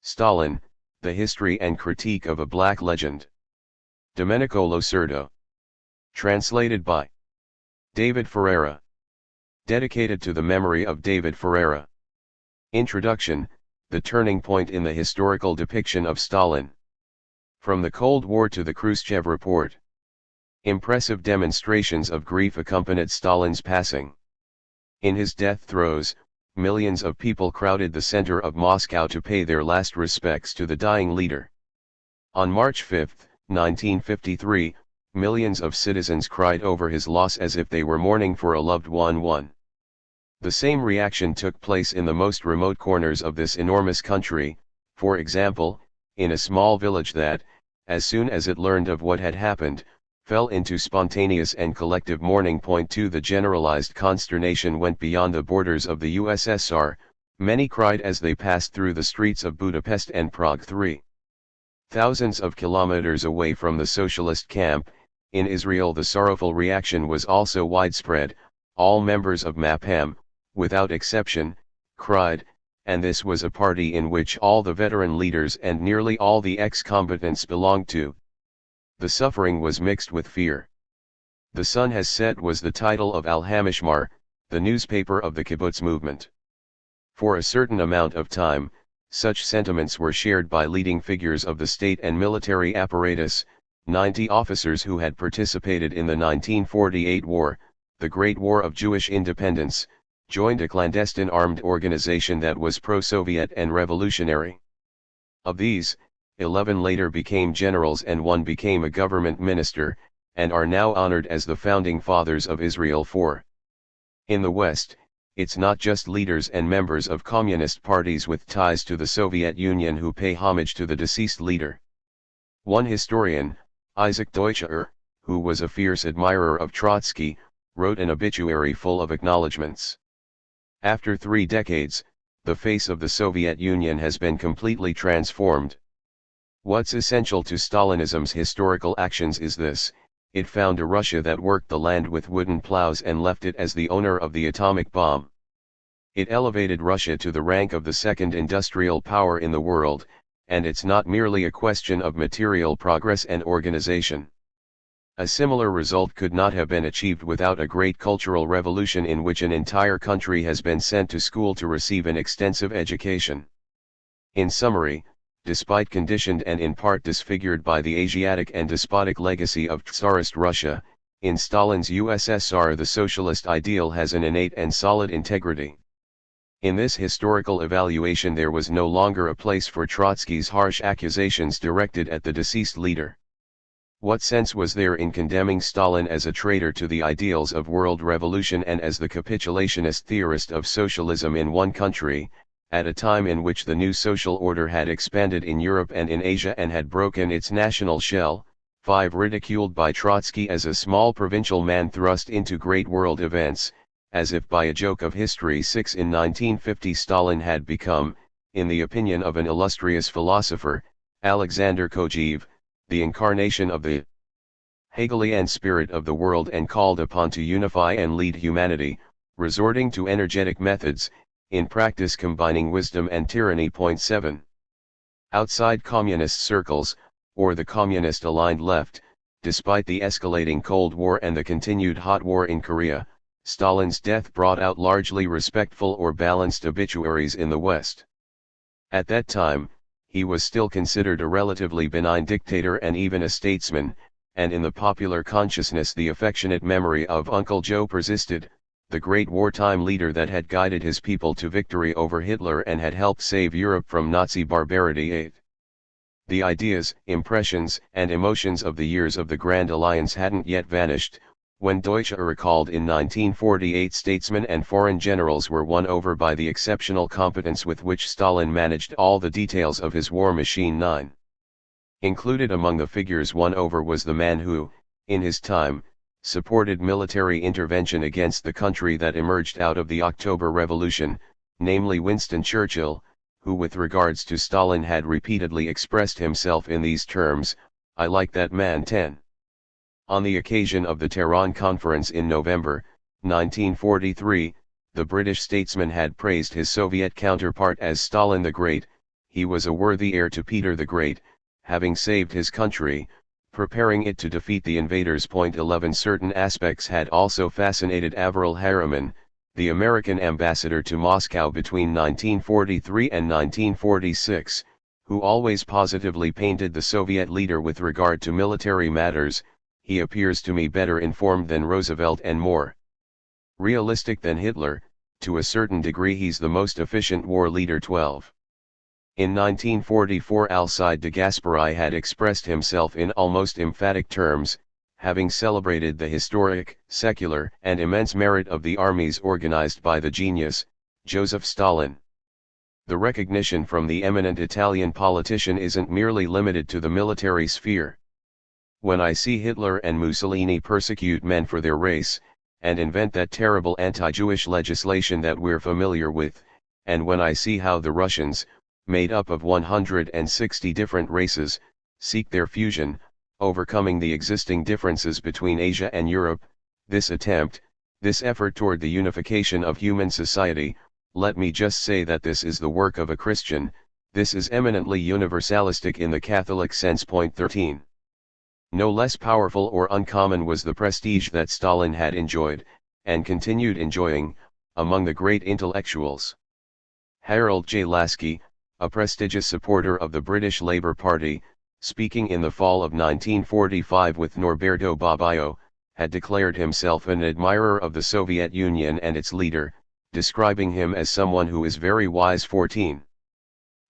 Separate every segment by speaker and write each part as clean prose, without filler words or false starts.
Speaker 1: Stalin, The History and Critique of a Black Legend. Domenico Losurdo. Translated by David Ferreira. Dedicated to the memory of David Ferreira. Introduction, the turning point in the historical depiction of Stalin. From the Cold War to the Khrushchev Report. Impressive demonstrations of grief accompanied Stalin's passing. In his death throes, millions of people crowded the center of Moscow to pay their last respects to the dying leader. On March 5, 1953, millions of citizens cried over his loss as if they were mourning for a loved one. The same reaction took place in the most remote corners of this enormous country, for example, in a small village that, as soon as it learned of what had happened, fell into spontaneous and collective mourning. To the generalized consternation went beyond the borders of the USSR, many cried as they passed through the streets of Budapest and Prague. Thousands of kilometers away from the socialist camp, in Israel, the sorrowful reaction was also widespread. All members of MAPAM, without exception, cried, and this was a party in which all the veteran leaders and nearly all the ex-combatants belonged to. The suffering was mixed with fear. "The sun has set" was the title of Al-Hamishmar, the newspaper of the kibbutz movement. For a certain amount of time, such sentiments were shared by leading figures of the state and military apparatus. 90 officers who had participated in the 1948 war, the Great War of Jewish Independence, joined a clandestine armed organization that was pro-Soviet and revolutionary. Of these, 11 later became generals and 1 became a government minister, and are now honored as the founding fathers of Israel. In the West, it's not just leaders and members of communist parties with ties to the Soviet Union who pay homage to the deceased leader. One historian, Isaac Deutscher, who was a fierce admirer of Trotsky, wrote an obituary full of acknowledgments. After 3 decades, the face of the Soviet Union has been completely transformed. What's essential to Stalinism's historical actions is this: it found a Russia that worked the land with wooden plows and left it as the owner of the atomic bomb. It elevated Russia to the rank of the second industrial power in the world, and it's not merely a question of material progress and organization. A similar result could not have been achieved without a great cultural revolution in which an entire country has been sent to school to receive an extensive education. In summary, despite conditioned and in part disfigured by the Asiatic and despotic legacy of Tsarist Russia, in Stalin's USSR the socialist ideal has an innate and solid integrity. In this historical evaluation there was no longer a place for Trotsky's harsh accusations directed at the deceased leader. What sense was there in condemning Stalin as a traitor to the ideals of world revolution and as the capitulationist theorist of socialism in one country, at a time in which the new social order had expanded in Europe and in Asia and had broken its national shell? 5. Ridiculed by Trotsky as a small provincial man thrust into great world events, as if by a joke of history. 6. In 1950 Stalin had become, in the opinion of an illustrious philosopher, Alexander Kojève, the incarnation of the Hegelian spirit of the world and called upon to unify and lead humanity, resorting to energetic methods, in practice combining wisdom and tyranny. 7. Outside communist circles, or the communist-aligned left, despite the escalating Cold War and the continued hot war in Korea, Stalin's death brought out largely respectful or balanced obituaries in the West. At that time, he was still considered a relatively benign dictator and even a statesman, and in the popular consciousness the affectionate memory of Uncle Joe persisted, the great wartime leader that had guided his people to victory over Hitler and had helped save Europe from Nazi barbarity. 8. The ideas, impressions, and emotions of the years of the Grand Alliance hadn't yet vanished, when Deutsche recalled in 1948 statesmen and foreign generals were won over by the exceptional competence with which Stalin managed all the details of his war machine. 9. Included among the figures won over was the man who, in his time, supported military intervention against the country that emerged out of the October Revolution, namely Winston Churchill, who with regards to Stalin had repeatedly expressed himself in these terms: "I like that man." 10. On the occasion of the Tehran Conference in November 1943, the British statesman had praised his Soviet counterpart as Stalin the Great. he was a worthy heir to Peter the Great, having saved his country, preparing it to defeat the invaders. 11 Certain aspects had also fascinated Averell Harriman, the American ambassador to Moscow between 1943 and 1946, who always positively painted the Soviet leader with regard to military matters. He appears to me better informed than Roosevelt and more realistic than Hitler. To a certain degree he's the most efficient war leader. 12. In 1944 Alcide de Gasperi had expressed himself in almost emphatic terms, having celebrated the historic, secular, and immense merit of the armies organized by the genius, Joseph Stalin. The recognition from the eminent Italian politician isn't merely limited to the military sphere. When I see Hitler and Mussolini persecute men for their race, and invent that terrible anti-Jewish legislation that we're familiar with, and when I see how the Russians, made up of 160 different races, seek their fusion, overcoming the existing differences between Asia and Europe, this effort toward the unification of human society, let me just say that this is the work of a Christian, this is eminently universalistic in the Catholic sense. 13. No less powerful or uncommon was the prestige that Stalin had enjoyed, and continued enjoying, among the great intellectuals. Harold J. Lasky, a prestigious supporter of the British Labour Party, speaking in the fall of 1945 with Norberto Bobbio, had declared himself an admirer of the Soviet Union and its leader, describing him as someone who is very wise. 14.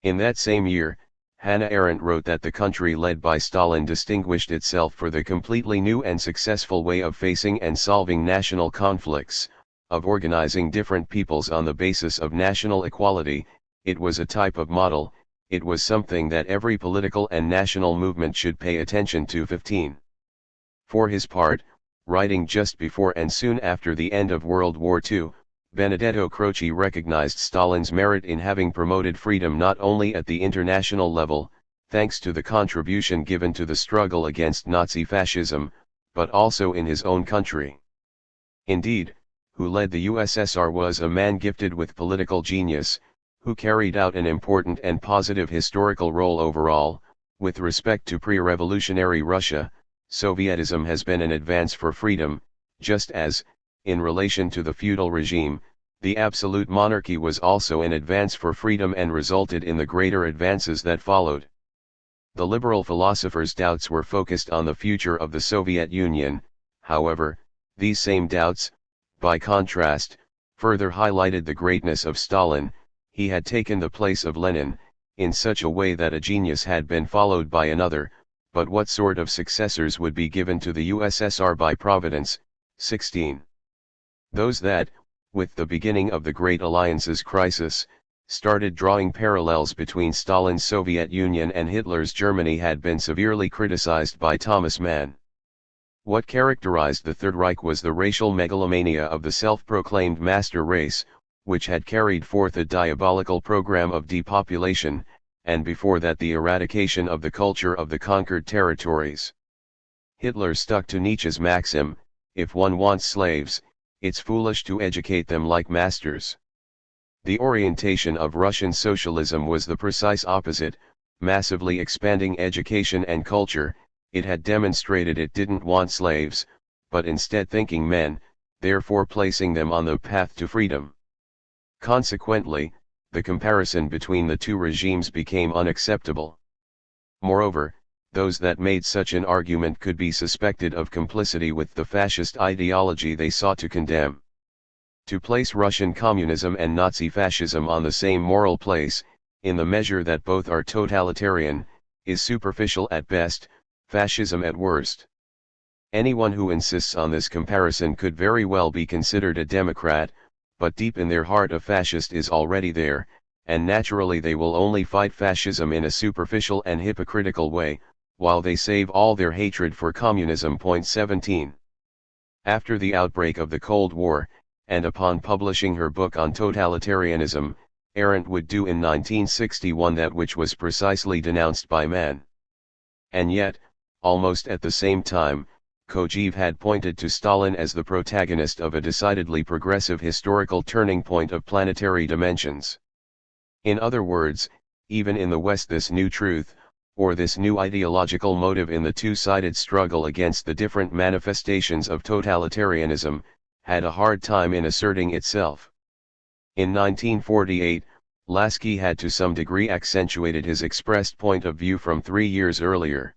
Speaker 1: In that same year, Hannah Arendt wrote that the country led by Stalin distinguished itself for the completely new and successful way of facing and solving national conflicts, of organizing different peoples on the basis of national equality. It was a type of model, it was something that every political and national movement should pay attention to. 15. For his part, writing just before and soon after the end of World War II, Benedetto Croce recognized Stalin's merit in having promoted freedom not only at the international level, thanks to the contribution given to the struggle against Nazi fascism, but also in his own country. Indeed, who led the USSR was a man gifted with political genius, who carried out an important and positive historical role overall. With respect to pre-revolutionary Russia, Sovietism has been an advance for freedom, just as, in relation to the feudal regime, the absolute monarchy was also an advance for freedom and resulted in the greater advances that followed. The liberal philosophers' doubts were focused on the future of the Soviet Union. However, these same doubts, by contrast, further highlighted the greatness of Stalin. He had taken the place of Lenin, in such a way that a genius had been followed by another, but what sort of successors would be given to the USSR by Providence? 16. Those that, with the beginning of the Great Alliances crisis, started drawing parallels between Stalin's Soviet Union and Hitler's Germany had been severely criticized by Thomas Mann. What characterized the Third Reich was the racial megalomania of the self-proclaimed master race, which had carried forth a diabolical program of depopulation, and before that the eradication of the culture of the conquered territories. Hitler stuck to Nietzsche's maxim, if one wants slaves, it's foolish to educate them like masters. The orientation of Russian socialism was the precise opposite, massively expanding education and culture. It had demonstrated it didn't want slaves, but instead thinking men, therefore placing them on the path to freedom. Consequently, the comparison between the two regimes became unacceptable. Moreover, those that made such an argument could be suspected of complicity with the fascist ideology they sought to condemn. To place Russian communism and Nazi fascism on the same moral place, in the measure that both are totalitarian, is superficial at best, fascism at worst. Anyone who insists on this comparison could very well be considered a Democrat, but deep in their heart a fascist is already there, and naturally they will only fight fascism in a superficial and hypocritical way, while they save all their hatred for communism. 17. After the outbreak of the Cold War, and upon publishing her book on totalitarianism, Arendt would do in 1961 that which was precisely denounced by Mann. And yet, almost at the same time, Kojève had pointed to Stalin as the protagonist of a decidedly progressive historical turning point of planetary dimensions. In other words, even in the West this new truth, or this new ideological motive in the two-sided struggle against the different manifestations of totalitarianism, had a hard time in asserting itself. In 1948, Lasky had to some degree accentuated his expressed point of view from 3 years earlier.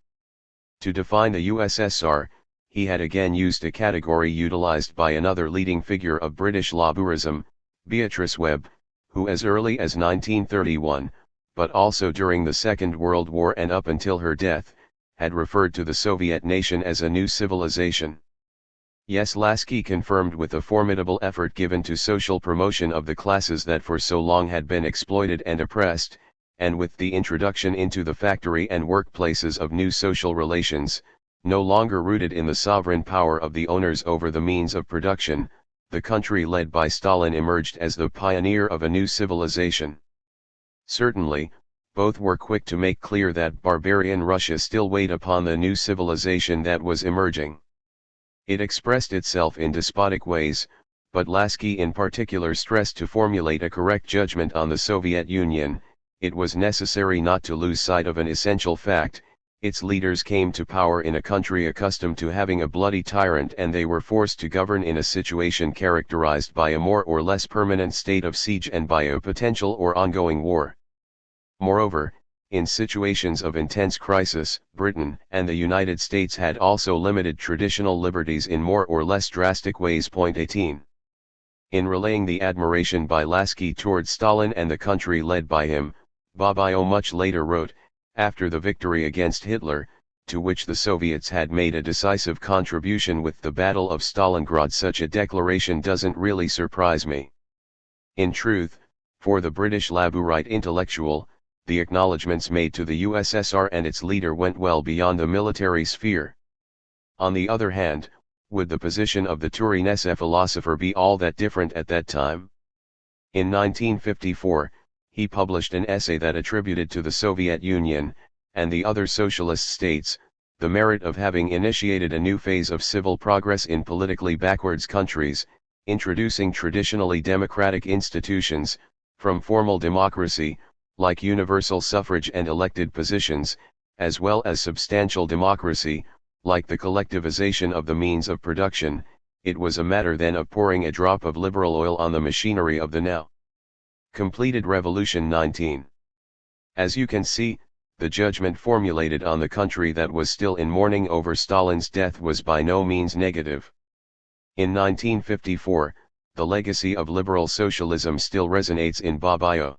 Speaker 1: To define the USSR, he had again used a category utilized by another leading figure of British Labourism, Beatrice Webb, who as early as 1931, but also during the Second World War and up until her death, had referred to the Soviet nation as a new civilization. Yes, Lasky confirmed with a formidable effort given to social promotion of the classes that for so long had been exploited and oppressed, and with the introduction into the factory and workplaces of new social relations, no longer rooted in the sovereign power of the owners over the means of production, the country led by Stalin emerged as the pioneer of a new civilization. Certainly, both were quick to make clear that barbarian Russia still weighed upon the new civilization that was emerging. It expressed itself in despotic ways, but Lasky in particular stressed to formulate a correct judgment on the Soviet Union. It was necessary not to lose sight of an essential fact: its leaders came to power in a country accustomed to having a bloody tyrant, and they were forced to govern in a situation characterized by a more or less permanent state of siege and by a potential or ongoing war. Moreover, in situations of intense crisis, Britain and the United States had also limited traditional liberties in more or less drastic ways. 18. In relaying the admiration by Lasky towards Stalin and the country led by him, Babayo much later wrote, after the victory against Hitler, to which the Soviets had made a decisive contribution with the Battle of Stalingrad, such a declaration doesn't really surprise me. In truth, for the British Labourite intellectual, the acknowledgements made to the USSR and its leader went well beyond the military sphere. On the other hand, would the position of the Turinese philosopher be all that different at that time? In 1954, he published an essay that attributed to the Soviet Union, and the other socialist states, the merit of having initiated a new phase of civil progress in politically backwards countries, introducing traditionally democratic institutions, from formal democracy, like universal suffrage and elected positions, as well as substantial democracy, like the collectivization of the means of production. It was a matter then of pouring a drop of liberal oil on the machinery of the now completed revolution. 19. As you can see, the judgment formulated on the country that was still in mourning over Stalin's death was by no means negative. In 1954, the legacy of liberal socialism still resonates in Babayo.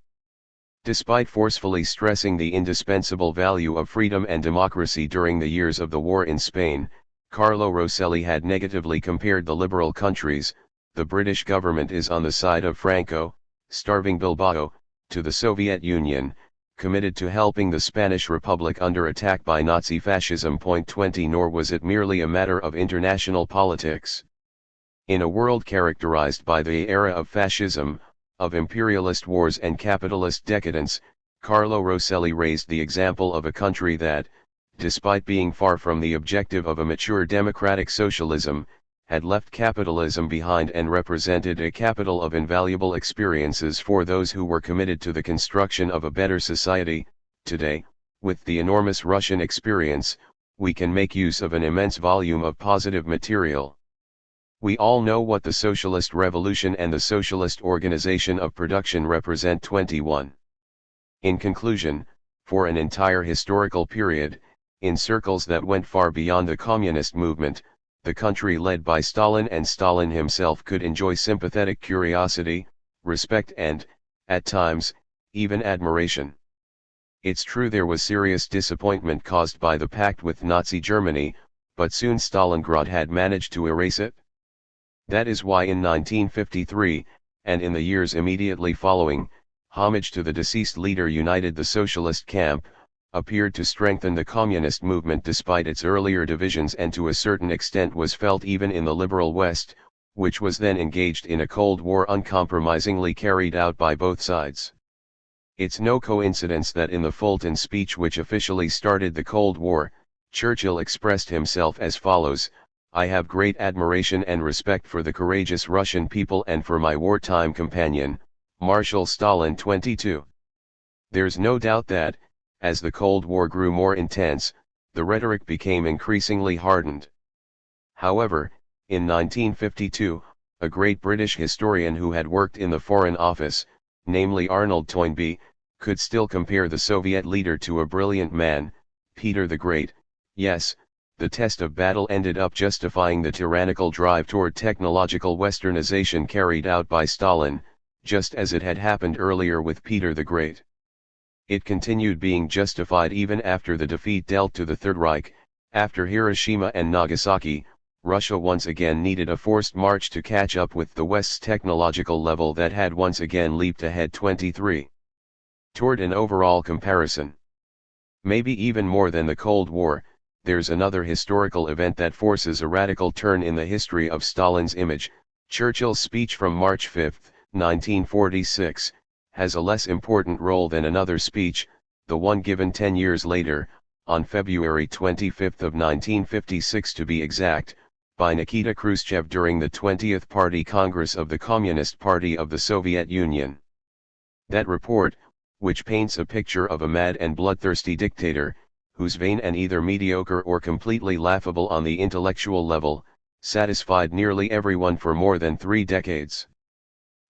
Speaker 1: Despite forcefully stressing the indispensable value of freedom and democracy during the years of the war in Spain, Carlo Rosselli had negatively compared the liberal countries, the British government is on the side of Franco, starving Bilbao, to the Soviet Union, committed to helping the Spanish Republic under attack by Nazi fascism. 20. Nor was it merely a matter of international politics. In a world characterized by the era of fascism, of imperialist wars and capitalist decadence, Carlo Rosselli raised the example of a country that, despite being far from the objective of a mature democratic socialism, had left capitalism behind and represented a capital of invaluable experiences for those who were committed to the construction of a better society. Today, with the enormous Russian experience, we can make use of an immense volume of positive material. We all know what the socialist revolution and the socialist organization of production represent. 21. In conclusion, for an entire historical period, in circles that went far beyond the communist movement, the country led by Stalin and Stalin himself could enjoy sympathetic curiosity, respect and, at times, even admiration. It's true there was serious disappointment caused by the pact with Nazi Germany, but soon Stalingrad had managed to erase it. That is why in 1953, and in the years immediately following, homage to the deceased leader united the socialist camp, appeared to strengthen the communist movement despite its earlier divisions, and to a certain extent was felt even in the liberal West, which was then engaged in a Cold War uncompromisingly carried out by both sides. It's no coincidence that in the Fulton speech which officially started the Cold War, Churchill expressed himself as follows: "I have great admiration and respect for the courageous Russian people and for my wartime companion, Marshal Stalin." 22. There's no doubt that, as the Cold War grew more intense, the rhetoric became increasingly hardened. However, in 1952, a great British historian who had worked in the Foreign Office, namely Arnold Toynbee, could still compare the Soviet leader to a brilliant man, Peter the Great. Yes, the test of battle ended up justifying the tyrannical drive toward technological westernization carried out by Stalin, just as it had happened earlier with Peter the Great. It continued being justified even after the defeat dealt to the Third Reich. After Hiroshima and Nagasaki, Russia once again needed a forced march to catch up with the West's technological level that had once again leaped ahead 23. Toward an overall comparison. Maybe even more than the Cold War, there's another historical event that forces a radical turn in the history of Stalin's image. Churchill's speech from March 5, 1946, has a less important role than another speech, the one given 10 years later, on February 25 of 1956 to be exact, by Nikita Khrushchev during the 20th Party Congress of the Communist Party of the Soviet Union. That report, which paints a picture of a mad and bloodthirsty dictator, who's vain and either mediocre or completely laughable on the intellectual level, satisfied nearly everyone for more than 3 decades.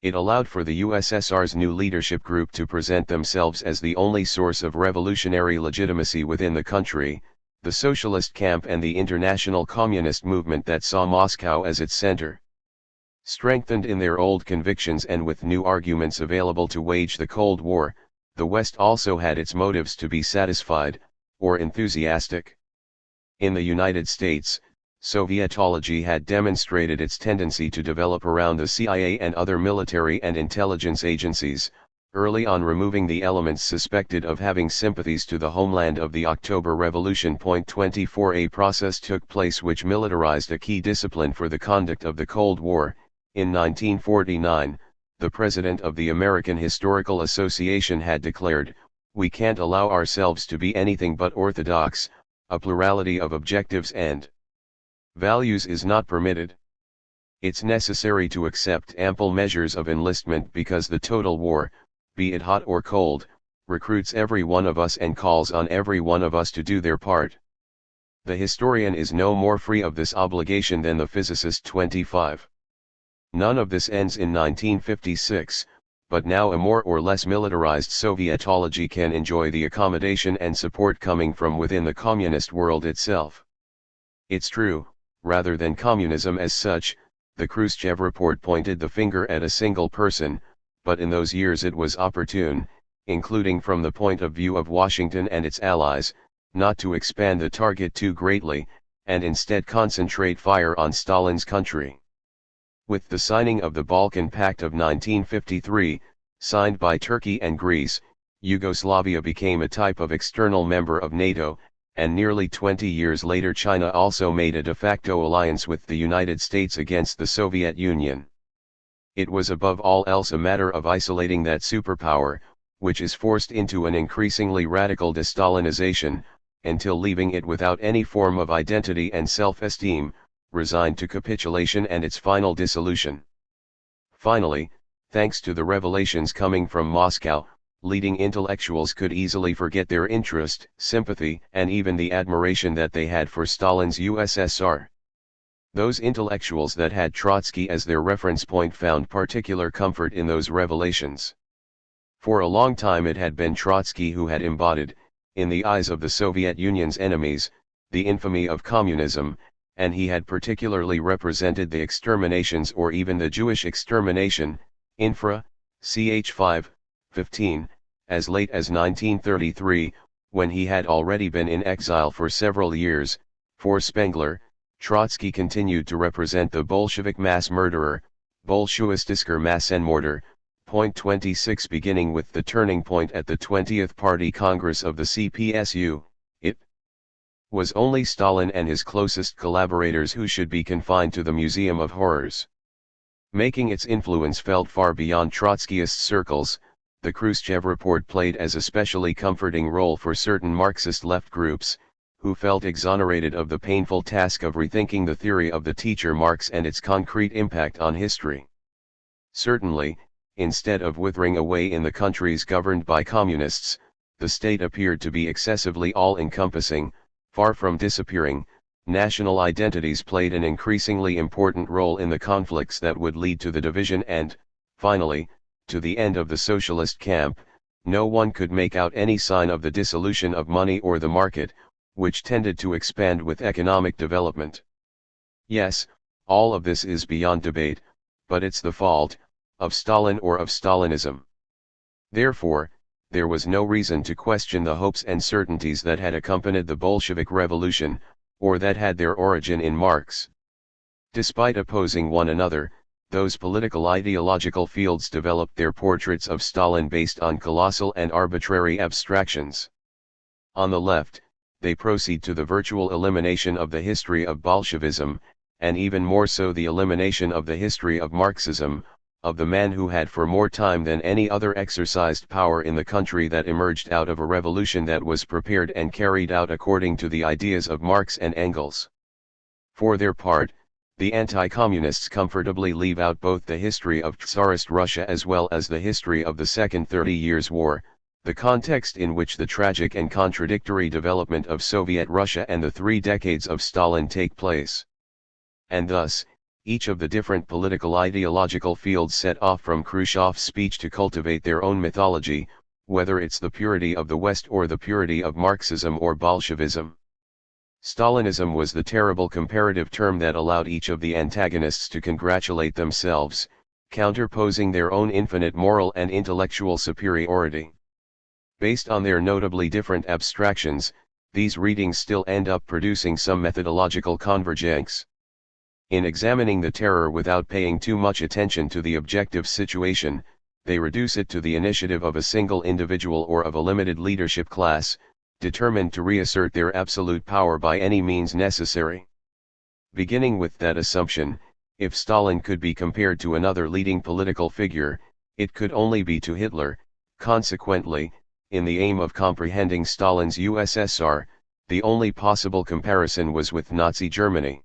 Speaker 1: It allowed for the USSR's new leadership group to present themselves as the only source of revolutionary legitimacy within the country, the socialist camp and the international communist movement that saw Moscow as its center. Strengthened in their old convictions and with new arguments available to wage the Cold War, the West also had its motives to be satisfied, or enthusiastic. In the United States, Sovietology had demonstrated its tendency to develop around the CIA and other military and intelligence agencies, early on removing the elements suspected of having sympathies to the homeland of the October Revolution. 24. A process took place which militarized a key discipline for the conduct of the Cold War. In 1949, the president of the American Historical Association had declared, "We can't allow ourselves to be anything but orthodox, a plurality of objectives and values is not permitted. It's necessary to accept ample measures of enlistment because the total war, be it hot or cold, recruits every one of us and calls on every one of us to do their part." The historian is no more free of this obligation than the physicist. 25. None of this ends in 1956, but now a more or less militarized Sovietology can enjoy the accommodation and support coming from within the communist world itself. It's true, rather than communism as such, the Khrushchev report pointed the finger at a single person, but in those years it was opportune, including from the point of view of Washington and its allies, not to expand the target too greatly, and instead concentrate fire on Stalin's country. With the signing of the Balkan Pact of 1953, signed by Turkey and Greece, Yugoslavia became a type of external member of NATO, and nearly 20 years later China also made a de facto alliance with the United States against the Soviet Union. It was above all else a matter of isolating that superpower, which is forced into an increasingly radical de-Stalinization, until leaving it without any form of identity and self-esteem, resigned to capitulation and its final dissolution. Finally, thanks to the revelations coming from Moscow, leading intellectuals could easily forget their interest, sympathy, and even the admiration that they had for Stalin's USSR. Those intellectuals that had Trotsky as their reference point found particular comfort in those revelations. For a long time it had been Trotsky who had embodied, in the eyes of the Soviet Union's enemies, the infamy of communism, and he had particularly represented the exterminations or even the Jewish extermination, infra, ch. 5:15, as late as 1933, when he had already been in exile for several years. For Spengler, Trotsky continued to represent the Bolshevik mass murderer, Bolshevistisker Massenmörder. 26 Beginning with the turning point at the 20th Party Congress of the CPSU, it was only Stalin and his closest collaborators who should be confined to the Museum of Horrors. Making its influence felt far beyond Trotskyist circles, the Khrushchev report played as a specially comforting role for certain Marxist left groups, who felt exonerated of the painful task of rethinking the theory of the teacher Marx and its concrete impact on history. Certainly, instead of withering away in the countries governed by communists, the state appeared to be excessively all-encompassing. Far from disappearing, national identities played an increasingly important role in the conflicts that would lead to the division and, finally, to the end of the socialist camp. No one could make out any sign of the dissolution of money or the market, which tended to expand with economic development. Yes, all of this is beyond debate, but it's the fault of Stalin or of Stalinism. Therefore, there was no reason to question the hopes and certainties that had accompanied the Bolshevik Revolution, or that had their origin in Marx. Despite opposing one another, those political ideological fields developed their portraits of Stalin based on colossal and arbitrary abstractions. On the left, they proceed to the virtual elimination of the history of Bolshevism, and even more so the elimination of the history of Marxism, of the man who had for more time than any other exercised power in the country that emerged out of a revolution that was prepared and carried out according to the ideas of Marx and Engels. For their part, the anti-communists comfortably leave out both the history of Tsarist Russia as well as the history of the Second 30 Years' War, the context in which the tragic and contradictory development of Soviet Russia and the 3 decades of Stalin take place. And thus, each of the different political ideological fields set off from Khrushchev's speech to cultivate their own mythology, whether it's the purity of the West or the purity of Marxism or Bolshevism. Stalinism was the terrible comparative term that allowed each of the antagonists to congratulate themselves, counterposing their own infinite moral and intellectual superiority. Based on their notably different abstractions, these readings still end up producing some methodological convergence. In examining the terror without paying too much attention to the objective situation, they reduce it to the initiative of a single individual or of a limited leadership class, determined to reassert their absolute power by any means necessary. Beginning with that assumption, if Stalin could be compared to another leading political figure, it could only be to Hitler. Consequently, in the aim of comprehending Stalin's USSR, the only possible comparison was with Nazi Germany.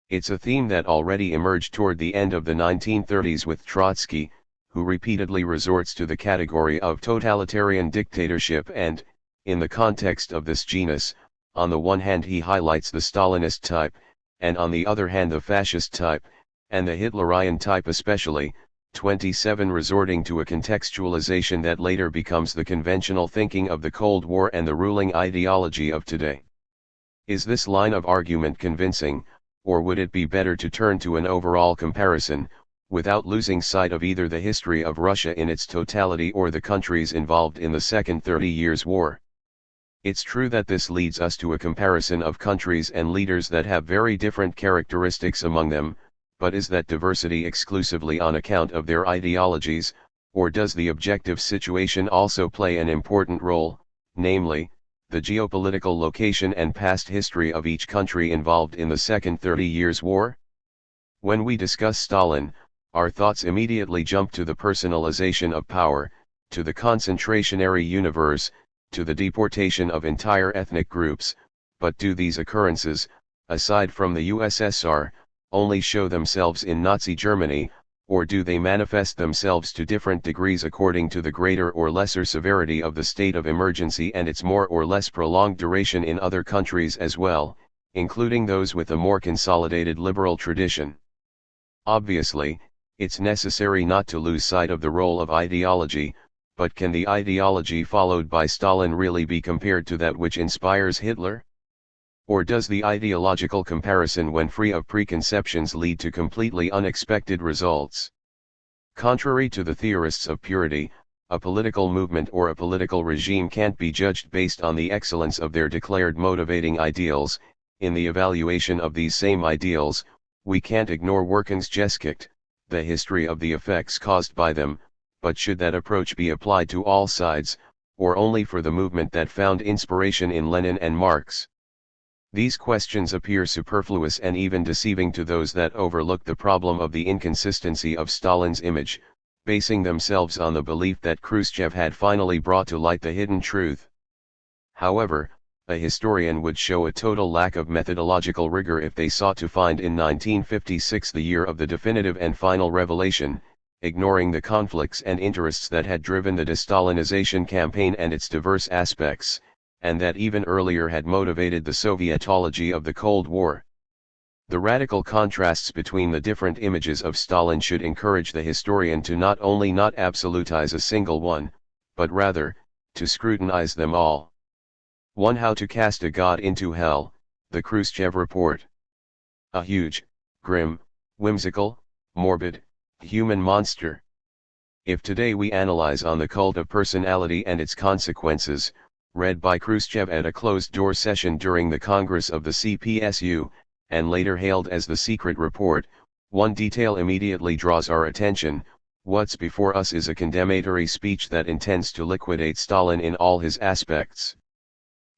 Speaker 1: It's a theme that already emerged toward the end of the 1930s with Trotsky, who repeatedly resorts to the category of totalitarian dictatorship and, in the context of this genus, on the one hand he highlights the Stalinist type, and on the other hand the fascist type, and the Hitlerian type especially, 27 resorting to a contextualization that later becomes the conventional thinking of the Cold War and the ruling ideology of today. Is this line of argument convincing, or would it be better to turn to an overall comparison, without losing sight of either the history of Russia in its totality or the countries involved in the Second 30 Years' War? It's true that this leads us to a comparison of countries and leaders that have very different characteristics among them, but is that diversity exclusively on account of their ideologies, or does the objective situation also play an important role, namely, the geopolitical location and past history of each country involved in the Second 30 Years' War? When we discuss Stalin, our thoughts immediately jump to the personalization of power, to the concentrationary universe, to the deportation of entire ethnic groups, but do these occurrences, aside from the USSR, only show themselves in Nazi Germany, or do they manifest themselves to different degrees according to the greater or lesser severity of the state of emergency and its more or less prolonged duration in other countries as well, including those with a more consolidated liberal tradition? Obviously, it's necessary not to lose sight of the role of ideology, but can the ideology followed by Stalin really be compared to that which inspires Hitler? Or does the ideological comparison when free of preconceptions lead to completely unexpected results? Contrary to the theorists of purity, a political movement or a political regime can't be judged based on the excellence of their declared motivating ideals. In the evaluation of these same ideals, we can't ignore Wirkungsgeschichte, the history of the effects caused by them, but should that approach be applied to all sides, or only for the movement that found inspiration in Lenin and Marx? These questions appear superfluous and even deceiving to those that overlook the problem of the inconsistency of Stalin's image, basing themselves on the belief that Khrushchev had finally brought to light the hidden truth. However, a historian would show a total lack of methodological rigor if they sought to find in 1956 the year of the definitive and final revelation, ignoring the conflicts and interests that had driven the de-Stalinization campaign and its diverse aspects, and that even earlier had motivated the Sovietology of the Cold War. The radical contrasts between the different images of Stalin should encourage the historian to not only not absolutize a single one, but rather, to scrutinize them all. 1. How to cast a god into hell, the Khrushchev Report. A huge, grim, whimsical, morbid, human monster. If today we analyze on the cult of personality and its consequences, read by Khrushchev at a closed-door session during the Congress of the CPSU, and later hailed as the secret report, one detail immediately draws our attention: what's before us is a condemnatory speech that intends to liquidate Stalin in all his aspects.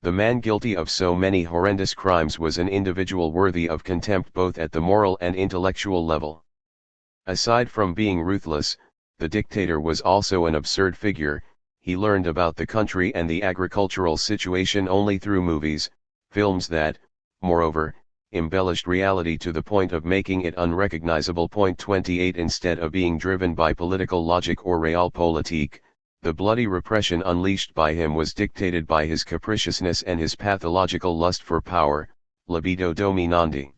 Speaker 1: The man guilty of so many horrendous crimes was an individual worthy of contempt both at the moral and intellectual level. Aside from being ruthless, the dictator was also an absurd figure. He learned about the country and the agricultural situation only through movies, films that, moreover, embellished reality to the point of making it unrecognizable. 28 Instead of being driven by political logic or realpolitik, the bloody repression unleashed by him was dictated by his capriciousness and his pathological lust for power, libido dominandi.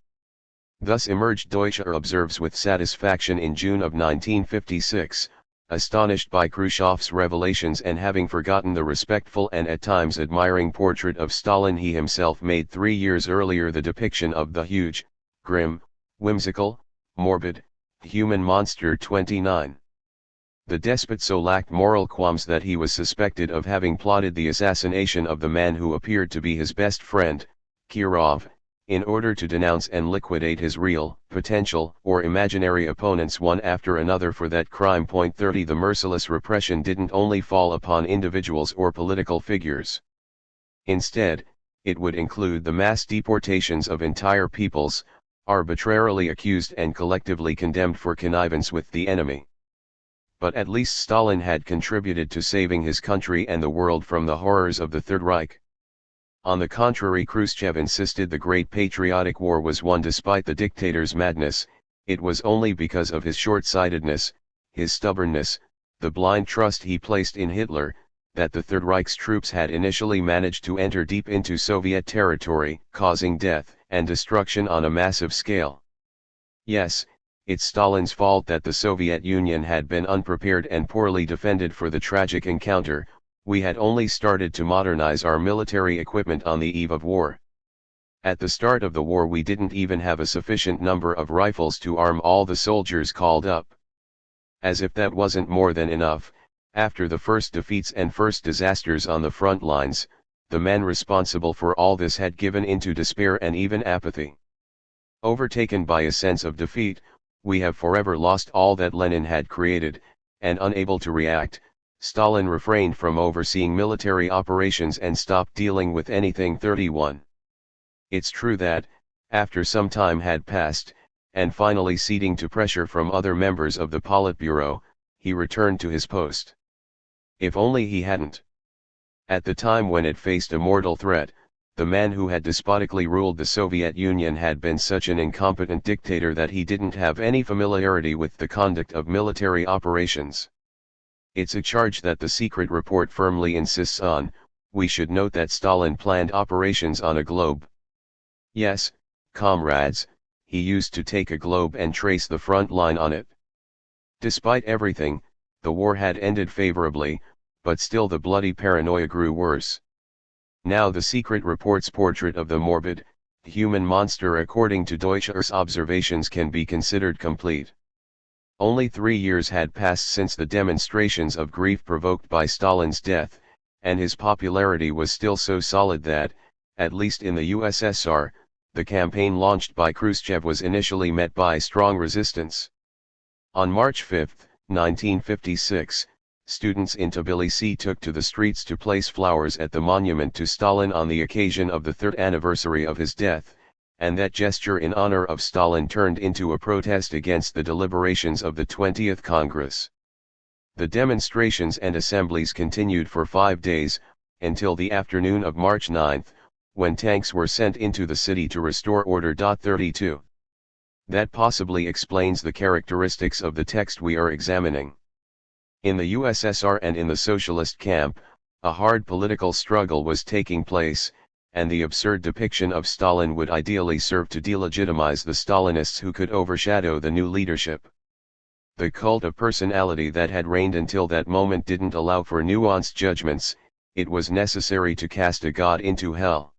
Speaker 1: Thus emerged Deutscher observes with satisfaction in June of 1956, astonished by Khrushchev's revelations and having forgotten the respectful and at times admiring portrait of Stalin he himself made 3 years earlier, the depiction of the huge, grim, whimsical, morbid, human monster. 29. The despot so lacked moral qualms that he was suspected of having plotted the assassination of the man who appeared to be his best friend, Kirov, in order to denounce and liquidate his real, potential, or imaginary opponents one after another for that crime. 30 The merciless repression didn't only fall upon individuals or political figures. Instead, it would include the mass deportations of entire peoples, arbitrarily accused and collectively condemned for connivance with the enemy. But at least Stalin had contributed to saving his country and the world from the horrors of the Third Reich. On the contrary, Khrushchev insisted the Great Patriotic War was won despite the dictator's madness. It was only because of his short-sightedness, his stubbornness, the blind trust he placed in Hitler, that the Third Reich's troops had initially managed to enter deep into Soviet territory, causing death and destruction on a massive scale. Yes, it's Stalin's fault that the Soviet Union had been unprepared and poorly defended for the tragic encounter. We had only started to modernize our military equipment on the eve of war. At the start of the war we didn't even have a sufficient number of rifles to arm all the soldiers called up. As if that wasn't more than enough, after the first defeats and first disasters on the front lines, the men responsible for all this had given into despair and even apathy. Overtaken by a sense of defeat, we have forever lost all that Lenin had created, and unable to react, Stalin refrained from overseeing military operations and stopped dealing with anything. 31. It's true that, after some time had passed, and finally ceding to pressure from other members of the Politburo, he returned to his post. If only he hadn't. At the time when it faced a mortal threat, the man who had despotically ruled the Soviet Union had been such an incompetent dictator that he didn't have any familiarity with the conduct of military operations. It's a charge that the secret report firmly insists on. We should note that Stalin planned operations on a globe. Yes, comrades, he used to take a globe and trace the front line on it. Despite everything, the war had ended favorably, but still the bloody paranoia grew worse. Now the secret report's portrait of the morbid, human monster according to Deutscher's observations can be considered complete. Only 3 years had passed since the demonstrations of grief provoked by Stalin's death, and his popularity was still so solid that, at least in the USSR, the campaign launched by Khrushchev was initially met by strong resistance. On March 5, 1956, students in Tbilisi took to the streets to place flowers at the monument to Stalin on the occasion of the 3rd anniversary of his death, and that gesture in honor of Stalin turned into a protest against the deliberations of the 20th Congress. The demonstrations and assemblies continued for 5 days, until the afternoon of March 9, when tanks were sent into the city to restore order. 32. That possibly explains the characteristics of the text we are examining. In the USSR and in the socialist camp, a hard political struggle was taking place, and the absurd depiction of Stalin would ideally serve to delegitimize the Stalinists who could overshadow the new leadership. The cult of personality that had reigned until that moment didn't allow for nuanced judgments. It was necessary to cast a god into hell.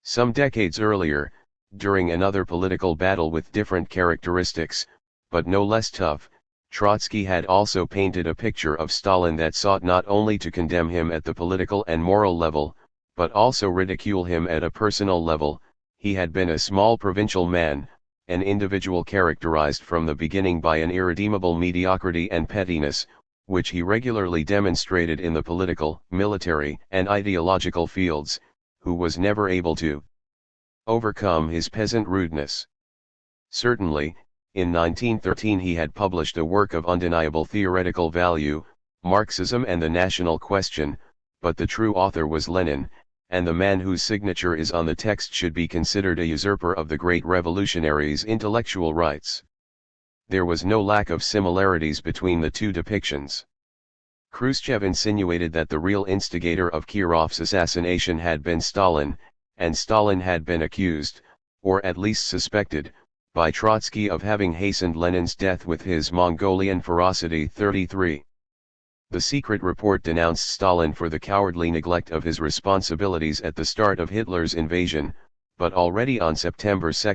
Speaker 1: Some decades earlier, during another political battle with different characteristics, but no less tough, Trotsky had also painted a picture of Stalin that sought not only to condemn him at the political and moral level, but also ridicule him at a personal level. He had been a small provincial man, an individual characterized from the beginning by an irredeemable mediocrity and pettiness, which he regularly demonstrated in the political, military, and ideological fields, who was never able to overcome his peasant rudeness. Certainly, in 1913 he had published a work of undeniable theoretical value, Marxism and the National Question, but the true author was Lenin, and the man whose signature is on the text should be considered a usurper of the great revolutionary's intellectual rights. There was no lack of similarities between the two depictions. Khrushchev insinuated that the real instigator of Kirov's assassination had been Stalin, and Stalin had been accused, or at least suspected, by Trotsky of having hastened Lenin's death with his Mongolian ferocity. 33. The secret report denounced Stalin for the cowardly neglect of his responsibilities at the start of Hitler's invasion, but already on September 2,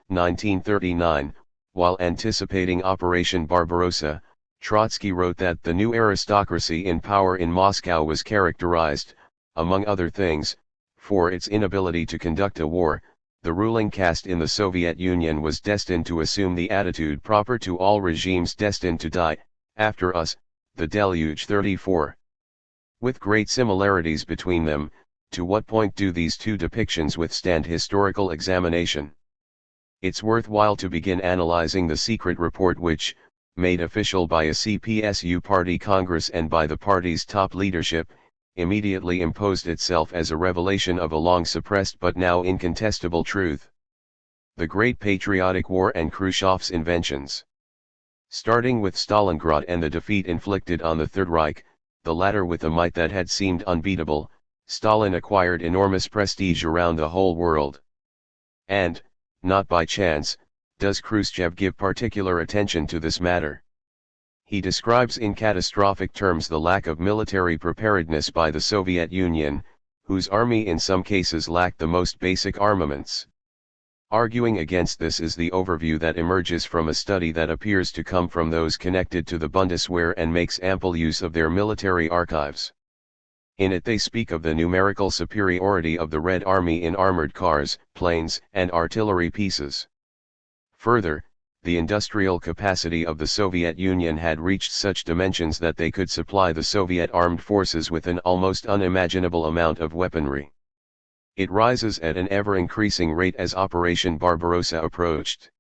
Speaker 1: 1939, while anticipating Operation Barbarossa, Trotsky wrote that the new aristocracy in power in Moscow was characterized, among other things, for its inability to conduct a war. The ruling caste in the Soviet Union was destined to assume the attitude proper to all regimes destined to die, after us, the deluge. 34. With great similarities between them, to what point do these two depictions withstand historical examination? It's worthwhile to begin analyzing the secret report which, made official by a CPSU party congress and by the party's top leadership, immediately imposed itself as a revelation of a long-suppressed but now incontestable truth. The Great Patriotic War and Khrushchev's inventions. Starting with Stalingrad and the defeat inflicted on the Third Reich, the latter with a might that had seemed unbeatable, Stalin acquired enormous prestige around the whole world. And, not by chance, does Khrushchev give particular attention to this matter. He describes in catastrophic terms the lack of military preparedness by the Soviet Union, whose army in some cases lacked the most basic armaments. Arguing against this is the overview that emerges from a study that appears to come from those connected to the Bundeswehr and makes ample use of their military archives. In it they speak of the numerical superiority of the Red Army in armored cars, planes, and artillery pieces. Further, the industrial capacity of the Soviet Union had reached such dimensions that they could supply the Soviet armed forces with an almost unimaginable amount of weaponry. It rises at an ever-increasing rate as Operation Barbarossa approached.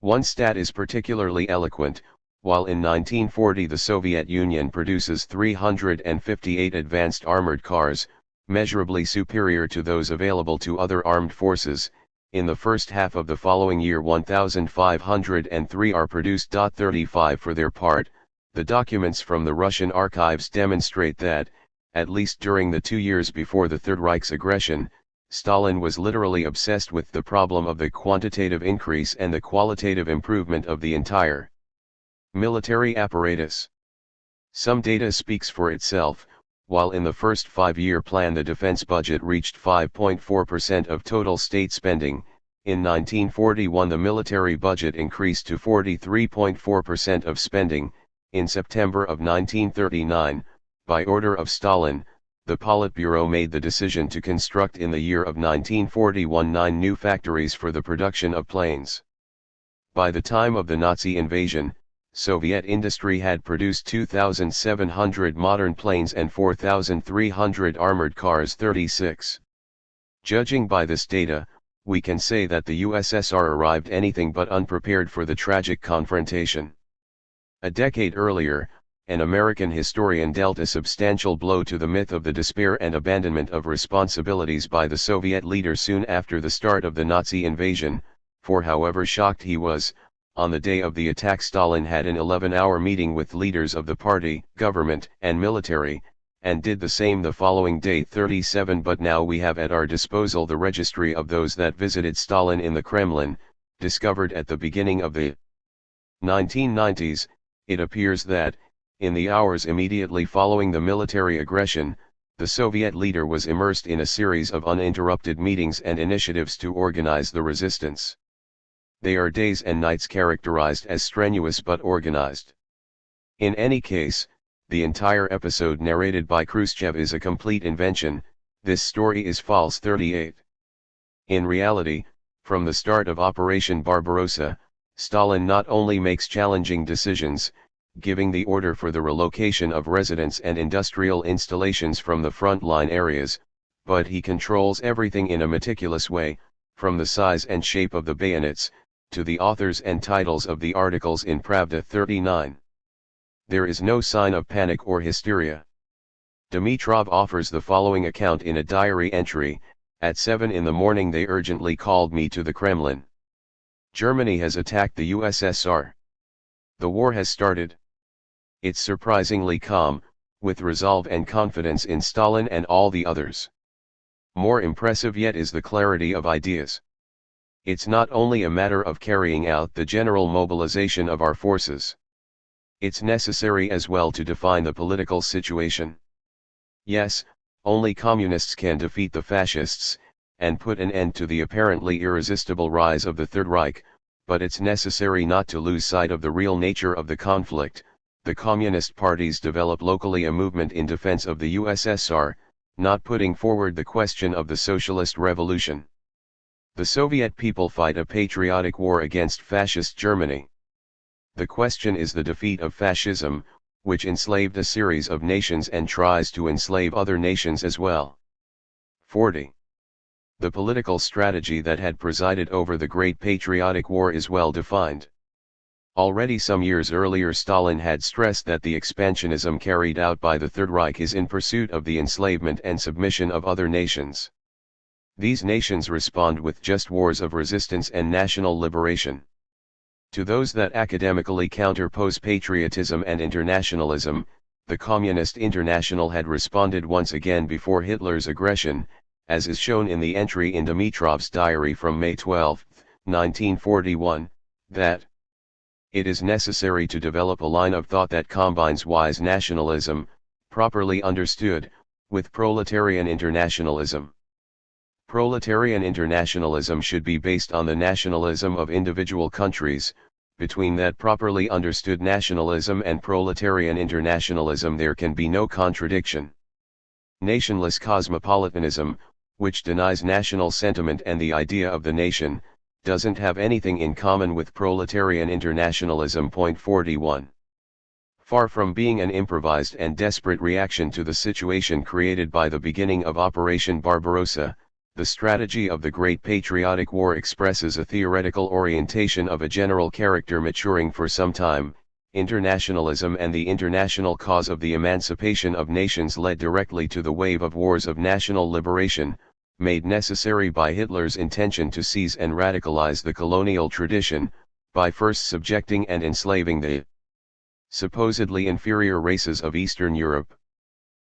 Speaker 1: One stat is particularly eloquent. While in 1940 the Soviet Union produces 358 advanced armored cars, measurably superior to those available to other armed forces, in the first half of the following year 1,503 are produced. 35 For their part, the documents from the Russian archives demonstrate that, at least during the 2 years before the Third Reich's aggression, Stalin was literally obsessed with the problem of the quantitative increase and the qualitative improvement of the entire military apparatus. Some data speaks for itself. While in the first 5-year plan the defense budget reached 5.4% of total state spending, in 1941 the military budget increased to 43.4% of spending. In September of 1939, by order of Stalin, the Politburo made the decision to construct in the year of 1941 9 new factories for the production of planes. By the time of the Nazi invasion, Soviet industry had produced 2,700 modern planes and 4,300 armored cars. 36. Judging by this data, we can say that the USSR arrived anything but unprepared for the tragic confrontation. A decade earlier, an American historian dealt a substantial blow to the myth of the despair and abandonment of responsibilities by the Soviet leader soon after the start of the Nazi invasion, for however shocked he was, on the day of the attack Stalin had an 11-hour meeting with leaders of the party, government, and military, and did the same the following day 37. But now we have at our disposal the registry of those that visited Stalin in the Kremlin, discovered at the beginning of the 1990s. It appears that, in the hours immediately following the military aggression, the Soviet leader was immersed in a series of uninterrupted meetings and initiatives to organize the resistance. They are days and nights characterized as strenuous but organized. In any case, the entire episode narrated by Khrushchev is a complete invention. This story is false. 38. In reality, from the start of Operation Barbarossa, Stalin not only makes challenging decisions, giving the order for the relocation of residents and industrial installations from the front-line areas, but he controls everything in a meticulous way, from the size and shape of the bayonets, to the authors and titles of the articles in Pravda. 39. There is no sign of panic or hysteria. Dimitrov offers the following account in a diary entry: at 7 in the morning they urgently called me to the Kremlin. Germany has attacked the USSR. The war has started. It's surprisingly calm, with resolve and confidence in Stalin and all the others. More impressive yet is the clarity of ideas. It's not only a matter of carrying out the general mobilization of our forces. It's necessary as well to define the political situation. Yes, only communists can defeat the fascists, and put an end to the apparently irresistible rise of the Third Reich, but it's necessary not to lose sight of the real nature of the conflict. The communist parties develop locally a movement in defense of the USSR, not putting forward the question of the socialist revolution. The Soviet people fight a patriotic war against fascist Germany. The question is the defeat of fascism, which enslaved a series of nations and tries to enslave other nations as well. 40. The political strategy that had presided over the Great Patriotic War is well defined. Already some years earlier Stalin had stressed that the expansionism carried out by the Third Reich is in pursuit of the enslavement and submission of other nations. These nations respond with just wars of resistance and national liberation. To those that academically counterpose patriotism and internationalism, the Communist International had responded once again before Hitler's aggression, as is shown in the entry in Dimitrov's diary from May 12, 1941, that it is necessary to develop a line of thought that combines wise nationalism, properly understood, with proletarian internationalism. Proletarian internationalism should be based on the nationalism of individual countries. Between that properly understood nationalism and proletarian internationalism there can be no contradiction. Nationless cosmopolitanism, which denies national sentiment and the idea of the nation, doesn't have anything in common with proletarian internationalism. 41. Far from being an improvised and desperate reaction to the situation created by the beginning of Operation Barbarossa, the strategy of the Great Patriotic War expresses a theoretical orientation of a general character maturing for some time. Internationalism and the international cause of the emancipation of nations led directly to the wave of wars of national liberation, made necessary by Hitler's intention to seize and radicalize the colonial tradition, by first subjecting and enslaving the supposedly inferior races of Eastern Europe.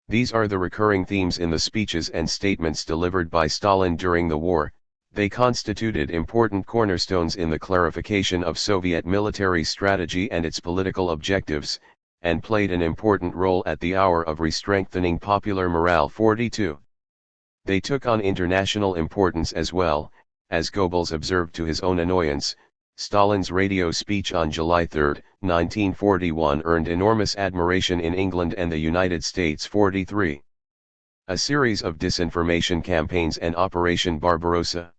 Speaker 1: These are the recurring themes in the speeches and statements delivered by Stalin during the war. They constituted important cornerstones in the clarification of Soviet military strategy and its political objectives, and played an important role at the hour of re-strengthening popular morale. 42. They took on international importance as well, as Goebbels observed to his own annoyance. Stalin's radio speech on July 3, 1941 earned enormous admiration in England and the United States. 43. A series of disinformation campaigns and Operation Barbarossa.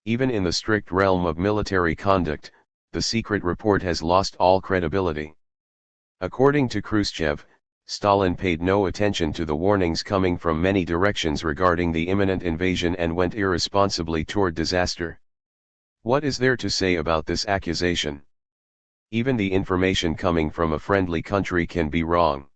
Speaker 1: Even in the strict realm of military conduct, the secret report has lost all credibility. According to Khrushchev, Stalin paid no attention to the warnings coming from many directions regarding the imminent invasion and went irresponsibly toward disaster. What is there to say about this accusation? Even the information coming from a friendly country can be wrong.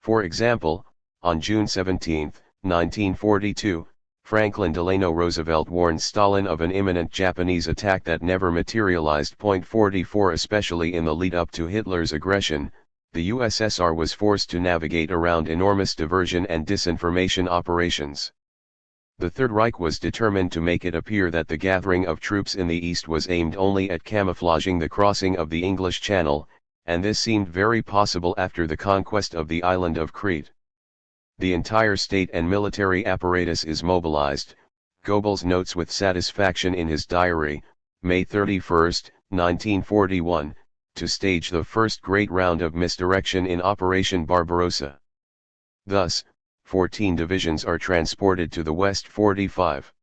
Speaker 1: For example, on June 17, 1942, Franklin Delano Roosevelt warned Stalin of an imminent Japanese attack that never materialized. 44 Especially in the lead-up to Hitler's aggression, the USSR was forced to navigate around enormous diversion and disinformation operations. The Third Reich was determined to make it appear that the gathering of troops in the east was aimed only at camouflaging the crossing of the English Channel, and this seemed very possible after the conquest of the island of Crete. The entire state and military apparatus is mobilized, Goebbels notes with satisfaction in his diary, May 31, 1941, to stage the first great round of misdirection in Operation Barbarossa. Thus, 14 divisions are transported to the West 45.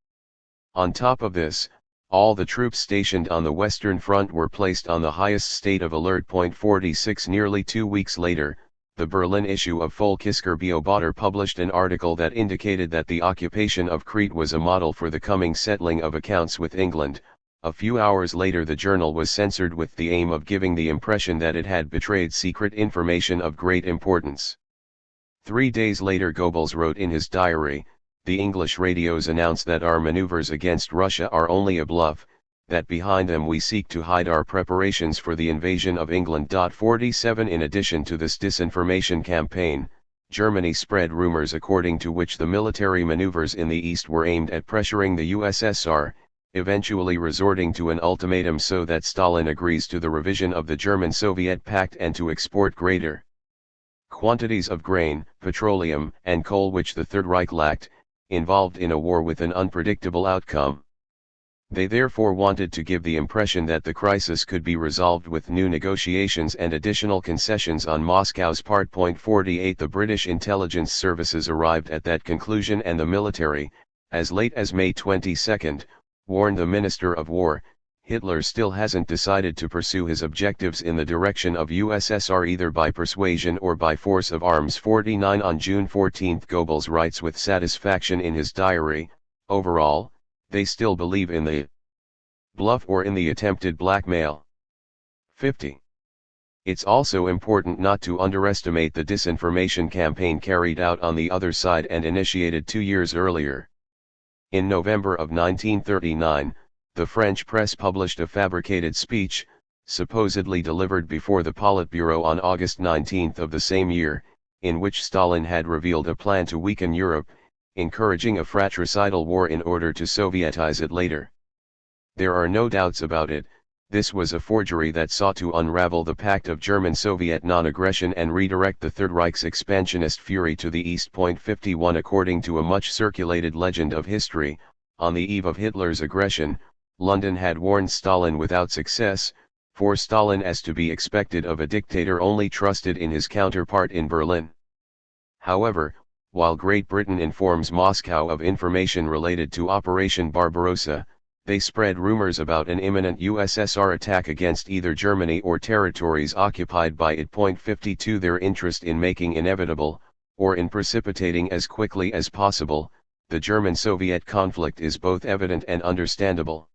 Speaker 1: On top of this, all the troops stationed on the Western Front were placed on the highest state of alert. 46 Nearly 2 weeks later, the Berlin issue of Volkskur Beobachter published an article that indicated that the occupation of Crete was a model for the coming settling of accounts with England. A few hours later the journal was censored with the aim of giving the impression that it had betrayed secret information of great importance. 3 days later Goebbels wrote in his diary, "The English radios announce that our maneuvers against Russia are only a bluff, that behind them we seek to hide our preparations for the invasion of England." 47 In addition to this disinformation campaign, Germany spread rumors according to which the military maneuvers in the east were aimed at pressuring the USSR, eventually resorting to an ultimatum so that Stalin agrees to the revision of the German-Soviet pact and to export greater quantities of grain, petroleum, and coal which the Third Reich lacked, involved in a war with an unpredictable outcome. They therefore wanted to give the impression that the crisis could be resolved with new negotiations and additional concessions on Moscow's part. 48 The British intelligence services arrived at that conclusion and the military, as late as May 22, warned the Minister of War, "Hitler still hasn't decided to pursue his objectives in the direction of USSR either by persuasion or by force of arms." 49 On June 14 Goebbels writes with satisfaction in his diary, "Overall, they still believe in the bluff or in the attempted blackmail." 50. It's also important not to underestimate the disinformation campaign carried out on the other side and initiated 2 years earlier. In November of 1939, the French press published a fabricated speech, supposedly delivered before the Politburo on August 19 of the same year, in which Stalin had revealed a plan to weaken Europe, encouraging a fratricidal war in order to Sovietize it later. There are no doubts about it, this was a forgery that sought to unravel the pact of German-Soviet non-aggression and redirect the Third Reich's expansionist fury to the east. 51 According to a much-circulated legend of history, on the eve of Hitler's aggression, London had warned Stalin without success, for Stalin, as to be expected of a dictator, only trusted in his counterpart in Berlin. However, while Great Britain informs Moscow of information related to Operation Barbarossa, they spread rumors about an imminent USSR attack against either Germany or territories occupied by it. 52 Their interest in making inevitable, or in precipitating as quickly as possible, the German-Soviet conflict is both evident and understandable.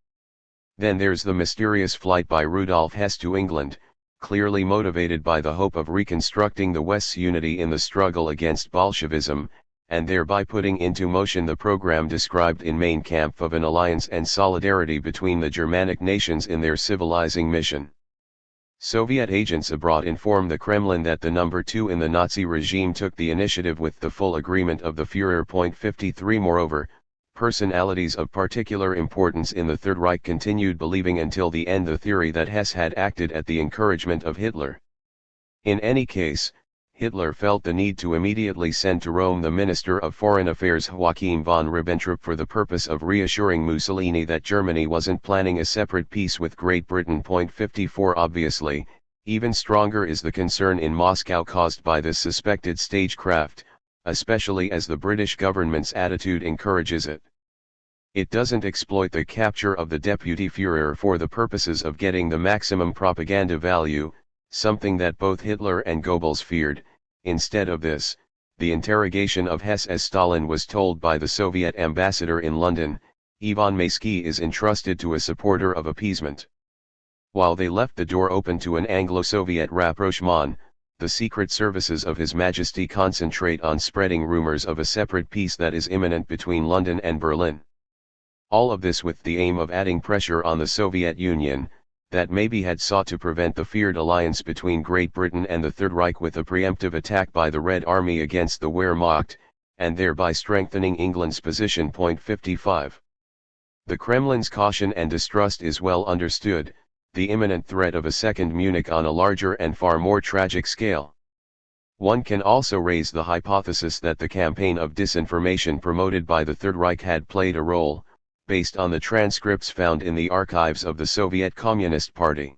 Speaker 1: Then there's the mysterious flight by Rudolf Hess to England, clearly motivated by the hope of reconstructing the West's unity in the struggle against Bolshevism, and thereby putting into motion the program described in Mein Kampf of an alliance and solidarity between the Germanic nations in their civilizing mission. Soviet agents abroad inform the Kremlin that the number 2 in the Nazi regime took the initiative with the full agreement of the Führer. 53 Moreover, personalities of particular importance in the Third Reich continued believing until the end the theory that Hess had acted at the encouragement of Hitler. In any case, Hitler felt the need to immediately send to Rome the Minister of Foreign Affairs Joachim von Ribbentrop for the purpose of reassuring Mussolini that Germany wasn't planning a separate peace with Great Britain. 54 Obviously, even stronger is the concern in Moscow caused by this suspected stagecraft, especially as the British government's attitude encourages it. It doesn't exploit the capture of the Deputy Führer for the purposes of getting the maximum propaganda value, something that both Hitler and Goebbels feared. Instead of this, the interrogation of Hess, as Stalin was told by the Soviet ambassador in London, Ivan Maysky, is entrusted to a supporter of appeasement. While they left the door open to an Anglo-Soviet rapprochement, the secret services of His Majesty concentrate on spreading rumors of a separate peace that is imminent between London and Berlin. All of this with the aim of adding pressure on the Soviet Union, that maybe had sought to prevent the feared alliance between Great Britain and the Third Reich with a preemptive attack by the Red Army against the Wehrmacht, and thereby strengthening England's position. 55. The Kremlin's caution and distrust is well understood, the imminent threat of a second Munich on a larger and far more tragic scale. One can also raise the hypothesis that the campaign of disinformation promoted by the Third Reich had played a role, based on the transcripts found in the archives of the Soviet Communist Party.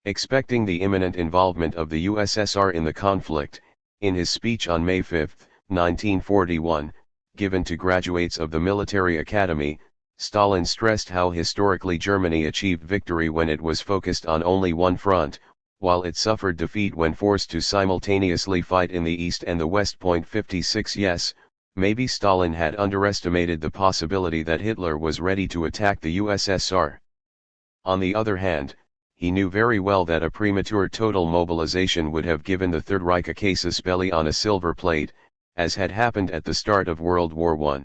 Speaker 1: Expecting the imminent involvement of the USSR in the conflict, in his speech on May 5, 1941, given to graduates of the military academy, Stalin stressed how historically Germany achieved victory when it was focused on only one front, while it suffered defeat when forced to simultaneously fight in the East and the West. 56. Yes, maybe Stalin had underestimated the possibility that Hitler was ready to attack the USSR. On the other hand, he knew very well that a premature total mobilization would have given the Third Reich a casus belli on a silver plate, as had happened at the start of World War I.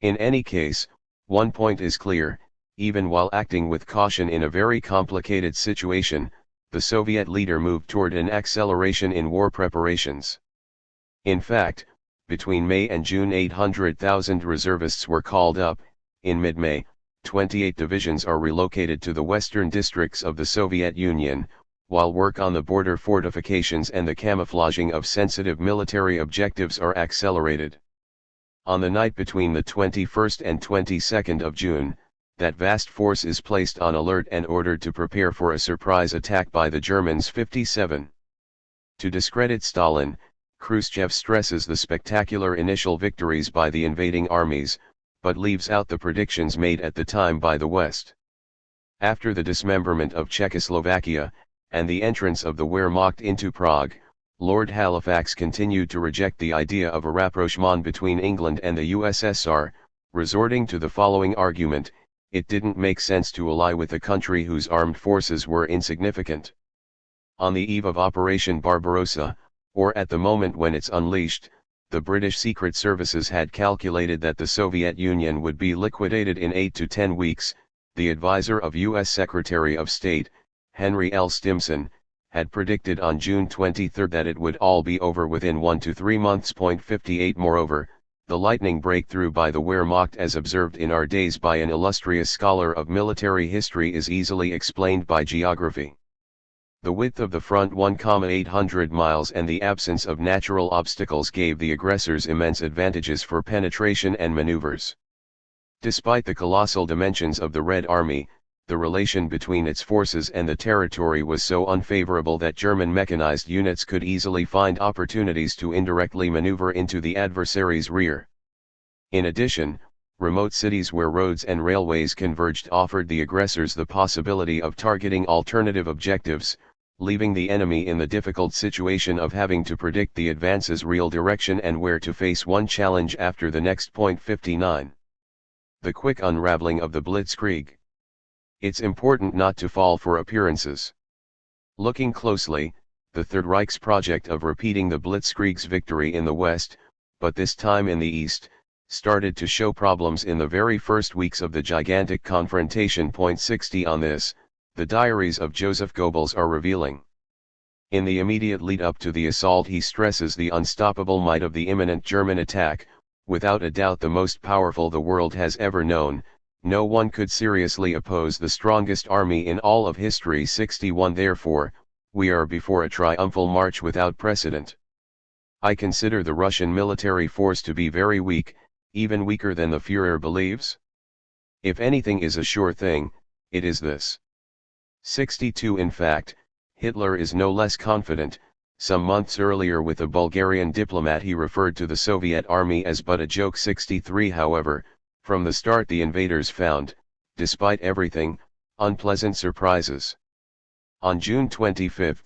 Speaker 1: In any case, one point is clear: even while acting with caution in a very complicated situation, the Soviet leader moved toward an acceleration in war preparations. In fact, between May and June 800,000 reservists were called up. In mid-May, 28 divisions are relocated to the western districts of the Soviet Union, while work on the border fortifications and the camouflaging of sensitive military objectives are accelerated. On the night between the 21st and 22nd of June, that vast force is placed on alert and ordered to prepare for a surprise attack by the Germans. 57. To discredit Stalin, Khrushchev stresses the spectacular initial victories by the invading armies, but leaves out the predictions made at the time by the West. After the dismemberment of Czechoslovakia, and the entrance of the Wehrmacht into Prague, Lord Halifax continued to reject the idea of a rapprochement between England and the USSR, resorting to the following argument: it didn't make sense to ally with a country whose armed forces were insignificant. On the eve of Operation Barbarossa, or at the moment when it's unleashed, the British Secret Services had calculated that the Soviet Union would be liquidated in 8 to 10 weeks. The advisor of U.S. Secretary of State, Henry L. Stimson, had predicted on June 23 that it would all be over within 1 to 3 months. 58. Moreover, the lightning breakthrough by the Wehrmacht as observed in our days by an illustrious scholar of military history is easily explained by geography. The width of the front 1,800 miles and the absence of natural obstacles gave the aggressors immense advantages for penetration and maneuvers. Despite the colossal dimensions of the Red Army, the relation between its forces and the territory was so unfavorable that German mechanized units could easily find opportunities to indirectly maneuver into the adversary's rear. In addition, remote cities where roads and railways converged offered the aggressors the possibility of targeting alternative objectives, leaving the enemy in the difficult situation of having to predict the advance's real direction and where to face one challenge after the next. 59. The quick unraveling of the Blitzkrieg. It's important not to fall for appearances. Looking closely, the Third Reich's project of repeating the Blitzkrieg's victory in the West, but this time in the East, started to show problems in the very first weeks of the gigantic confrontation. 60. On this, the diaries of Joseph Goebbels are revealing. In the immediate lead-up to the assault he stresses the unstoppable might of the imminent German attack, without a doubt the most powerful the world has ever known. No one could seriously oppose the strongest army in all of history. 61. Therefore, we are before a triumphal march without precedent. I consider the Russian military force to be very weak, even weaker than the Führer believes. If anything is a sure thing, it is this. 62. In fact, Hitler is no less confident. Some months earlier with a Bulgarian diplomat he referred to the Soviet army as but a joke. 63. However, from the start the invaders found, despite everything, unpleasant surprises. On June 25,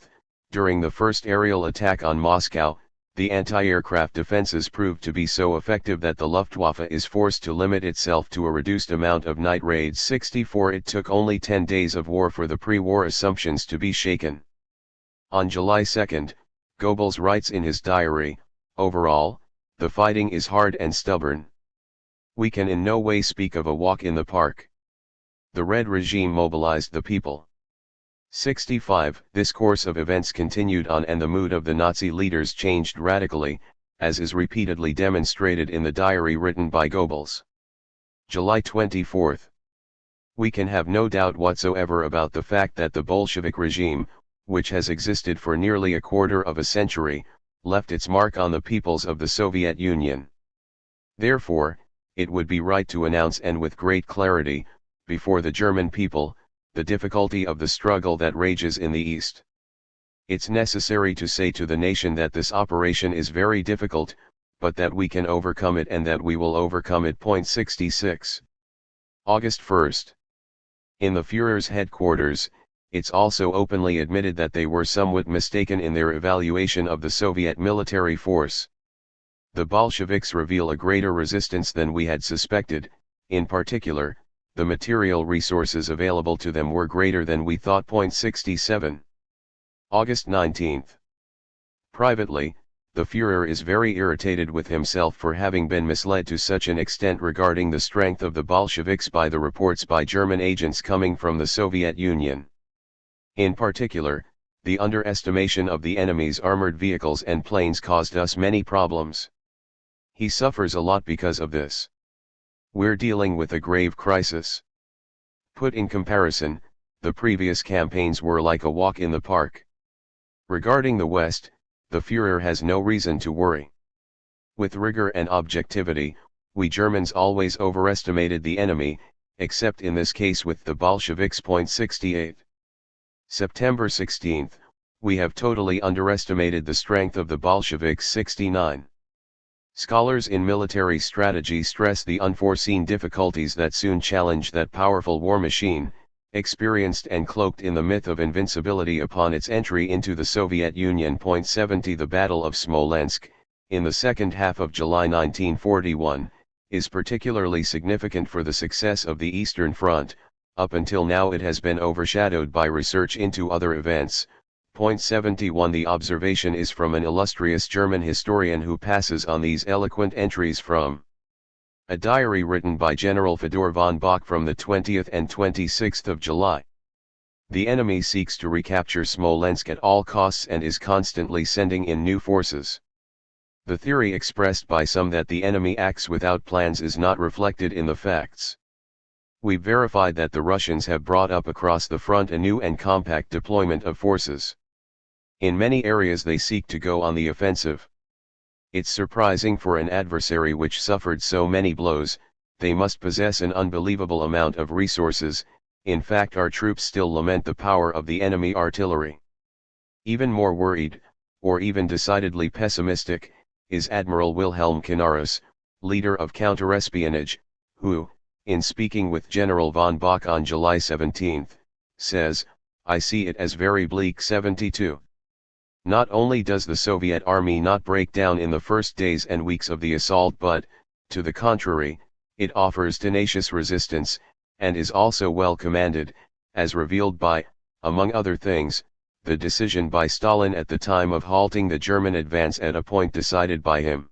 Speaker 1: during the first aerial attack on Moscow, the anti-aircraft defenses proved to be so effective that the Luftwaffe is forced to limit itself to a reduced amount of night raids. 64. It took only 10 days of war for the pre-war assumptions to be shaken. On July 2, Goebbels writes in his diary, "Overall, the fighting is hard and stubborn. We can in no way speak of a walk in the park. The Red regime mobilized the people." 65. This course of events continued on and the mood of the Nazi leaders changed radically, as is repeatedly demonstrated in the diary written by Goebbels. July 24. We can have no doubt whatsoever about the fact that the Bolshevik regime, which has existed for nearly a quarter of a century, left its mark on the peoples of the Soviet Union. Therefore, it would be right to announce and with great clarity, before the German people, the difficulty of the struggle that rages in the East. It's necessary to say to the nation that this operation is very difficult, but that we can overcome it and that we will overcome it. 66. August 1st. In the Führer's headquarters, it's also openly admitted that they were somewhat mistaken in their evaluation of the Soviet military force. The Bolsheviks reveal a greater resistance than we had suspected. In particular, the material resources available to them were greater than we thought. 67. August 19th. Privately, the Führer is very irritated with himself for having been misled to such an extent regarding the strength of the Bolsheviks by the reports by German agents coming from the Soviet Union. In particular, the underestimation of the enemy's armored vehicles and planes caused us many problems. He suffers a lot because of this. We're dealing with a grave crisis. Put in comparison, the previous campaigns were like a walk in the park. Regarding the West, the Führer has no reason to worry. With rigor and objectivity, we Germans always overestimated the enemy, except in this case with the Bolsheviks. 68. September 16, we have totally underestimated the strength of the Bolsheviks. 69. Scholars in military strategy stress the unforeseen difficulties that soon challenge that powerful war machine, experienced and cloaked in the myth of invincibility upon its entry into the Soviet Union. 70. The Battle of Smolensk, in the second half of July 1941, is particularly significant for the success of the Eastern Front. Up until now it has been overshadowed by research into other events. 71. The observation is from an illustrious German historian who passes on these eloquent entries from a diary written by General Fedor von Bock from the 20th and 26th of July. The enemy seeks to recapture Smolensk at all costs and is constantly sending in new forces. The theory expressed by some that the enemy acts without plans is not reflected in the facts. We've verified that the Russians have brought up across the front a new and compact deployment of forces. In many areas they seek to go on the offensive. It's surprising for an adversary which suffered so many blows, they must possess an unbelievable amount of resources. In fact, our troops still lament the power of the enemy artillery. Even more worried, or even decidedly pessimistic, is Admiral Wilhelm Canaris, leader of counterespionage, who, in speaking with General von Bock on July 17, says, "I see it as very bleak." 72. Not only does the Soviet army not break down in the first days and weeks of the assault, but, to the contrary, it offers tenacious resistance, and is also well commanded, as revealed by, among other things, the decision by Stalin at the time of halting the German advance at a point decided by him.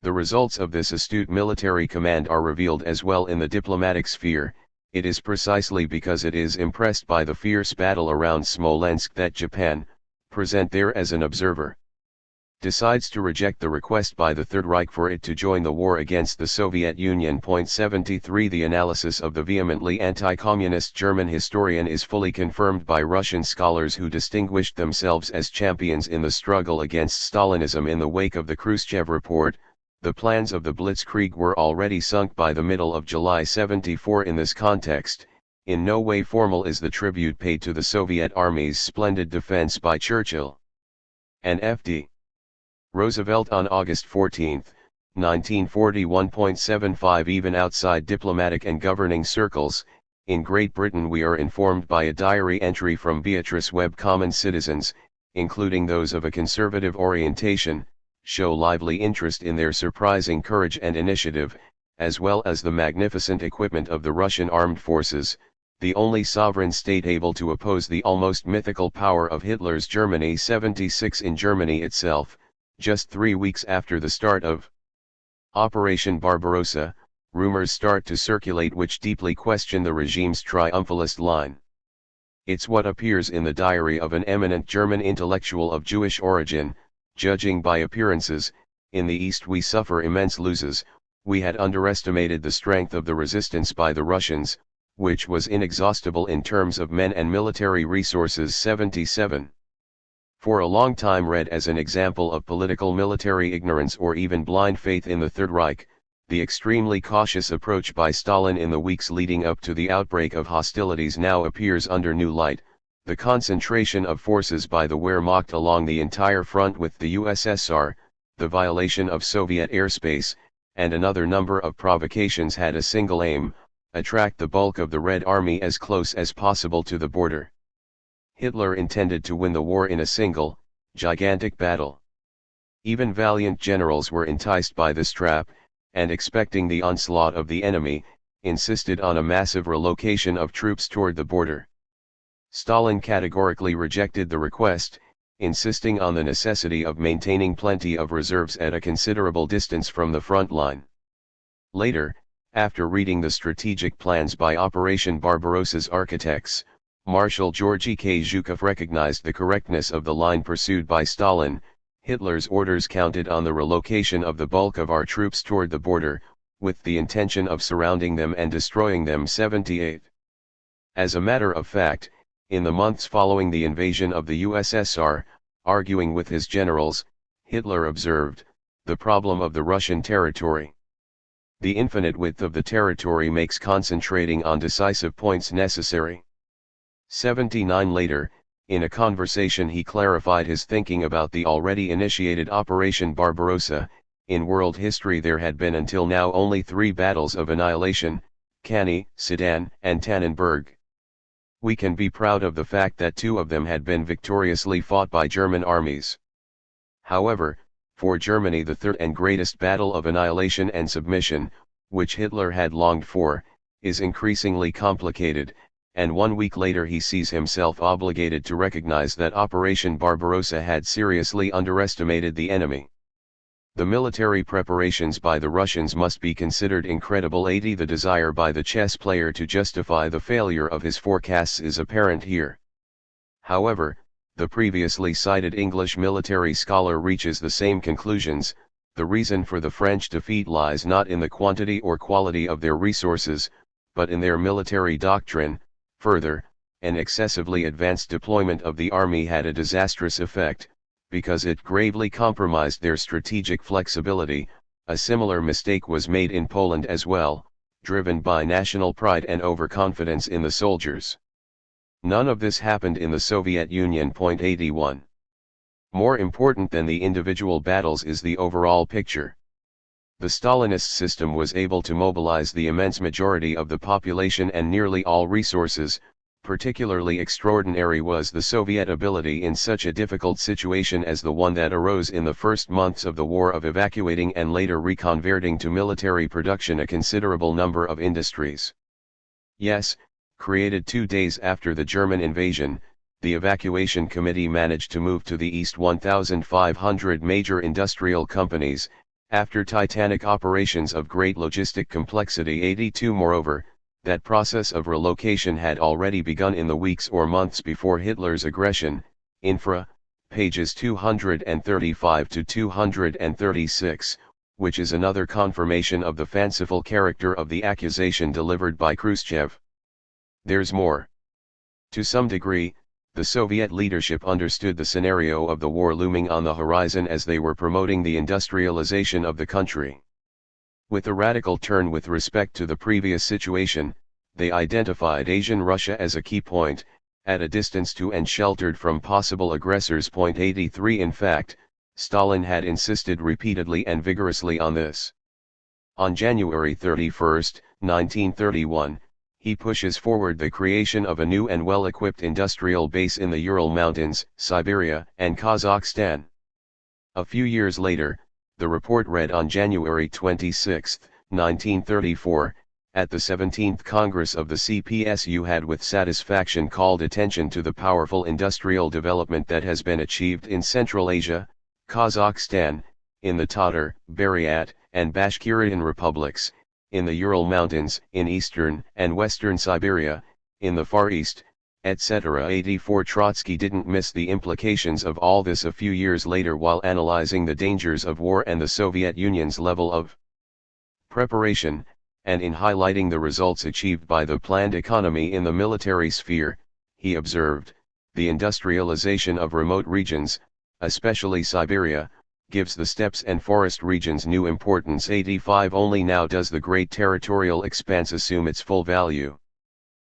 Speaker 1: The results of this astute military command are revealed as well in the diplomatic sphere. It is precisely because it is impressed by the fierce battle around Smolensk that Japan, present there as an observer, decides to reject the request by the Third Reich for it to join the war against the Soviet Union. 73. The analysis of the vehemently anti-communist German historian is fully confirmed by Russian scholars who distinguished themselves as champions in the struggle against Stalinism in the wake of the Khrushchev report. The plans of the Blitzkrieg were already sunk by the middle of July 74. In this context, in no way formal is the tribute paid to the Soviet Army's splendid defense by Churchill and F.D. Roosevelt on August 14, 1941. Even outside diplomatic and governing circles, in Great Britain we are informed by a diary entry from Beatrice Webb, common citizens, including those of a conservative orientation, show lively interest in their surprising courage and initiative, as well as the magnificent equipment of the Russian armed forces. the only sovereign state able to oppose the almost mythical power of Hitler's Germany. 76 In Germany itself, just 3 weeks after the start of Operation Barbarossa, rumors start to circulate which deeply question the regime's triumphalist line. It's what appears in the diary of an eminent German intellectual of Jewish origin: judging by appearances, in the East we suffer immense losses. We had underestimated the strength of the resistance by the Russians, which was inexhaustible in terms of men and military resources. 77. For a long time read as an example of political military ignorance or even blind faith in the Third Reich, the extremely cautious approach by Stalin in the weeks leading up to the outbreak of hostilities now appears under new light. The concentration of forces by the Wehrmacht along the entire front with the USSR, the violation of Soviet airspace, and another number of provocations had a single aim: attract the bulk of the Red Army as close as possible to the border. Hitler intended to win the war in a single, gigantic battle. Even valiant generals were enticed by this trap, and expecting the onslaught of the enemy, insisted on a massive relocation of troops toward the border. Stalin categorically rejected the request, insisting on the necessity of maintaining plenty of reserves at a considerable distance from the front line. Later, after reading the strategic plans by Operation Barbarossa's architects, Marshal Georgy K. Zhukov recognized the correctness of the line pursued by Stalin. Hitler's orders counted on the relocation of the bulk of our troops toward the border, with the intention of surrounding them and destroying them. 78. As a matter of fact, in the months following the invasion of the USSR, arguing with his generals, Hitler observed, the problem of the Russian territory. The infinite width of the territory makes concentrating on decisive points necessary. 79 Later, in a conversation he clarified his thinking about the already initiated Operation Barbarossa. In world history there had been until now only 3 battles of annihilation: Cannae, Sedan, and Tannenberg. We can be proud of the fact that 2 of them had been victoriously fought by German armies. However, for Germany the third and greatest battle of annihilation and submission, which Hitler had longed for, is increasingly complicated, and 1 week later he sees himself obligated to recognize that Operation Barbarossa had seriously underestimated the enemy. The military preparations by the Russians must be considered incredible. 80 The desire by the chess player to justify the failure of his forecasts is apparent here. However, the previously cited English military scholar reaches the same conclusions: the reason for the French defeat lies not in the quantity or quality of their resources, but in their military doctrine. Further, an excessively advanced deployment of the army had a disastrous effect, because it gravely compromised their strategic flexibility. A similar mistake was made in Poland as well, driven by national pride and overconfidence in the soldiers. None of this happened in the Soviet Union. 81. More important than the individual battles is the overall picture. The Stalinist system was able to mobilize the immense majority of the population and nearly all resources. Particularly extraordinary was the Soviet ability in such a difficult situation as the one that arose in the first months of the war of evacuating and later reconverting to military production a considerable number of industries. Yes, created 2 days after the German invasion, the evacuation committee managed to move to the east 1,500 major industrial companies, after titanic operations of great logistic complexity. 82 Moreover, that process of relocation had already begun in the weeks or months before Hitler's aggression. Infra, pages 235 to 236, which is another confirmation of the fanciful character of the accusation delivered by Khrushchev. There's more. To some degree, the Soviet leadership understood the scenario of the war looming on the horizon as they were promoting the industrialization of the country. With a radical turn with respect to the previous situation, they identified Asian Russia as a key point, at a distance to and sheltered from possible aggressors. 83 In fact, Stalin had insisted repeatedly and vigorously on this. On January 31, 1931, he pushes forward the creation of a new and well-equipped industrial base in the Ural Mountains, Siberia, and Kazakhstan. A few years later, the report read on January 26, 1934, at the 17th Congress of the CPSU had with satisfaction called attention to the powerful industrial development that has been achieved in Central Asia, Kazakhstan, in the Tatar, Buryat, and Bashkirian republics, in the Ural Mountains, in eastern and western Siberia, in the Far East, etc. 84 Trotsky didn't miss the implications of all this a few years later while analyzing the dangers of war and the Soviet Union's level of preparation, and in highlighting the results achieved by the planned economy in the military sphere, he observed, the industrialization of remote regions, especially Siberia, gives the steppes and forest regions new importance. 85 Only now does the great territorial expanse assume its full value,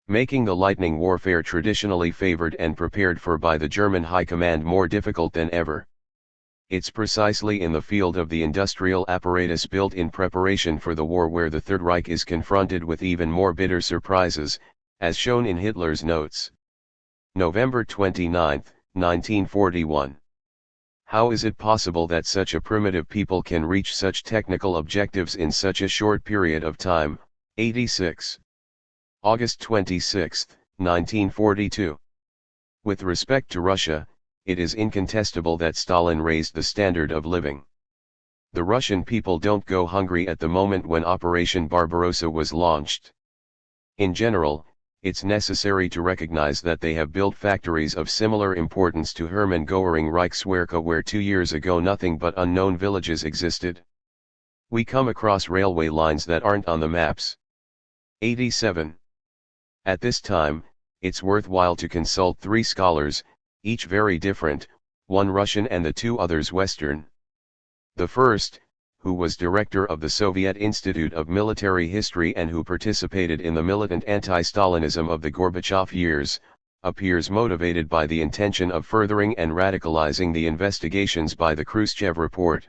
Speaker 1: making the lightning warfare traditionally favored and prepared for by the German High Command more difficult than ever. It's precisely in the field of the industrial apparatus built in preparation for the war where the Third Reich is confronted with even more bitter surprises, as shown in Hitler's notes. November 29, 1941. How is it possible that such a primitive people can reach such technical objectives in such a short period of time? 86. August 26, 1942. With respect to Russia, it is incontestable that Stalin raised the standard of living. The Russian people don't go hungry at the moment when Operation Barbarossa was launched. In general, it's necessary to recognize that they have built factories of similar importance to Hermann Göring Reichswerke where 2 years ago nothing but unknown villages existed. We come across railway lines that aren't on the maps. 87. At this time, it's worthwhile to consult 3 scholars, each very different, one Russian and the 2 others Western. The first, who was director of the Soviet Institute of Military History and who participated in the militant anti-Stalinism of the Gorbachev years, appears motivated by the intention of furthering and radicalizing the investigations by the Khrushchev report.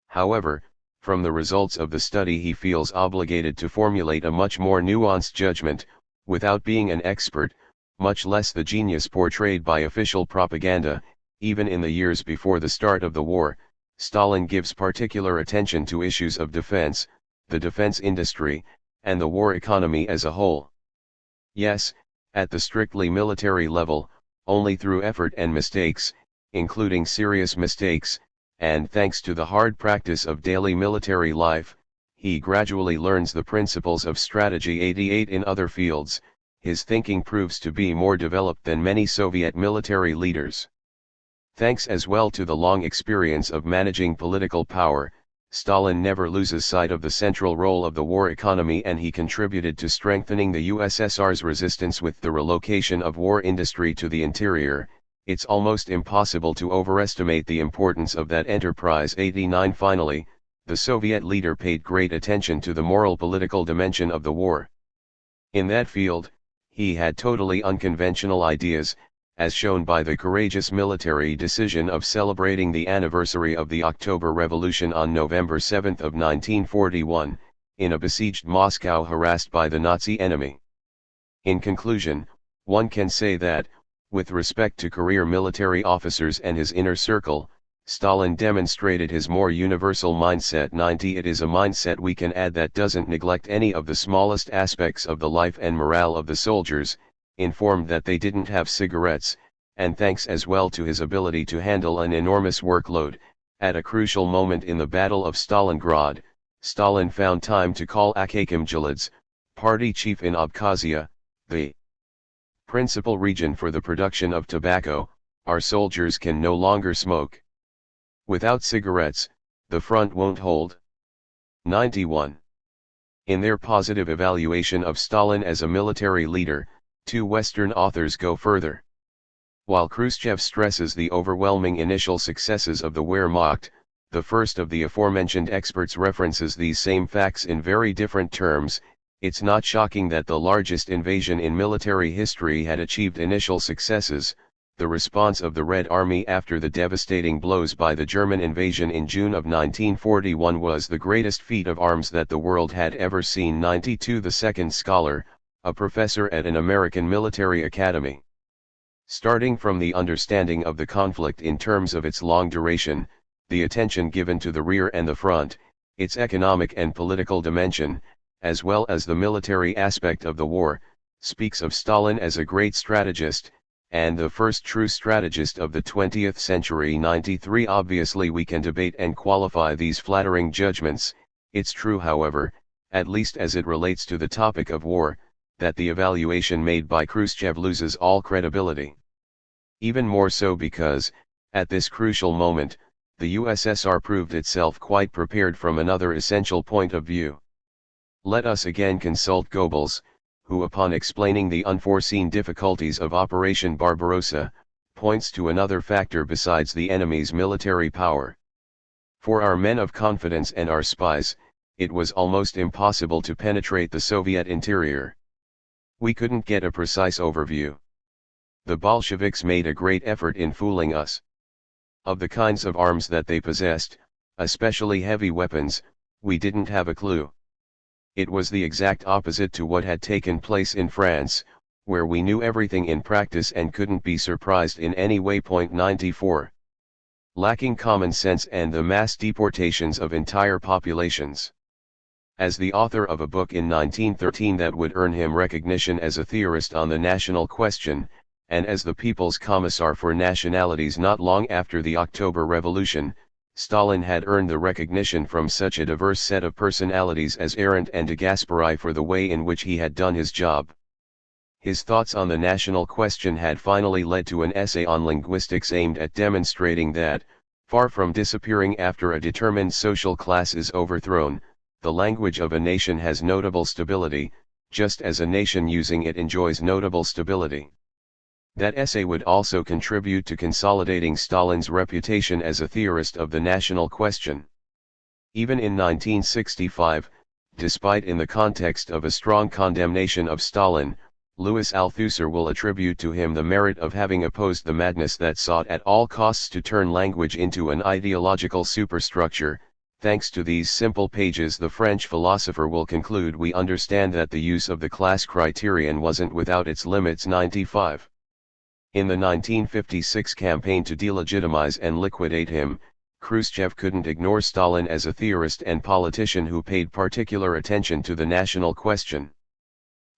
Speaker 1: However, from the results of the study he feels obligated to formulate a much more nuanced judgment, without being an expert, much less the genius portrayed by official propaganda. Even in the years before the start of the war, Stalin gives particular attention to issues of defense, the defense industry, and the war economy as a whole. Yes, at the strictly military level, only through effort and mistakes, including serious mistakes, and thanks to the hard practice of daily military life, he gradually learns the principles of strategy. 88 In other fields, his thinking proves to be more developed than many Soviet military leaders. Thanks as well to the long experience of managing political power, Stalin never loses sight of the central role of the war economy, and he contributed to strengthening the USSR's resistance with the relocation of war industry to the interior. It's almost impossible to overestimate the importance of that enterprise. 89 Finally, the Soviet leader paid great attention to the moral political dimension of the war. In that field, he had totally unconventional ideas, as shown by the courageous military decision of celebrating the anniversary of the October Revolution on November 7 of 1941, in a besieged Moscow harassed by the Nazi enemy. In conclusion, one can say that, with respect to career military officers and his inner circle, Stalin demonstrated his more universal mindset. 90 It is a mindset we can add that doesn't neglect any of the smallest aspects of the life and morale of the soldiers, informed that they didn't have cigarettes, and thanks as well to his ability to handle an enormous workload. At a crucial moment in the Battle of Stalingrad, Stalin found time to call Akakim Jalidze, party chief in Abkhazia, the principal region for the production of tobacco. Our soldiers can no longer smoke. Without cigarettes, the front won't hold. 91. In their positive evaluation of Stalin as a military leader, 2 Western authors go further. While Khrushchev stresses the overwhelming initial successes of the Wehrmacht, the first of the aforementioned experts references these same facts in very different terms. It's not shocking that the largest invasion in military history had achieved initial successes. The response of the Red Army after the devastating blows by the German invasion in June of 1941 was the greatest feat of arms that the world had ever seen. 92 The second scholar, a professor at an American military academy. Starting from the understanding of the conflict in terms of its long duration, the attention given to the rear and the front, its economic and political dimension, as well as the military aspect of the war, speaks of Stalin as a great strategist, and the first true strategist of the 20th century. 93 Obviously we can debate and qualify these flattering judgments. It's true, however, at least as it relates to the topic of war, that the evaluation made by Khrushchev loses all credibility. Even more so because, at this crucial moment, the USSR proved itself quite prepared from another essential point of view. Let us again consult Goebbels, who upon explaining the unforeseen difficulties of Operation Barbarossa, points to another factor besides the enemy's military power. For our men of confidence and our spies, it was almost impossible to penetrate the Soviet interior. We couldn't get a precise overview. The Bolsheviks made a great effort in fooling us. Of the kinds of arms that they possessed, especially heavy weapons, we didn't have a clue. It was the exact opposite to what had taken place in France, where we knew everything in practice and couldn't be surprised in any way. 94. Lacking common sense and the mass deportations of entire populations. As the author of a book in 1913 that would earn him recognition as a theorist on the national question, and as the People's Commissar for Nationalities not long after the October Revolution, Stalin had earned the recognition from such a diverse set of personalities as Arendt and de Gasperi for the way in which he had done his job. His thoughts on the national question had finally led to an essay on linguistics aimed at demonstrating that, far from disappearing after a determined social class is overthrown, the language of a nation has notable stability, just as a nation using it enjoys notable stability. That essay would also contribute to consolidating Stalin's reputation as a theorist of the national question. Even in 1965, despite in the context of a strong condemnation of Stalin, Louis Althusser will attribute to him the merit of having opposed the madness that sought at all costs to turn language into an ideological superstructure. Thanks to these simple pages, the French philosopher will conclude we understand that the use of the class criterion wasn't without its limits. 95. In the 1956 campaign to delegitimize and liquidate him, Khrushchev couldn't ignore Stalin as a theorist and politician who paid particular attention to the national question.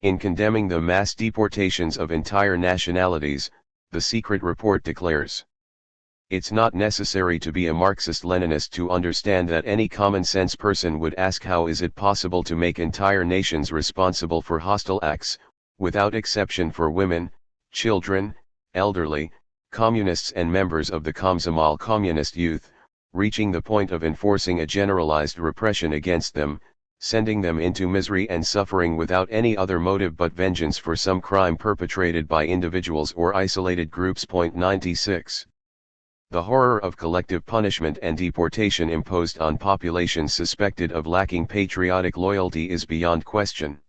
Speaker 1: In condemning the mass deportations of entire nationalities, the secret report declares, "It's not necessary to be a Marxist-Leninist to understand that any common-sense person would ask how is it possible to make entire nations responsible for hostile acts, without exception for women, children, elderly, communists and members of the Komsomol communist youth, reaching the point of enforcing a generalized repression against them, sending them into misery and suffering without any other motive but vengeance for some crime perpetrated by individuals or isolated groups." 96. The horror of collective punishment and deportation imposed on populations suspected of lacking patriotic loyalty is beyond question.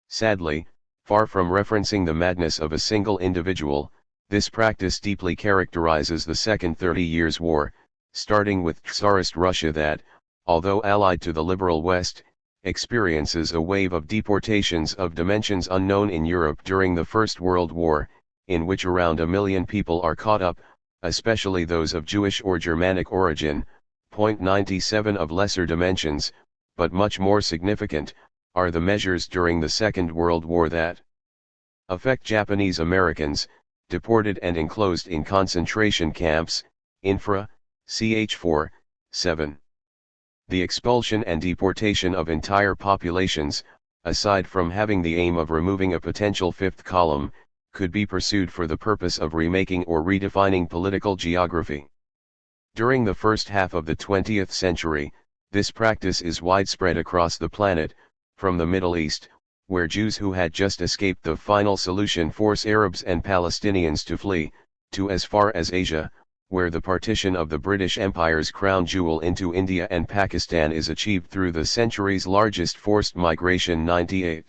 Speaker 1: Sadly, far from referencing the madness of a single individual, this practice deeply characterizes the Second 30 Years' War, starting with Tsarist Russia that, although allied to the liberal West, experiences a wave of deportations of dimensions unknown in Europe during the First World War, in which around 1 million people are caught up, especially those of Jewish or Germanic origin. 97 Of lesser dimensions, but much more significant, are the measures during the Second World War that affect Japanese Americans, deported and enclosed in concentration camps, infra, ch. 4, 7. The expulsion and deportation of entire populations, aside from having the aim of removing a potential fifth column, could be pursued for the purpose of remaking or redefining political geography. During the first half of the 20th century, this practice is widespread across the planet, from the Middle East, where Jews who had just escaped the final solution force Arabs and Palestinians to flee, to as far as Asia, where the partition of the British Empire's crown jewel into India and Pakistan is achieved through the century's largest forced migration. 98.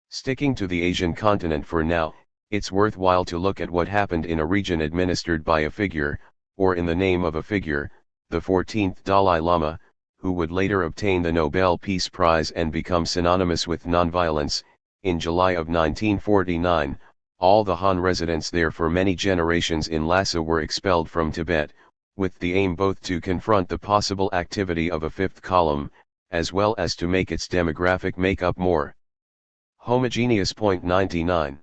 Speaker 1: Sticking to the Asian continent for now, it's worthwhile to look at what happened in a region administered by a figure, or in the name of a figure, the 14th Dalai Lama, who would later obtain the Nobel Peace Prize and become synonymous with nonviolence. In July of 1949, all the Han residents there for many generations in Lhasa were expelled from Tibet, with the aim both to confront the possible activity of a fifth column, as well as to make its demographic makeup more homogeneous. 99.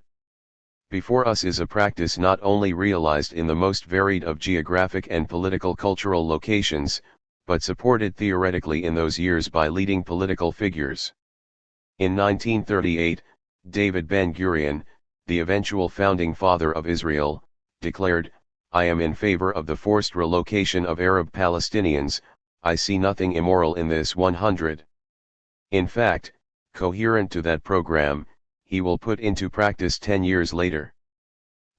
Speaker 1: Before us is a practice not only realized in the most varied of geographic and political cultural locations, but supported theoretically in those years by leading political figures. In 1938, David Ben-Gurion, the eventual founding father of Israel, declared, "I am in favor of the forced relocation of Arab Palestinians. I see nothing immoral in this." 100. In fact, coherent to that program, he will put into practice 10 years later.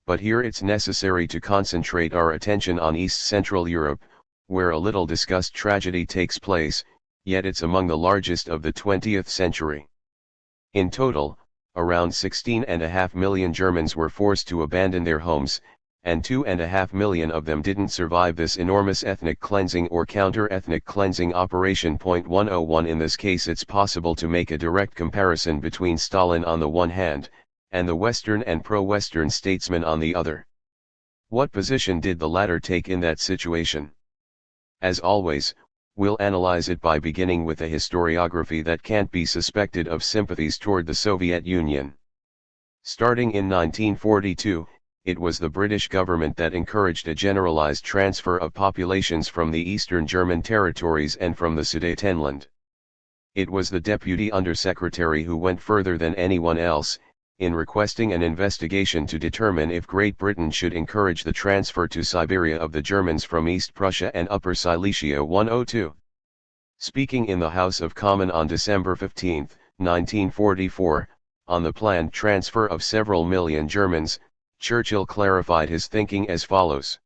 Speaker 1: But here it's necessary to concentrate our attention on East Central Europe, where a little discussed tragedy takes place, yet it's among the largest of the 20th century. In total, around 16.5 million Germans were forced to abandon their homes, and 2.5 million of them didn't survive this enormous ethnic cleansing or counter-ethnic cleansing operation. 101. In this case it's possible to make a direct comparison between Stalin on the one hand, and the Western and pro-Western statesmen on the other. What position did the latter take in that situation? As always, we'll analyze it by beginning with a historiography that can't be suspected of sympathies toward the Soviet Union. Starting in 1942, it was the British government that encouraged a generalized transfer of populations from the Eastern German territories and from the Sudetenland. It was the Deputy Undersecretary who went further than anyone else, in requesting an investigation to determine if Great Britain should encourage the transfer to Siberia of the Germans from East Prussia and Upper Silesia. 102. Speaking in the House of Commons on December 15, 1944, on the planned transfer of several million Germans, Churchill clarified his thinking as follows.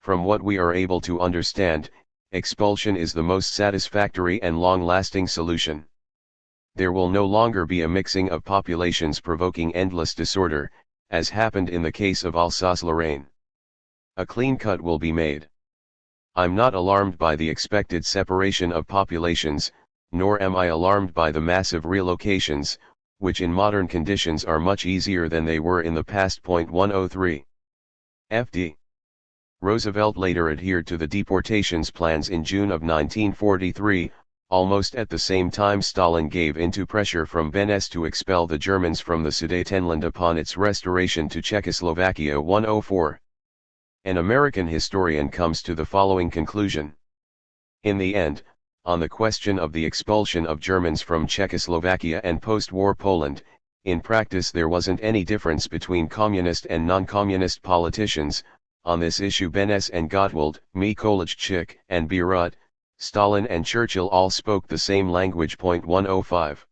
Speaker 1: "From what we are able to understand, expulsion is the most satisfactory and long-lasting solution. There will no longer be a mixing of populations provoking endless disorder, as happened in the case of Alsace-Lorraine. A clean cut will be made. I'm not alarmed by the expected separation of populations, nor am I alarmed by the massive relocations, which in modern conditions are much easier than they were in the past. 103. F.D. Roosevelt later adhered to the deportations plans in June of 1943, almost at the same time Stalin gave into pressure from Beneš to expel the Germans from the Sudetenland upon its restoration to Czechoslovakia. 104. An American historian comes to the following conclusion. In the end, on the question of the expulsion of Germans from Czechoslovakia and post-war Poland, in practice there wasn't any difference between communist and non-communist politicians. On this issue Beneš and Gottwald, Mikołajczyk and Bierut, Stalin and Churchill all spoke the same language. 105.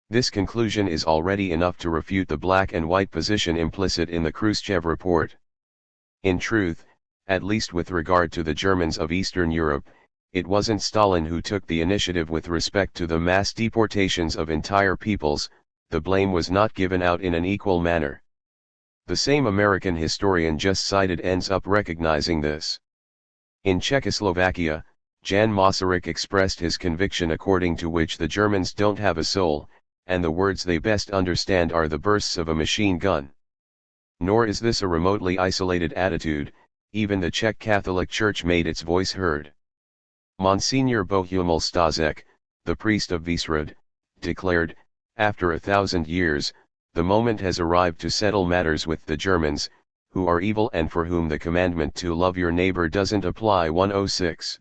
Speaker 1: This conclusion is already enough to refute the black and white position implicit in the Khrushchev report. In truth, at least with regard to the Germans of Eastern Europe, it wasn't Stalin who took the initiative with respect to the mass deportations of entire peoples. The blame was not given out in an equal manner. The same American historian just cited ends up recognizing this. In Czechoslovakia, Jan Masaryk expressed his conviction according to which the Germans don't have a soul, and the words they best understand are the bursts of a machine gun. Nor is this a remotely isolated attitude, even the Czech Catholic Church made its voice heard. Monsignor Bohumil Stazek, the priest of Visrud, declared, "After 1,000 years, the moment has arrived to settle matters with the Germans, who are evil and for whom the commandment to love your neighbor doesn't apply." 106.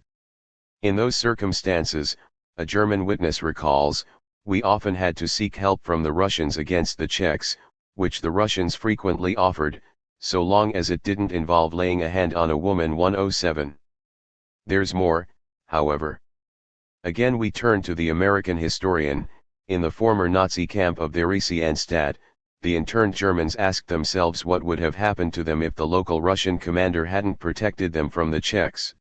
Speaker 1: In those circumstances, a German witness recalls, "We often had to seek help from the Russians against the Czechs, which the Russians frequently offered, so long as it didn't involve laying a hand on a woman." 107. There's more, however. Again we turn to the American historian. In the former Nazi camp of Theresienstadt, the interned Germans asked themselves what would have happened to them if the local Russian commander hadn't protected them from the Czechs.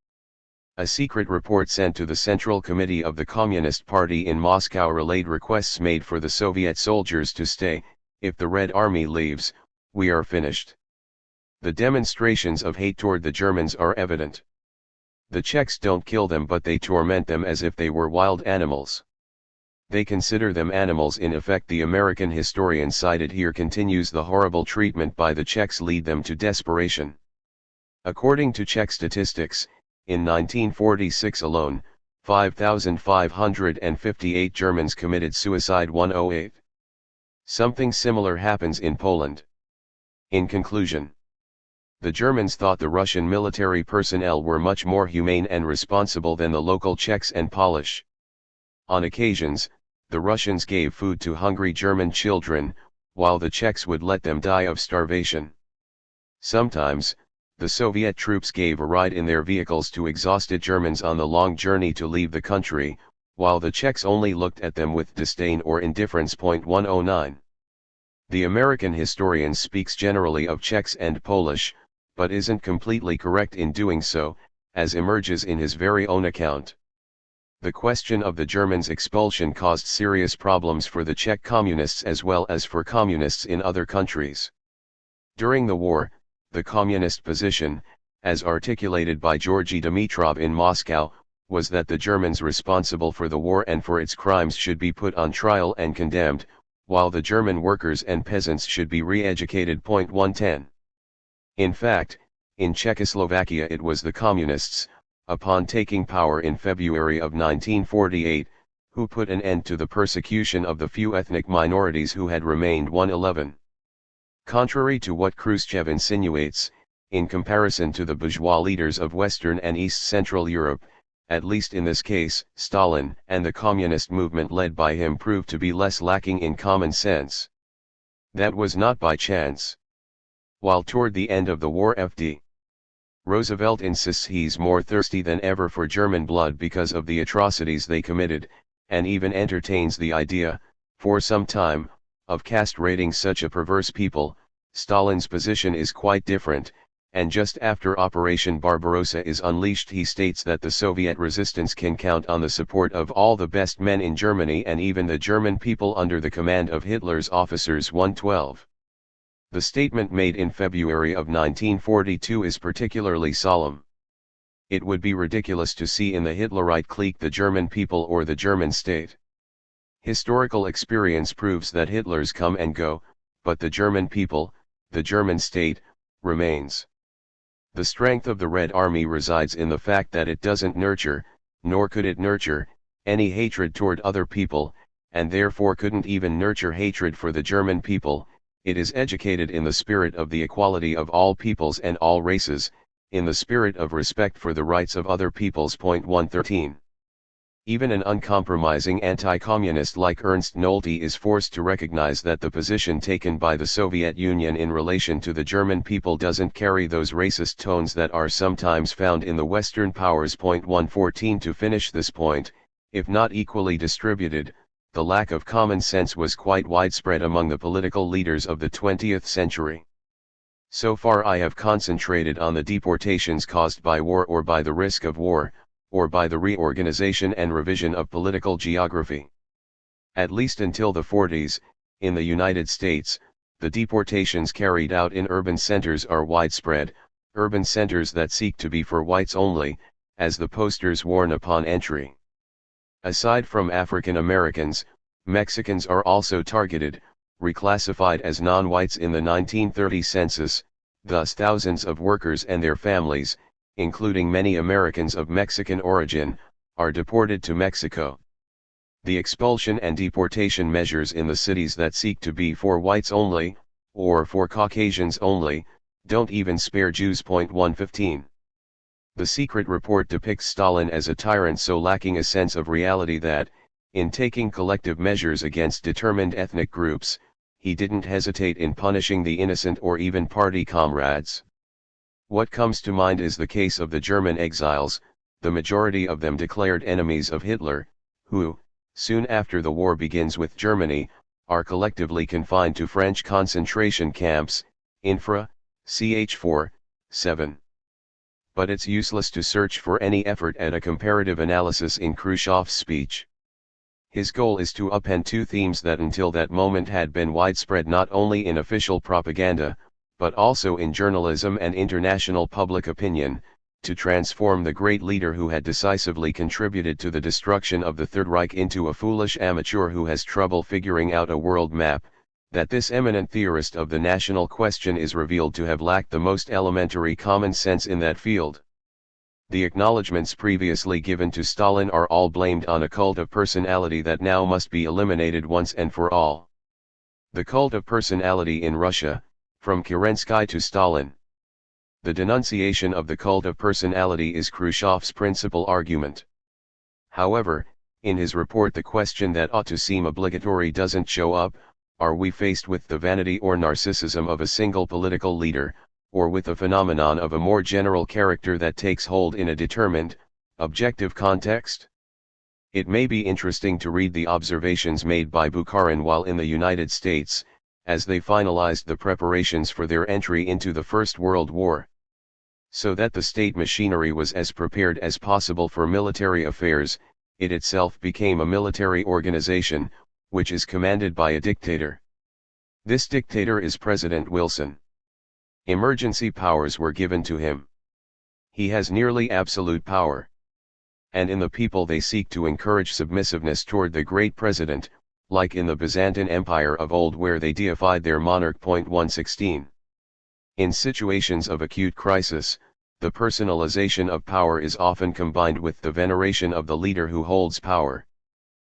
Speaker 1: A secret report sent to the Central Committee of the Communist Party in Moscow relayed requests made for the Soviet soldiers to stay. "If the Red Army leaves, we are finished." The demonstrations of hate toward the Germans are evident. The Czechs don't kill them, but they torment them as if they were wild animals. They consider them animals in effect. The American historian cited here continues the horrible treatment by the Czechs lead them to desperation. According to Czech statistics, in 1946 alone, 5,558 Germans committed suicide 108. Something similar happens in Poland. In conclusion, the Germans thought the Russian military personnel were much more humane and responsible than the local Czechs and Polish. On occasions, the Russians gave food to hungry German children, while the Czechs would let them die of starvation. Sometimes, the Soviet troops gave a ride in their vehicles to exhausted Germans on the long journey to leave the country, while the Czechs only looked at them with disdain or indifference. 109. The American historian speaks generally of Czechs and Polish, but isn't completely correct in doing so, as emerges in his very own account. The question of the Germans' expulsion caused serious problems for the Czech communists as well as for communists in other countries. During the war, the communist position, as articulated by Georgy Dimitrov in Moscow, was that the Germans responsible for the war and for its crimes should be put on trial and condemned, while the German workers and peasants should be re-educated. 110. In fact, in Czechoslovakia it was the communists, upon taking power in February of 1948, who put an end to the persecution of the few ethnic minorities who had remained. 111. Contrary to what Khrushchev insinuates, in comparison to the bourgeois leaders of Western and East Central Europe, at least in this case, Stalin and the communist movement led by him proved to be less lacking in common sense. That was not by chance. While toward the end of the war F.D. Roosevelt insists he's more thirsty than ever for German blood because of the atrocities they committed, and even entertains the idea, for some time, of castrating such a perverse people, Stalin's position is quite different, and just after Operation Barbarossa is unleashed he states that the Soviet resistance can count on the support of all the best men in Germany and even the German people under the command of Hitler's officers. 112. The statement made in February of 1942 is particularly solemn. It would be ridiculous to see in the Hitlerite clique the German people or the German state. Historical experience proves that Hitlers come and go, but the German people, the German state, remains. The strength of the Red Army resides in the fact that it doesn't nurture, nor could it nurture, any hatred toward other people, and therefore couldn't even nurture hatred for the German people. It is educated in the spirit of the equality of all peoples and all races, in the spirit of respect for the rights of other peoples. 113. Even an uncompromising anti-communist like Ernst Nolte is forced to recognize that the position taken by the Soviet Union in relation to the German people doesn't carry those racist tones that are sometimes found in the Western powers. 114. To finish this point, if not equally distributed, the lack of common sense was quite widespread among the political leaders of the 20th century. So far I have concentrated on the deportations caused by war or by the risk of war, or by the reorganization and revision of political geography. At least until the 40s, in the United States, the deportations carried out in urban centers are widespread, urban centers that seek to be for whites only, as the posters warn upon entry. Aside from African Americans, Mexicans are also targeted, reclassified as non-whites in the 1930 census, thus thousands of workers and their families, including many Americans of Mexican origin, are deported to Mexico. The expulsion and deportation measures in the cities that seek to be for whites only, or for Caucasians only, don't even spare Jews. 115. The secret report depicts Stalin as a tyrant so lacking a sense of reality that, in taking collective measures against determined ethnic groups, he didn't hesitate in punishing the innocent or even party comrades. What comes to mind is the case of the German exiles, the majority of them declared enemies of Hitler, who, soon after the war begins with Germany, are collectively confined to French concentration camps, Infra, ch. 4, 7. But it's useless to search for any effort at a comparative analysis in Khrushchev's speech. His goal is to upend two themes that until that moment had been widespread not only in official propaganda, but also in journalism and international public opinion, to transform the great leader who had decisively contributed to the destruction of the Third Reich into a foolish amateur who has trouble figuring out a world map. That this eminent theorist of the national question is revealed to have lacked the most elementary common sense in that field. The acknowledgments previously given to Stalin are all blamed on a cult of personality that now must be eliminated once and for all. The cult of personality in Russia, from Kerensky to Stalin. The denunciation of the cult of personality is Khrushchev's principal argument. However, in his report the question that ought to seem obligatory doesn't show up: are we faced with the vanity or narcissism of a single political leader, or with a phenomenon of a more general character that takes hold in a determined, objective context? It may be interesting to read the observations made by Bukharin while in the United States, as they finalized the preparations for their entry into the First World War. So that the state machinery was as prepared as possible for military affairs, it itself became a military organization, which is commanded by a dictator. This dictator is President Wilson. Emergency powers were given to him. He has nearly absolute power. And in the people they seek to encourage submissiveness toward the great president, like in the Byzantine Empire of old where they deified their monarch. 116. In situations of acute crisis, the personalization of power is often combined with the veneration of the leader who holds power.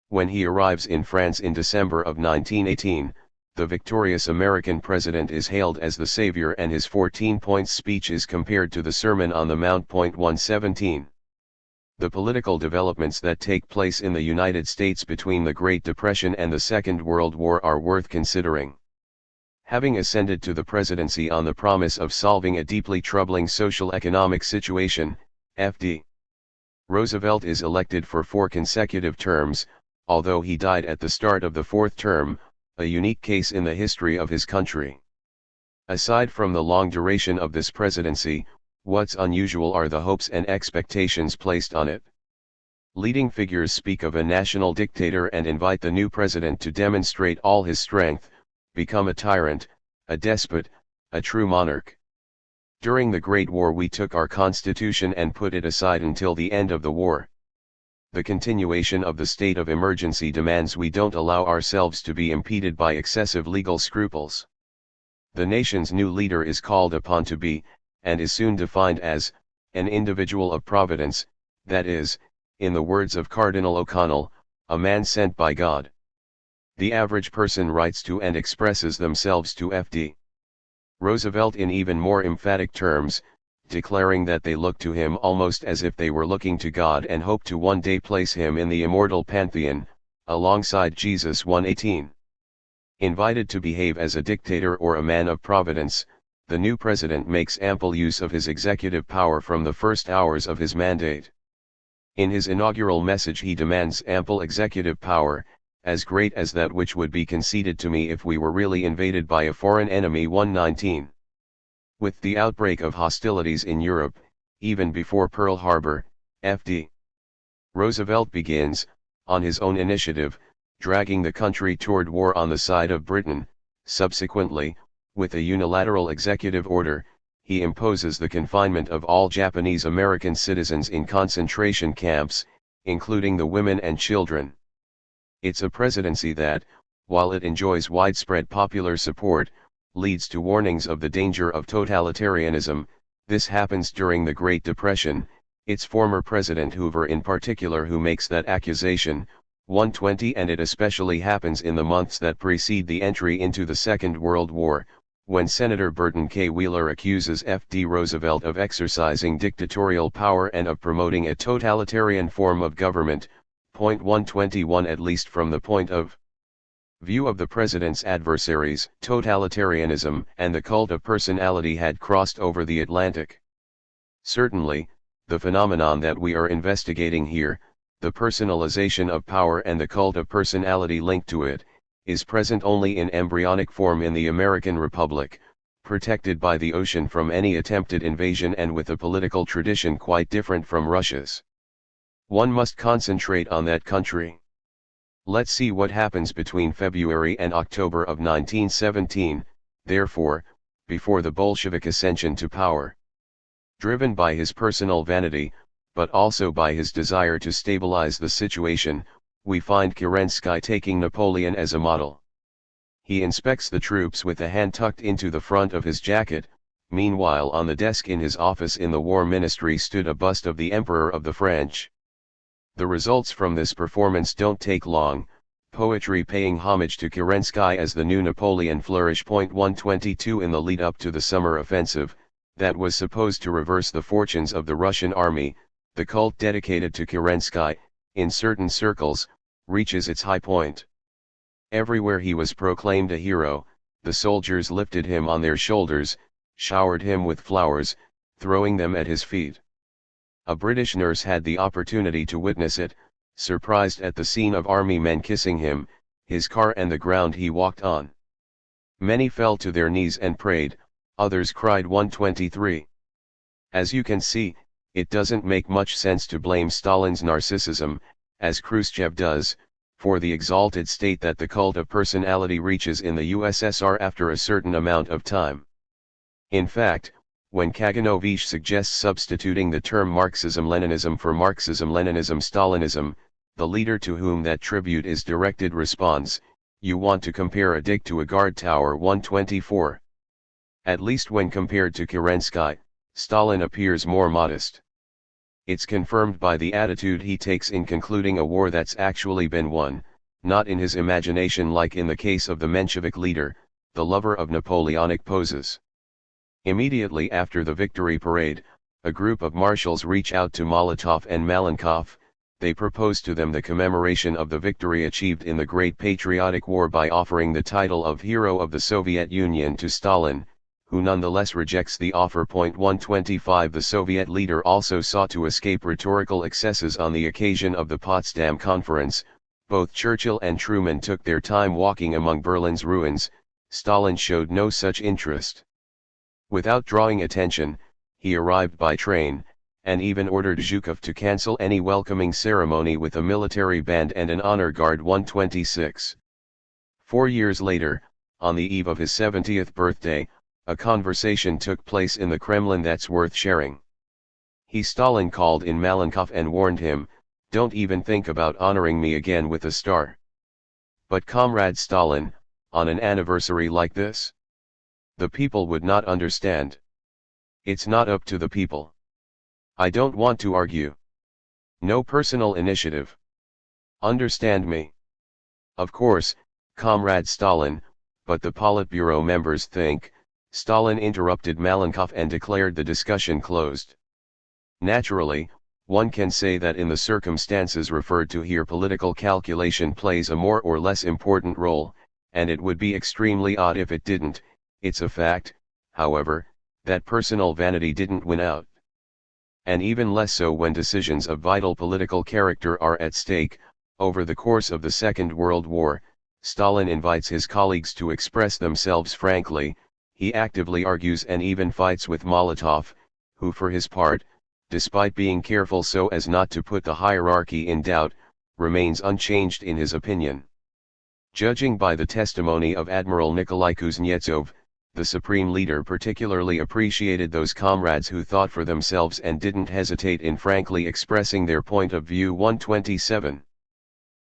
Speaker 1: When he arrives in France in December of 1918, the victorious American president is hailed as the savior and his 14-point speech is compared to the Sermon on the Mount. 117. The political developments that take place in the United States between the Great Depression and the Second World War are worth considering. Having ascended to the presidency on the promise of solving a deeply troubling social-economic situation, F.D. Roosevelt is elected for 4 consecutive terms, although he died at the start of the 4th term, a unique case in the history of his country. Aside from the long duration of this presidency, what's unusual are the hopes and expectations placed on it. Leading figures speak of a national dictator and invite the new president to demonstrate all his strength, become a tyrant, a despot, a true monarch. During the Great War we took our constitution and put it aside until the end of the war. The continuation of the state of emergency demands we don't allow ourselves to be impeded by excessive legal scruples. The nation's new leader is called upon to be, and is soon defined as, an individual of providence, that is, in the words of Cardinal O'Connell, a man sent by God. The average person writes to and expresses themselves to F.D. Roosevelt in even more emphatic terms, declaring that they look to him almost as if they were looking to God and hope to one day place him in the immortal pantheon, alongside Jesus. 118. Invited to behave as a dictator or a man of providence, the new president makes ample use of his executive power from the first hours of his mandate. In his inaugural message he demands ample executive power, as great as that which would be conceded to me if we were really invaded by a foreign enemy. 119. With the outbreak of hostilities in Europe, even before Pearl Harbor, F.D. Roosevelt begins, on his own initiative, dragging the country toward war on the side of Britain. Subsequently, with a unilateral executive order, he imposes the confinement of all Japanese American citizens in concentration camps, including the women and children. It's a presidency that, while it enjoys widespread popular support, leads to warnings of the danger of totalitarianism. This happens during the Great Depression, it's former President Hoover in particular who makes that accusation. 120. And it especially happens in the months that precede the entry into the Second World War, when Senator Burton K. Wheeler accuses F.D. Roosevelt of exercising dictatorial power and of promoting a totalitarian form of government. 121. At least from the point of view of the president's adversaries, totalitarianism and the cult of personality had crossed over the Atlantic. Certainly, the phenomenon that we are investigating here, the personalization of power and the cult of personality linked to it, is present only in embryonic form in the American Republic, protected by the ocean from any attempted invasion and with a political tradition quite different from Russia's. One must concentrate on that country. Let's see what happens between February and October of 1917, therefore, before the Bolshevik ascension to power. Driven by his personal vanity, but also by his desire to stabilize the situation, we find Kerensky taking Napoleon as a model. He inspects the troops with a hand tucked into the front of his jacket, Meanwhile, on the desk in his office in the War Ministry stood a bust of the Emperor of the French. The results from this performance don't take long. Poetry paying homage to Kerensky as the new Napoleon flourish. 122 In the lead up to the summer offensive, that was supposed to reverse the fortunes of the Russian army, the cult dedicated to Kerensky, in certain circles, reaches its high point. Everywhere he was proclaimed a hero, the soldiers lifted him on their shoulders, showered him with flowers, throwing them at his feet. A British nurse had the opportunity to witness it, surprised at the scene of army men kissing him, his car and the ground he walked on. Many fell to their knees and prayed, others cried. 123. As you can see, it doesn't make much sense to blame Stalin's narcissism, as Khrushchev does, for the exalted state that the cult of personality reaches in the USSR after a certain amount of time. In fact, when Kaganovich suggests substituting the term Marxism-Leninism for Marxism-Leninism-Stalinism, the leader to whom that tribute is directed responds, "You want to compare a dick to a guard tower." 124. At least when compared to Kerensky, Stalin appears more modest. It's confirmed by the attitude he takes in concluding a war that's actually been won, not in his imagination like in the case of the Menshevik leader, the lover of Napoleonic poses. Immediately after the victory parade, a group of marshals reach out to Molotov and Malenkov. They propose to them the commemoration of the victory achieved in the Great Patriotic War by offering the title of Hero of the Soviet Union to Stalin, who nonetheless rejects the offer. 125 The Soviet leader also sought to escape rhetorical excesses on the occasion of the Potsdam Conference. Both Churchill and Truman took their time walking among Berlin's ruins. Stalin showed no such interest. Without drawing attention, he arrived by train, and even ordered Zhukov to cancel any welcoming ceremony with a military band and an honor guard. 126. 4 years later, on the eve of his 70th birthday, a conversation took place in the Kremlin that's worth sharing. Stalin called in Malenkov and warned him, "Don't even think about honoring me again with a star." But Comrade Stalin, on an anniversary like this? The people would not understand. It's not up to the people. I don't want to argue. No personal initiative. Understand me? Of course, Comrade Stalin, but the Politburo members think. Stalin interrupted Malenkov and declared the discussion closed. Naturally, one can say that in the circumstances referred to here political calculation plays a more or less important role, and it would be extremely odd if it didn't. It's a fact, however, that personal vanity didn't win out. And even less so when decisions of vital political character are at stake. Over the course of the Second World War, Stalin invites his colleagues to express themselves frankly. He actively argues and even fights with Molotov, who for his part, despite being careful so as not to put the hierarchy in doubt, remains unchanged in his opinion. Judging by the testimony of Admiral Nikolai Kuznetsov, the Supreme Leader particularly appreciated those comrades who thought for themselves and didn't hesitate in frankly expressing their point of view. 127.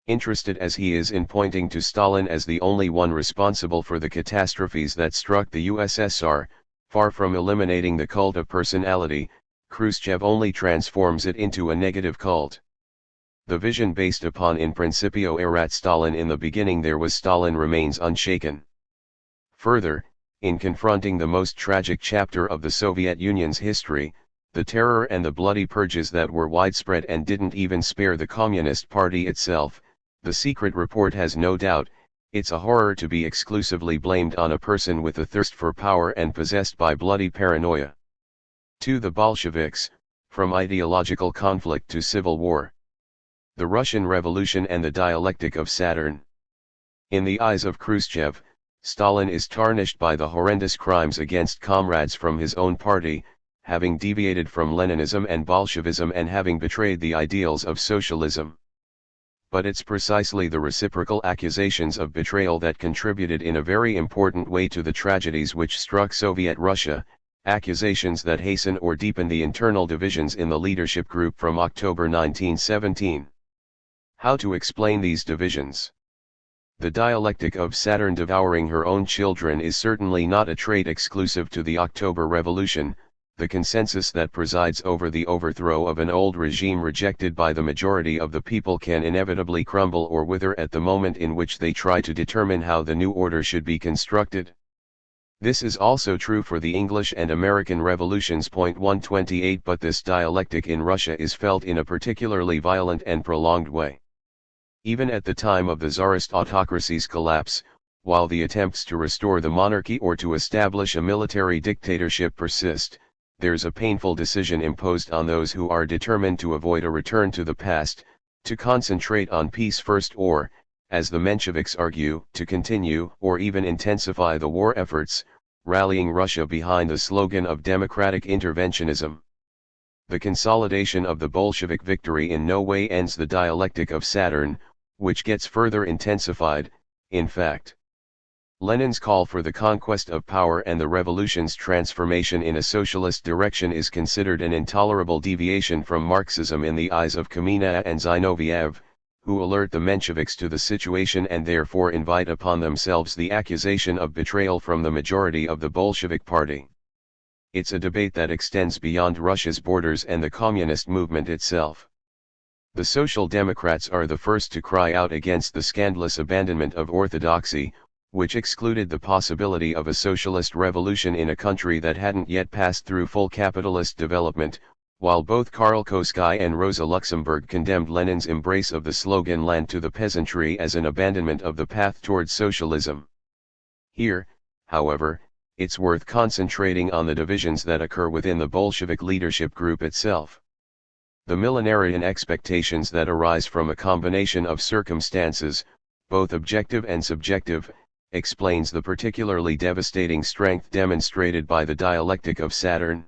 Speaker 1: Interested as he is in pointing to Stalin as the only one responsible for the catastrophes that struck the USSR, far from eliminating the cult of personality, Khrushchev only transforms it into a negative cult. The vision based upon in principio erat Stalin in the beginning there was Stalin remains unshaken. Further, in confronting the most tragic chapter of the Soviet Union's history, the terror and the bloody purges that were widespread and didn't even spare the Communist Party itself, the secret report has no doubt, it's a horror to be exclusively blamed on a person with a thirst for power and possessed by bloody paranoia. To the Bolsheviks, from ideological conflict to civil war. The Russian Revolution and the dialectic of Saturn. In the eyes of Khrushchev, Stalin is tarnished by the horrendous crimes against comrades from his own party, having deviated from Leninism and Bolshevism and having betrayed the ideals of socialism. But it's precisely the reciprocal accusations of betrayal that contributed in a very important way to the tragedies which struck Soviet Russia, accusations that hasten or deepen the internal divisions in the leadership group from October 1917. How to explain these divisions? The dialectic of Saturn devouring her own children is certainly not a trait exclusive to the October Revolution. The consensus that presides over the overthrow of an old regime rejected by the majority of the people can inevitably crumble or wither at the moment in which they try to determine how the new order should be constructed. This is also true for the English and American revolutions. 128 But this dialectic in Russia is felt in a particularly violent and prolonged way. Even at the time of the Tsarist autocracy's collapse, while the attempts to restore the monarchy or to establish a military dictatorship persist, there's a painful decision imposed on those who are determined to avoid a return to the past, to concentrate on peace first or, as the Mensheviks argue, to continue or even intensify the war efforts, rallying Russia behind the slogan of democratic interventionism. The consolidation of the Bolshevik victory in no way ends the dialectic of Saturn, which gets further intensified, in fact. Lenin's call for the conquest of power and the revolution's transformation in a socialist direction is considered an intolerable deviation from Marxism in the eyes of Kamina and Zinoviev, who alert the Mensheviks to the situation and therefore invite upon themselves the accusation of betrayal from the majority of the Bolshevik Party. It's a debate that extends beyond Russia's borders and the communist movement itself. The Social Democrats are the first to cry out against the scandalous abandonment of orthodoxy, which excluded the possibility of a socialist revolution in a country that hadn't yet passed through full capitalist development, while both Karl Koski and Rosa Luxemburg condemned Lenin's embrace of the slogan "Land to the Peasantry" as an abandonment of the path towards socialism. Here, however, it's worth concentrating on the divisions that occur within the Bolshevik leadership group itself. The millenarian expectations that arise from a combination of circumstances, both objective and subjective, explains the particularly devastating strength demonstrated by the dialectic of Saturn.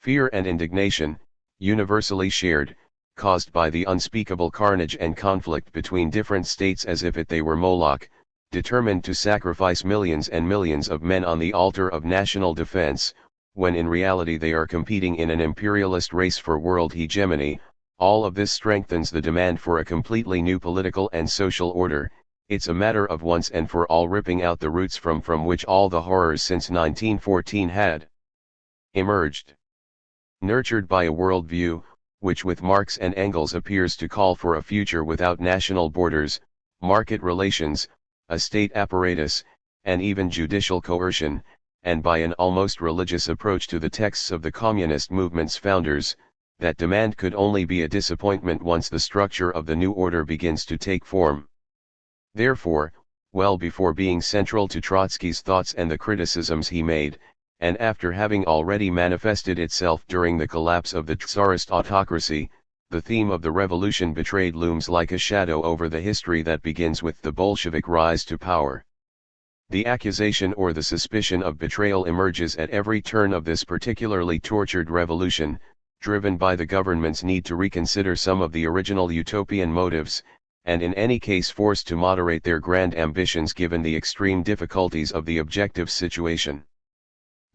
Speaker 1: Fear and indignation, universally shared, caused by the unspeakable carnage and conflict between different states as if they were Moloch, determined to sacrifice millions and millions of men on the altar of national defense, when in reality they are competing in an imperialist race for world hegemony. All of this strengthens the demand for a completely new political and social order. It's a matter of once and for all ripping out the roots from which all the horrors since 1914 had emerged. Nurtured by a worldview, which with Marx and Engels appears to call for a future without national borders, market relations, a state apparatus, and even judicial coercion, and by an almost religious approach to the texts of the communist movement's founders, that demand could only be a disappointment once the structure of the new order begins to take form. Therefore, well before being central to Trotsky's thoughts and the criticisms he made, and after having already manifested itself during the collapse of the Tsarist autocracy, the theme of the revolution betrayed looms like a shadow over the history that begins with the Bolshevik rise to power. The accusation or the suspicion of betrayal emerges at every turn of this particularly tortured revolution, driven by the government's need to reconsider some of the original utopian motives, and in any case forced to moderate their grand ambitions given the extreme difficulties of the objective situation.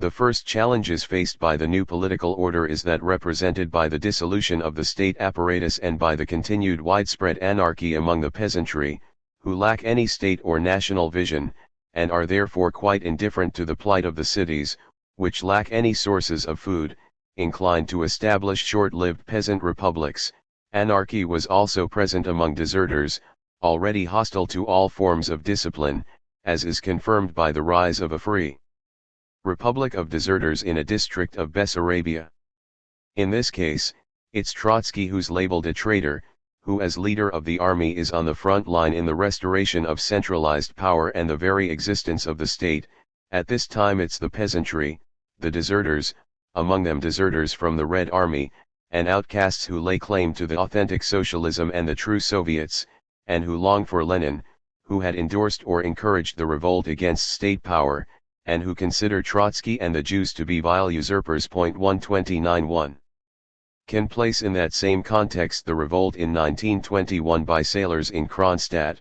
Speaker 1: The first challenges faced by the new political order is that represented by the dissolution of the state apparatus and by the continued widespread anarchy among the peasantry, who lack any state or national vision, and are therefore quite indifferent to the plight of the cities, which lack any sources of food, inclined to establish short-lived peasant republics. Anarchy was also present among deserters, already hostile to all forms of discipline, as is confirmed by the rise of a free republic of deserters in a district of Bessarabia. In this case, it's Trotsky who's labeled a traitor, who as leader of the army is on the front line in the restoration of centralized power and the very existence of the state. At this time it's the peasantry, the deserters, among them deserters from the Red Army, and outcasts who lay claim to the authentic socialism and the true Soviets, and who long for Lenin, who had endorsed or encouraged the revolt against state power, and who consider Trotsky and the Jews to be vile usurpers. 129.1 Can place in that same context the revolt in 1921 by sailors in Kronstadt.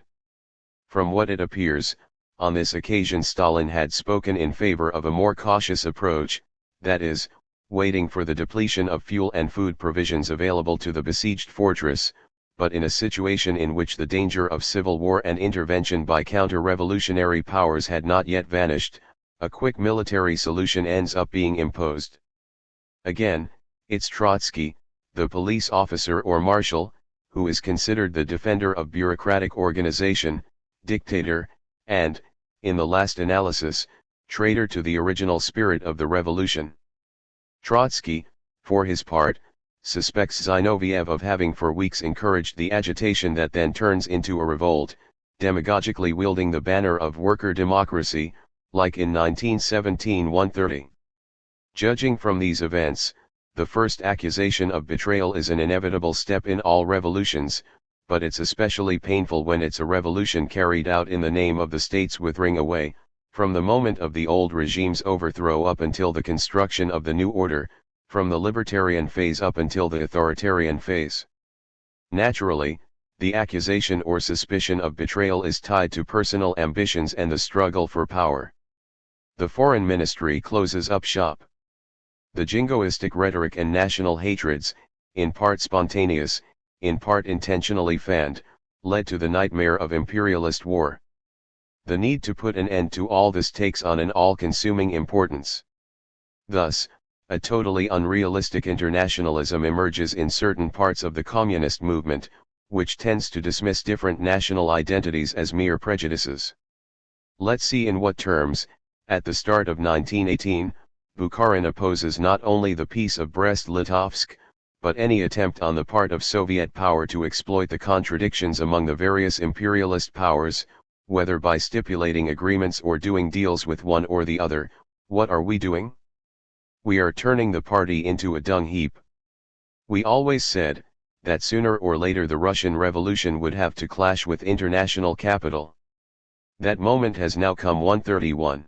Speaker 1: From what it appears, on this occasion Stalin had spoken in favor of a more cautious approach, that is, waiting for the depletion of fuel and food provisions available to the besieged fortress, but in a situation in which the danger of civil war and intervention by counter-revolutionary powers had not yet vanished, a quick military solution ends up being imposed. Again, it's Trotsky, the police officer or marshal, who is considered the defender of bureaucratic organization, dictator, and, in the last analysis, traitor to the original spirit of the revolution. Trotsky, for his part, suspects Zinoviev of having for weeks encouraged the agitation that then turns into a revolt, demagogically wielding the banner of worker democracy, like in 1917-130. Judging from these events, the first accusation of betrayal is an inevitable step in all revolutions, but it's especially painful when it's a revolution carried out in the name of the state's withering away, from the moment of the old regime's overthrow up until the construction of the new order, from the libertarian phase up until the authoritarian phase. Naturally, the accusation or suspicion of betrayal is tied to personal ambitions and the struggle for power. The foreign ministry closes up shop. The jingoistic rhetoric and national hatreds, in part spontaneous, in part intentionally fanned, led to the nightmare of imperialist war. The need to put an end to all this takes on an all-consuming importance. Thus, a totally unrealistic internationalism emerges in certain parts of the communist movement, which tends to dismiss different national identities as mere prejudices. Let's see in what terms, at the start of 1918, Bukharin opposes not only the Peace of Brest-Litovsk, but any attempt on the part of Soviet power to exploit the contradictions among the various imperialist powers, whether by stipulating agreements or doing deals with one or the other. What are we doing? We are turning the party into a dung heap. We always said that sooner or later the Russian Revolution would have to clash with international capital. That moment has now come. 131.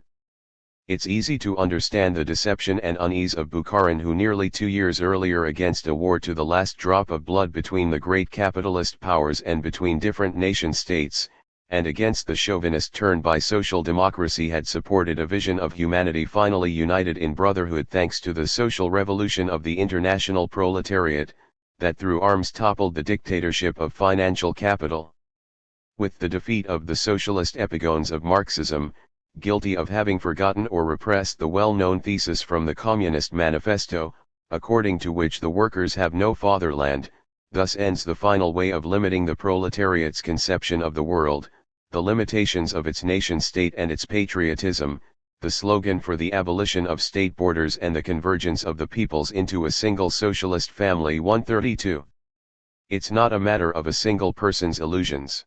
Speaker 1: It's easy to understand the deception and unease of Bukharin, who nearly 2 years earlier, against a war to the last drop of blood between the great capitalist powers and between different nation-states, and against the chauvinist turn by social democracy, had supported a vision of humanity finally united in brotherhood thanks to the social revolution of the international proletariat, that through arms toppled the dictatorship of financial capital. With the defeat of the socialist epigones of Marxism, guilty of having forgotten or repressed the well-known thesis from the Communist Manifesto, according to which the workers have no fatherland, thus ends the final way of limiting the proletariat's conception of the world, the limitations of its nation-state and its patriotism, the slogan for the abolition of state borders and the convergence of the peoples into a single socialist family. 132. It's not a matter of a single person's illusions.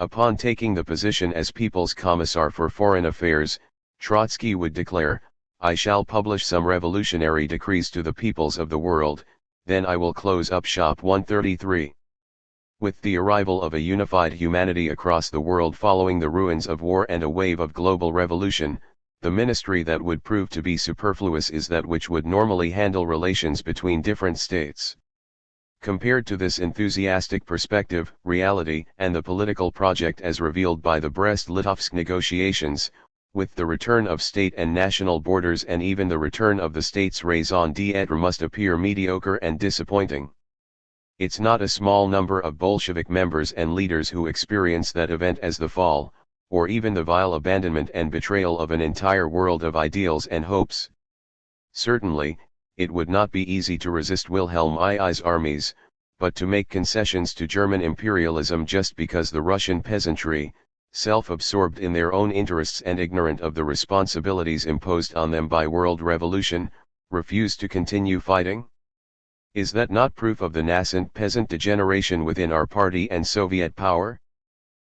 Speaker 1: Upon taking the position as People's Commissar for Foreign Affairs, Trotsky would declare, "I shall publish some revolutionary decrees to the peoples of the world, then I will close up shop." 133. With the arrival of a unified humanity across the world following the ruins of war and a wave of global revolution, the ministry that would prove to be superfluous is that which would normally handle relations between different states. Compared to this enthusiastic perspective, reality, and the political project as revealed by the Brest-Litovsk negotiations, with the return of state and national borders and even the return of the state's raison d'être, must appear mediocre and disappointing. It's not a small number of Bolshevik members and leaders who experience that event as the fall, or even the vile abandonment and betrayal of an entire world of ideals and hopes. Certainly, it would not be easy to resist Wilhelm II's armies, but to make concessions to German imperialism just because the Russian peasantry, self-absorbed in their own interests and ignorant of the responsibilities imposed on them by world revolution, refuse to continue fighting? Is that not proof of the nascent peasant degeneration within our party and Soviet power?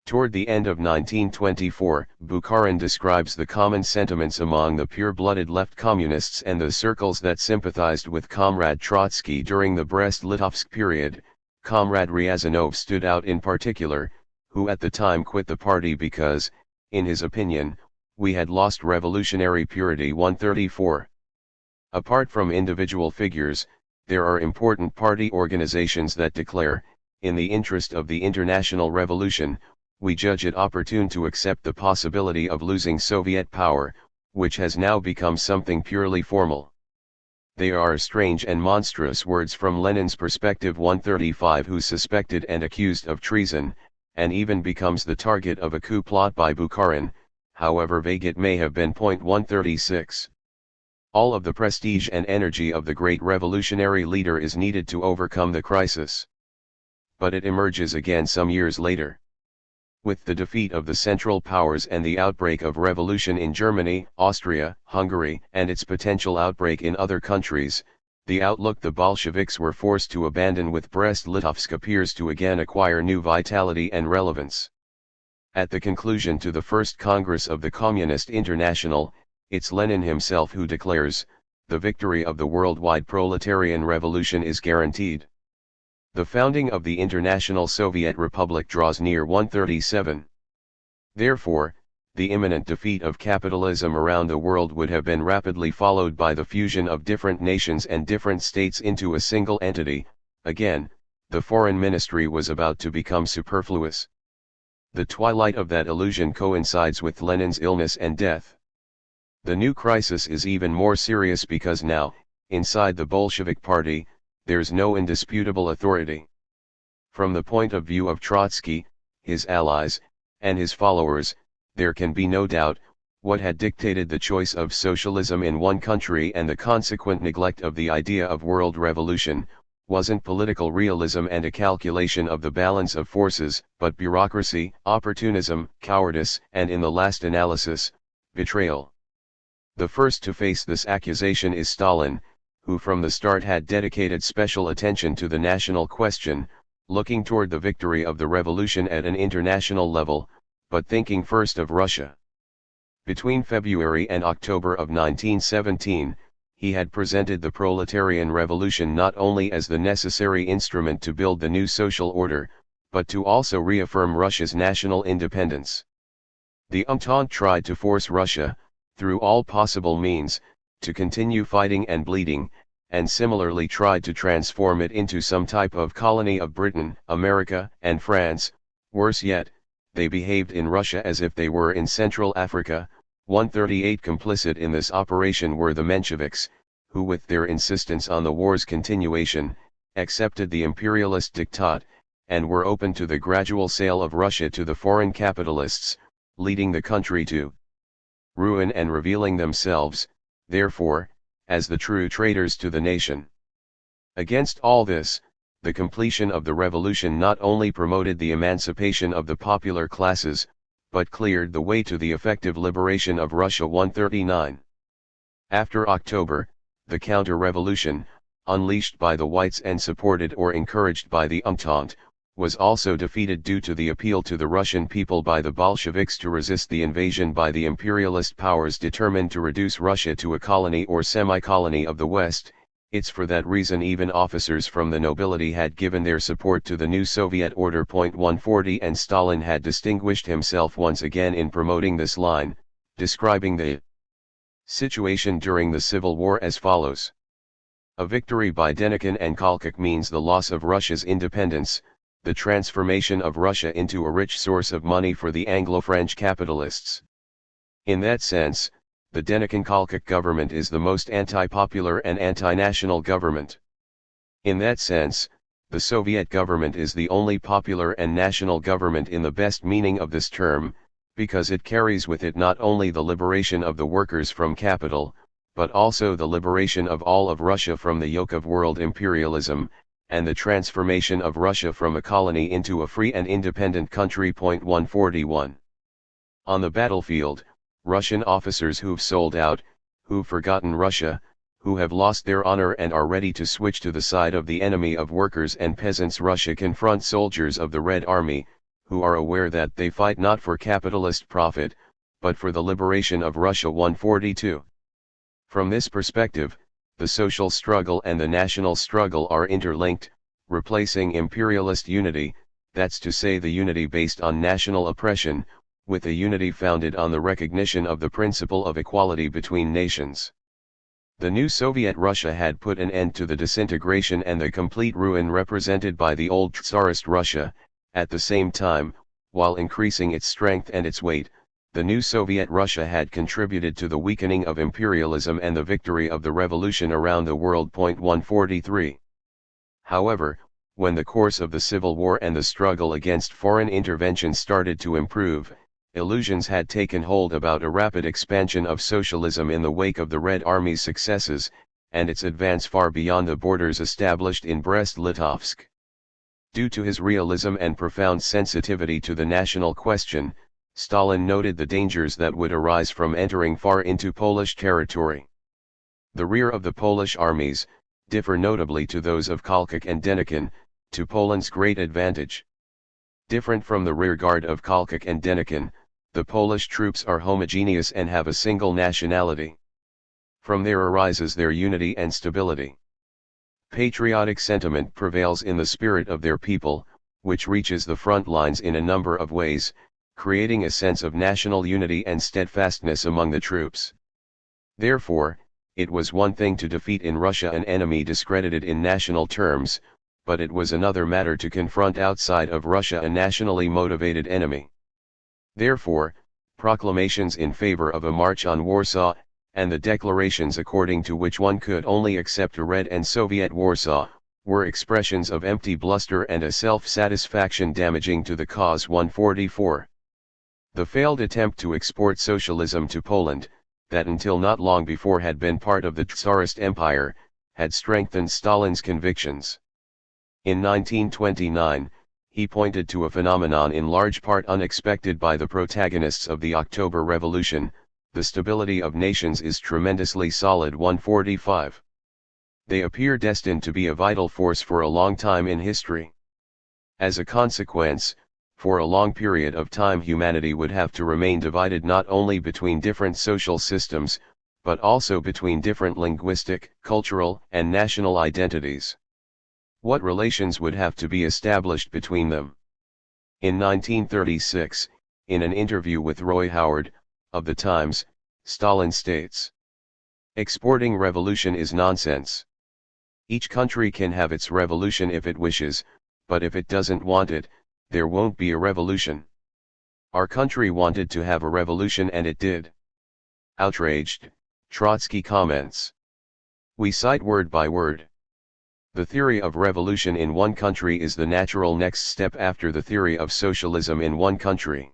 Speaker 1: Toward the end of 1924, Bukharin describes the common sentiments among the pure-blooded left communists and the circles that sympathized with Comrade Trotsky during the Brest-Litovsk period. Comrade Ryazanov stood out in particular, who at the time quit the party because, in his opinion, we had lost revolutionary purity. 134. Apart from individual figures, there are important party organizations that declare, in the interest of the international revolution, we judge it opportune to accept the possibility of losing Soviet power, which has now become something purely formal. They are strange and monstrous words from Lenin's perspective. 135 Who suspected and accused of treason, and even becomes the target of a coup plot by Bukharin, however vague it may have been. 136. All of the prestige and energy of the great revolutionary leader is needed to overcome the crisis. But it emerges again some years later. With the defeat of the Central Powers and the outbreak of revolution in Germany, Austria, Hungary, and its potential outbreak in other countries, the outlook the Bolsheviks were forced to abandon with Brest-Litovsk appears to again acquire new vitality and relevance. At the conclusion to the First Congress of the Communist International, it's Lenin himself who declares, the victory of the worldwide proletarian revolution is guaranteed. The founding of the International Soviet Republic draws near. 137. Therefore, the imminent defeat of capitalism around the world would have been rapidly followed by the fusion of different nations and different states into a single entity. Again, the foreign ministry was about to become superfluous. The twilight of that illusion coincides with Lenin's illness and death. The new crisis is even more serious because now, inside the Bolshevik Party, there's no indisputable authority. From the point of view of Trotsky, his allies, and his followers, there can be no doubt, what had dictated the choice of socialism in one country and the consequent neglect of the idea of world revolution, wasn't political realism and a calculation of the balance of forces, but bureaucracy, opportunism, cowardice, and in the last analysis, betrayal. The first to face this accusation is Stalin, who from the start had dedicated special attention to the national question, looking toward the victory of the revolution at an international level, but thinking first of Russia. Between February and October of 1917, he had presented the proletarian revolution not only as the necessary instrument to build the new social order, but to also reaffirm Russia's national independence. The Entente tried to force Russia, through all possible means, to continue fighting and bleeding, and similarly tried to transform it into some type of colony of Britain, America, and France. Worse yet, they behaved in Russia as if they were in Central Africa. 138 Complicit in this operation were the Mensheviks, who with their insistence on the war's continuation, accepted the imperialist diktat, and were open to the gradual sale of Russia to the foreign capitalists, leading the country to ruin and revealing themselves, therefore, as the true traitors to the nation. Against all this, the completion of the revolution not only promoted the emancipation of the popular classes, but cleared the way to the effective liberation of Russia. 139. After October, the counter-revolution, unleashed by the whites and supported or encouraged by the Entente, was also defeated due to the appeal to the Russian people by the Bolsheviks to resist the invasion by the imperialist powers determined to reduce Russia to a colony or semi-colony of the West. It's for that reason even officers from the nobility had given their support to the new Soviet order. 140 And Stalin had distinguished himself once again in promoting this line, describing the situation during the Civil War as follows. A victory by Denikin and Kolchak means the loss of Russia's independence, the transformation of Russia into a rich source of money for the Anglo-French capitalists. In that sense, the Denikin-Kolchak government is the most anti-popular and anti-national government. In that sense, the Soviet government is the only popular and national government in the best meaning of this term, because it carries with it not only the liberation of the workers from capital, but also the liberation of all of Russia from the yoke of world imperialism, and the transformation of Russia from a colony into a free and independent country. 141. On the battlefield, Russian officers who've sold out, who've forgotten Russia, who have lost their honor and are ready to switch to the side of the enemy of workers and peasants. Russia confront soldiers of the Red Army, who are aware that they fight not for capitalist profit, but for the liberation of Russia. 142. From this perspective, the social struggle and the national struggle are interlinked, replacing imperialist unity, that's to say the unity based on national oppression, with a unity founded on the recognition of the principle of equality between nations. The new Soviet Russia had put an end to the disintegration and the complete ruin represented by the old Tsarist Russia. At the same time, while increasing its strength and its weight, the new Soviet Russia had contributed to the weakening of imperialism and the victory of the revolution around the world. 143. However, when the course of the Civil War and the struggle against foreign intervention started to improve, illusions had taken hold about a rapid expansion of socialism in the wake of the Red Army's successes, and its advance far beyond the borders established in Brest-Litovsk. Due to his realism and profound sensitivity to the national question, Stalin noted the dangers that would arise from entering far into Polish territory. The rear of the Polish armies differ notably to those of Kolchak and Denikin, to Poland's great advantage. Different from the rearguard of Kolchak and Denikin, the Polish troops are homogeneous and have a single nationality. From there arises their unity and stability. Patriotic sentiment prevails in the spirit of their people, which reaches the front lines in a number of ways, creating a sense of national unity and steadfastness among the troops. Therefore, it was one thing to defeat in Russia an enemy discredited in national terms, but it was another matter to confront outside of Russia a nationally motivated enemy. Therefore, proclamations in favor of a march on Warsaw, and the declarations according to which one could only accept a Red and Soviet Warsaw, were expressions of empty bluster and a self-satisfaction damaging to the cause. 144. The failed attempt to export socialism to Poland, that until not long before had been part of the Tsarist Empire, had strengthened Stalin's convictions. In 1929, he pointed to a phenomenon in large part unexpected by the protagonists of the October Revolution: the stability of nations is tremendously solid. 145. They appear destined to be a vital force for a long time in history. As a consequence, for a long period of time humanity would have to remain divided not only between different social systems, but also between different linguistic, cultural, and national identities. What relations would have to be established between them? In 1936, in an interview with Roy Howard, of the Times, Stalin states, "Exporting revolution is nonsense. Each country can have its revolution if it wishes, but if it doesn't want it, there won't be a revolution. Our country wanted to have a revolution and it did." Outraged, Trotsky comments. We cite word by word. The theory of revolution in one country is the natural next step after the theory of socialism in one country.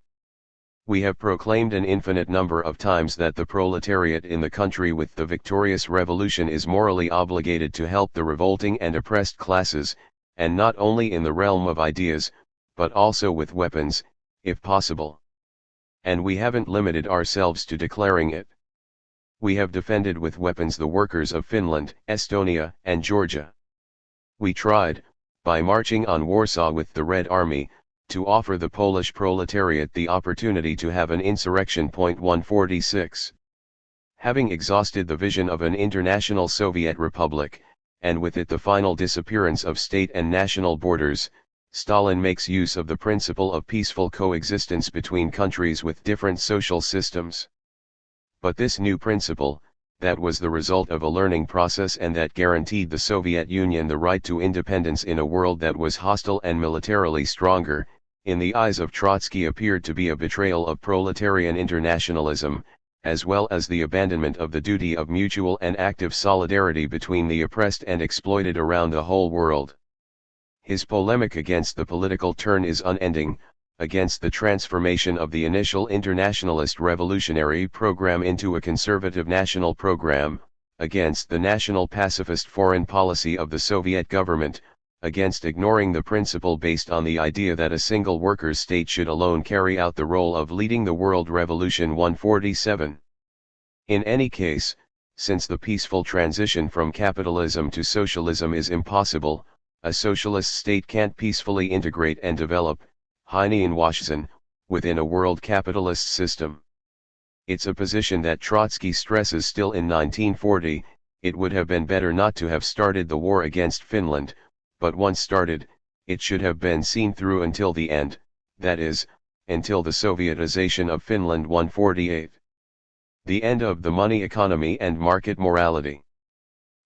Speaker 1: We have proclaimed an infinite number of times that the proletariat in the country with the victorious revolution is morally obligated to help the revolting and oppressed classes, and not only in the realm of ideas, but also with weapons, if possible. And we haven't limited ourselves to declaring it. We have defended with weapons the workers of Finland, Estonia, and Georgia. We tried, by marching on Warsaw with the Red Army, to offer the Polish proletariat the opportunity to have an insurrection. 146. Having exhausted the vision of an international Soviet Republic, and with it the final disappearance of state and national borders, Stalin makes use of the principle of peaceful coexistence between countries with different social systems. But this new principle, that was the result of a learning process and that guaranteed the Soviet Union the right to independence in a world that was hostile and militarily stronger, in the eyes of Trotsky appeared to be a betrayal of proletarian internationalism, as well as the abandonment of the duty of mutual and active solidarity between the oppressed and exploited around the whole world. His polemic against the political turn is unending, against the transformation of the initial internationalist revolutionary program into a conservative national program, against the national pacifist foreign policy of the Soviet government, against ignoring the principle based on the idea that a single workers' state should alone carry out the role of leading the world revolution. 147. In any case, since the peaceful transition from capitalism to socialism is impossible, a socialist state can't peacefully integrate and develop, Hineinwachsen, within a world capitalist system. It's a position that Trotsky stresses still in 1940. It would have been better not to have started the war against Finland, but once started, it should have been seen through until the end, that is, until the Sovietization of Finland. 148. The end of the money economy and market morality.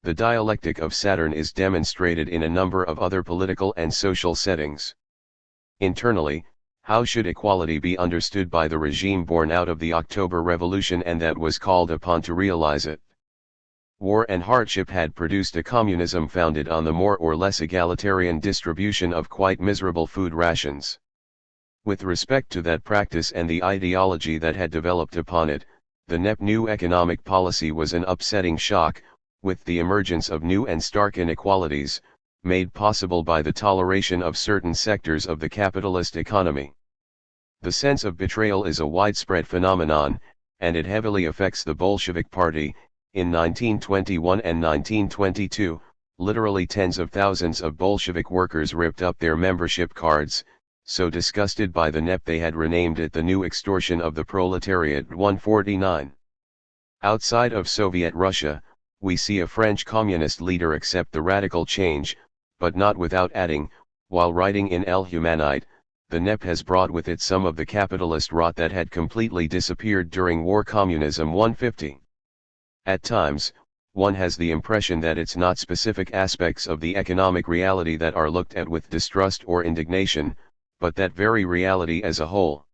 Speaker 1: The dialectic of Saturn is demonstrated in a number of other political and social settings. Internally, How should equality be understood by the regime born out of the October Revolution and that was called upon to realize it? War and hardship had produced a communism founded on the more or less egalitarian distribution of quite miserable food rations. With respect to that practice and the ideology that had developed upon it, the NEP new economic policy was an upsetting shock, with the emergence of new and stark inequalities, made possible by the toleration of certain sectors of the capitalist economy. The sense of betrayal is a widespread phenomenon, and it heavily affects the Bolshevik Party. In 1921 and 1922, literally tens of thousands of Bolshevik workers ripped up their membership cards, so disgusted by the NEP they had renamed it the New Extortion of the Proletariat. 149. Outside of Soviet Russia, we see a French communist leader accept the radical change, but not without adding, while writing in El Humanite, the NEP has brought with it some of the capitalist rot that had completely disappeared during war communism. 150. At times, one has the impression that it's not specific aspects of the economic reality that are looked at with distrust or indignation, but that very reality as a whole.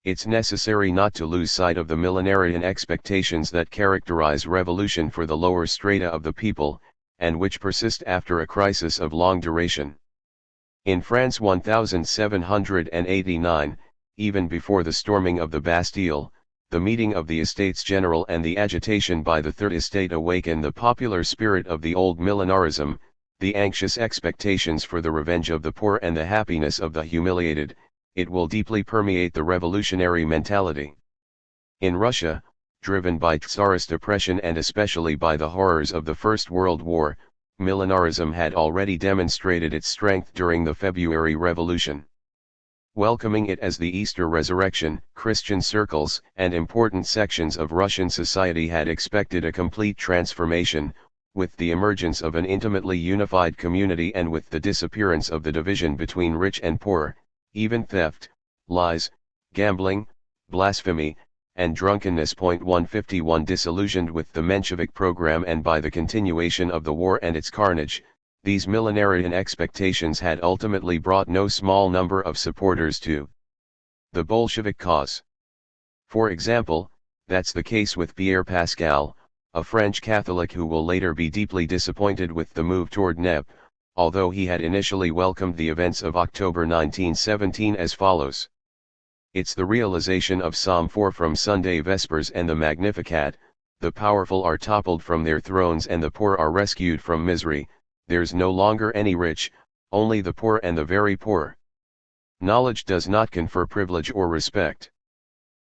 Speaker 1: It's necessary not to lose sight of the millenarian expectations that characterize revolution for the lower strata of the people, and which persist after a crisis of long duration. In France 1789, even before the storming of the Bastille, the meeting of the Estates General and the agitation by the Third Estate awakened the popular spirit of the old millenarism, the anxious expectations for the revenge of the poor and the happiness of the humiliated. It will deeply permeate the revolutionary mentality. In Russia, driven by Tsarist oppression and especially by the horrors of the First World War, millenarism had already demonstrated its strength during the February Revolution. Welcoming it as the Easter resurrection, Christian circles and important sections of Russian society had expected a complete transformation, with the emergence of an intimately unified community and with the disappearance of the division between rich and poor. Even theft, lies, gambling, blasphemy, and drunkenness. 151 Disillusioned with the Menshevik program and by the continuation of the war and its carnage, these millenarian expectations had ultimately brought no small number of supporters to the Bolshevik cause. For example, that's the case with Pierre Pascal, a French Catholic who will later be deeply disappointed with the move toward NEP, although he had initially welcomed the events of October 1917 as follows. It's the realization of Psalm 4 from Sunday Vespers and the Magnificat: the powerful are toppled from their thrones and the poor are rescued from misery. There's no longer any rich, only the poor and the very poor. Knowledge does not confer privilege or respect.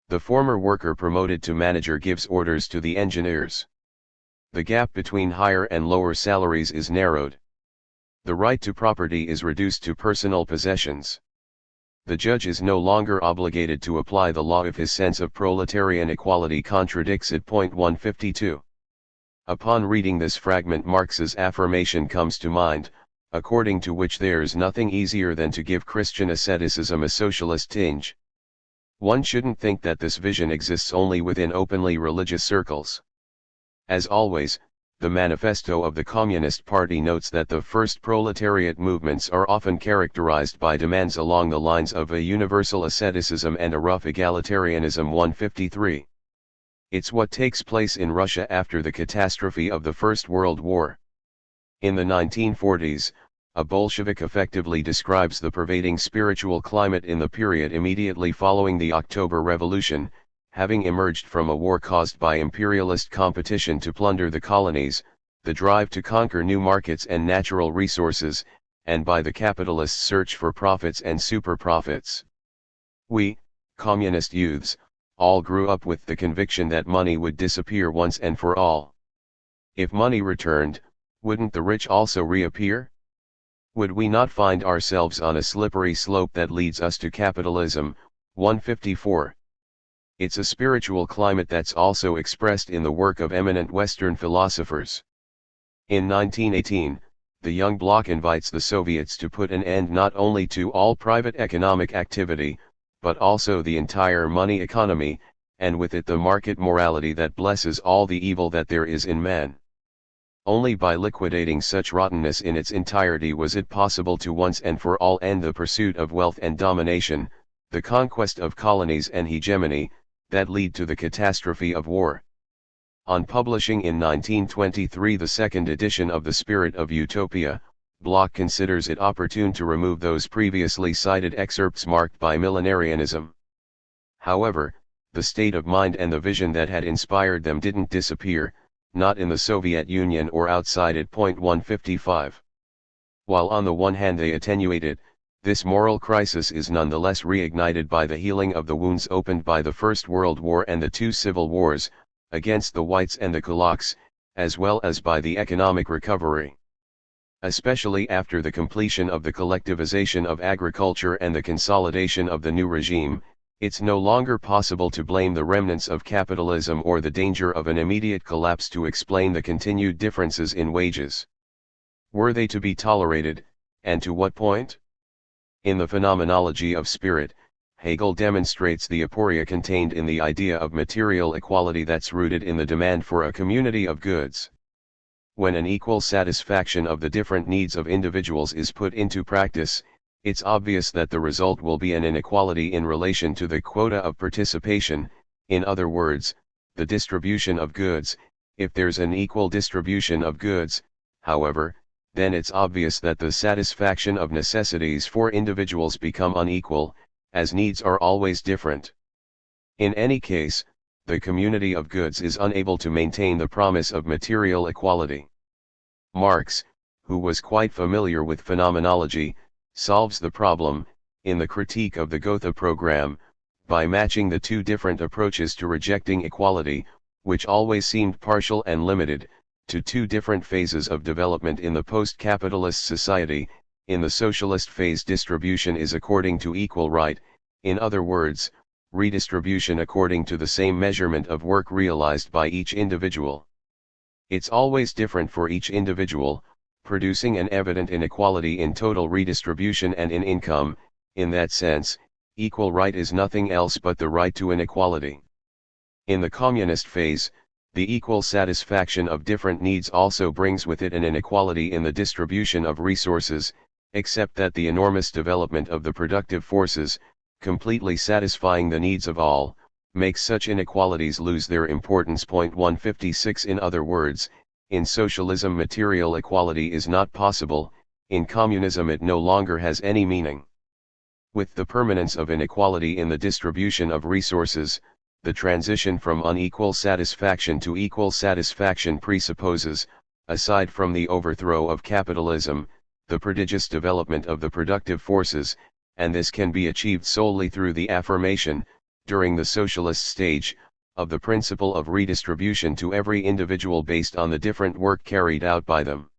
Speaker 1: The former worker promoted to manager gives orders to the engineers. The gap between higher and lower salaries is narrowed. The right to property is reduced to personal possessions. The judge is no longer obligated to apply the law if his sense of proletarian equality contradicts it. 152. Upon reading this fragment, Marx's affirmation comes to mind, according to which there's nothing easier than to give Christian asceticism a socialist tinge. One shouldn't think that this vision exists only within openly religious circles. As always, the manifesto of the Communist Party notes that the first proletariat movements are often characterized by demands along the lines of a universal asceticism and a rough egalitarianism. 153. It's what takes place in Russia after the catastrophe of the First World War. In the 1940s, a Bolshevik effectively describes the pervading spiritual climate in the period immediately following the October Revolution, having emerged from a war caused by imperialist competition to plunder the colonies, the drive to conquer new markets and natural resources, and by the capitalists' search for profits and super profits. We, communist youths, all grew up with the conviction that money would disappear once and for all. If money returned, wouldn't the rich also reappear? Would we not find ourselves on a slippery slope that leads us to capitalism? 154. It's a spiritual climate that's also expressed in the work of eminent Western philosophers. In 1918, the Young Bloc invites the Soviets to put an end not only to all private economic activity, but also the entire money economy, and with it the market morality that blesses all the evil that there is in man. Only by liquidating such rottenness in its entirety was it possible to once and for all end the pursuit of wealth and domination, the conquest of colonies and hegemony, that lead to the catastrophe of war. On publishing in 1923 the second edition of The Spirit of Utopia, Bloch considers it opportune to remove those previously cited excerpts marked by millenarianism. However, the state of mind and the vision that had inspired them didn't disappear, not in the Soviet Union or outside it. 155. While on the one hand they attenuated, this moral crisis is nonetheless reignited by the healing of the wounds opened by the First World War and the two civil wars, against the whites and the kulaks, as well as by the economic recovery. Especially after the completion of the collectivization of agriculture and the consolidation of the new regime, it's no longer possible to blame the remnants of capitalism or the danger of an immediate collapse to explain the continued differences in wages. Were they to be tolerated, and to what point? In the Phenomenology of Spirit, Hegel demonstrates the aporia contained in the idea of material equality that's rooted in the demand for a community of goods. When an equal satisfaction of the different needs of individuals is put into practice, it's obvious that the result will be an inequality in relation to the quota of participation, in other words, the distribution of goods. If there's an equal distribution of goods, however, then it's obvious that the satisfaction of necessities for individuals become unequal, as needs are always different. In any case, the community of goods is unable to maintain the promise of material equality. Marx, who was quite familiar with phenomenology, solves the problem, in the Critique of the Gotha Program, by matching the two different approaches to rejecting equality, which always seemed partial and limited, to two different phases of development in the post-capitalist society. In the socialist phase, distribution is according to equal right, in other words, redistribution according to the same measurement of work realized by each individual. It's always different for each individual, producing an evident inequality in total redistribution and in income. In that sense, equal right is nothing else but the right to inequality. In the communist phase, the equal satisfaction of different needs also brings with it an inequality in the distribution of resources, except that the enormous development of the productive forces, completely satisfying the needs of all, makes such inequalities lose their importance. 156. In other words, in socialism material equality is not possible, in communism it no longer has any meaning. With the permanence of inequality in the distribution of resources, the transition from unequal satisfaction to equal satisfaction presupposes, aside from the overthrow of capitalism, the prodigious development of the productive forces, and this can be achieved solely through the affirmation, during the socialist stage, of the principle of redistribution to every individual based on the different work carried out by them.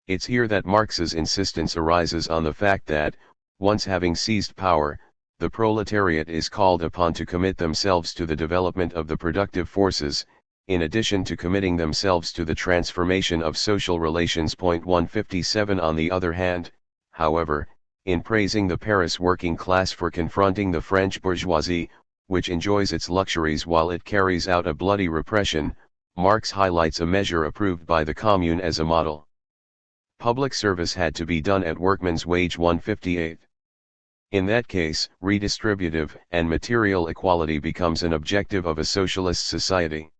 Speaker 1: It's here that Marx's insistence arises on the fact that, once having seized power, the proletariat is called upon to commit themselves to the development of the productive forces, in addition to committing themselves to the transformation of social relations. 157. On the other hand, however, in praising the Paris working class for confronting the French bourgeoisie, which enjoys its luxuries while it carries out a bloody repression, Marx highlights a measure approved by the Commune as a model. Public service had to be done at workman's wage. 158. In that case, redistributive and material equality becomes an objective of a socialist society.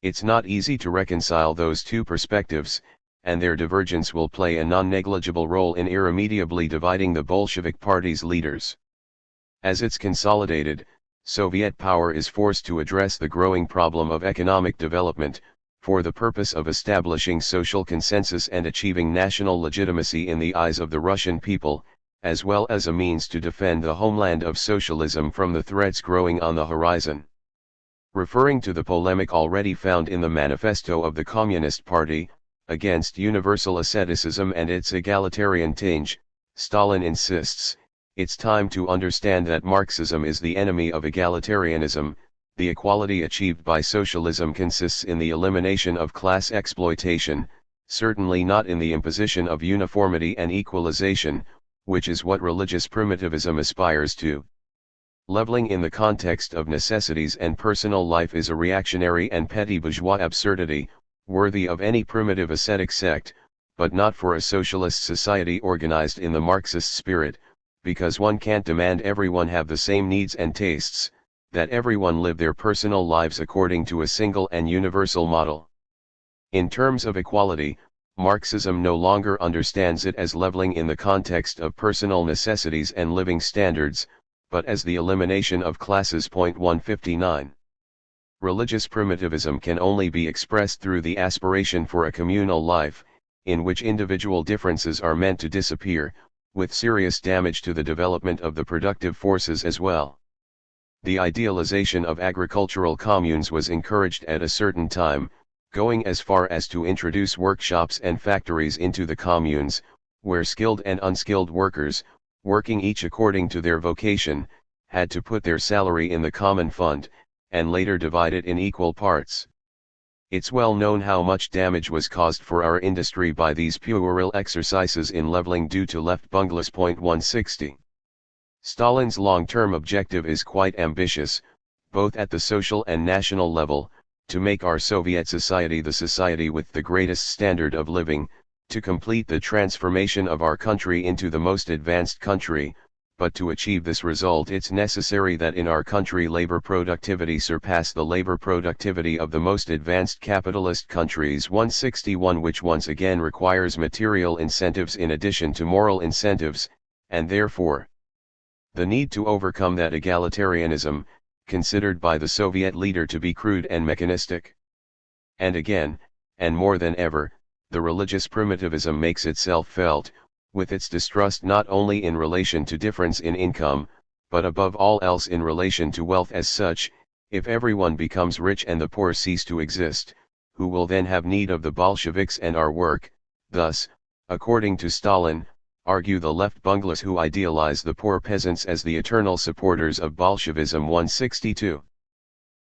Speaker 1: It's not easy to reconcile those two perspectives, and their divergence will play a non-negligible role in irremediably dividing the Bolshevik Party's leaders. As it's consolidated, Soviet power is forced to address the growing problem of economic development, for the purpose of establishing social consensus and achieving national legitimacy in the eyes of the Russian people, as well as a means to defend the homeland of socialism from the threats growing on the horizon. Referring to the polemic already found in the manifesto of the Communist Party, against universal asceticism and its egalitarian tinge, Stalin insists, it's time to understand that Marxism is the enemy of egalitarianism. The equality achieved by socialism consists in the elimination of class exploitation, certainly not in the imposition of uniformity and equalization, which is what religious primitivism aspires to. Leveling in the context of necessities and personal life is a reactionary and petty bourgeois absurdity, worthy of any primitive ascetic sect, but not for a socialist society organized in the Marxist spirit. because one can't demand everyone have the same needs and tastes, that everyone live their personal lives according to a single and universal model. In terms of equality, Marxism no longer understands it as leveling in the context of personal necessities and living standards, but as the elimination of classes. 159. Religious primitivism can only be expressed through the aspiration for a communal life, in which individual differences are meant to disappear, with serious damage to the development of the productive forces as well. The idealization of agricultural communes was encouraged at a certain time, going as far as to introduce workshops and factories into the communes, where skilled and unskilled workers, working each according to their vocation, had to put their salary in the common fund, and later divide it in equal parts. It's well known how much damage was caused for our industry by these puerile exercises in leveling due to left bunglers. 160. Stalin's long-term objective is quite ambitious, both at the social and national level, to make our Soviet society the society with the greatest standard of living, to complete the transformation of our country into the most advanced country, but to achieve this result it's necessary that in our country labor productivity surpass the labor productivity of the most advanced capitalist countries. 161, which once again requires material incentives in addition to moral incentives, and therefore the need to overcome that egalitarianism, considered by the Soviet leader to be crude and mechanistic. And again, and more than ever, the religious primitivism makes itself felt, with its distrust not only in relation to difference in income, but above all else in relation to wealth as such. If everyone becomes rich and the poor cease to exist, who will then have need of the Bolsheviks and our work? Thus, according to Stalin, argue the left bunglers who idealize the poor peasants as the eternal supporters of Bolshevism. 162.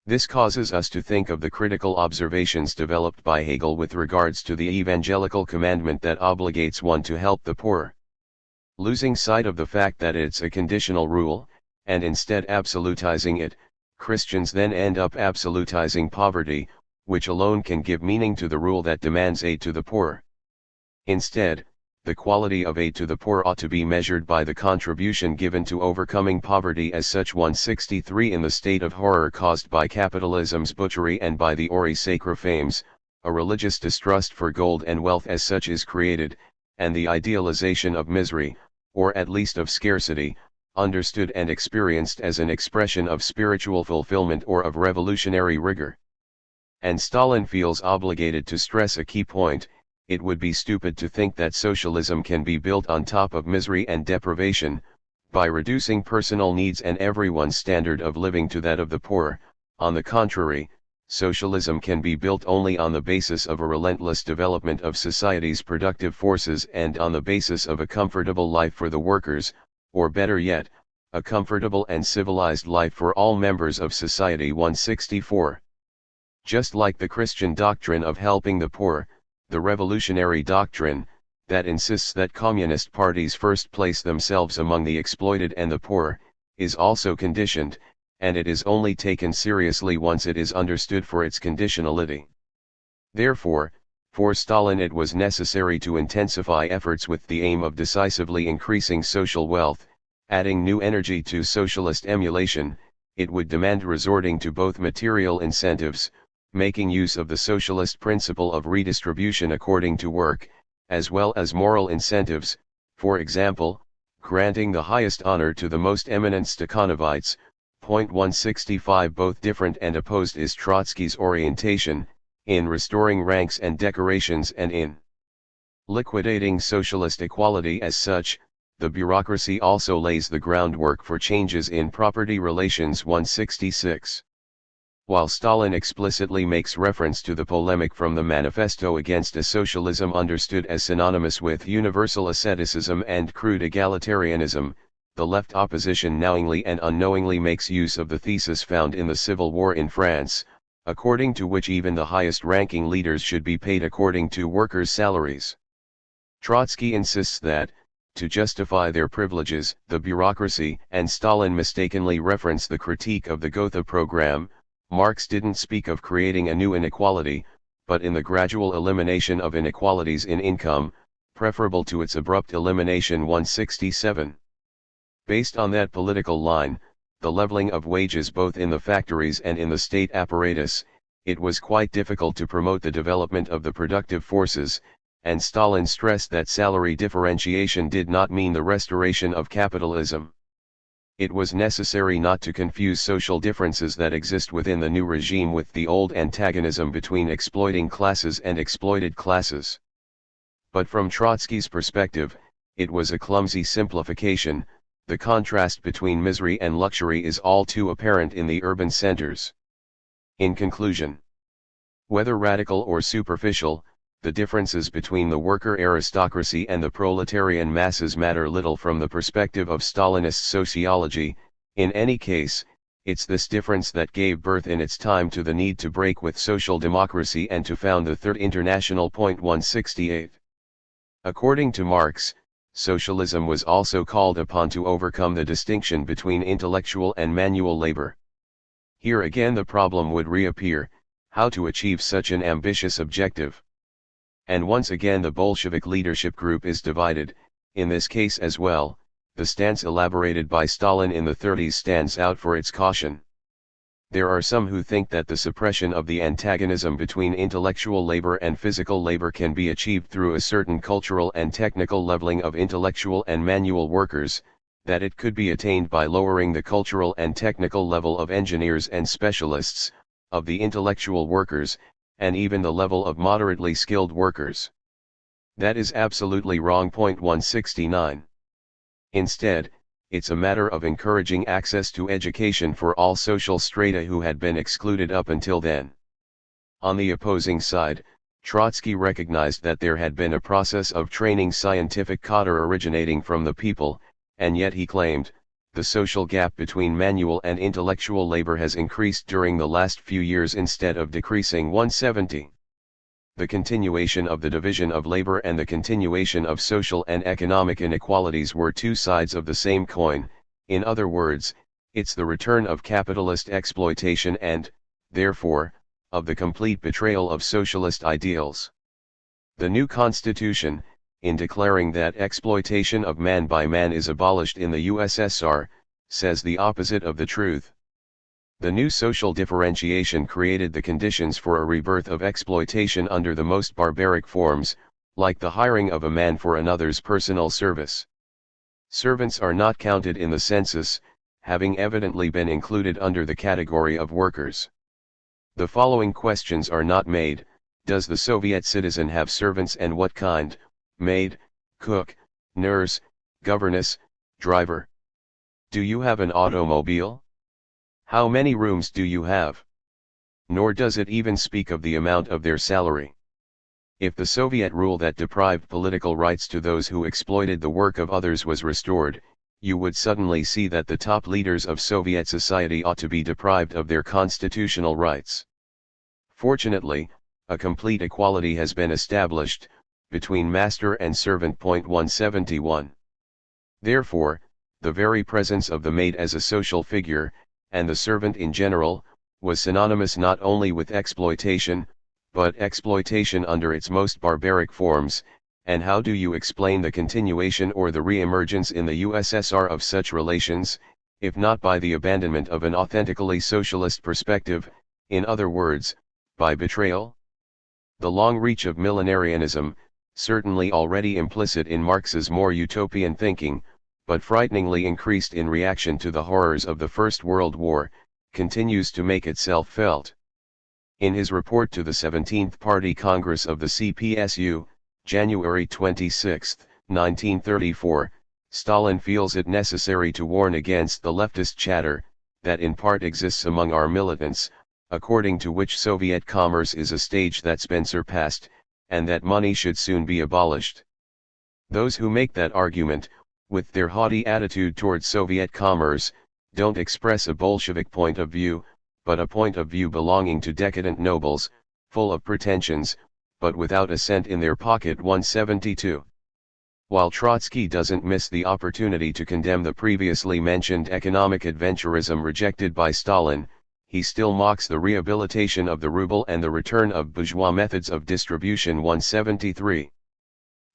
Speaker 1: This causes us to think of the critical observations developed by Hegel with regards to the evangelical commandment that obligates one to help the poor. Losing sight of the fact that it's a conditional rule, and instead absolutizing it, Christians then end up absolutizing poverty, which alone can give meaning to the rule that demands aid to the poor. Instead, the quality of aid to the poor ought to be measured by the contribution given to overcoming poverty as such. 163. In the state of horror caused by capitalism's butchery and by the ori sacra fames, a religious distrust for gold and wealth as such is created, and the idealization of misery, or at least of scarcity, understood and experienced as an expression of spiritual fulfillment or of revolutionary rigor. And Stalin feels obligated to stress a key point: it would be stupid to think that socialism can be built on top of misery and deprivation, by reducing personal needs and everyone's standard of living to that of the poor. On the contrary, socialism can be built only on the basis of a relentless development of society's productive forces and on the basis of a comfortable life for the workers, or better yet, a comfortable and civilized life for all members of society. 164. Just like the Christian doctrine of helping the poor, the revolutionary doctrine, that insists that communist parties first place themselves among the exploited and the poor, is also conditioned, and it is only taken seriously once it is understood for its conditionality. Therefore, for Stalin it was necessary to intensify efforts with the aim of decisively increasing social wealth, adding new energy to socialist emulation. It would demand resorting to both material incentives, making use of the socialist principle of redistribution according to work, as well as moral incentives, for example, granting the highest honor to the most eminent Stakhanovites. 165. Both different and opposed is Trotsky's orientation, in restoring ranks and decorations and in liquidating socialist equality as such. The bureaucracy also lays the groundwork for changes in property relations. 166. While Stalin explicitly makes reference to the polemic from the manifesto against a socialism understood as synonymous with universal asceticism and crude egalitarianism, the left opposition knowingly and unknowingly makes use of the thesis found in the Civil War in France, according to which even the highest-ranking leaders should be paid according to workers' salaries. Trotsky insists that, to justify their privileges, the bureaucracy and Stalin mistakenly reference the critique of the Gotha program. Marx didn't speak of creating a new inequality, but in the gradual elimination of inequalities in income, preferable to its abrupt elimination. 167. Based on that political line, the leveling of wages both in the factories and in the state apparatus, it was quite difficult to promote the development of the productive forces, and Stalin stressed that salary differentiation did not mean the restoration of capitalism. It was necessary not to confuse social differences that exist within the new regime with the old antagonism between exploiting classes and exploited classes. But from Trotsky's perspective, it was a clumsy simplification. The contrast between misery and luxury is all too apparent in the urban centers. In conclusion, whether radical or superficial, the differences between the worker aristocracy and the proletarian masses matter little from the perspective of Stalinist sociology. In any case, it's this difference that gave birth in its time to the need to break with social democracy and to found the Third International. 168. According to Marx, socialism was also called upon to overcome the distinction between intellectual and manual labor. Here again the problem would reappear: how to achieve such an ambitious objective. And once again the Bolshevik leadership group is divided. In this case as well, the stance elaborated by Stalin in the 30s stands out for its caution. There are some who think that the suppression of the antagonism between intellectual labor and physical labor can be achieved through a certain cultural and technical leveling of intellectual and manual workers, that it could be attained by lowering the cultural and technical level of engineers and specialists, of the intellectual workers, and even the level of moderately skilled workers. That is absolutely wrong. 169. Instead, it's a matter of encouraging access to education for all social strata who had been excluded up until then. On the opposing side, Trotsky recognized that there had been a process of training scientific cadre originating from the people, and yet he claimed, the social gap between manual and intellectual labor has increased during the last few years instead of decreasing. 170. The continuation of the division of labor and the continuation of social and economic inequalities were two sides of the same coin. In other words, it's the return of capitalist exploitation and, therefore, of the complete betrayal of socialist ideals. The new constitution, in declaring that exploitation of man by man is abolished in the USSR, says the opposite of the truth. The new social differentiation created the conditions for a rebirth of exploitation under the most barbaric forms, like the hiring of a man for another's personal service. Servants are not counted in the census, having evidently been included under the category of workers. The following questions are not made: does the Soviet citizen have servants and what kind? Maid, cook, nurse, governess, driver. Do you have an automobile? How many rooms do you have? Nor does it even speak of the amount of their salary. If the Soviet rule that deprived political rights to those who exploited the work of others was restored, you would suddenly see that the top leaders of Soviet society ought to be deprived of their constitutional rights. Fortunately, a complete equality has been established between master and servant. 171. Therefore, the very presence of the maid as a social figure, and the servant in general, was synonymous not only with exploitation, but exploitation under its most barbaric forms. And how do you explain the continuation or the re-emergence in the USSR of such relations, if not by the abandonment of an authentically socialist perspective, in other words, by betrayal? The long reach of millenarianism, certainly already implicit in Marx's more utopian thinking, but frighteningly increased in reaction to the horrors of the First World War, continues to make itself felt. In his report to the 17th Party Congress of the CPSU, January 26, 1934, Stalin feels it necessary to warn against the leftist chatter, that in part exists among our militants, according to which Soviet commerce is a stage that's been surpassed, and that money should soon be abolished. Those who make that argument, with their haughty attitude towards Soviet commerce, don't express a Bolshevik point of view, but a point of view belonging to decadent nobles, full of pretensions, but without a cent in their pocket. 172. While Trotsky doesn't miss the opportunity to condemn the previously mentioned economic adventurism rejected by Stalin, he still mocks the rehabilitation of the ruble and the return of bourgeois methods of distribution. 173.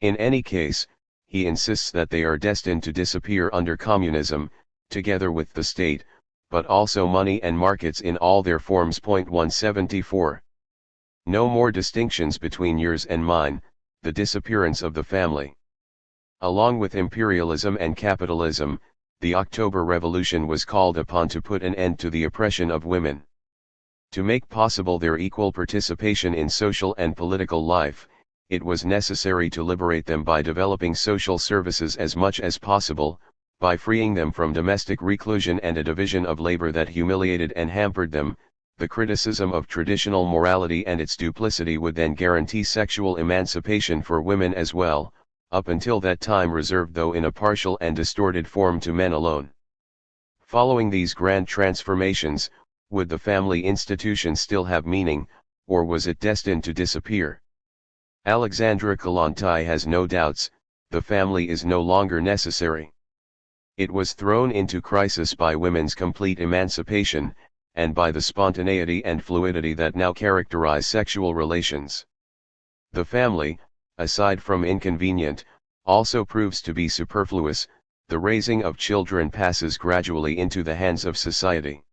Speaker 1: In any case, he insists that they are destined to disappear under communism, together with the state, but also money and markets in all their forms. 174. No more distinctions between yours and mine, the disappearance of the family. Along with imperialism and capitalism, the October Revolution was called upon to put an end to the oppression of women. To make possible their equal participation in social and political life, it was necessary to liberate them by developing social services as much as possible, by freeing them from domestic reclusion and a division of labor that humiliated and hampered them. The criticism of traditional morality and its duplicity would then guarantee sexual emancipation for women as well, up until that time reserved though in a partial and distorted form to men alone. Following these grand transformations, would the family institution still have meaning, or was it destined to disappear? Alexandra Kollontai has no doubts, the family is no longer necessary. It was thrown into crisis by women's complete emancipation, and by the spontaneity and fluidity that now characterize sexual relations. The family, aside from inconvenient, also proves to be superfluous. The raising of children passes gradually into the hands of society.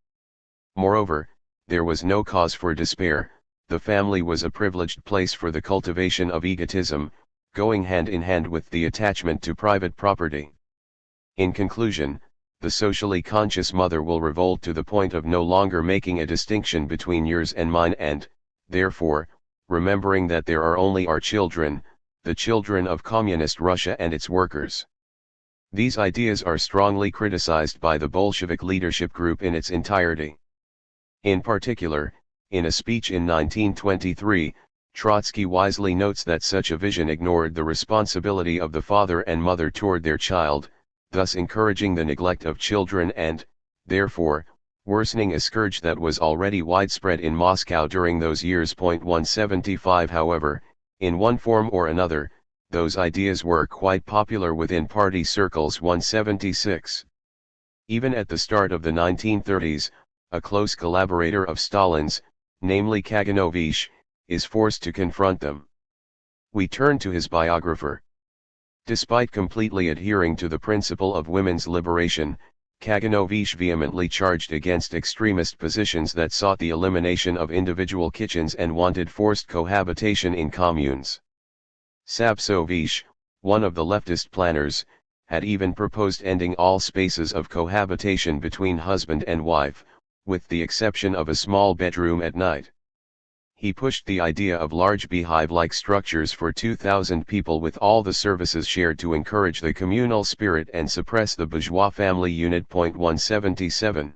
Speaker 1: Moreover, there was no cause for despair. The family was a privileged place for the cultivation of egotism, going hand in hand with the attachment to private property. In conclusion, the socially conscious mother will revolt to the point of no longer making a distinction between yours and mine and, therefore, remembering that there are only our children, the children of communist Russia and its workers. These ideas are strongly criticized by the Bolshevik leadership group in its entirety. In particular, in a speech in 1923, Trotsky wisely notes that such a vision ignored the responsibility of the father and mother toward their child, thus encouraging the neglect of children and, therefore, worsening a scourge that was already widespread in Moscow during those years. 175. However, in one form or another, those ideas were quite popular within party circles. 176. Even at the start of the 1930s, a close collaborator of Stalin's, namely Kaganovich, is forced to confront them. We turn to his biographer. Despite completely adhering to the principle of women's liberation, Kaganovich vehemently charged against extremist positions that sought the elimination of individual kitchens and wanted forced cohabitation in communes. Sapsovich, one of the leftist planners, had even proposed ending all spaces of cohabitation between husband and wife, with the exception of a small bedroom at night. He pushed the idea of large beehive-like structures for 2,000 people with all the services shared to encourage the communal spirit and suppress the bourgeois family unit. 177.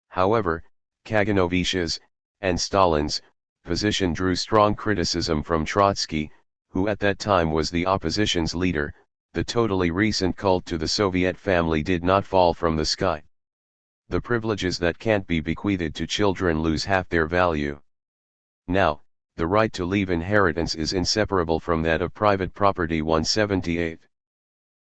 Speaker 1: However, Kaganovich's, and Stalin's, position drew strong criticism from Trotsky, who at that time was the opposition's leader. The totally recent cult to the Soviet family did not fall from the sky. The privileges that can't be bequeathed to children lose half their value. Now, the right to leave inheritance is inseparable from that of private property. 178.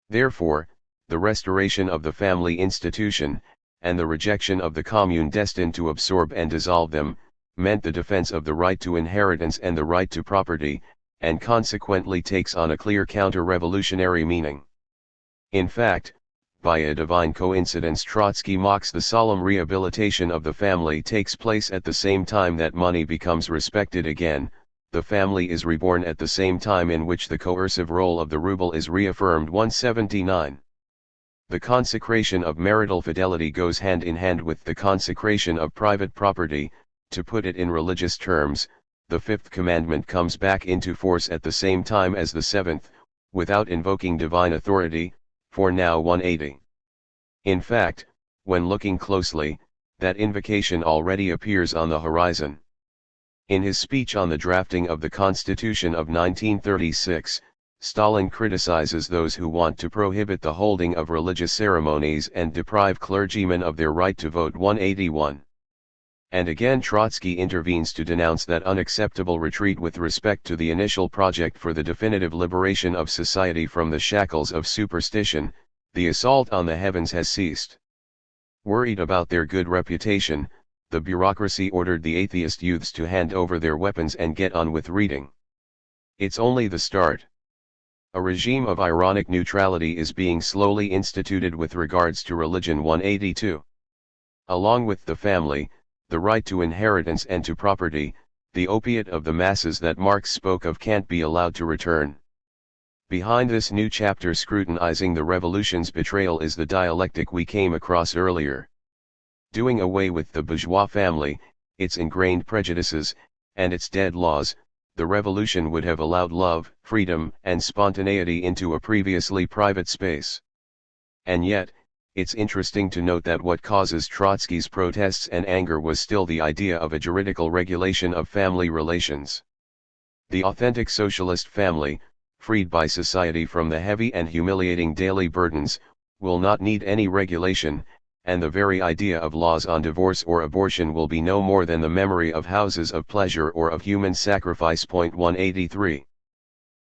Speaker 1: Therefore, the restoration of the family institution, and the rejection of the commune destined to absorb and dissolve them, meant the defense of the right to inheritance and the right to property, and consequently takes on a clear counter-revolutionary meaning. In fact, by a divine coincidence, Trotsky mocks the solemn rehabilitation of the family takes place at the same time that money becomes respected again. The family is reborn at the same time in which the coercive role of the ruble is reaffirmed. 179. The consecration of marital fidelity goes hand in hand with the consecration of private property. To put it in religious terms, the fifth commandment comes back into force at the same time as the seventh, without invoking divine authority. For now 180. In fact, when looking closely, that invocation already appears on the horizon. In his speech on the drafting of the Constitution of 1936, Stalin criticizes those who want to prohibit the holding of religious ceremonies and deprive clergymen of their right to vote. 181. And again Trotsky intervenes to denounce that unacceptable retreat with respect to the initial project for the definitive liberation of society from the shackles of superstition. The assault on the heavens has ceased. Worried about their good reputation, the bureaucracy ordered the atheist youths to hand over their weapons and get on with reading. It's only the start. A regime of ironic neutrality is being slowly instituted with regards to religion. 182. Along with the family, the right to inheritance and to property, the opiate of the masses that Marx spoke of can't be allowed to return. Behind this new chapter scrutinizing the revolution's betrayal is the dialectic we came across earlier. Doing away with the bourgeois family, its ingrained prejudices, and its dead laws, the revolution would have allowed love, freedom, and spontaneity into a previously private space. And yet, it's interesting to note that what causes Trotsky's protests and anger was still the idea of a juridical regulation of family relations. The authentic socialist family, freed by society from the heavy and humiliating daily burdens, will not need any regulation, and the very idea of laws on divorce or abortion will be no more than the memory of houses of pleasure or of human sacrifice. 183.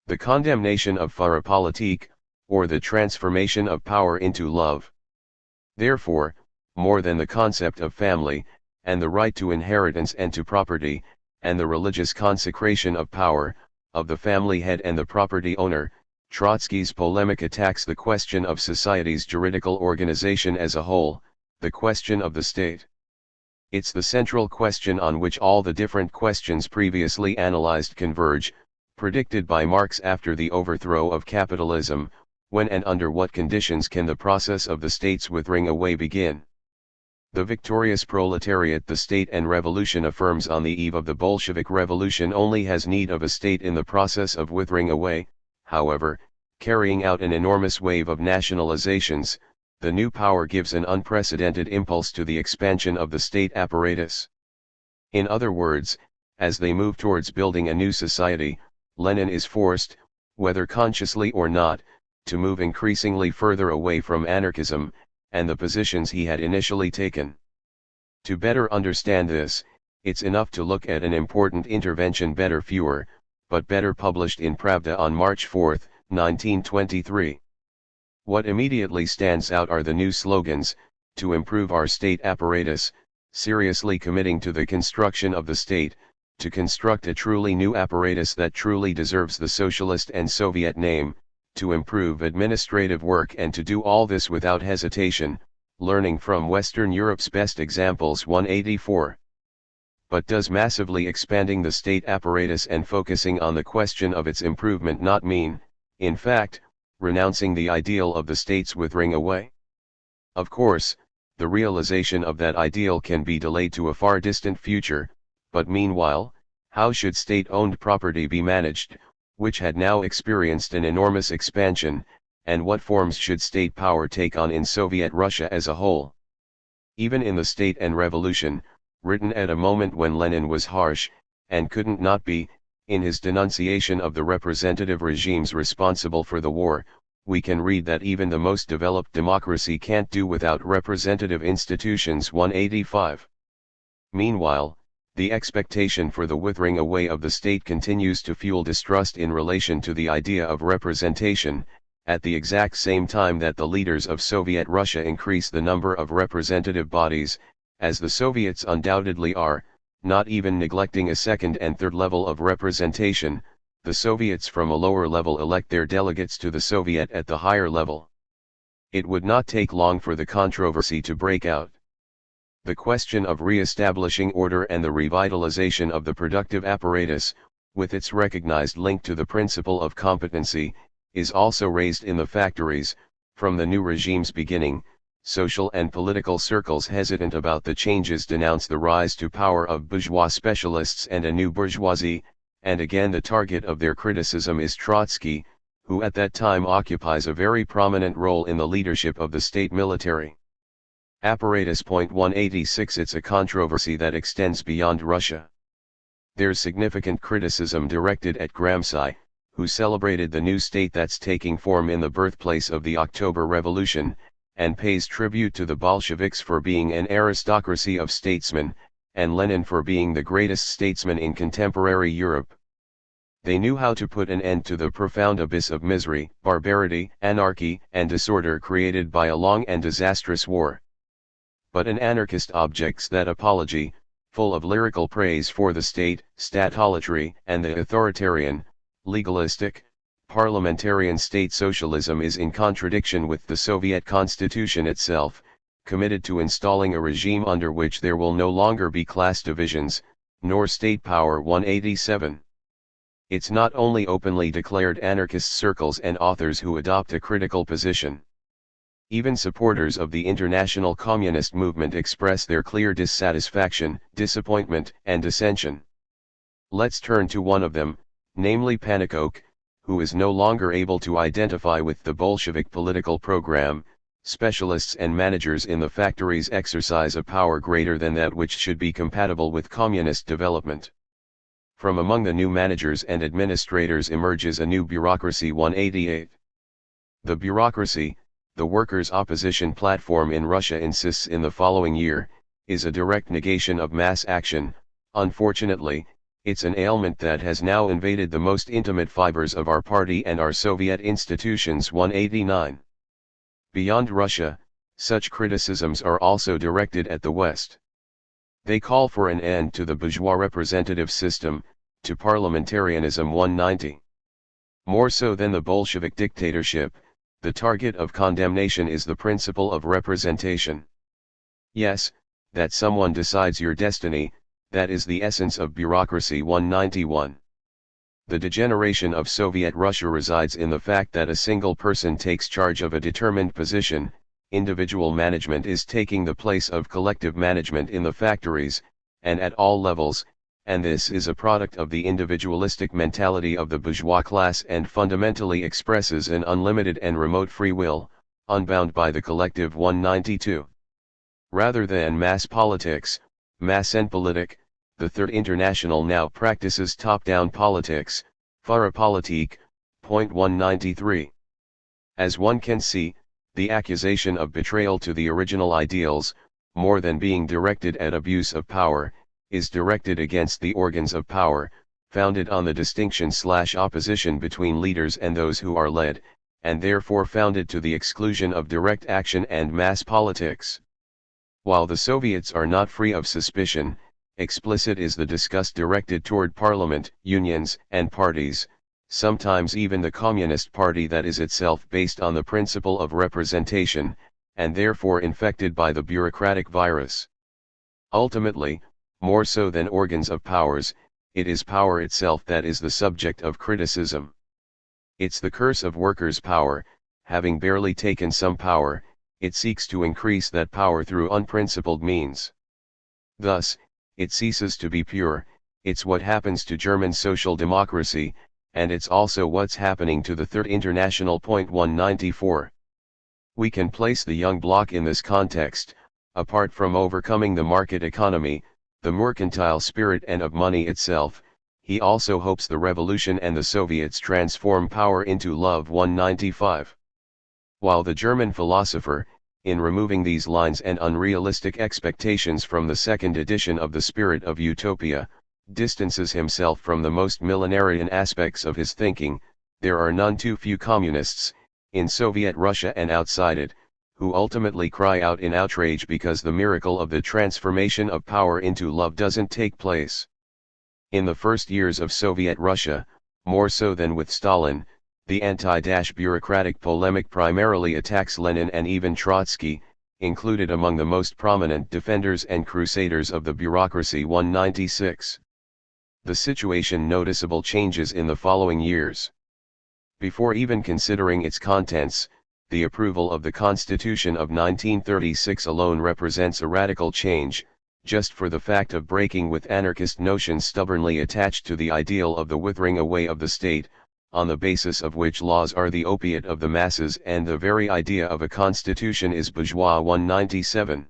Speaker 1: The condemnation of faire politique, or the transformation of power into love. Therefore, more than the concept of family, and the right to inheritance and to property, and the religious consecration of power, of the family head and the property owner, Trotsky's polemic attacks the question of society's juridical organization as a whole, the question of the state. It's the central question on which all the different questions previously analyzed converge, predicted by Marx after the overthrow of capitalism. When and under what conditions can the process of the state's withering away begin? The victorious proletariat, the state and revolution affirms on the eve of the Bolshevik Revolution, only has need of a state in the process of withering away. However, carrying out an enormous wave of nationalizations, the new power gives an unprecedented impulse to the expansion of the state apparatus. In other words, as they move towards building a new society, Lenin is forced, whether consciously or not, to move increasingly further away from anarchism, and the positions he had initially taken. To better understand this, it's enough to look at an important intervention, Better Fewer, but Better, published in Pravda on March 4, 1923. What immediately stands out are the new slogans: to improve our state apparatus, seriously committing to the construction of the state, to construct a truly new apparatus that truly deserves the socialist and Soviet name, to improve administrative work, and to do all this without hesitation, learning from Western Europe's best examples. 184. But does massively expanding the state apparatus and focusing on the question of its improvement not mean, in fact, renouncing the ideal of the state's withering away? Of course, the realization of that ideal can be delayed to a far distant future, but meanwhile, how should state-owned property be managed, which had now experienced an enormous expansion, and what forms should state power take on in Soviet Russia as a whole? Even in The State and Revolution, written at a moment when Lenin was harsh, and couldn't not be, in his denunciation of the representative regimes responsible for the war, we can read that even the most developed democracy can't do without representative institutions. 185. Meanwhile, the expectation for the withering away of the state continues to fuel distrust in relation to the idea of representation, at the exact same time that the leaders of Soviet Russia increase the number of representative bodies, as the Soviets undoubtedly are, not even neglecting a second and third level of representation. The Soviets from a lower level elect their delegates to the Soviet at the higher level. It would not take long for the controversy to break out. The question of re-establishing order and the revitalization of the productive apparatus, with its recognized link to the principle of competency, is also raised in the factories. From the new regime's beginning, social and political circles hesitant about the changes denounce the rise to power of bourgeois specialists and a new bourgeoisie, and again the target of their criticism is Trotsky, who at that time occupies a very prominent role in the leadership of the state military apparatus. 186. It's a controversy that extends beyond Russia. There's significant criticism directed at Gramsci, who celebrated the new state that's taking form in the birthplace of the October Revolution, and pays tribute to the Bolsheviks for being an aristocracy of statesmen, and Lenin for being the greatest statesman in contemporary Europe. They knew how to put an end to the profound abyss of misery, barbarity, anarchy, and disorder created by a long and disastrous war. But an anarchist objects that apology, full of lyrical praise for the state, statolatry, and the authoritarian, legalistic, parliamentarian state socialism is in contradiction with the Soviet constitution itself, committed to installing a regime under which there will no longer be class divisions, nor state power. 187. It's not only openly declared anarchist circles and authors who adopt a critical position. Even supporters of the international communist movement express their clear dissatisfaction, disappointment, and dissension. Let's turn to one of them, namely Panikok, who is no longer able to identify with the Bolshevik political program. Specialists and managers in the factories exercise a power greater than that which should be compatible with communist development. From among the new managers and administrators emerges a new bureaucracy. 188. The bureaucracy, the workers' opposition platform in Russia insists in the following year, is a direct negation of mass action. Unfortunately, it's an ailment that has now invaded the most intimate fibers of our party and our Soviet institutions. 189. Beyond Russia, such criticisms are also directed at the West. They call for an end to the bourgeois representative system, to parliamentarianism. 190. More so than the Bolshevik dictatorship, the target of condemnation is the principle of representation. Yes, that someone decides your destiny, that is the essence of bureaucracy. 191. The degeneration of Soviet Russia resides in the fact that a single person takes charge of a determined position. Individual management is taking the place of collective management in the factories, and at all levels, and this is a product of the individualistic mentality of the bourgeois class and fundamentally expresses an unlimited and remote free will, unbound by the collective. 192. Rather than mass politics, Massenpolitik, the Third International now practices top-down politics, Führerpolitik. 193. As one can see, the accusation of betrayal to the original ideals, more than being directed at abuse of power, is directed against the organs of power, founded on the distinction/opposition between leaders and those who are led, and therefore founded to the exclusion of direct action and mass politics. While the Soviets are not free of suspicion, explicit is the disgust directed toward parliament, unions, and parties, sometimes even the Communist Party that is itself based on the principle of representation, and therefore infected by the bureaucratic virus. Ultimately, more so than organs of powers, it is power itself that is the subject of criticism. It's the curse of workers' power. Having barely taken some power, it seeks to increase that power through unprincipled means. Thus, it ceases to be pure. It's what happens to German social democracy, and it's also what's happening to the Third International. 194. We can place the young bloc in this context. Apart from overcoming the market economy, the mercantile spirit and of money itself, he also hopes the revolution and the Soviets transform power into love. 195. While the German philosopher, in removing these lines and unrealistic expectations from the second edition of The Spirit of Utopia, distances himself from the most millenarian aspects of his thinking, there are none too few communists, in Soviet Russia and outside it, who ultimately cry out in outrage because the miracle of the transformation of power into love doesn't take place. In the first years of Soviet Russia, more so than with Stalin, the anti-bureaucratic polemic primarily attacks Lenin and even Trotsky, included among the most prominent defenders and crusaders of the bureaucracy. 196. The situation noticeable changes in the following years. Before even considering its contents, the approval of the Constitution of 1936 alone represents a radical change, just for the fact of breaking with anarchist notions stubbornly attached to the ideal of the withering away of the state, on the basis of which laws are the opiate of the masses and the very idea of a constitution is bourgeois. 197.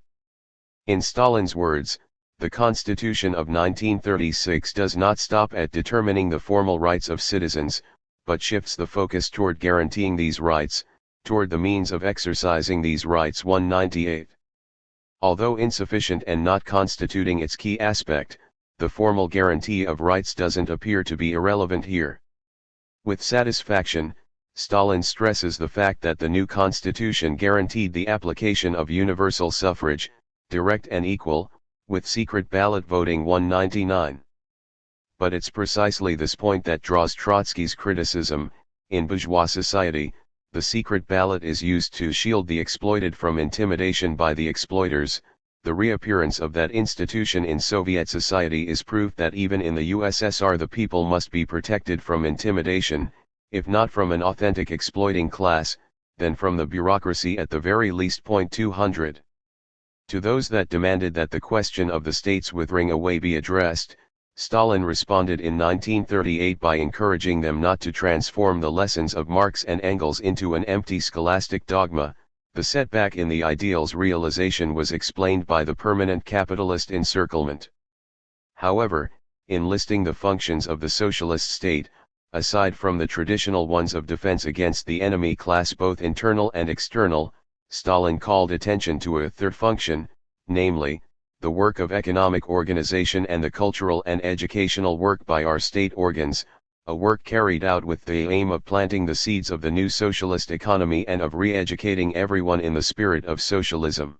Speaker 1: In Stalin's words, the Constitution of 1936 does not stop at determining the formal rights of citizens, but shifts the focus toward guaranteeing these rights, toward the means of exercising these rights. 198. Although insufficient and not constituting its key aspect, the formal guarantee of rights doesn't appear to be irrelevant here. With satisfaction, Stalin stresses the fact that the new constitution guaranteed the application of universal suffrage, direct and equal, with secret ballot voting. 199. But it's precisely this point that draws Trotsky's criticism, In bourgeois society, the secret ballot is used to shield the exploited from intimidation by the exploiters. The reappearance of that institution in Soviet society is proof that even in the USSR the people must be protected from intimidation, if not from an authentic exploiting class, then from the bureaucracy at the very least. 200. To those that demanded that the question of the states withering away be addressed, Stalin responded in 1938 by encouraging them not to transform the lessons of Marx and Engels into an empty scholastic dogma. The setback in the ideal's realization was explained by the permanent capitalist encirclement. However, in listing the functions of the socialist state, aside from the traditional ones of defense against the enemy class both internal and external, Stalin called attention to a third function, namely, the work of economic organization and the cultural and educational work by our state organs, a work carried out with the aim of planting the seeds of the new socialist economy and of re-educating everyone in the spirit of socialism.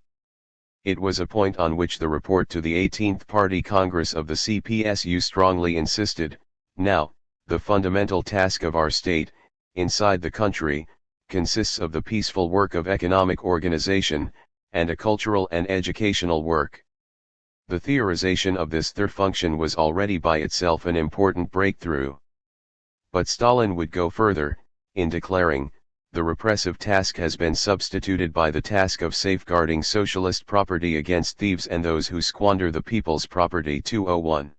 Speaker 1: It was a point on which the report to the 18th Party Congress of the CPSU strongly insisted. Now, the fundamental task of our state, inside the country, consists of the peaceful work of economic organization, and a cultural and educational work. The theorization of this third function was already by itself an important breakthrough. But Stalin would go further, in declaring, the repressive task has been substituted by the task of safeguarding socialist property against thieves and those who squander the people's property. 201.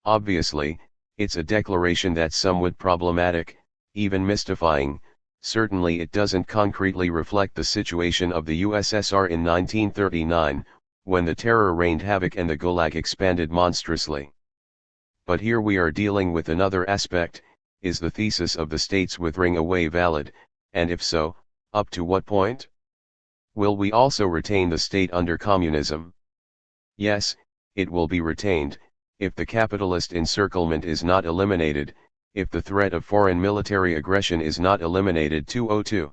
Speaker 1: Obviously, it's a declaration that's somewhat problematic, even mystifying. Certainly it doesn't concretely reflect the situation of the USSR in 1939, when the terror rained havoc and the Gulag expanded monstrously. But here we are dealing with another aspect. Is the thesis of the states withering away valid, and if so, up to what point? Will we also retain the state under communism? Yes, it will be retained, if the capitalist encirclement is not eliminated, if the threat of foreign military aggression is not eliminated. 202.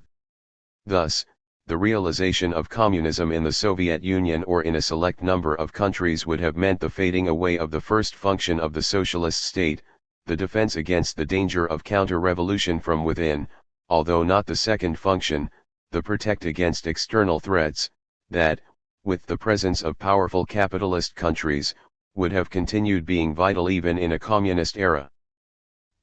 Speaker 1: Thus, the realization of communism in the Soviet Union or in a select number of countries would have meant the fading away of the first function of the socialist state, the defense against the danger of counter-revolution from within, although not the second function, the protect against external threats, that, with the presence of powerful capitalist countries, would have continued being vital even in a communist era.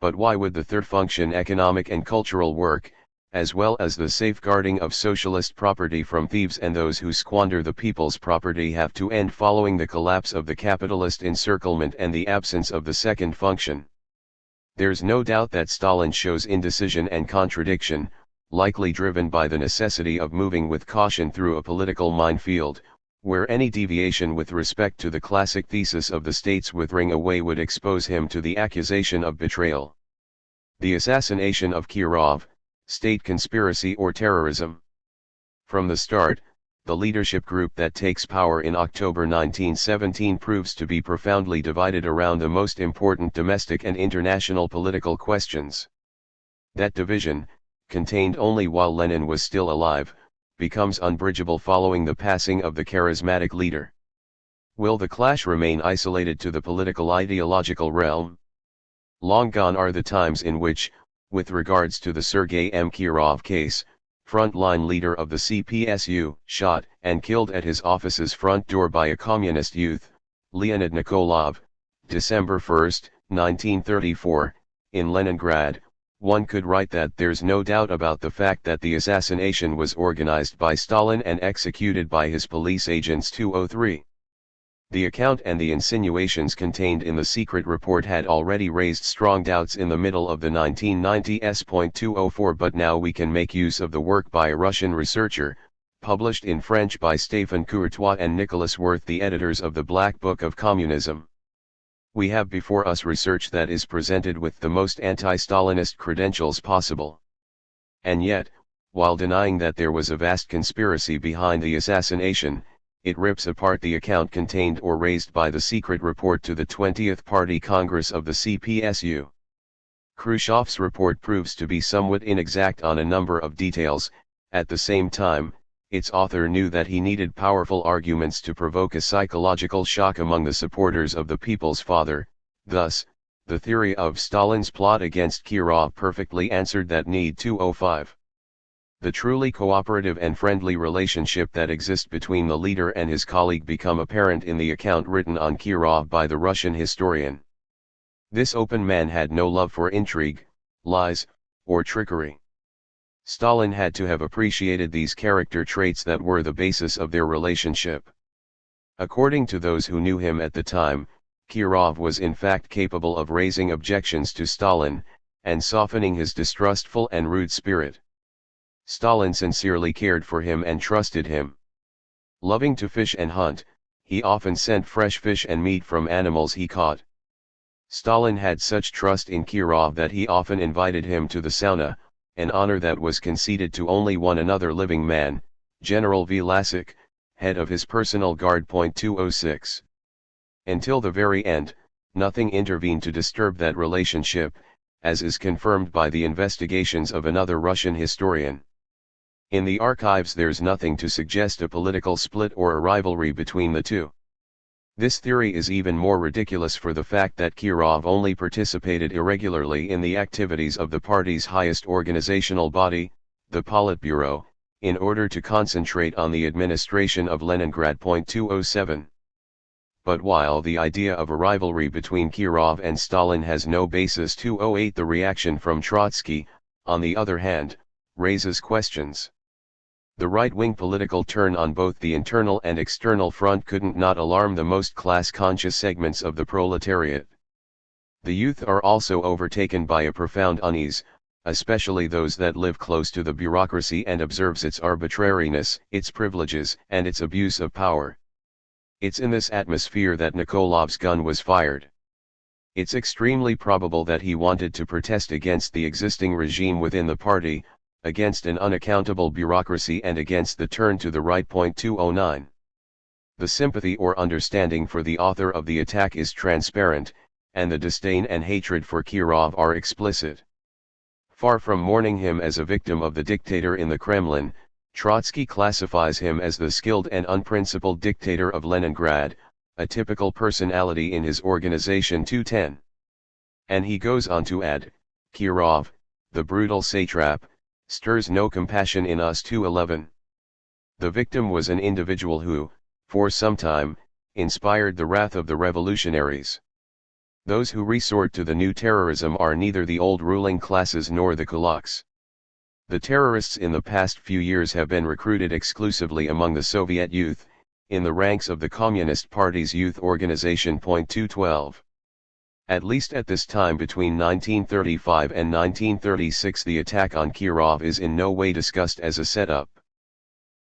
Speaker 1: But why would the third function, economic and cultural work, as well as the safeguarding of socialist property from thieves and those who squander the people's property, have to end following the collapse of the capitalist encirclement and the absence of the second function? There's no doubt that Stalin shows indecision and contradiction, likely driven by the necessity of moving with caution through a political minefield, where any deviation with respect to the classic thesis of the states withering away would expose him to the accusation of betrayal. The assassination of Kirov, state conspiracy or terrorism. From the start, the leadership group that takes power in October 1917 proves to be profoundly divided around the most important domestic and international political questions. That division, contained only while Lenin was still alive, becomes unbridgeable following the passing of the charismatic leader. Will the clash remain isolated to the political ideological realm? Long gone are the times in which, with regards to the Sergei M. Kirov case, front-line leader of the CPSU, shot and killed at his office's front door by a communist youth, Leonid Nikolov, December 1, 1934, in Leningrad, one could write that there's no doubt about the fact that the assassination was organized by Stalin and executed by his police agents. 203. The account and the insinuations contained in the secret report had already raised strong doubts in the middle of the 1990s. 204 But now we can make use of the work by a Russian researcher, published in French by Stéphane Courtois and Nicholas Wirth, the editors of the Black Book of Communism. We have before us research that is presented with the most anti-Stalinist credentials possible. And yet, while denying that there was a vast conspiracy behind the assassination, it rips apart the account contained or raised by the secret report to the 20th Party Congress of the CPSU. Khrushchev's report proves to be somewhat inexact on a number of details. At the same time, its author knew that he needed powerful arguments to provoke a psychological shock among the supporters of the People's Father. Thus, The theory of Stalin's plot against Kirov perfectly answered that need. 205. The truly cooperative and friendly relationship that exists between the leader and his colleague become apparent in the account written on Kirov by the Russian historian. This open man had no love for intrigue, lies, or trickery. Stalin had to have appreciated these character traits that were the basis of their relationship. According to those who knew him at the time, Kirov was in fact capable of raising objections to Stalin, and softening his distrustful and rude spirit. Stalin sincerely cared for him and trusted him. Loving to fish and hunt, he often sent fresh fish and meat from animals he caught. Stalin had such trust in Kirov that he often invited him to the sauna, an honor that was conceded to only one another living man, General Vlasic, head of his personal guard. 206. Until the very end, nothing intervened to disturb that relationship, as is confirmed by the investigations of another Russian historian. In the archives there's nothing to suggest a political split or a rivalry between the two. This theory is even more ridiculous for the fact that Kirov only participated irregularly in the activities of the party's highest organizational body, the Politburo, in order to concentrate on the administration of Leningrad. 207. But while the idea of a rivalry between Kirov and Stalin has no basis. 208, the reaction from Trotsky, on the other hand, raises questions. The right-wing political turn on both the internal and external front couldn't not alarm the most class-conscious segments of the proletariat. The youth are also overtaken by a profound unease, especially those that live close to the bureaucracy and observes its arbitrariness, its privileges, and its abuse of power. It's in this atmosphere that Nikolov's gun was fired. It's extremely probable that he wanted to protest against the existing regime within the party, against an unaccountable bureaucracy and against the turn to the right. 209. The sympathy or understanding for the author of the attack is transparent, and the disdain and hatred for Kirov are explicit. Far from mourning him as a victim of the dictator in the Kremlin, Trotsky classifies him as the skilled and unprincipled dictator of Leningrad, a typical personality in his organization. 210. And he goes on to add, Kirov, the brutal satrap, stirs no compassion in us. 211. The victim was an individual who, for some time, inspired the wrath of the revolutionaries. Those who resort to the new terrorism are neither the old ruling classes nor the kulaks. The terrorists in the past few years have been recruited exclusively among the Soviet youth, in the ranks of the Communist Party's youth organization. 212. At least at this time between 1935 and 1936 the attack on Kirov is in no way discussed as a setup.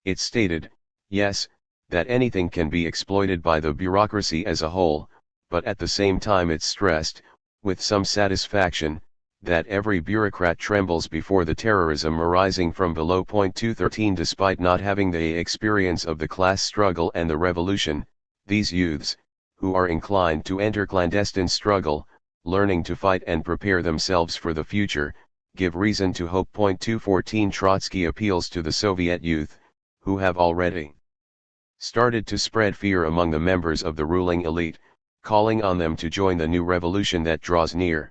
Speaker 1: It's stated, yes, that anything can be exploited by the bureaucracy as a whole, but at the same time it's stressed, with some satisfaction, that every bureaucrat trembles before the terrorism arising from below. 213. Despite not having the experience of the class struggle and the revolution, these youths, who are inclined to enter clandestine struggle, learning to fight and prepare themselves for the future, give reason to hope. 214. Trotsky appeals to the Soviet youth, who have already started to spread fear among the members of the ruling elite, calling on them to join the new revolution that draws near.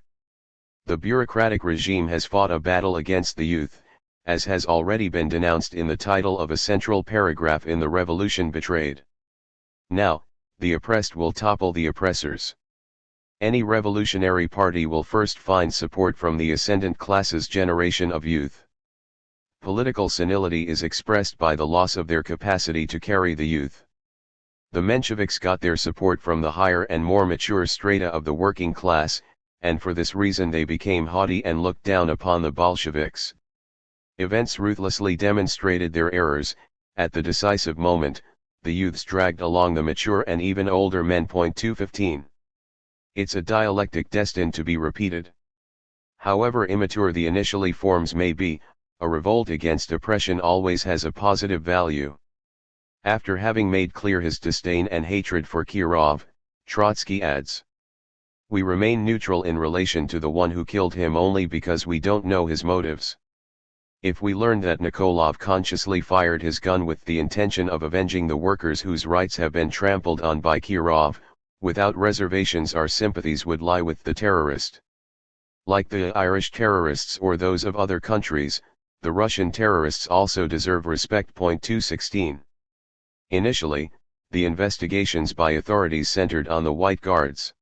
Speaker 1: The bureaucratic regime has fought a battle against the youth, as has already been denounced in the title of a central paragraph in The Revolution Betrayed. Now, the oppressed will topple the oppressors. Any revolutionary party will first find support from the ascendant class's generation of youth. Political senility is expressed by the loss of their capacity to carry the youth. The Mensheviks got their support from the higher and more mature strata of the working class, and for this reason they became haughty and looked down upon the Bolsheviks. Events ruthlessly demonstrated their errors. At the decisive moment, the youths dragged along the mature and even older men. 215. It's a dialectic destined to be repeated. However immature the initially forms may be, a revolt against oppression always has a positive value. After having made clear his disdain and hatred for Kirov, Trotsky adds, "We remain neutral in relation to the one who killed him only because we don't know his motives. If we learn that Nikolov consciously fired his gun with the intention of avenging the workers whose rights have been trampled on by Kirov, Without reservations, our sympathies would lie with the terrorist. Like the Irish terrorists or those of other countries, the Russian terrorists also deserve respect. 216. Initially, the investigations by authorities centered on the White Guards.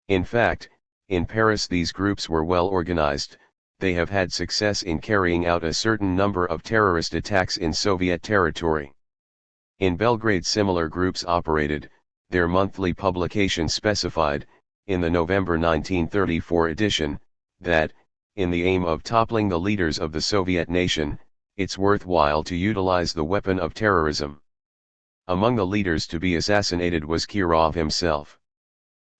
Speaker 1: In fact, in Paris these groups were well organized. They have had success in carrying out a certain number of terrorist attacks in Soviet territory. In Belgrade similar groups operated. Their monthly publication specified, in the November 1934 edition, that, in the aim of toppling the leaders of the Soviet nation, it's worthwhile to utilize the weapon of terrorism. Among the leaders to be assassinated was Kirov himself.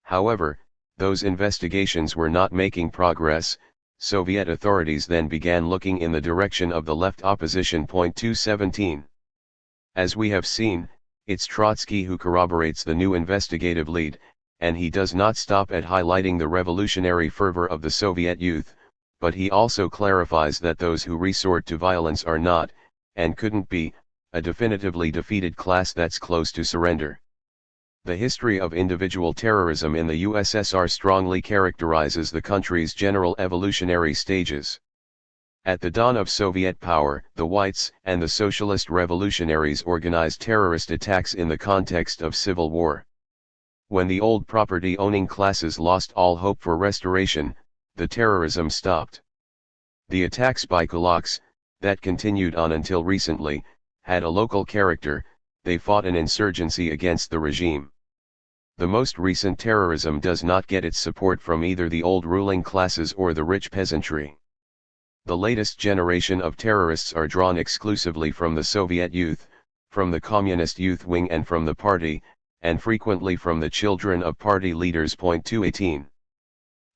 Speaker 1: However, those investigations were not making progress. Soviet authorities then began looking in the direction of the left opposition. 217. As we have seen, it's Trotsky who corroborates the new investigative lead, and he does not stop at highlighting the revolutionary fervor of the Soviet youth, but he also clarifies that those who resort to violence are not, and couldn't be, a definitively defeated class that's close to surrender. The history of individual terrorism in the USSR strongly characterizes the country's general evolutionary stages. At the dawn of Soviet power, the Whites and the Socialist revolutionaries organized terrorist attacks in the context of civil war. When the old property-owning classes lost all hope for restoration, the terrorism stopped. The attacks by kulaks, that continued on until recently, had a local character. They fought an insurgency against the regime. The most recent terrorism does not get its support from either the old ruling classes or the rich peasantry. The latest generation of terrorists are drawn exclusively from the Soviet youth, from the communist youth wing and from the party, and frequently from the children of party leaders. 218.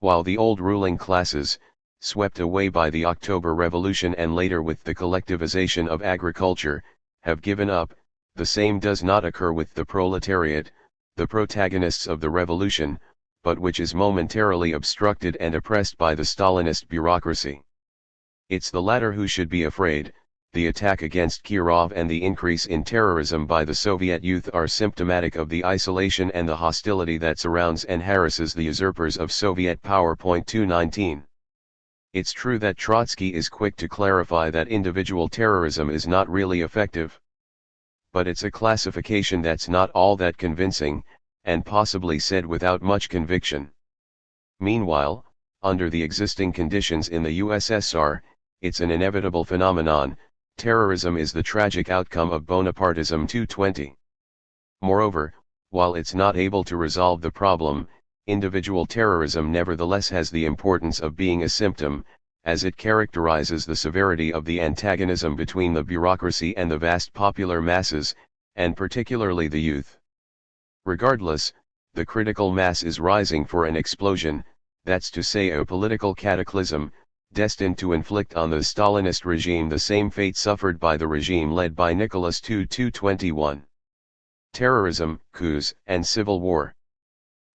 Speaker 1: While the old ruling classes, swept away by the October Revolution and later with the collectivization of agriculture, have given up, the same does not occur with the proletariat, the protagonists of the revolution, but which is momentarily obstructed and oppressed by the Stalinist bureaucracy. It's the latter who should be afraid. The attack against Kirov and the increase in terrorism by the Soviet youth are symptomatic of the isolation and the hostility that surrounds and harasses the usurpers of Soviet power. 219. It's true that Trotsky is quick to clarify that individual terrorism is not really effective. But it's a classification that's not all that convincing, and possibly said without much conviction. Meanwhile, under the existing conditions in the USSR, it's an inevitable phenomenon. Terrorism is the tragic outcome of Bonapartism. 220. Moreover, while it's not able to resolve the problem, individual terrorism nevertheless has the importance of being a symptom, as it characterizes the severity of the antagonism between the bureaucracy and the vast popular masses, and particularly the youth. Regardless, the critical mass is rising for an explosion, that's to say a political cataclysm, destined to inflict on the Stalinist regime the same fate suffered by the regime led by Nicholas II. 221. Terrorism, coups, and civil war.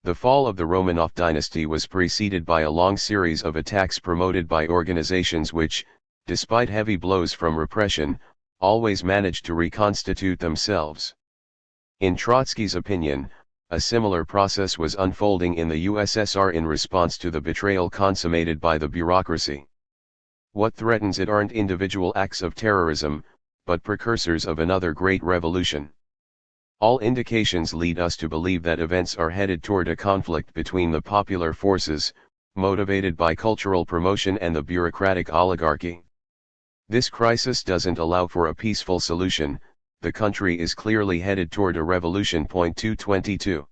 Speaker 1: The fall of the Romanov dynasty was preceded by a long series of attacks promoted by organizations which, despite heavy blows from repression, always managed to reconstitute themselves. In Trotsky's opinion, a similar process was unfolding in the USSR in response to the betrayal consummated by the bureaucracy. What threatens it aren't individual acts of terrorism, but precursors of another great revolution. All indications lead us to believe that events are headed toward a conflict between the popular forces, motivated by cultural promotion, and the bureaucratic oligarchy. This crisis doesn't allow for a peaceful solution. The country is clearly headed toward a revolution. 222.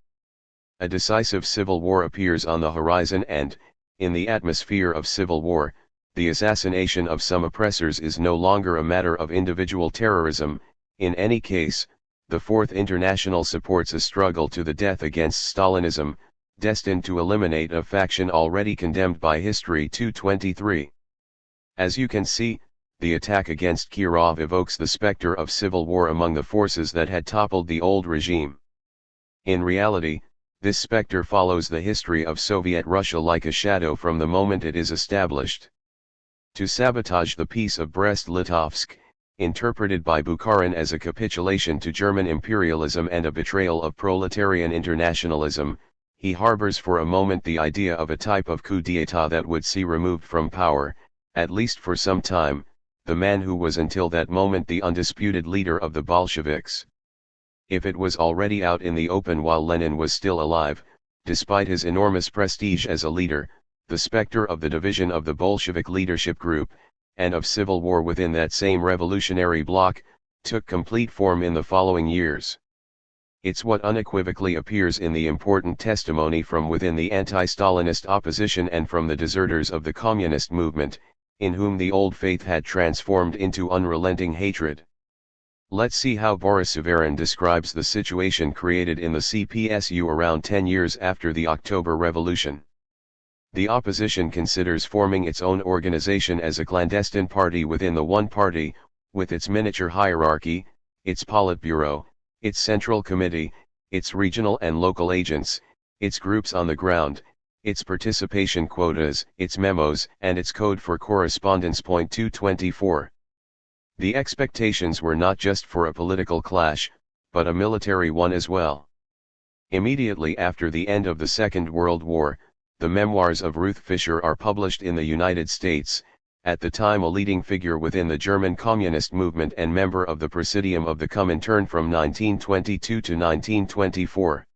Speaker 1: A decisive civil war appears on the horizon and, in the atmosphere of civil war, the assassination of some oppressors is no longer a matter of individual terrorism. In any case, the Fourth International supports a struggle to the death against Stalinism, destined to eliminate a faction already condemned by history. 223. As you can see, the attack against Kirov evokes the specter of civil war among the forces that had toppled the old regime. In reality, this specter follows the history of Soviet Russia like a shadow from the moment it is established. To sabotage the peace of Brest-Litovsk, interpreted by Bukharin as a capitulation to German imperialism and a betrayal of proletarian internationalism, he harbors for a moment the idea of a type of coup d'état that would see removed from power, at least for some time, the man who was until that moment the undisputed leader of the Bolsheviks. If it was already out in the open while Lenin was still alive, despite his enormous prestige as a leader, the specter of the division of the Bolshevik leadership group, and of civil war within that same revolutionary bloc, took complete form in the following years. It's what unequivocally appears in the important testimony from within the anti-Stalinist opposition and from the deserters of the communist movement, in whom the old faith had transformed into unrelenting hatred. Let's see how Boris Suvarin describes the situation created in the CPSU around 10 years after the October Revolution. The opposition considers forming its own organization as a clandestine party within the one party, with its miniature hierarchy, its Politburo, its central committee, its regional and local agents, its groups on the ground, its participation quotas, its memos, and its code for correspondence. 224. The expectations were not just for a political clash, but a military one as well. Immediately after the end of the Second World War, the memoirs of Ruth Fischer are published in the United States, at the time a leading figure within the German Communist movement and member of the Presidium of the Comintern from 1922 to 1924.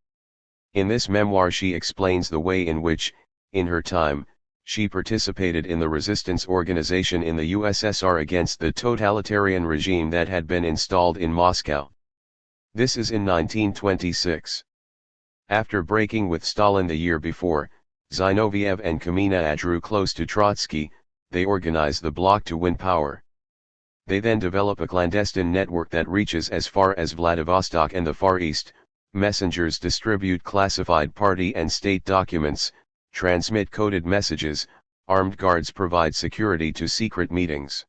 Speaker 1: In this memoir she explains the way in which, in her time, she participated in the resistance organization in the USSR against the totalitarian regime that had been installed in Moscow. This is in 1926. After breaking with Stalin the year before, Zinoviev and Kamenev drew close to Trotsky. They organize the bloc to win power. They then develop a clandestine network that reaches as far as Vladivostok and the Far East. Messengers distribute classified party and state documents, transmit coded messages, armed guards provide security to secret meetings.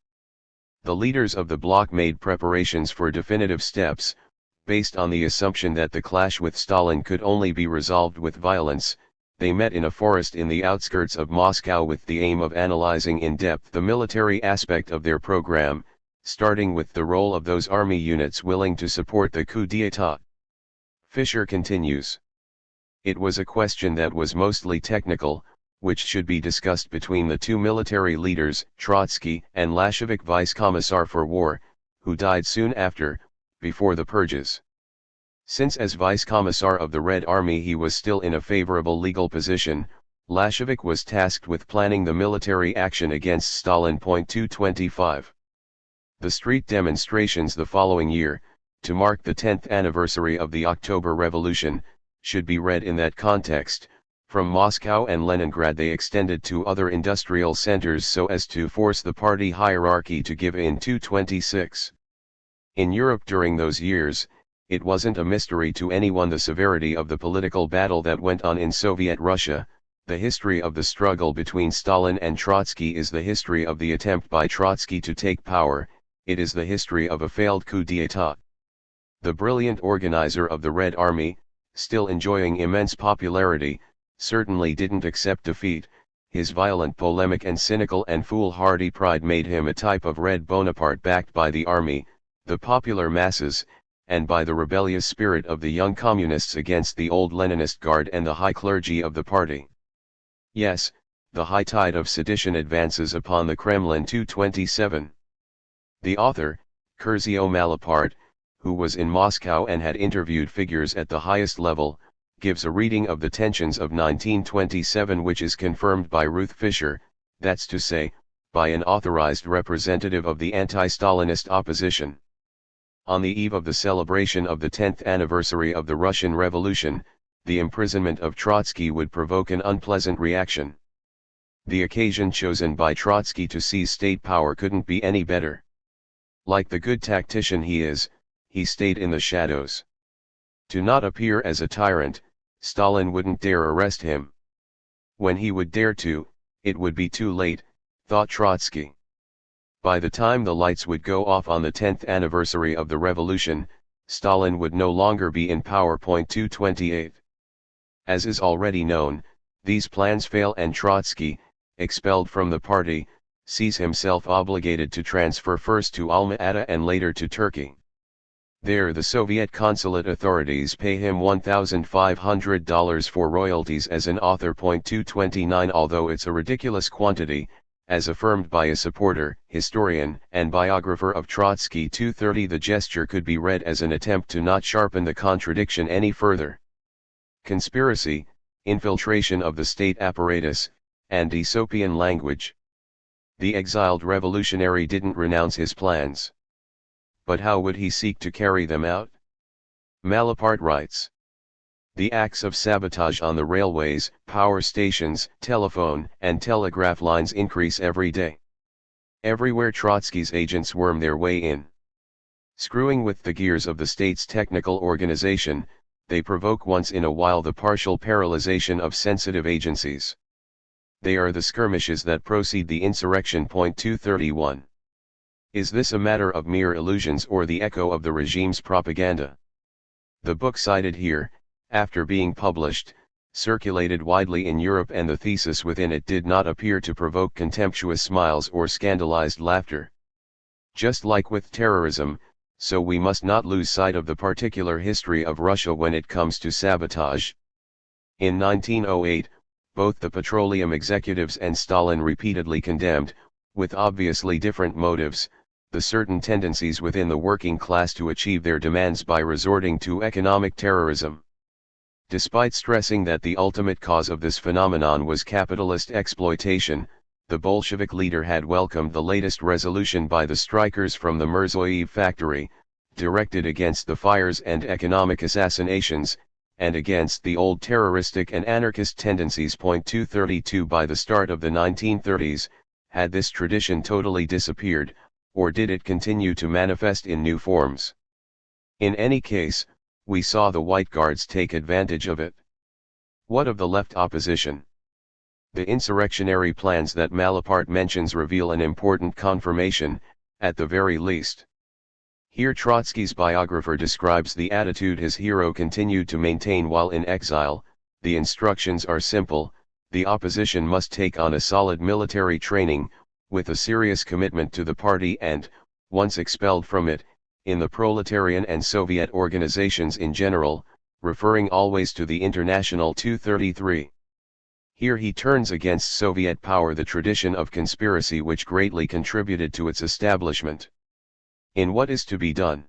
Speaker 1: The leaders of the bloc made preparations for definitive steps, based on the assumption that the clash with Stalin could only be resolved with violence. They met in a forest in the outskirts of Moscow with the aim of analyzing in depth the military aspect of their program, starting with the role of those army units willing to support the coup d'état. Fischer continues. It was a question that was mostly technical, which should be discussed between the two military leaders, Trotsky and Lashevik Vice Commissar for War, who died soon after, before the purges. Since as Vice Commissar of the Red Army he was still in a favorable legal position, Lashevik was tasked with planning the military action against Stalin. 225. The street demonstrations the following year, to mark the 10th anniversary of the October Revolution, should be read in that context. From Moscow and Leningrad they extended to other industrial centers so as to force the party hierarchy to give in. 226. In Europe during those years, it wasn't a mystery to anyone the severity of the political battle that went on in Soviet Russia. The history of the struggle between Stalin and Trotsky is the history of the attempt by Trotsky to take power. It is the history of a failed coup d'état. The brilliant organizer of the Red Army, still enjoying immense popularity, certainly didn't accept defeat. His violent polemic and cynical and foolhardy pride made him a type of Red Bonaparte backed by the army, the popular masses, and by the rebellious spirit of the young communists against the old Leninist guard and the high clergy of the party. Yes, the high tide of sedition advances upon the Kremlin. 227. The author, Curzio Malaparte, who was in Moscow and had interviewed figures at the highest level, gives a reading of the tensions of 1927 which is confirmed by Ruth Fischer, that's to say, by an authorized representative of the anti-Stalinist opposition. On the eve of the celebration of the 10th anniversary of the Russian Revolution, the imprisonment of Trotsky would provoke an unpleasant reaction. The occasion chosen by Trotsky to seize state power couldn't be any better. Like the good tactician he is, he stayed in the shadows. To not appear as a tyrant, Stalin wouldn't dare arrest him. When he would dare to, it would be too late, thought Trotsky. By the time the lights would go off on the 10th anniversary of the revolution, Stalin would no longer be in power. 228. As is already known, these plans fail and Trotsky, expelled from the party, sees himself obligated to transfer first to Alma-Ata and later to Turkey. There the Soviet consulate authorities pay him $1,500 for royalties as an author. 229 Although it's a ridiculous quantity, as affirmed by a supporter, historian, and biographer of Trotsky. 230 The gesture could be read as an attempt to not sharpen the contradiction any further. Conspiracy, infiltration of the state apparatus, and Aesopian language. The exiled revolutionary didn't renounce his plans. But how would he seek to carry them out? Malaparte writes. The acts of sabotage on the railways, power stations, telephone and telegraph lines increase every day. Everywhere Trotsky's agents worm their way in. Screwing with the gears of the state's technical organization, they provoke once in a while the partial paralyzation of sensitive agencies. They are the skirmishes that precede the insurrection. 231. Is this a matter of mere illusions or the echo of the regime's propaganda? The book cited here, after being published, circulated widely in Europe, and the thesis within it did not appear to provoke contemptuous smiles or scandalized laughter. Just like with terrorism, so we must not lose sight of the particular history of Russia when it comes to sabotage. In 1908, both the petroleum executives and Stalin repeatedly condemned, with obviously different motives, the certain tendencies within the working class to achieve their demands by resorting to economic terrorism. Despite stressing that the ultimate cause of this phenomenon was capitalist exploitation, the Bolshevik leader had welcomed the latest resolution by the strikers from the Mirzoyev factory, directed against the fires and economic assassinations, and against the old terroristic and anarchist tendencies. 232 By the start of the 1930s, had this tradition totally disappeared, or did it continue to manifest in new forms? In any case, we saw the White Guards take advantage of it. What of the left opposition? The insurrectionary plans that Malaparte mentions reveal an important confirmation, at the very least. Here Trotsky's biographer describes the attitude his hero continued to maintain while in exile. The instructions are simple: the opposition must take on a solid military training, with a serious commitment to the party and, once expelled from it, in the proletarian and Soviet organizations in general, referring always to the International. 233. Here he turns against Soviet power the tradition of conspiracy which greatly contributed to its establishment. In What is to be Done?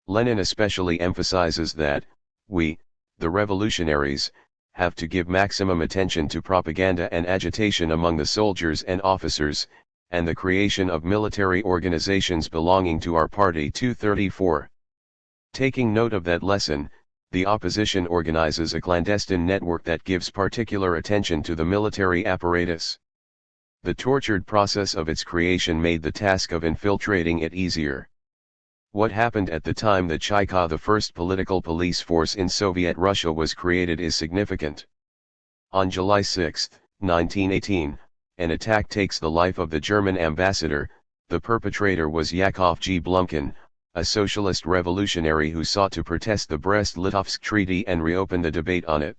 Speaker 1: Lenin especially emphasizes that, we, the revolutionaries, have to give maximum attention to propaganda and agitation among the soldiers and officers, and the creation of military organizations belonging to our party. 234. Taking note of that lesson, the opposition organizes a clandestine network that gives particular attention to the military apparatus. The tortured process of its creation made the task of infiltrating it easier. What happened at the time the Chayka, the first political police force in Soviet Russia, was created is significant. On July 6, 1918, an attack takes the life of the German ambassador. The perpetrator was Yakov G. Blumkin, a socialist revolutionary who sought to protest the Brest-Litovsk Treaty and reopen the debate on it.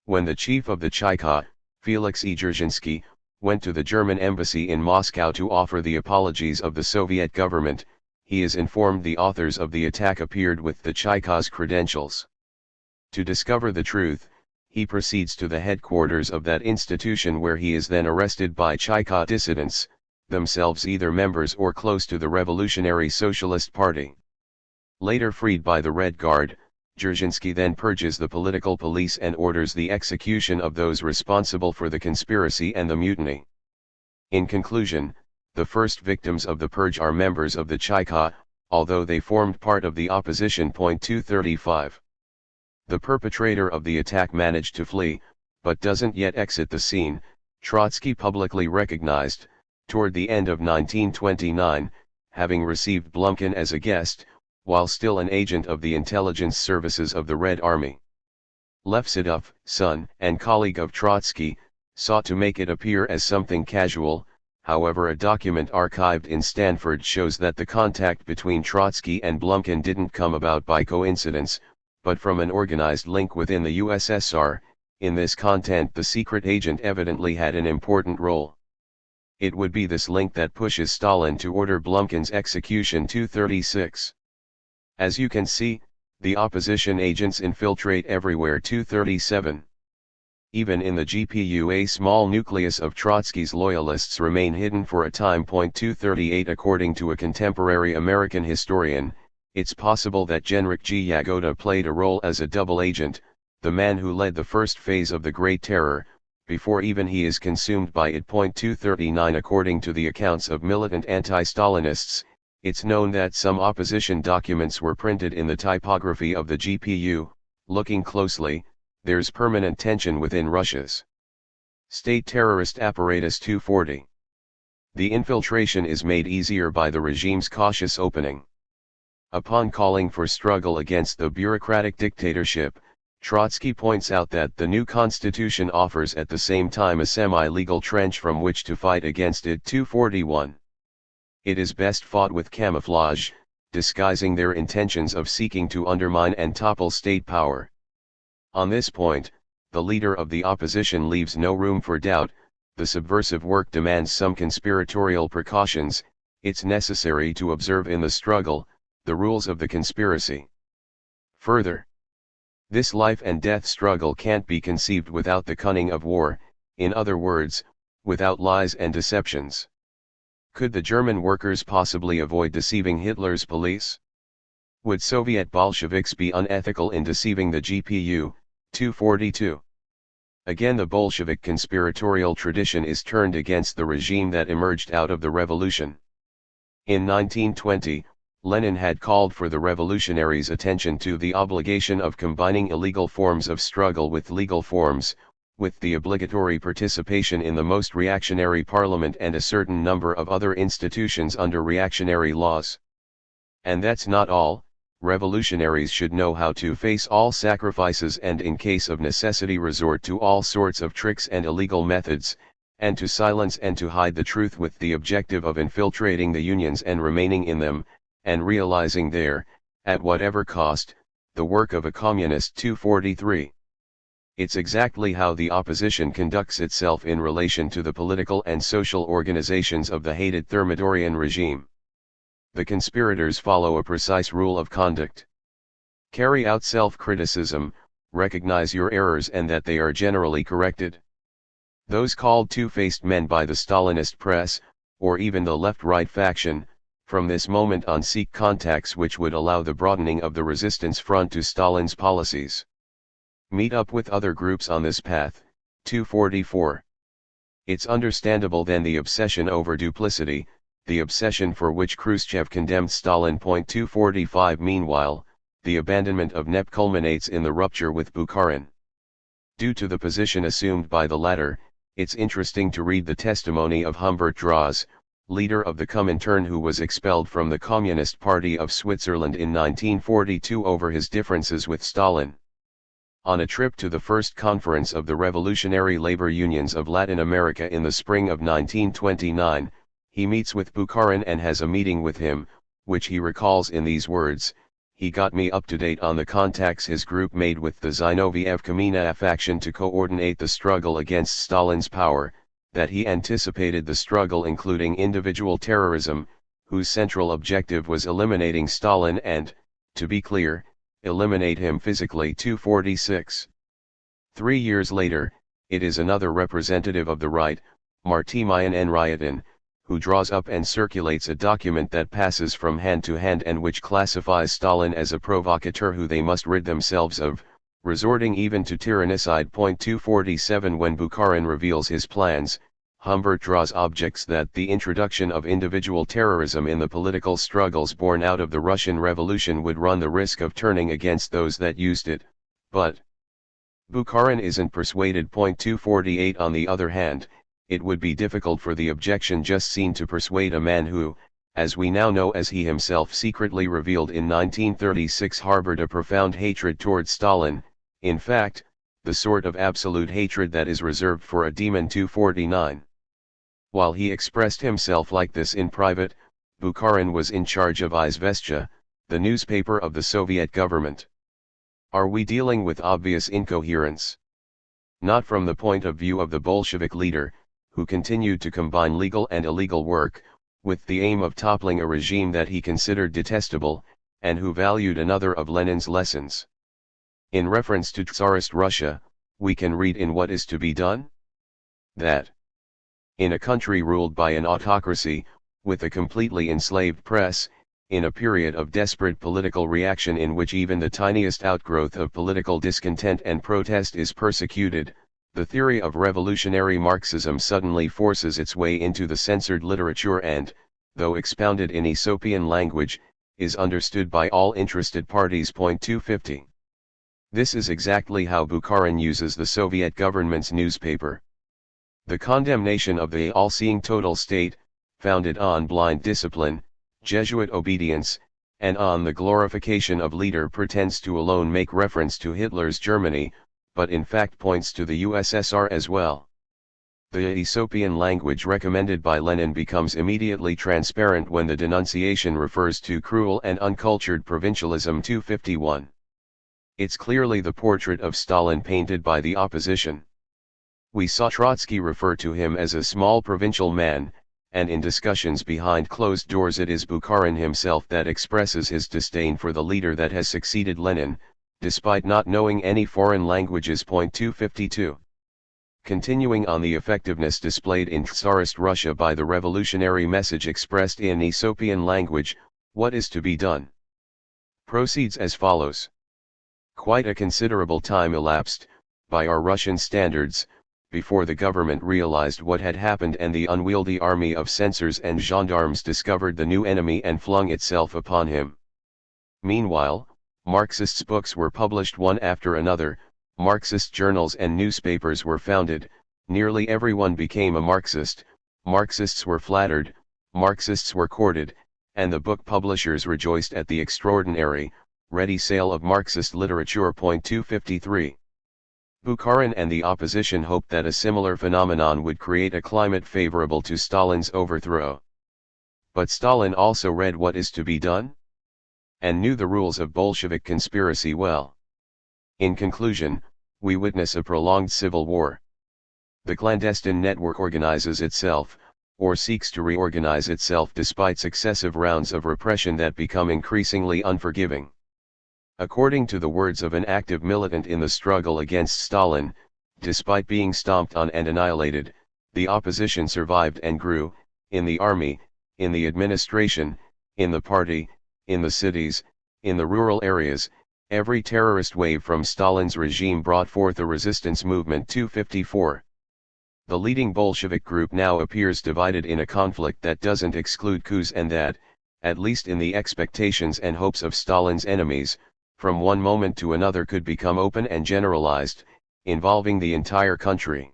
Speaker 1: When the chief of the Chayka, Felix E. Dzerzhinsky, went to the German embassy in Moscow to offer the apologies of the Soviet government, he is informed the authors of the attack appeared with the Chayka's credentials. To discover the truth, he proceeds to the headquarters of that institution, where he is then arrested by Chayka dissidents, themselves either members or close to the Revolutionary Socialist Party. Later freed by the Red Guard, Dzerzhinsky then purges the political police and orders the execution of those responsible for the conspiracy and the mutiny. In conclusion, the first victims of the purge are members of the Chayka, although they formed part of the opposition. 235. The perpetrator of the attack managed to flee, but doesn't yet exit the scene. Trotsky publicly recognized, toward the end of 1929, having received Blumkin as a guest, while still an agent of the intelligence services of the Red Army. Levsidov, son and colleague of Trotsky, sought to make it appear as something casual. However, a document archived in Stanford shows that the contact between Trotsky and Blumkin didn't come about by coincidence, but from an organized link within the USSR. In this content, the secret agent evidently had an important role. It would be this link that pushes Stalin to order Blumkin's execution 236. As you can see, the opposition agents infiltrate everywhere 237. Even in the GPU, a small nucleus of Trotsky's loyalists remain hidden for a time. 238 According to a contemporary American historian, it's possible that Genrikh G. Yagoda played a role as a double agent, the man who led the first phase of the Great Terror, before even he is consumed by it. 239 According to the accounts of militant anti-Stalinists, it's known that some opposition documents were printed in the typography of the GPU. Looking closely, there's permanent tension within Russia's state terrorist apparatus. 240. The infiltration is made easier by the regime's cautious opening. Upon calling for struggle against the bureaucratic dictatorship, Trotsky points out that the new constitution offers at the same time a semi-legal trench from which to fight against it. 241. It is best fought with camouflage, disguising their intentions of seeking to undermine and topple state power. On this point, the leader of the opposition leaves no room for doubt. The subversive work demands some conspiratorial precautions. It's necessary to observe in the struggle the rules of the conspiracy. Further, this life and death struggle can't be conceived without the cunning of war, in other words, without lies and deceptions. Could the German workers possibly avoid deceiving Hitler's police? Would Soviet Bolsheviks be unethical in deceiving the GPU? 242. Again, the Bolshevik conspiratorial tradition is turned against the regime that emerged out of the revolution. In 1920, Lenin had called for the revolutionaries' attention to the obligation of combining illegal forms of struggle with legal forms, with the obligatory participation in the most reactionary parliament and a certain number of other institutions under reactionary laws. And that's not all. Revolutionaries should know how to face all sacrifices and in case of necessity resort to all sorts of tricks and illegal methods, and to silence and to hide the truth with the objective of infiltrating the unions and remaining in them, and realizing there, at whatever cost, the work of a communist. 243. It's exactly how the opposition conducts itself in relation to the political and social organizations of the hated Thermidorian regime. The conspirators follow a precise rule of conduct. Carry out self-criticism, recognize your errors and that they are generally corrected. Those called two-faced men by the Stalinist press, or even the left-right faction, from this moment on seek contacts which would allow the broadening of the resistance front to Stalin's policies. Meet up with other groups on this path. 244. It's understandable then the obsession over duplicity, the obsession for which Khrushchev condemned Stalin. 245 Meanwhile, the abandonment of NEP culminates in the rupture with Bukharin. Due to the position assumed by the latter, it's interesting to read the testimony of Humbert Draws, leader of the Comintern, who was expelled from the Communist Party of Switzerland in 1942 over his differences with Stalin. On a trip to the first conference of the Revolutionary Labor Unions of Latin America in the spring of 1929, he meets with Bukharin and has a meeting with him, which he recalls in these words: "He got me up to date on the contacts his group made with the Zinoviev Kamena faction to coordinate the struggle against Stalin's power, that he anticipated the struggle including individual terrorism, whose central objective was eliminating Stalin and, to be clear, eliminate him physically." 246. 3 years later, it is another representative of the right, Martimian Enryatin, who draws up and circulates a document that passes from hand to hand and which classifies Stalin as a provocateur who they must rid themselves of, resorting even to tyrannicide. 247 When Bukharin reveals his plans, Humbert Draws objects that the introduction of individual terrorism in the political struggles born out of the Russian Revolution would run the risk of turning against those that used it, but Bukharin isn't persuaded. 248 On the other hand, it would be difficult for the objection just seen to persuade a man who, as we now know as he himself secretly revealed in 1936, harbored a profound hatred towards Stalin, in fact, the sort of absolute hatred that is reserved for a demon. 249. While he expressed himself like this in private, Bukharin was in charge of Izvestia, the newspaper of the Soviet government. Are we dealing with obvious incoherence? Not from the point of view of the Bolshevik leader, who continued to combine legal and illegal work, with the aim of toppling a regime that he considered detestable, and who valued another of Lenin's lessons. In reference to Tsarist Russia, we can read in What Is to Be Done? That in a country ruled by an autocracy, with a completely enslaved press, in a period of desperate political reaction in which even the tiniest outgrowth of political discontent and protest is persecuted, the theory of revolutionary Marxism suddenly forces its way into the censored literature and, though expounded in Aesopian language, is understood by all interested parties. 250. This is exactly how Bukharin uses the Soviet government's newspaper. The condemnation of the all-seeing total state, founded on blind discipline, Jesuit obedience, and on the glorification of leader pretends to alone make reference to Hitler's Germany, but in fact points to the USSR as well. The Aesopian language recommended by Lenin becomes immediately transparent when the denunciation refers to cruel and uncultured provincialism. 251. It's clearly the portrait of Stalin painted by the opposition. We saw Trotsky refer to him as a small provincial man, and in discussions behind closed doors it is Bukharin himself that expresses his disdain for the leader that has succeeded Lenin, despite not knowing any foreign languages. 252. Continuing on the effectiveness displayed in Tsarist Russia by the revolutionary message expressed in Aesopian language, What Is to Be Done? Proceeds as follows. Quite a considerable time elapsed, by our Russian standards, before the government realized what had happened and the unwieldy army of censors and gendarmes discovered the new enemy and flung itself upon him. Meanwhile, Marxists' books were published one after another, Marxist journals and newspapers were founded, nearly everyone became a Marxist, Marxists were flattered, Marxists were courted, and the book publishers rejoiced at the extraordinary, ready sale of Marxist literature. 253. Bukharin and the opposition hoped that a similar phenomenon would create a climate favorable to Stalin's overthrow. But Stalin also read What Is to Be Done? And knew the rules of Bolshevik conspiracy well. In conclusion, we witness a prolonged civil war. The clandestine network organizes itself, or seeks to reorganize itself despite successive rounds of repression that become increasingly unforgiving. According to the words of an active militant in the struggle against Stalin, despite being stomped on and annihilated, the opposition survived and grew, in the army, in the administration, in the party, in the cities, in the rural areas. Every terrorist wave from Stalin's regime brought forth a resistance movement. 254. The leading Bolshevik group now appears divided in a conflict that doesn't exclude coups and that, at least in the expectations and hopes of Stalin's enemies, from one moment to another could become open and generalized, involving the entire country.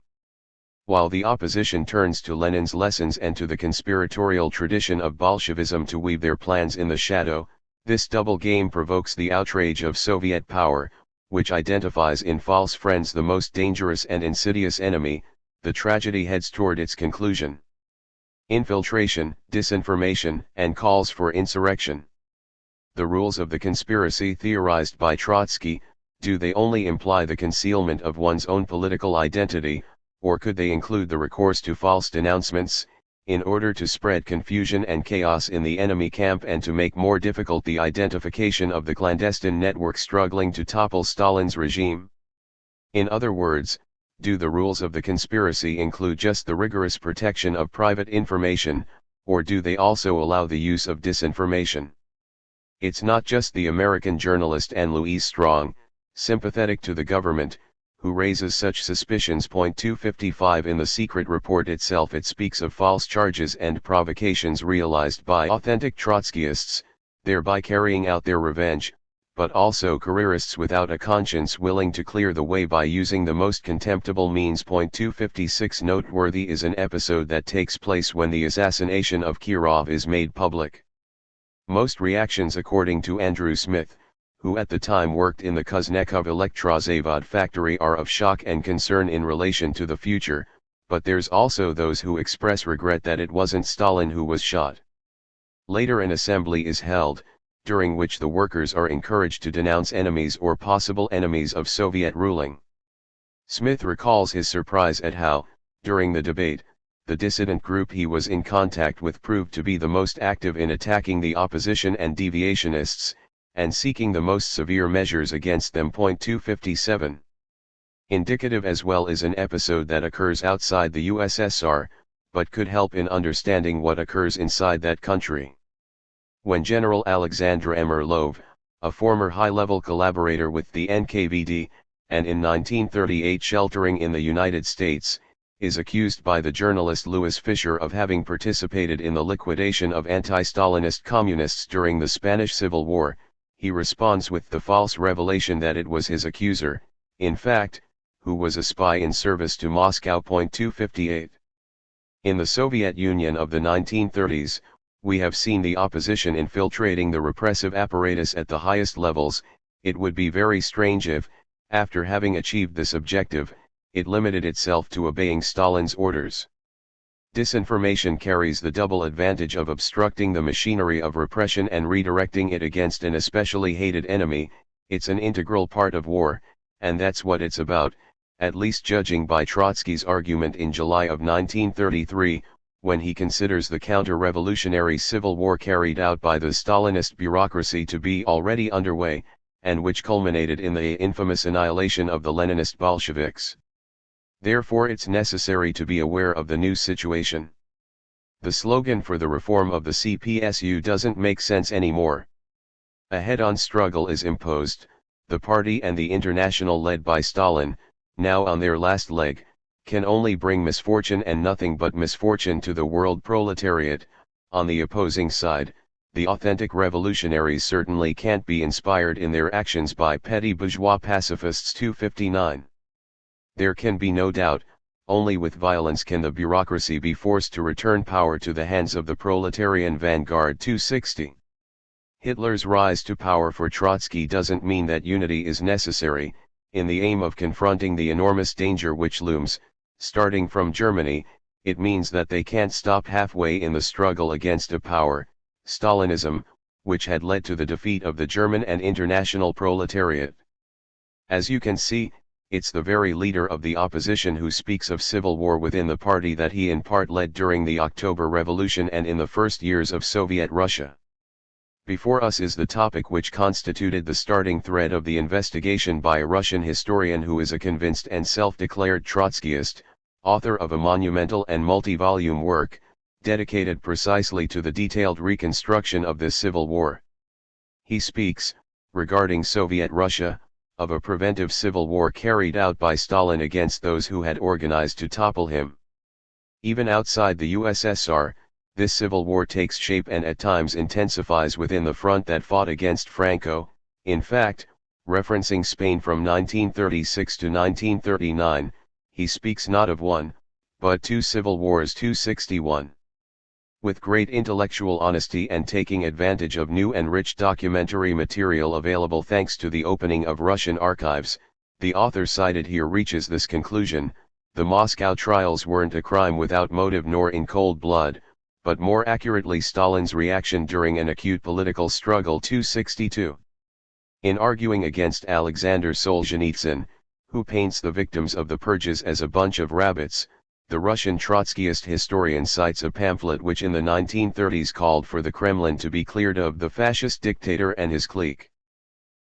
Speaker 1: While the opposition turns to Lenin's lessons and to the conspiratorial tradition of Bolshevism to weave their plans in the shadow, this double game provokes the outrage of Soviet power, which identifies in false friends the most dangerous and insidious enemy. The tragedy heads toward its conclusion. Infiltration, disinformation, and calls for insurrection. The rules of the conspiracy theorized by Trotsky, do they only imply the concealment of one's own political identity, or could they include the recourse to false denouncements, in order to spread confusion and chaos in the enemy camp and to make more difficult the identification of the clandestine network struggling to topple Stalin's regime? In other words, do the rules of the conspiracy include just the rigorous protection of private information, or do they also allow the use of disinformation? It's not just the American journalist Anne Louise Strong, sympathetic to the government, who raises such suspicions. 255. In the secret report itself it speaks of false charges and provocations realized by authentic Trotskyists, thereby carrying out their revenge, but also careerists without a conscience willing to clear the way by using the most contemptible means. 256. Noteworthy is an episode that takes place when the assassination of Kirov is made public. Most reactions, according to Andrew Smith, who at the time worked in the Kuznetsov Elektrozavod factory, are of shock and concern in relation to the future, but there's also those who express regret that it wasn't Stalin who was shot. Later an assembly is held, during which the workers are encouraged to denounce enemies or possible enemies of Soviet ruling. Smith recalls his surprise at how, during the debate, the dissident group he was in contact with proved to be the most active in attacking the opposition and deviationists, and seeking the most severe measures against them. 257. Indicative as well is an episode that occurs outside the USSR, but could help in understanding what occurs inside that country. When General Alexander Emerlov, a former high-level collaborator with the NKVD, and in 1938 sheltering in the United States, is accused by the journalist Louis Fischer of having participated in the liquidation of anti-Stalinist communists during the Spanish Civil War, he responds with the false revelation that it was his accuser, in fact, who was a spy in service to Moscow. 258. In the Soviet Union of the 1930s, we have seen the opposition infiltrating the repressive apparatus at the highest levels. It would be very strange if, after having achieved this objective, it limited itself to obeying Stalin's orders. Disinformation carries the double advantage of obstructing the machinery of repression and redirecting it against an especially hated enemy. It's an integral part of war, and that's what it's about, at least judging by Trotsky's argument in July of 1933, when he considers the counter-revolutionary civil war carried out by the Stalinist bureaucracy to be already underway, and which culminated in the infamous annihilation of the Leninist Bolsheviks. Therefore it's necessary to be aware of the new situation. The slogan for the reform of the CPSU doesn't make sense anymore. A head-on struggle is imposed. The party and the international led by Stalin, now on their last leg, can only bring misfortune and nothing but misfortune to the world proletariat. On the opposing side, the authentic revolutionaries certainly can't be inspired in their actions by petty bourgeois pacifists. 259. There can be no doubt, only with violence can the bureaucracy be forced to return power to the hands of the proletarian vanguard. 260. Hitler's rise to power for Trotsky doesn't mean that unity is necessary, in the aim of confronting the enormous danger which looms, starting from Germany. It means that they can't stop halfway in the struggle against a power, Stalinism, which had led to the defeat of the German and international proletariat. As you can see, it's the very leader of the opposition who speaks of civil war within the party that he in part led during the October Revolution and in the first years of Soviet Russia. Before us is the topic which constituted the starting thread of the investigation by a Russian historian who is a convinced and self-declared Trotskyist, author of a monumental and multi-volume work, dedicated precisely to the detailed reconstruction of this civil war. He speaks, regarding Soviet Russia, of a preventive civil war carried out by Stalin against those who had organized to topple him. Even outside the USSR, this civil war takes shape and at times intensifies within the front that fought against Franco. In fact, referencing Spain from 1936 to 1939, he speaks not of one, but two civil wars. 261. With great intellectual honesty and taking advantage of new and rich documentary material available thanks to the opening of Russian archives, the author cited here reaches this conclusion: the Moscow trials weren't a crime without motive nor in cold blood, but more accurately Stalin's reaction during an acute political struggle. 262. In arguing against Alexander Solzhenitsyn, who paints the victims of the purges as a bunch of rabbits, the Russian Trotskyist historian cites a pamphlet which in the 1930s called for the Kremlin to be cleared of the fascist dictator and his clique.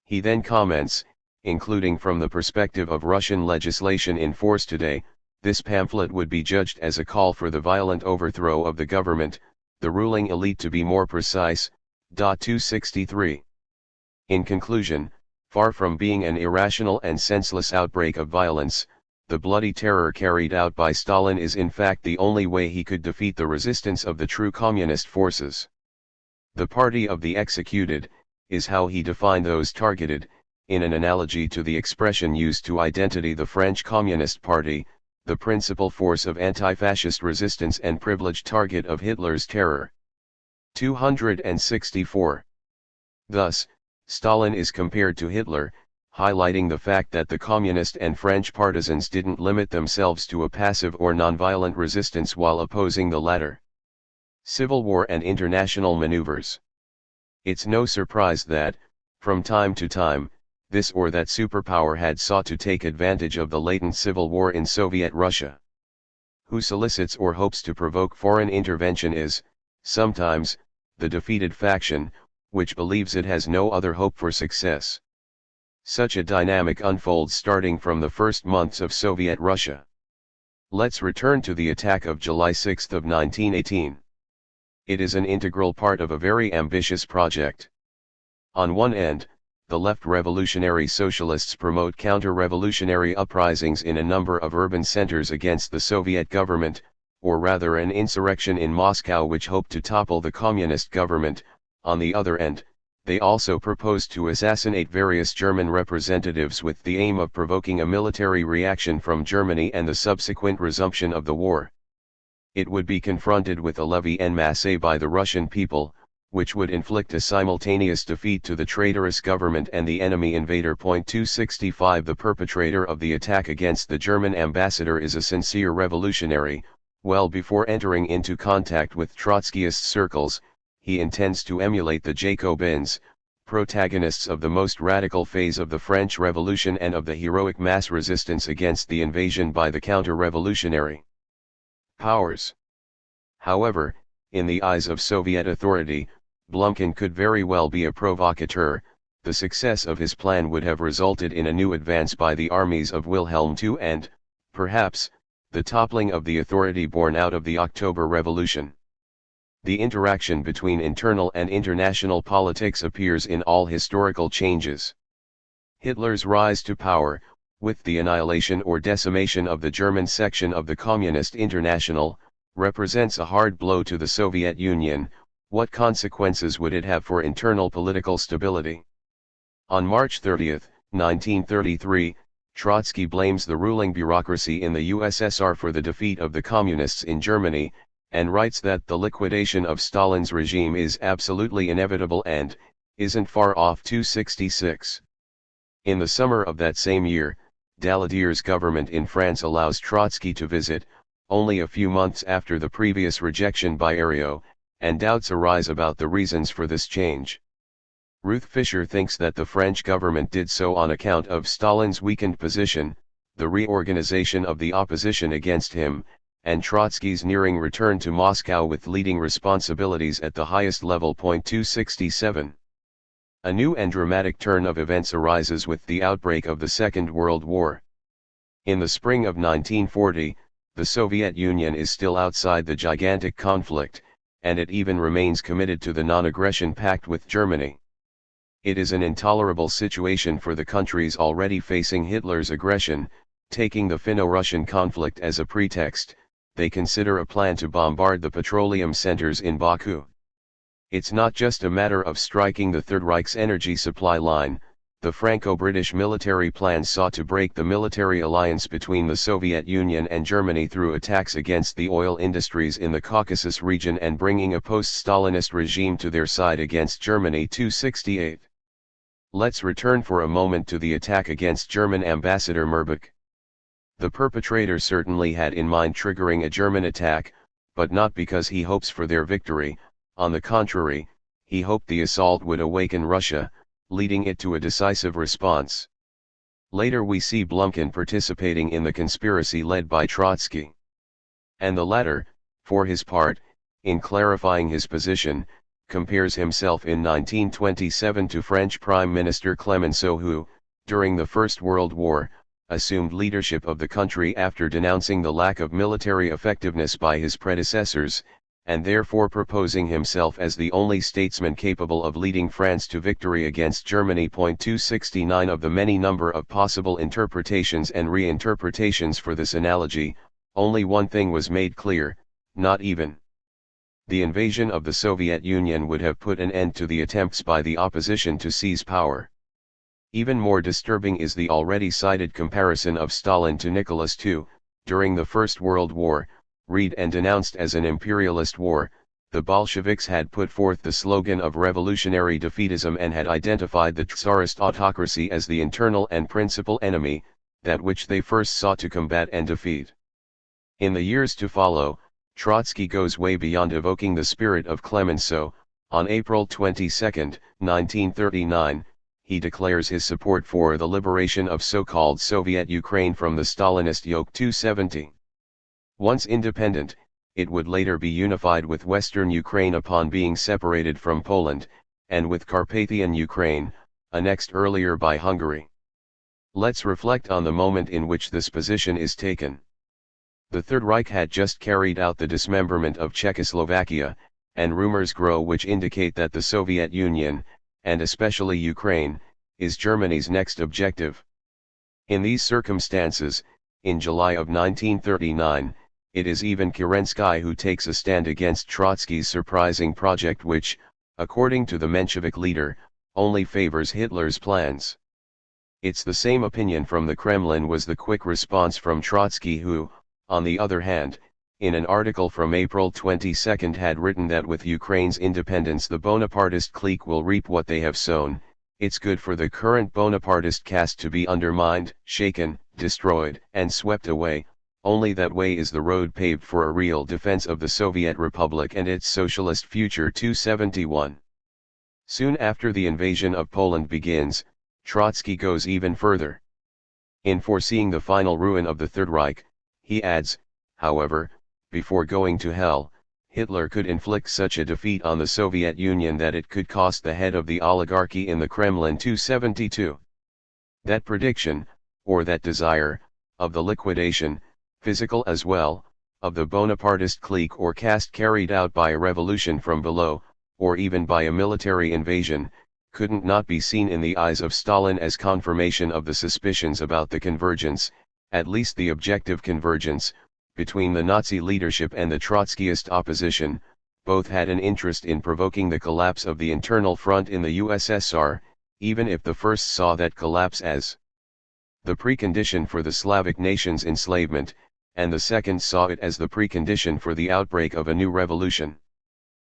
Speaker 1: He then comments, including from the perspective of Russian legislation in force today, this pamphlet would be judged as a call for the violent overthrow of the government, the ruling elite to be more precise. 263. In conclusion, far from being an irrational and senseless outbreak of violence, the bloody terror carried out by Stalin is in fact the only way he could defeat the resistance of the true communist forces. The party of the executed, is how he defined those targeted, in an analogy to the expression used to identify the French Communist Party, the principal force of anti-fascist resistance and privileged target of Hitler's terror. 264. Thus, Stalin is compared to Hitler, highlighting the fact that the communist and French partisans didn't limit themselves to a passive or nonviolent resistance while opposing the latter. Civil war and international maneuvers. It's no surprise that, from time to time, this or that superpower had sought to take advantage of the latent civil war in Soviet Russia. who solicits or hopes to provoke foreign intervention is, sometimes, the defeated faction, which believes it has no other hope for success. Such a dynamic unfolds starting from the first months of Soviet Russia. Let's return to the attack of July 6 of 1918. It is an integral part of a very ambitious project. On one end, the left revolutionary socialists promote counter-revolutionary uprisings in a number of urban centers against the Soviet government, or rather an insurrection in Moscow which hoped to topple the communist government. On the other end, they also proposed to assassinate various German representatives with the aim of provoking a military reaction from Germany and the subsequent resumption of the war. It would be confronted with a levée en masse by the Russian people, which would inflict a simultaneous defeat to the traitorous government and the enemy invader. 265 The perpetrator of the attack against the German ambassador is a sincere revolutionary. Well before entering into contact with Trotskyist circles, he intends to emulate the Jacobins, protagonists of the most radical phase of the French Revolution and of the heroic mass resistance against the invasion by the counter-revolutionary powers. However, in the eyes of Soviet authority, Blumkin could very well be a provocateur. The success of his plan would have resulted in a new advance by the armies of Wilhelm II and, perhaps, the toppling of the authority born out of the October Revolution. The interaction between internal and international politics appears in all historical changes. Hitler's rise to power, with the annihilation or decimation of the German section of the Communist International, represents a hard blow to the Soviet Union. What consequences would it have for internal political stability? On March 30, 1933, Trotsky blames the ruling bureaucracy in the USSR for the defeat of the Communists in Germany, and writes that the liquidation of Stalin's regime is absolutely inevitable and isn't far off. 266. In the summer of that same year, Daladier's government in France allows Trotsky to visit, only a few months after the previous rejection by Herriot, and doubts arise about the reasons for this change. Ruth Fisher thinks that the French government did so on account of Stalin's weakened position, the reorganization of the opposition against him, and Trotsky's nearing return to Moscow with leading responsibilities at the highest level. 267. A new and dramatic turn of events arises with the outbreak of the Second World War. In the spring of 1940, the Soviet Union is still outside the gigantic conflict, and it even remains committed to the non-aggression pact with Germany. It is an intolerable situation for the countries already facing Hitler's aggression. Taking the Finno-Russian conflict as a pretext, they consider a plan to bombard the petroleum centers in Baku. It's not just a matter of striking the Third Reich's energy supply line. The Franco-British military plan sought to break the military alliance between the Soviet Union and Germany through attacks against the oil industries in the Caucasus region and bringing a post-Stalinist regime to their side against Germany. 268. Let's return for a moment to the attack against German Ambassador Merbach. The perpetrator certainly had in mind triggering a German attack, but not because he hopes for their victory. On the contrary, he hoped the assault would awaken Russia, leading it to a decisive response. Later we see Blumkin participating in the conspiracy led by Trotsky. And the latter, for his part, in clarifying his position, compares himself in 1927 to French Prime Minister Clemenceau who, during the First World War, assumed leadership of the country after denouncing the lack of military effectiveness by his predecessors, and therefore proposing himself as the only statesman capable of leading France to victory against Germany. 269 Of the many number of possible interpretations and reinterpretations for this analogy, only one thing was made clear: not even the invasion of the Soviet Union would have put an end to the attempts by the opposition to seize power. Even more disturbing is the already cited comparison of Stalin to Nicholas II. During the First World War, read and denounced as an imperialist war, the Bolsheviks had put forth the slogan of revolutionary defeatism and had identified the Tsarist autocracy as the internal and principal enemy, that which they first sought to combat and defeat. In the years to follow, Trotsky goes way beyond evoking the spirit of Clemenceau. On April 22, 1939, he declares his support for the liberation of so-called Soviet Ukraine from the Stalinist yoke. 270. Once independent, it would later be unified with western Ukraine upon being separated from Poland, and with Carpathian Ukraine, annexed earlier by Hungary. Let's reflect on the moment in which this position is taken. The Third Reich had just carried out the dismemberment of Czechoslovakia, and rumors grow which indicate that the Soviet Union, and especially Ukraine, is Germany's next objective. In these circumstances, in July of 1939, it is even Kerensky who takes a stand against Trotsky's surprising project which, according to the Menshevik leader, only favors Hitler's plans. It's the same opinion from the Kremlin was the quick response from Trotsky who, on the other hand, in an article from April 22 had written that with Ukraine's independence the Bonapartist clique will reap what they have sown. It's good for the current Bonapartist caste to be undermined, shaken, destroyed, and swept away. Only that way is the road paved for a real defense of the Soviet Republic and its socialist future. 271. Soon after the invasion of Poland begins, Trotsky goes even further. In foreseeing the final ruin of the Third Reich, he adds, however, before going to hell, Hitler could inflict such a defeat on the Soviet Union that it could cost the head of the oligarchy in the Kremlin. 272. That prediction, or that desire, of the liquidation, physical as well, of the Bonapartist clique or caste carried out by a revolution from below, or even by a military invasion, couldn't not be seen in the eyes of Stalin as confirmation of the suspicions about the convergence, at least the objective convergence, between the Nazi leadership and the Trotskyist opposition. Both had an interest in provoking the collapse of the internal front in the USSR, even if the first saw that collapse as the precondition for the Slavic nations' enslavement, and the second saw it as the precondition for the outbreak of a new revolution.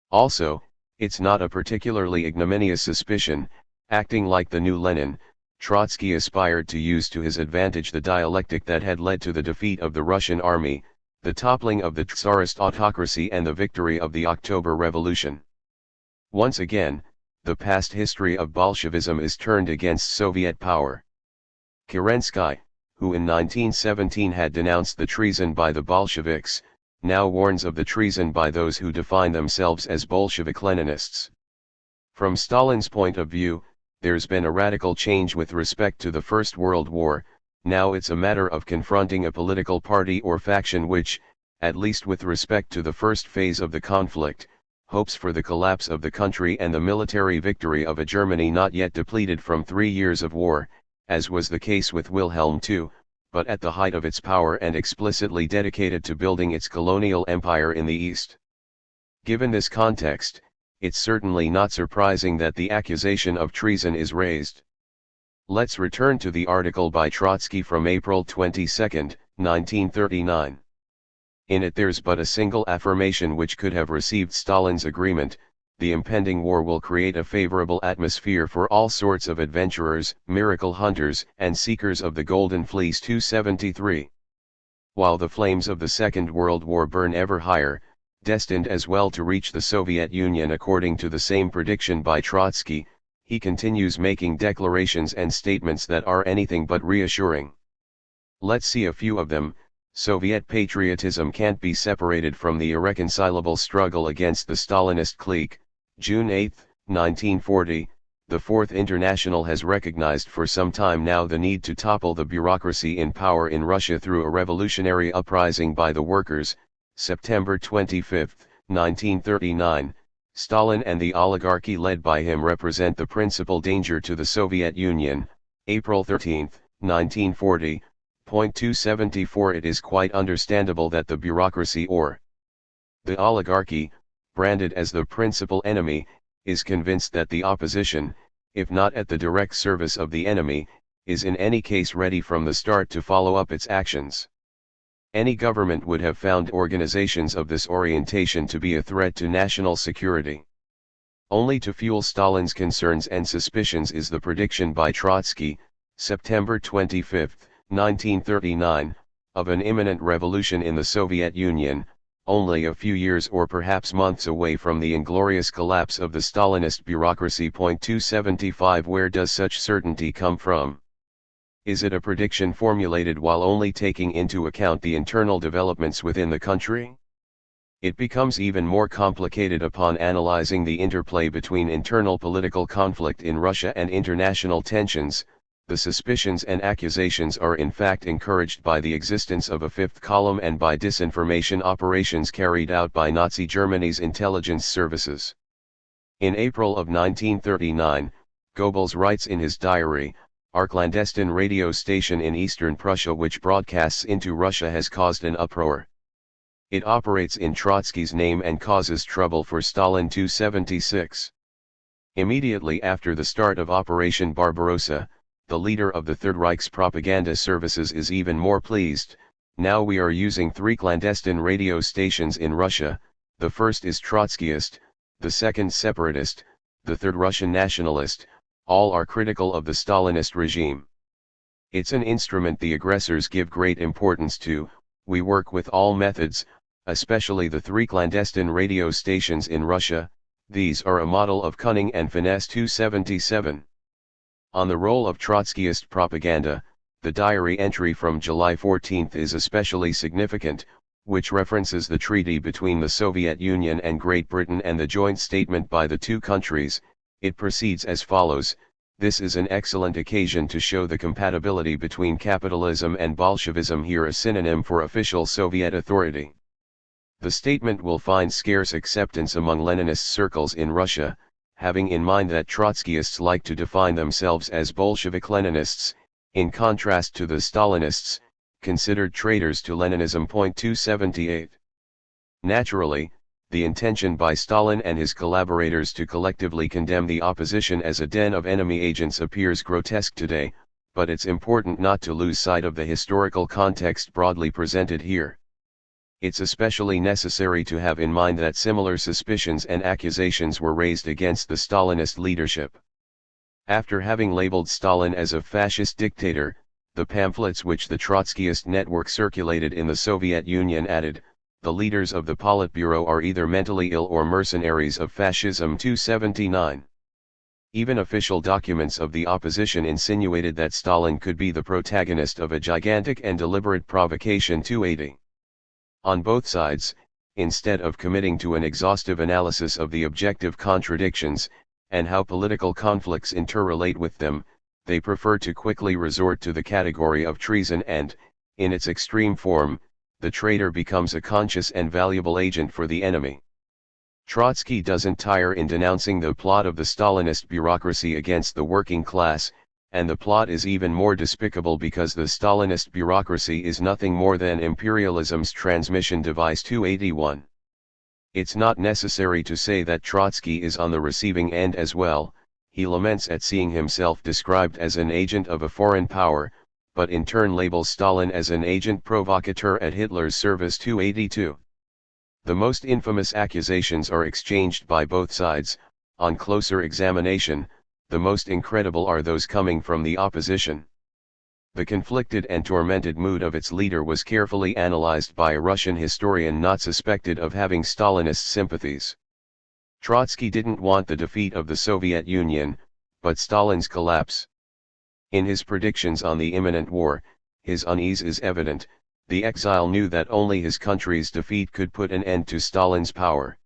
Speaker 1: Also, it's not a particularly ignominious suspicion. Acting like the new Lenin, Trotsky aspired to use to his advantage the dialectic that had led to the defeat of the Russian army, the toppling of the Tsarist autocracy and the victory of the October Revolution. Once again, the past history of Bolshevism is turned against Soviet power. Kerensky, who in 1917 had denounced the treason by the Bolsheviks, now warns of the treason by those who define themselves as Bolshevik-Leninists. From Stalin's point of view, there's been a radical change with respect to the First World War. Now it's a matter of confronting a political party or faction which, at least with respect to the first phase of the conflict, hopes for the collapse of the country and the military victory of a Germany not yet depleted from 3 years of war, as was the case with Wilhelm II, but at the height of its power and explicitly dedicated to building its colonial empire in the East. Given this context, it's certainly not surprising that the accusation of treason is raised. Let's return to the article by Trotsky from April 22, 1939. In it there's but a single affirmation which could have received Stalin's agreement: the impending war will create a favorable atmosphere for all sorts of adventurers, miracle hunters, and seekers of the Golden Fleece. 273. While the flames of the Second World War burn ever higher, destined as well to reach the Soviet Union according to the same prediction by Trotsky, he continues making declarations and statements that are anything but reassuring. Let's see a few of them. Soviet patriotism can't be separated from the irreconcilable struggle against the Stalinist clique. June 8, 1940, the Fourth International has recognized for some time now the need to topple the bureaucracy in power in Russia through a revolutionary uprising by the workers. September 25, 1939, Stalin and the oligarchy led by him represent the principal danger to the Soviet Union. April 13, 1940, Point 274. It is quite understandable that the bureaucracy or the oligarchy, branded as the principal enemy, is convinced that the opposition, if not at the direct service of the enemy, is in any case ready from the start to follow up its actions. Any government would have found organizations of this orientation to be a threat to national security. Only to fuel Stalin's concerns and suspicions is the prediction by Trotsky, September 25, 1939, of an imminent revolution in the Soviet Union, only a few years or perhaps months away from the inglorious collapse of the Stalinist bureaucracy. Point 275. Where does such certainty come from? Is it a prediction formulated while only taking into account the internal developments within the country? It becomes even more complicated upon analyzing the interplay between internal political conflict in Russia and international tensions. The suspicions and accusations are in fact encouraged by the existence of a fifth column and by disinformation operations carried out by Nazi Germany's intelligence services. In April of 1939, Goebbels writes in his diary, "Our clandestine radio station in eastern Prussia which broadcasts into Russia has caused an uproar. It operates in Trotsky's name and causes trouble for Stalin 276. Immediately after the start of Operation Barbarossa, the leader of the Third Reich's propaganda services is even more pleased. Now we are using 3 clandestine radio stations in Russia, the first is Trotskyist, the second separatist, the third Russian nationalist, all are critical of the Stalinist regime. It's an instrument the aggressors give great importance to. We work with all methods, especially the 3 clandestine radio stations in Russia, these are a model of cunning and finesse 277. On the role of Trotskyist propaganda, the diary entry from July 14 is especially significant, which references the treaty between the Soviet Union and Great Britain and the joint statement by the 2 countries. It proceeds as follows: "This is an excellent occasion to show the compatibility between capitalism and Bolshevism, here a synonym for official Soviet authority. The statement will find scarce acceptance among Leninist circles in Russia, having in mind that Trotskyists like to define themselves as Bolshevik-Leninists, in contrast to the Stalinists, considered traitors to Leninism." 278. Naturally, the intention by Stalin and his collaborators to collectively condemn the opposition as a den of enemy agents appears grotesque today, but it's important not to lose sight of the historical context broadly presented here. It's especially necessary to have in mind that similar suspicions and accusations were raised against the Stalinist leadership. After having labeled Stalin as a fascist dictator, the pamphlets which the Trotskyist network circulated in the Soviet Union added, "The leaders of the Politburo are either mentally ill or mercenaries of fascism." 279. Even official documents of the opposition insinuated that Stalin could be the protagonist of a gigantic and deliberate provocation. 280. On both sides, instead of committing to an exhaustive analysis of the objective contradictions, and how political conflicts interrelate with them, they prefer to quickly resort to the category of treason and, in its extreme form, the traitor becomes a conscious and valuable agent for the enemy. Trotsky doesn't tire in denouncing the plot of the Stalinist bureaucracy against the working class, and the plot is even more despicable because the Stalinist bureaucracy is nothing more than imperialism's transmission device. 281. It's not necessary to say that Trotsky is on the receiving end as well. He laments at seeing himself described as an agent of a foreign power, but in turn labels Stalin as an agent provocateur at Hitler's service. 282. The most infamous accusations are exchanged by both sides. On closer examination, the most incredible are those coming from the opposition. The conflicted and tormented mood of its leader was carefully analyzed by a Russian historian not suspected of having Stalinist sympathies. Trotsky didn't want the defeat of the Soviet Union, but Stalin's collapse. In his predictions on the imminent war, his unease is evident. The exile knew that only his country's defeat could put an end to Stalin's power.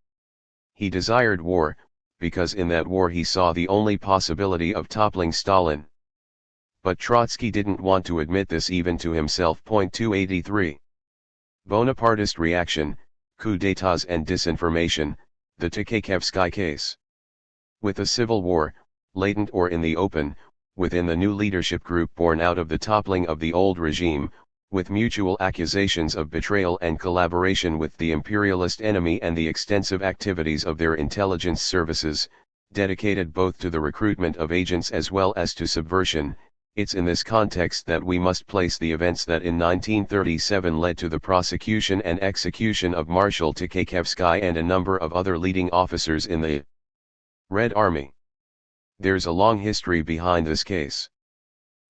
Speaker 1: He desired war, because in that war he saw the only possibility of toppling Stalin. But Trotsky didn't want to admit this even to himself. 283. Bonapartist reaction, coups d'états and disinformation, the Tchékevsky case. With a civil war, latent or in the open, within the new leadership group born out of the toppling of the old regime, with mutual accusations of betrayal and collaboration with the imperialist enemy and the extensive activities of their intelligence services, dedicated both to the recruitment of agents as well as to subversion, it's in this context that we must place the events that in 1937 led to the prosecution and execution of Marshal Tchékevsky and a number of other leading officers in the Red Army. There's a long history behind this case.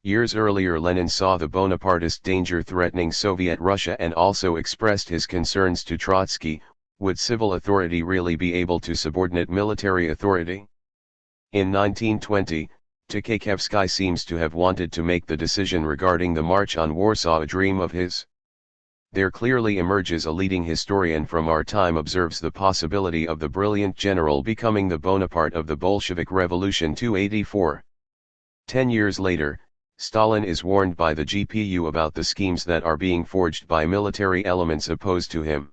Speaker 1: Years earlier Lenin saw the Bonapartist danger threatening Soviet Russia and also expressed his concerns to Trotsky. Would civil authority really be able to subordinate military authority? In 1920, Tchékevsky seems to have wanted to make the decision regarding the march on Warsaw a dream of his. There clearly emerges a leading historian from our time observes the possibility of the brilliant general becoming the Bonaparte of the Bolshevik Revolution 284. 10 years later, Stalin is warned by the GPU about the schemes that are being forged by military elements opposed to him.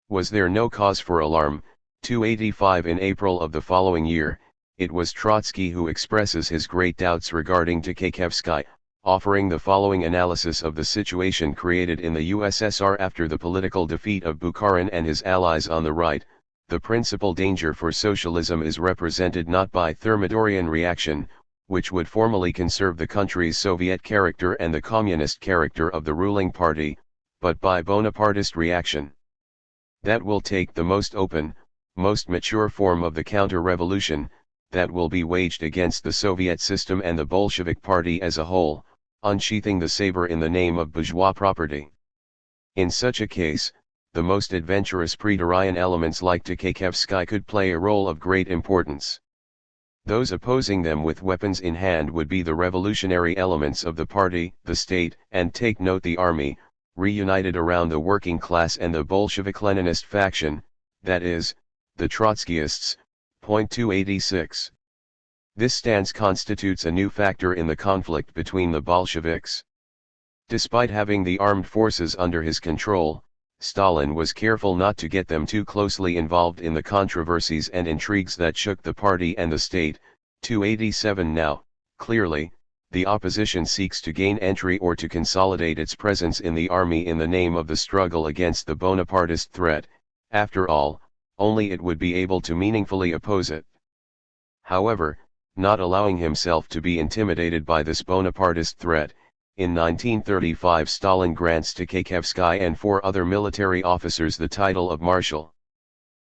Speaker 1: Was there no cause for alarm? 285. In April of the following year, it was Trotsky who expresses his great doubts regarding Tchékevsky, offering the following analysis of the situation created in the USSR after the political defeat of Bukharin and his allies on the right. The principal danger for socialism is represented not by Thermidorian reaction, which would formally conserve the country's Soviet character and the communist character of the ruling party, but by Bonapartist reaction. That will take the most open, most mature form of the counter-revolution, that will be waged against the Soviet system and the Bolshevik party as a whole, unsheathing the saber in the name of bourgeois property. In such a case, the most adventurous Pretorian elements like Tchékevsky could play a role of great importance. Those opposing them with weapons in hand would be the revolutionary elements of the party, the state, and take note the army, reunited around the working class and the Bolshevik-Leninist faction, that is, the Trotskyists. Point 286. This stance constitutes a new factor in the conflict between the Bolsheviks. Despite having the armed forces under his control, Stalin was careful not to get them too closely involved in the controversies and intrigues that shook the party and the state. 287. Now, clearly, the opposition seeks to gain entry or to consolidate its presence in the army in the name of the struggle against the Bonapartist threat. After all, only it would be able to meaningfully oppose it. However, not allowing himself to be intimidated by this Bonapartist threat, in 1935 Stalin grants Tchékevsky and 4 other military officers the title of Marshal.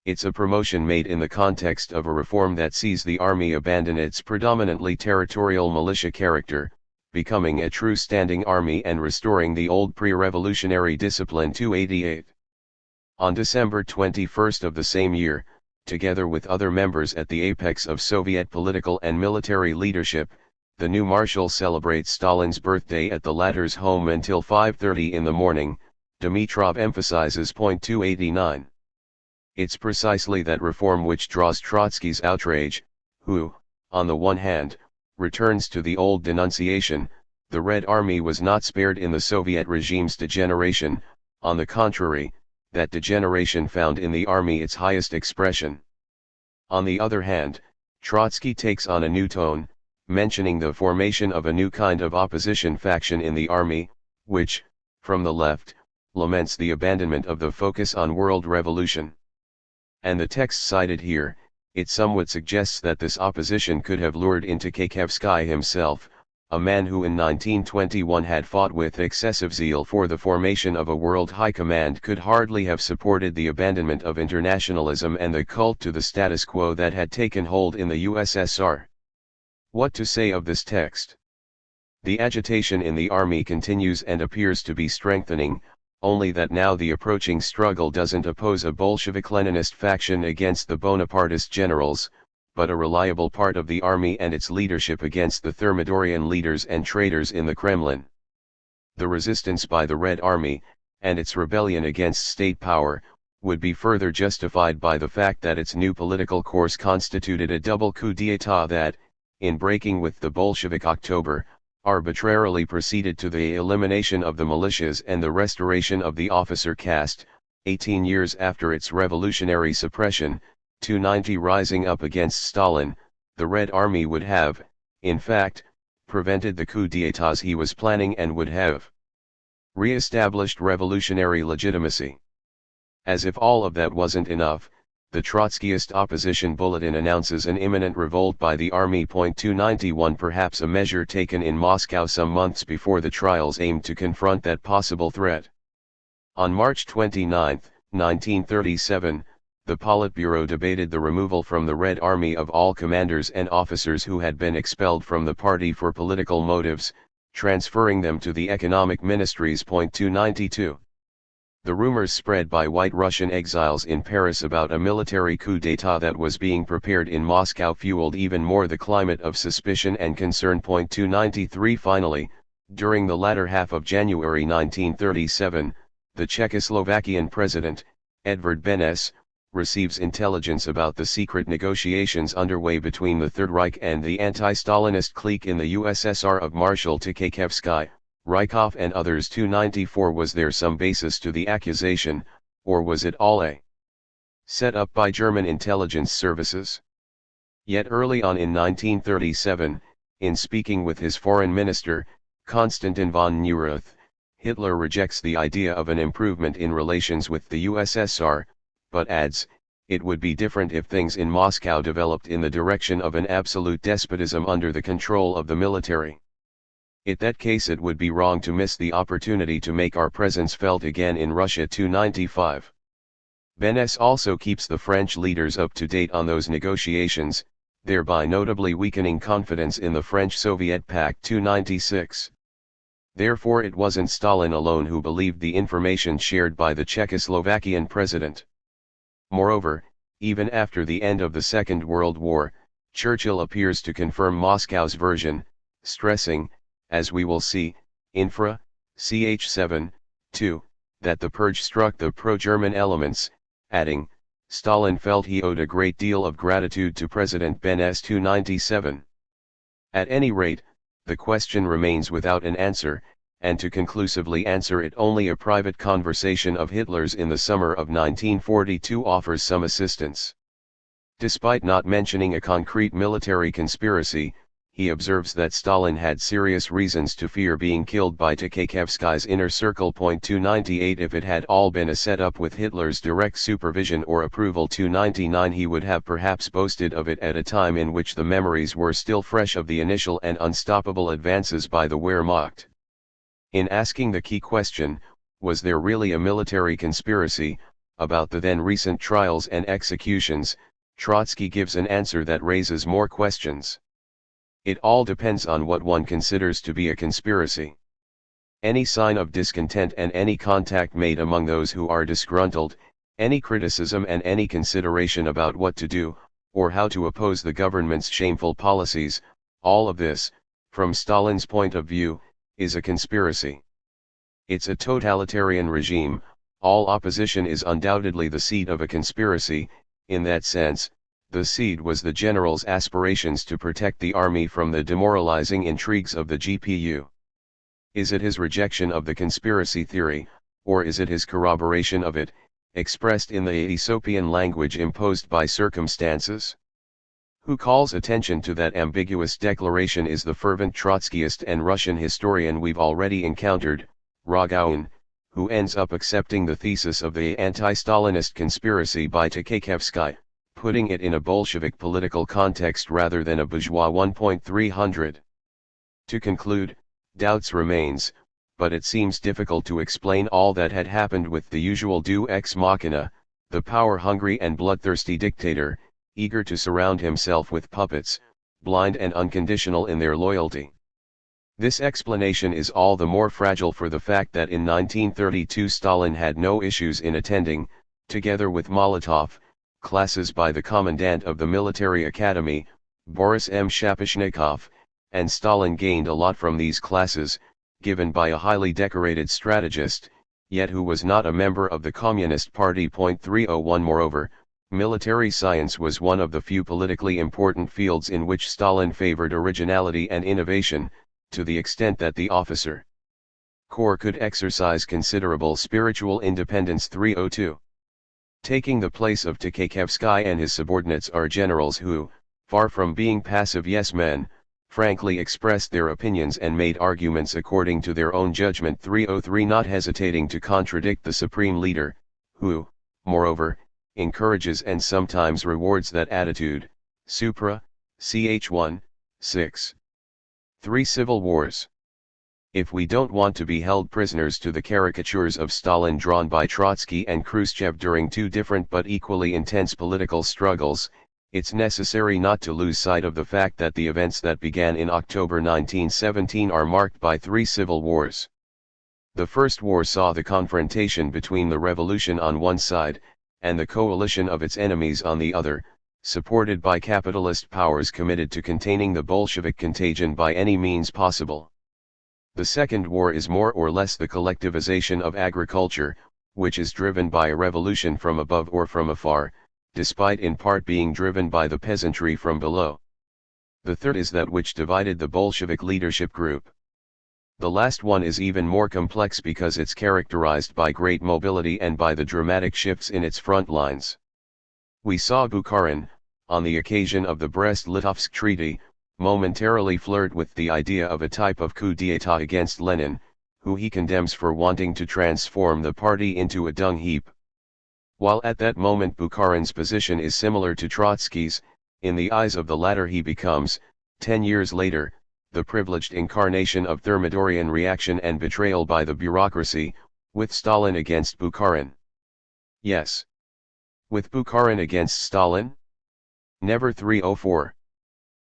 Speaker 1: It's a promotion made in the context of a reform that sees the army abandon its predominantly territorial militia character, becoming a true standing army and restoring the old pre-revolutionary discipline. 288. On December 21 of the same year, together with other members at the apex of Soviet political and military leadership, the new marshal celebrates Stalin's birthday at the latter's home until 5:30 in the morning. Dimitrov emphasizes. Point 289. It's precisely that reform which draws Trotsky's outrage, who, on the one hand, returns to the old denunciation, the Red Army was not spared in the Soviet regime's degeneration, on the contrary, that degeneration found in the army its highest expression. On the other hand, Trotsky takes on a new tone, mentioning the formation of a new kind of opposition faction in the army, which, from the left, laments the abandonment of the focus on world revolution. And the text cited here, it somewhat suggests that this opposition could have lured into Tchékevsky himself, a man who in 1921 had fought with excessive zeal for the formation of a world high command could hardly have supported the abandonment of internationalism and the cult to the status quo that had taken hold in the USSR. What to say of this text? The agitation in the army continues and appears to be strengthening, only that now the approaching struggle doesn't oppose a Bolshevik-Leninist faction against the Bonapartist generals, but a reliable part of the army and its leadership against the Thermidorian leaders and traitors in the Kremlin. The resistance by the Red Army, and its rebellion against state power, would be further justified by the fact that its new political course constituted a double coup d'état that, in breaking with the Bolshevik October, arbitrarily proceeded to the elimination of the militias and the restoration of the officer caste, 18 years after its revolutionary suppression. 290. Rising up against Stalin, the Red Army would have, in fact, prevented the coup d'états he was planning and would have re-established revolutionary legitimacy. As if all of that wasn't enough, the Trotskyist opposition bulletin announces an imminent revolt by the army. 291. Perhaps a measure taken in Moscow some months before the trials aimed to confront that possible threat. On March 29, 1937, the Politburo debated the removal from the Red Army of all commanders and officers who had been expelled from the party for political motives, transferring them to the economic ministries. 292. The rumors spread by white Russian exiles in Paris about a military coup d'état that was being prepared in Moscow fueled even more the climate of suspicion and concern. 293 Finally, during the latter half of January 1937, the Czechoslovakian president, Edvard Beneš, receives intelligence about the secret negotiations underway between the Third Reich and the anti-Stalinist clique in the USSR of Marshal Tchékovsky, Rykov and others. 294 Was there some basis to the accusation, or was it all a set up by German intelligence services? Yet early on in 1937, in speaking with his foreign minister, Konstantin von Neurath, Hitler rejects the idea of an improvement in relations with the USSR, but adds, it would be different if things in Moscow developed in the direction of an absolute despotism under the control of the military. In that case it would be wrong to miss the opportunity to make our presence felt again in Russia. 295. Beneš also keeps the French leaders up to date on those negotiations, thereby notably weakening confidence in the French-Soviet pact. 296. Therefore it wasn't Stalin alone who believed the information shared by the Czechoslovakian president. Moreover, even after the end of the Second World War, Churchill appears to confirm Moscow's version, stressing, as we will see, infra, ch 7, 2, that the purge struck the pro-German elements, adding, Stalin felt he owed a great deal of gratitude to President Beneš. 297. At any rate, the question remains without an answer, and to conclusively answer it only a private conversation of Hitler's in the summer of 1942 offers some assistance. Despite not mentioning a concrete military conspiracy, he observes that Stalin had serious reasons to fear being killed by Tchékovsky's inner circle. 298 If it had all been a setup with Hitler's direct supervision or approval. 299 He would have perhaps boasted of it at a time in which the memories were still fresh of the initial and unstoppable advances by the Wehrmacht. In asking the key question, was there really a military conspiracy, about the then recent trials and executions, Trotsky gives an answer that raises more questions. It all depends on what one considers to be a conspiracy. Any sign of discontent and any contact made among those who are disgruntled, any criticism and any consideration about what to do, or how to oppose the government's shameful policies, all of this, from Stalin's point of view, is a conspiracy. It's a totalitarian regime, all opposition is undoubtedly the seed of a conspiracy. In that sense, the seed was the general's aspirations to protect the army from the demoralizing intrigues of the GPU. Is it his rejection of the conspiracy theory, or is it his corroboration of it, expressed in the Aesopian language imposed by circumstances? Who calls attention to that ambiguous declaration is the fervent Trotskyist and Russian historian we've already encountered, Rogoun, who ends up accepting the thesis of the anti-Stalinist conspiracy by Tchékovsky, putting it in a Bolshevik political context rather than a bourgeois 1.300. To conclude, doubts remains, but it seems difficult to explain all that had happened with the usual deus ex machina, the power-hungry and bloodthirsty dictator, eager to surround himself with puppets, blind and unconditional in their loyalty. This explanation is all the more fragile for the fact that in 1932 Stalin had no issues in attending, together with Molotov, classes by the commandant of the military academy, Boris M. Shaposhnikov, and Stalin gained a lot from these classes, given by a highly decorated strategist, yet who was not a member of the Communist Party. 301 Moreover, military science was one of the few politically important fields in which Stalin favored originality and innovation, to the extent that the officer corps could exercise considerable spiritual independence. 302. Taking the place of Tchékovsky and his subordinates are generals who, far from being passive yes-men, frankly expressed their opinions and made arguments according to their own judgment. 303 Not hesitating to contradict the supreme leader, who, moreover, encourages and sometimes rewards that attitude. Supra, ch 1, 6. 3 Civil Wars. If we don't want to be held prisoners to the caricatures of Stalin drawn by Trotsky and Khrushchev during two different but equally intense political struggles, it's necessary not to lose sight of the fact that the events that began in October 1917 are marked by 3 civil wars. The First War saw the confrontation between the revolution on one side, and the coalition of its enemies on the other, supported by capitalist powers committed to containing the Bolshevik contagion by any means possible. The Second War is more or less the collectivization of agriculture, which is driven by a revolution from above or from afar, despite in part being driven by the peasantry from below. The third is that which divided the Bolshevik leadership group. The last one is even more complex because it's characterized by great mobility and by the dramatic shifts in its front lines. We saw Bukharin, on the occasion of the Brest-Litovsk Treaty, momentarily flirt with the idea of a type of coup d'état against Lenin, who he condemns for wanting to transform the party into a dung heap. While at that moment Bukharin's position is similar to Trotsky's, in the eyes of the latter he becomes, 10 years later, the privileged incarnation of Thermidorian reaction and betrayal by the bureaucracy, with Stalin against Bukharin. Yes. With Bukharin against Stalin? Never 304.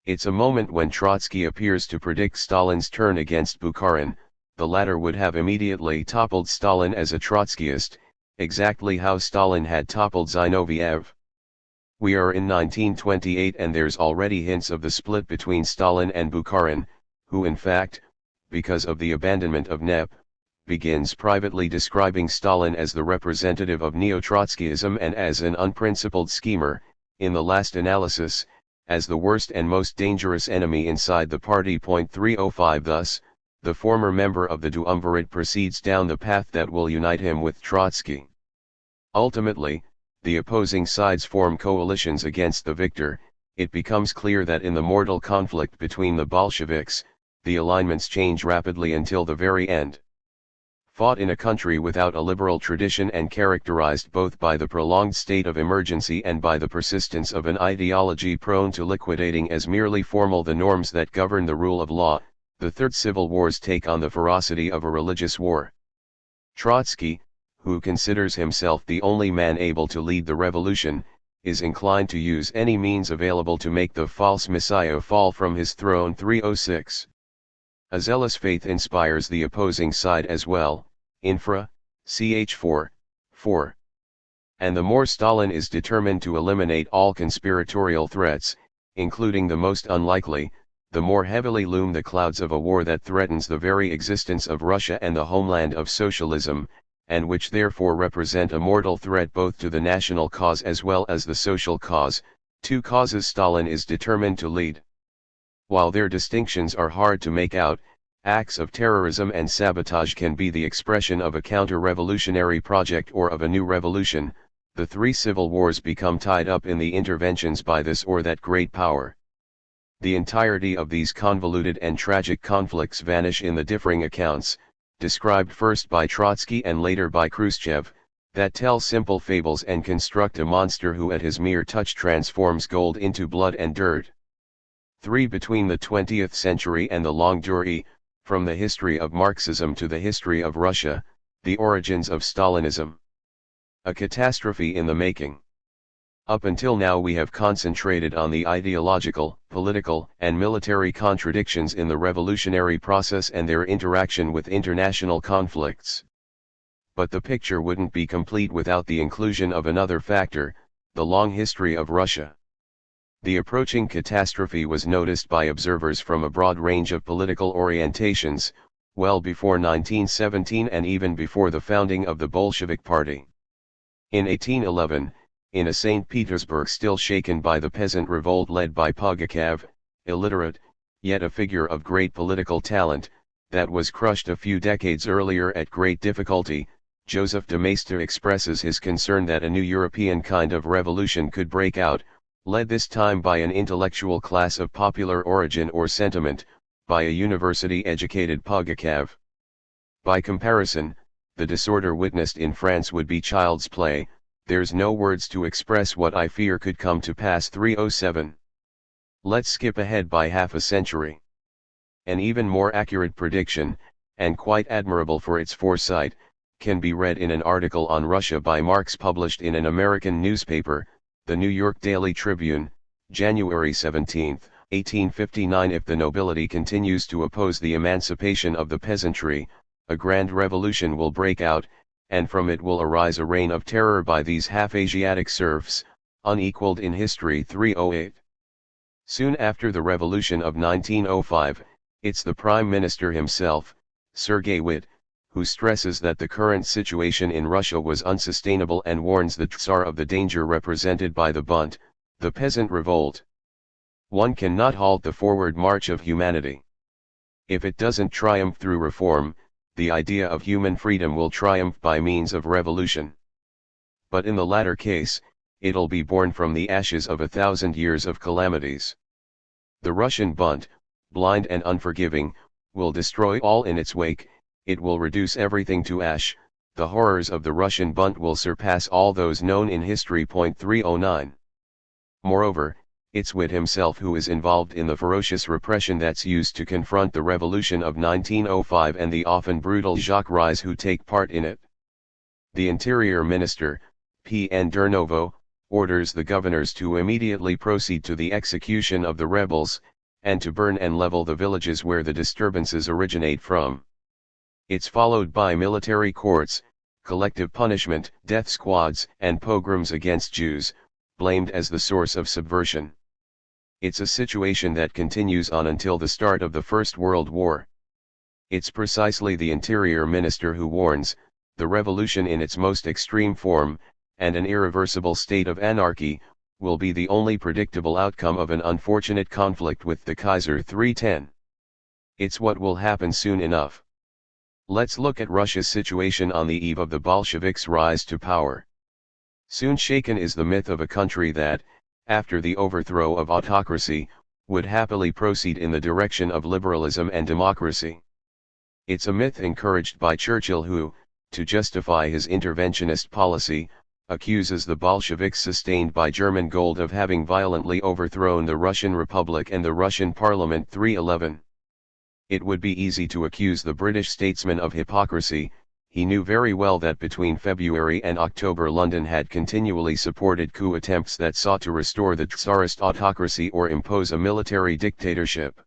Speaker 1: It's a moment when Trotsky appears to predict Stalin's turn against Bukharin. The latter would have immediately toppled Stalin as a Trotskyist, exactly how Stalin had toppled Zinoviev. We are in 1928 and there's already hints of the split between Stalin and Bukharin, who in fact, because of the abandonment of NEP, begins privately describing Stalin as the representative of neo-Trotskyism and as an unprincipled schemer, in the last analysis, as the worst and most dangerous enemy inside the party. 305 Thus, the former member of the Duumvirate proceeds down the path that will unite him with Trotsky. Ultimately, the opposing sides form coalitions against the victor. It becomes clear that in the mortal conflict between the Bolsheviks, the alignments change rapidly until the very end. Fought in a country without a liberal tradition and characterized both by the prolonged state of emergency and by the persistence of an ideology prone to liquidating as merely formal the norms that govern the rule of law, the Third Civil Wars take on the ferocity of a religious war. Trotsky, who considers himself the only man able to lead the revolution, is inclined to use any means available to make the false messiah fall from his throne. 306. A zealous faith inspires the opposing side as well, infra, ch 4. And the more Stalin is determined to eliminate all conspiratorial threats, including the most unlikely, the more heavily loom the clouds of a war that threatens the very existence of Russia and the homeland of socialism, and which therefore represent a mortal threat both to the national cause as well as the social cause, two causes Stalin is determined to lead. While their distinctions are hard to make out, acts of terrorism and sabotage can be the expression of a counter-revolutionary project or of a new revolution. The three civil wars become tied up in the interventions by this or that great power. The entirety of these convoluted and tragic conflicts vanish in the differing accounts, described first by Trotsky and later by Khrushchev, that tell simple fables and construct a monster who at his mere touch transforms gold into blood and dirt. 3. Between the 20th century and the longue durée, from the history of Marxism to the history of Russia, the origins of Stalinism. A catastrophe in the making. Up until now we have concentrated on the ideological, political, and military contradictions in the revolutionary process and their interaction with international conflicts. But the picture wouldn't be complete without the inclusion of another factor, the long history of Russia. The approaching catastrophe was noticed by observers from a broad range of political orientations, well before 1917 and even before the founding of the Bolshevik Party. In 1811, in a St. Petersburg still shaken by the peasant revolt led by Pugachev, illiterate, yet a figure of great political talent, that was crushed a few decades earlier at great difficulty, Joseph de Maistre expresses his concern that a new European kind of revolution could break out, led this time by an intellectual class of popular origin or sentiment, by a university-educated Pugachev. By comparison, the disorder witnessed in France would be child's play. There's no words to express what I fear could come to pass. 307. Let's skip ahead by half a century. An even more accurate prediction, and quite admirable for its foresight, can be read in an article on Russia by Marx published in an American newspaper, the New York Daily Tribune, January 17, 1859. If the nobility continues to oppose the emancipation of the peasantry, a grand revolution will break out, and from it will arise a reign of terror by these half-Asiatic serfs, unequaled in history. 308. Soon after the revolution of 1905, it's the Prime Minister himself, Sergei Witte, who stresses that the current situation in Russia was unsustainable and warns the Tsar of the danger represented by the bunt, the peasant revolt. One cannot halt the forward march of humanity. If it doesn't triumph through reform, the idea of human freedom will triumph by means of revolution. But in the latter case, it'll be born from the ashes of 1,000 years of calamities. The Russian bunt, blind and unforgiving, will destroy all in its wake, it will reduce everything to ash, the horrors of the Russian bunt will surpass all those known in history. 309. Moreover, it's Witte himself who is involved in the ferocious repression that's used to confront the revolution of 1905 and the often brutal Jacques Ries who take part in it. The Interior Minister, P.N. Durnovo, orders the governors to immediately proceed to the execution of the rebels, and to burn and level the villages where the disturbances originate from. It's followed by military courts, collective punishment, death squads, and pogroms against Jews, blamed as the source of subversion. It's a situation that continues on until the start of the First World War. It's precisely the Interior Minister who warns, the revolution in its most extreme form, and an irreversible state of anarchy, will be the only predictable outcome of an unfortunate conflict with the Kaiser. 310. It's what will happen soon enough. Let's look at Russia's situation on the eve of the Bolsheviks' rise to power. Soon shaken is the myth of a country that, after the overthrow of autocracy, would happily proceed in the direction of liberalism and democracy. It's a myth encouraged by Churchill who, to justify his interventionist policy, accuses the Bolsheviks sustained by German gold of having violently overthrown the Russian Republic and the Russian Parliament. 311. It would be easy to accuse the British statesman of hypocrisy. He knew very well that between February and October London had continually supported coup attempts that sought to restore the Tsarist autocracy or impose a military dictatorship.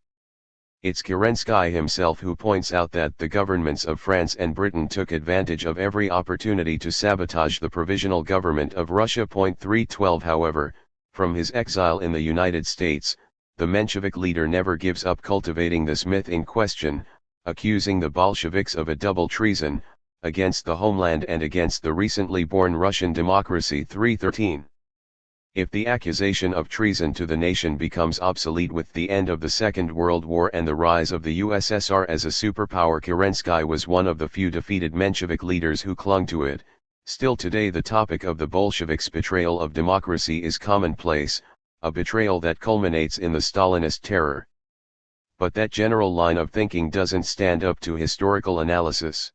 Speaker 1: It's Kerensky himself who points out that the governments of France and Britain took advantage of every opportunity to sabotage the provisional government of Russia. 312. However, from his exile in the United States, the Menshevik leader never gives up cultivating this myth in question, accusing the Bolsheviks of a double treason, against the homeland and against the recently born Russian democracy. 313. If the accusation of treason to the nation becomes obsolete with the end of the Second World War and the rise of the USSR as a superpower, Kerensky was one of the few defeated Menshevik leaders who clung to it. Still today the topic of the Bolsheviks' betrayal of democracy is commonplace, a betrayal that culminates in the Stalinist terror. But that general line of thinking doesn't stand up to historical analysis.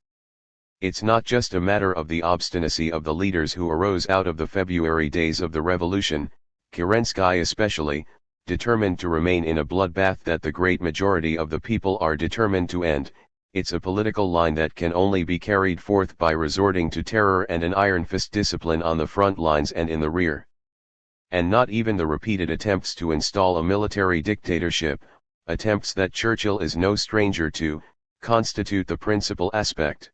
Speaker 1: It's not just a matter of the obstinacy of the leaders who arose out of the February days of the revolution, Kerensky especially, determined to remain in a bloodbath that the great majority of the people are determined to end. It's a political line that can only be carried forth by resorting to terror and an iron fist discipline on the front lines and in the rear. And not even the repeated attempts to install a military dictatorship, attempts that Churchill is no stranger to, constitute the principal aspect.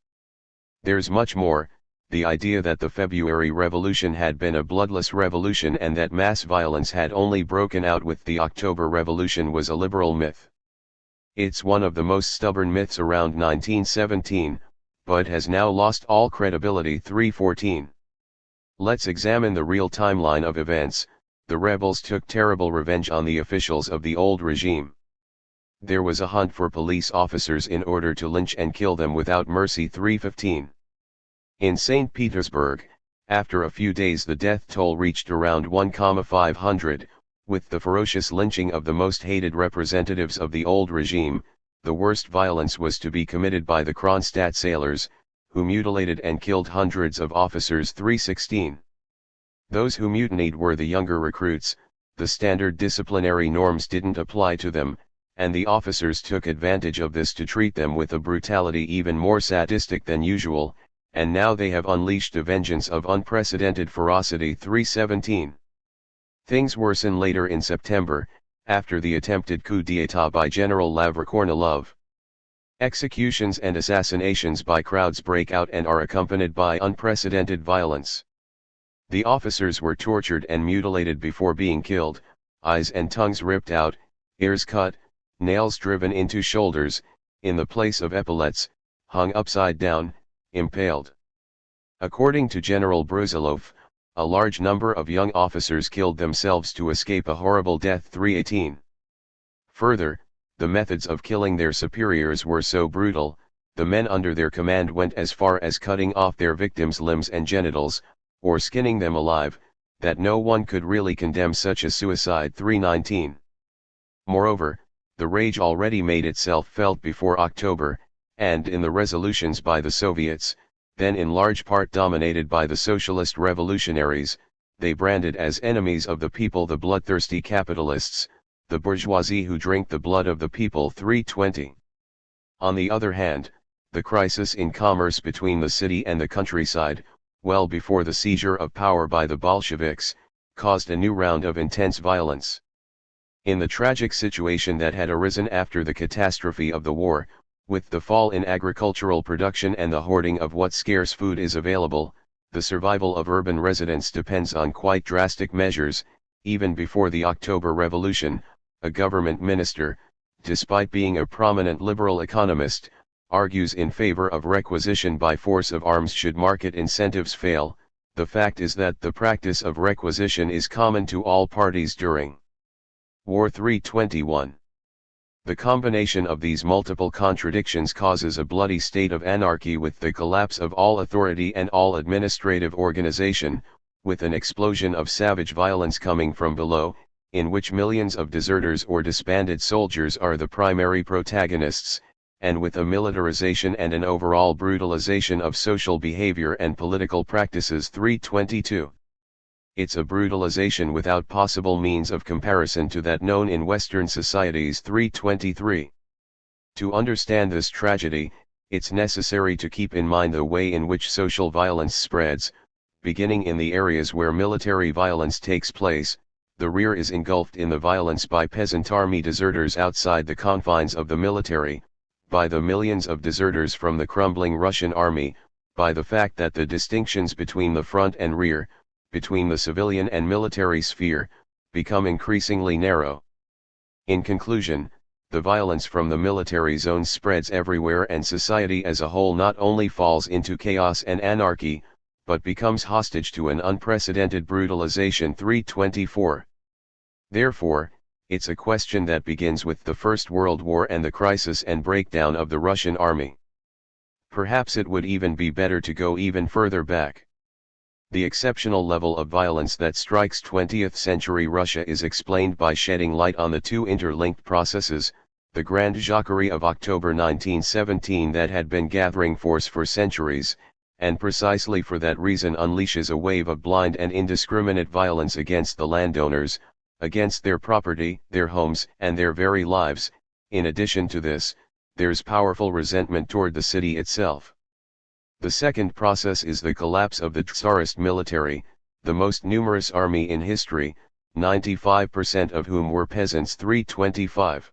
Speaker 1: There's much more. The idea that the February Revolution had been a bloodless revolution and that mass violence had only broken out with the October Revolution was a liberal myth. It's one of the most stubborn myths around 1917, but has now lost all credibility. 314. Let's examine the real timeline of events. The rebels took terrible revenge on the officials of the old regime. There was a hunt for police officers in order to lynch and kill them without mercy. 315. In St. Petersburg, after a few days the death toll reached around 1,500, with the ferocious lynching of the most hated representatives of the old regime. The worst violence was to be committed by the Kronstadt sailors, who mutilated and killed hundreds of officers. 316. Those who mutinied were the younger recruits, the standard disciplinary norms didn't apply to them, and the officers took advantage of this to treat them with a brutality even more sadistic than usual, and now they have unleashed a vengeance of unprecedented ferocity. 317. Things worsen later in September, after the attempted coup d'état by General Lavra Kornilov. Executions and assassinations by crowds break out and are accompanied by unprecedented violence. The officers were tortured and mutilated before being killed, eyes and tongues ripped out, ears cut, nails driven into shoulders, in the place of epaulets, hung upside down, impaled. According to General Brusilov, a large number of young officers killed themselves to escape a horrible death. 318. Further, the methods of killing their superiors were so brutal, the men under their command went as far as cutting off their victims' limbs and genitals, or skinning them alive, that no one could really condemn such a suicide. 319. Moreover, the rage already made itself felt before October, and in the resolutions by the Soviets, then in large part dominated by the socialist revolutionaries, they branded as enemies of the people the bloodthirsty capitalists, the bourgeoisie who drink the blood of the people. 320. On the other hand, the crisis in commerce between the city and the countryside, well before the seizure of power by the Bolsheviks, caused a new round of intense violence. In the tragic situation that had arisen after the catastrophe of the war, with the fall in agricultural production and the hoarding of what scarce food is available, the survival of urban residents depends on quite drastic measures. Even before the October Revolution, a government minister, despite being a prominent liberal economist, argues in favor of requisition by force of arms should market incentives fail. The fact is that the practice of requisition is common to all parties during war. 321. The combination of these multiple contradictions causes a bloody state of anarchy with the collapse of all authority and all administrative organization, with an explosion of savage violence coming from below, in which millions of deserters or disbanded soldiers are the primary protagonists, and with a militarization and an overall brutalization of social behavior and political practices. 322. It's a brutalization without possible means of comparison to that known in Western societies. 323. To understand this tragedy, it's necessary to keep in mind the way in which social violence spreads. Beginning in the areas where military violence takes place, the rear is engulfed in the violence by peasant army deserters outside the confines of the military, by the millions of deserters from the crumbling Russian army, by the fact that the distinctions between the front and rear, between the civilian and military sphere, become increasingly narrow. In conclusion, the violence from the military zones spreads everywhere and society as a whole not only falls into chaos and anarchy, but becomes hostage to an unprecedented brutalization. 324. Therefore, it's a question that begins with the First World War and the crisis and breakdown of the Russian army. Perhaps it would even be better to go even further back. The exceptional level of violence that strikes 20th century Russia is explained by shedding light on the two interlinked processes, the Grand Jacquerie of October 1917 that had been gathering force for centuries, and precisely for that reason unleashes a wave of blind and indiscriminate violence against the landowners, against their property, their homes, and their very lives. In addition to this, there's powerful resentment toward the city itself. The second process is the collapse of the Tsarist military, the most numerous army in history, 95% of whom were peasants. 325.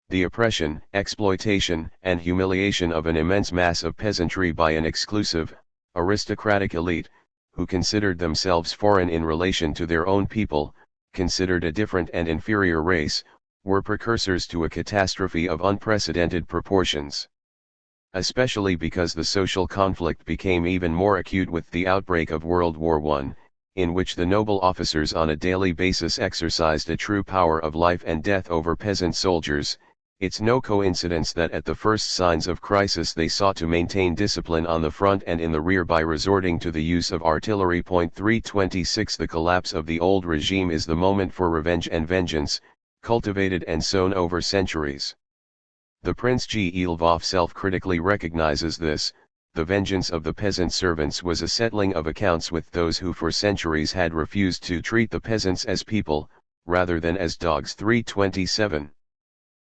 Speaker 1: The oppression, exploitation, and humiliation of an immense mass of peasantry by an exclusive, aristocratic elite, who considered themselves foreign in relation to their own people, considered a different and inferior race, were precursors to a catastrophe of unprecedented proportions. Especially because the social conflict became even more acute with the outbreak of World War I, in which the noble officers on a daily basis exercised a true power of life and death over peasant soldiers. It's no coincidence that at the first signs of crisis they sought to maintain discipline on the front and in the rear by resorting to the use of artillery. 326. The collapse of the old regime is the moment for revenge and vengeance, cultivated and sown over centuries. The Prince G. Lvov self-critically recognizes this. The vengeance of the peasant servants was a settling of accounts with those who for centuries had refused to treat the peasants as people, rather than as dogs. 327.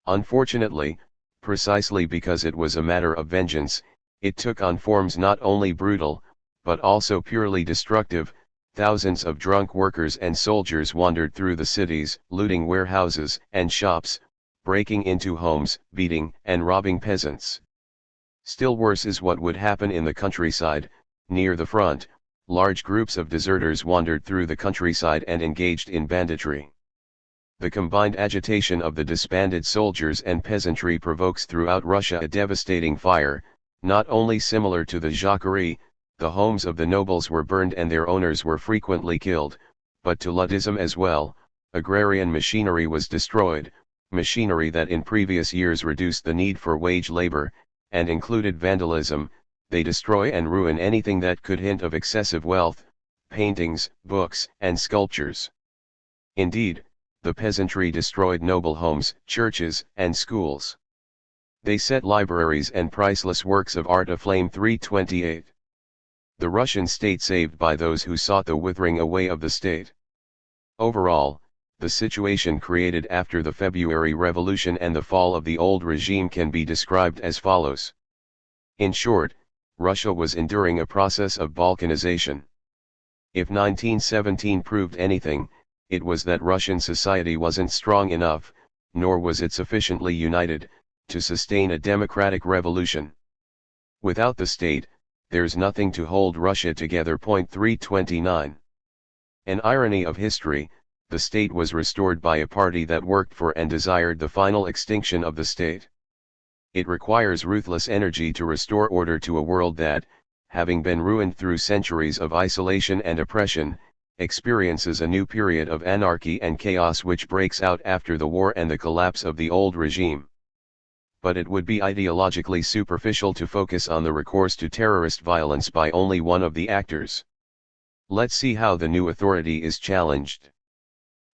Speaker 1: Unfortunately, precisely because it was a matter of vengeance, it took on forms not only brutal, but also purely destructive. Thousands of drunk workers and soldiers wandered through the cities, looting warehouses and shops, breaking into homes, beating and robbing peasants. Still worse is what would happen in the countryside. Near the front, large groups of deserters wandered through the countryside and engaged in banditry. The combined agitation of the disbanded soldiers and peasantry provokes throughout Russia a devastating fire, not only similar to the Jacquerie, the homes of the nobles were burned and their owners were frequently killed, but to Luddism as well. Agrarian machinery was destroyed, machinery that in previous years reduced the need for wage labor, and included vandalism. They destroy and ruin anything that could hint of excessive wealth, paintings, books, and sculptures. Indeed, the peasantry destroyed noble homes, churches, and schools. They set libraries and priceless works of art aflame. 328. The Russian state saved by those who sought the withering away of the state. Overall, the situation created after the February Revolution and the fall of the old regime can be described as follows. In short, Russia was enduring a process of balkanization. If 1917 proved anything, it was that Russian society wasn't strong enough, nor was it sufficiently united, to sustain a democratic revolution. Without the state, there's nothing to hold Russia together. 329. An irony of history, the state was restored by a party that worked for and desired the final extinction of the state. It requires ruthless energy to restore order to a world that, having been ruined through centuries of isolation and oppression, experiences a new period of anarchy and chaos which breaks out after the war and the collapse of the old regime. But it would be ideologically superficial to focus on the recourse to terrorist violence by only one of the actors. Let's see how the new authority is challenged.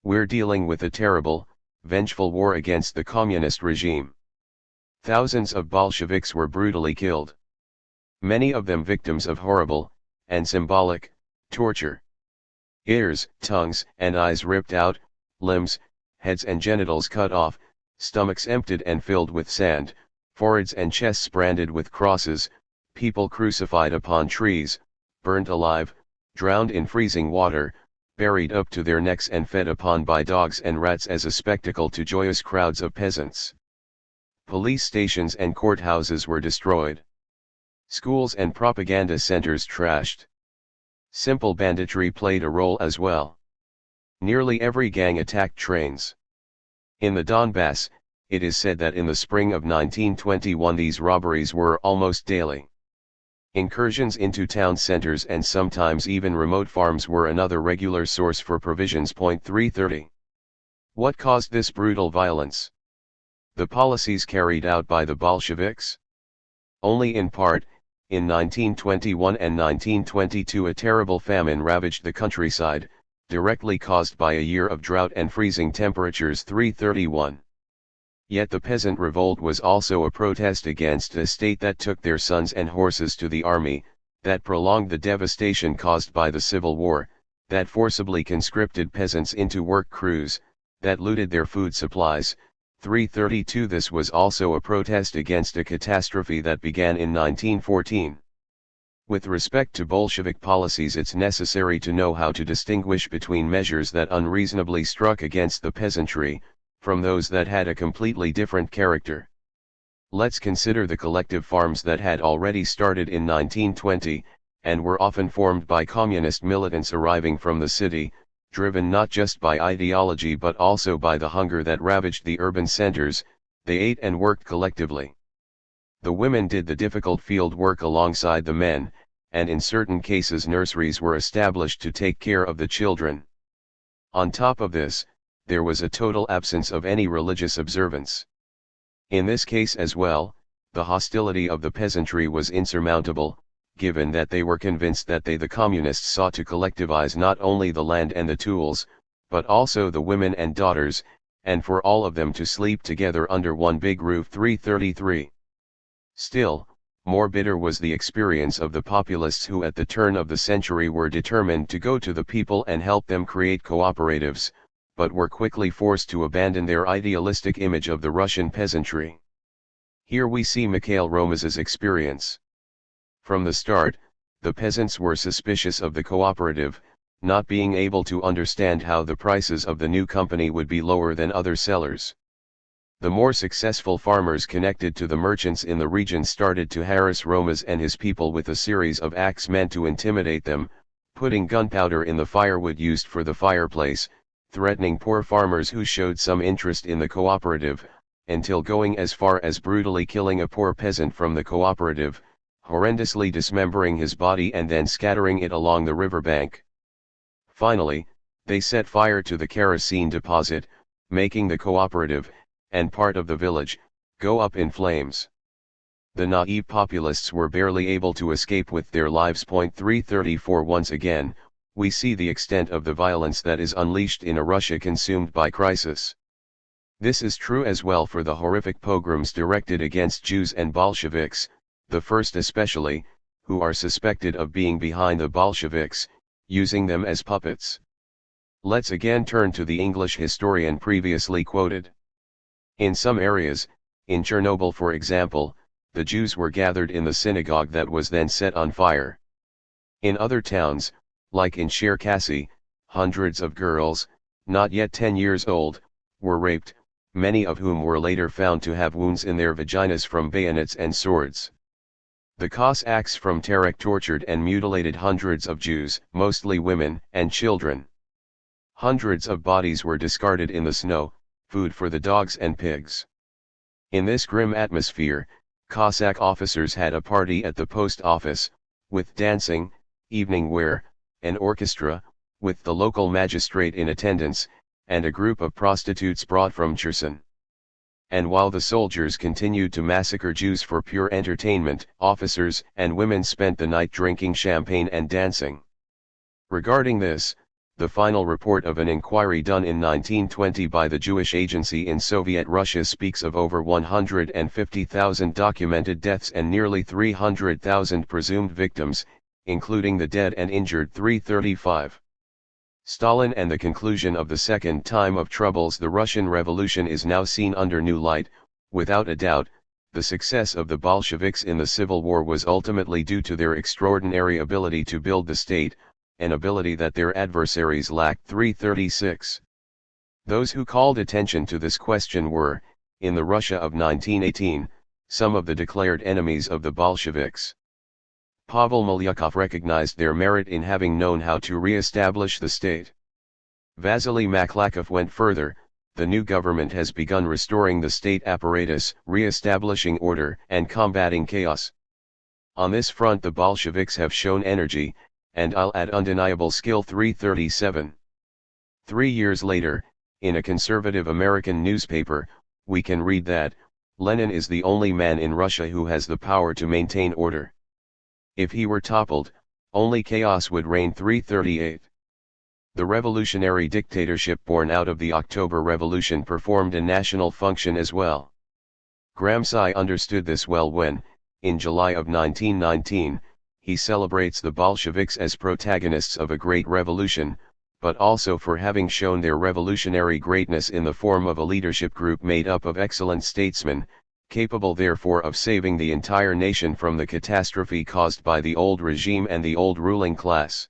Speaker 1: We're dealing with a terrible, vengeful war against the communist regime. Thousands of Bolsheviks were brutally killed. Many of them victims of horrible, and symbolic, torture. Ears, tongues, and eyes ripped out, limbs, heads and genitals cut off, stomachs emptied and filled with sand, foreheads and chests branded with crosses, people crucified upon trees, burnt alive, drowned in freezing water, buried up to their necks and fed upon by dogs and rats as a spectacle to joyous crowds of peasants. Police stations and courthouses were destroyed. Schools and propaganda centers trashed. Simple banditry played a role as well. Nearly every gang attacked trains. In the Donbass, it is said that in the spring of 1921 these robberies were almost daily. Incursions into town centers and sometimes even remote farms were another regular source for provisions. 330. What caused this brutal violence? The policies carried out by the Bolsheviks? Only in part. In 1921 and 1922 a terrible famine ravaged the countryside, directly caused by a year of drought and freezing temperatures. 331. Yet the peasant revolt was also a protest against a state that took their sons and horses to the army, that prolonged the devastation caused by the Civil War, that forcibly conscripted peasants into work crews, that looted their food supplies. 332. This was also a protest against a catastrophe that began in 1914. With respect to Bolshevik policies, it's necessary to know how to distinguish between measures that unreasonably struck against the peasantry, from those that had a completely different character. Let's consider the collective farms that had already started in 1920, and were often formed by communist militants arriving from the city, driven not just by ideology but also by the hunger that ravaged the urban centers. They ate and worked collectively. The women did the difficult field work alongside the men, and in certain cases nurseries were established to take care of the children. On top of this, there was a total absence of any religious observance. In this case as well, the hostility of the peasantry was insurmountable, given that they were convinced that the communists sought to collectivize not only the land and the tools, but also the women and daughters, and for all of them to sleep together under one big roof. 333. Still, more bitter was the experience of the populists who at the turn of the century were determined to go to the people and help them create cooperatives, but were quickly forced to abandon their idealistic image of the Russian peasantry. Here we see Mikhail Roman's experience. From the start, the peasants were suspicious of the cooperative, not being able to understand how the prices of the new company would be lower than other sellers. The more successful farmers connected to the merchants in the region started to harass Romas and his people with a series of acts meant to intimidate them, putting gunpowder in the firewood used for the fireplace, threatening poor farmers who showed some interest in the cooperative, until going as far as brutally killing a poor peasant from the cooperative, horrendously dismembering his body and then scattering it along the riverbank. Finally, they set fire to the kerosene deposit, making the cooperative, and part of the village, go up in flames. The naive populists were barely able to escape with their lives. 334 Once again, we see the extent of the violence that is unleashed in a Russia consumed by crisis. This is true as well for the horrific pogroms directed against Jews and Bolsheviks, the first especially, who are suspected of being behind the Bolsheviks, using them as puppets. Let's again turn to the English historian previously quoted. In some areas, in Chernobyl for example, the Jews were gathered in the synagogue that was then set on fire. In other towns, like in Cherkasy, hundreds of girls, not yet 10 years old, were raped, many of whom were later found to have wounds in their vaginas from bayonets and swords. The Cossacks from Terek tortured and mutilated hundreds of Jews, mostly women and children. Hundreds of bodies were discarded in the snow, food for the dogs and pigs. In this grim atmosphere, Cossack officers had a party at the post office, with dancing, evening wear, an orchestra, with the local magistrate in attendance, and a group of prostitutes brought from Cherson. And while the soldiers continued to massacre Jews for pure entertainment, officers and women spent the night drinking champagne and dancing. Regarding this, the final report of an inquiry done in 1920 by the Jewish Agency in Soviet Russia speaks of over 150,000 documented deaths and nearly 300,000 presumed victims, including the dead and injured 335. Stalin and the conclusion of the Second Time of Troubles. The Russian Revolution is now seen under new light. Without a doubt, the success of the Bolsheviks in the Civil War was ultimately due to their extraordinary ability to build the state, an ability that their adversaries lacked. 336. Those who called attention to this question were, in the Russia of 1918, some of the declared enemies of the Bolsheviks. Pavel Milyukov recognized their merit in having known how to re-establish the state. Vasily Maklakov went further. The new government has begun restoring the state apparatus, re-establishing order and combating chaos. On this front the Bolsheviks have shown energy, and I'll add undeniable skill. 337. 3 years later, in a conservative American newspaper, we can read that, Lenin is the only man in Russia who has the power to maintain order. If he were toppled, only chaos would reign. 338. The revolutionary dictatorship born out of the October Revolution performed a national function as well. Gramsci understood this well when, in July of 1919, he celebrates the Bolsheviks as protagonists of a great revolution, but also for having shown their revolutionary greatness in the form of a leadership group made up of excellent statesmen, capable therefore of saving the entire nation from the catastrophe caused by the old regime and the old ruling class.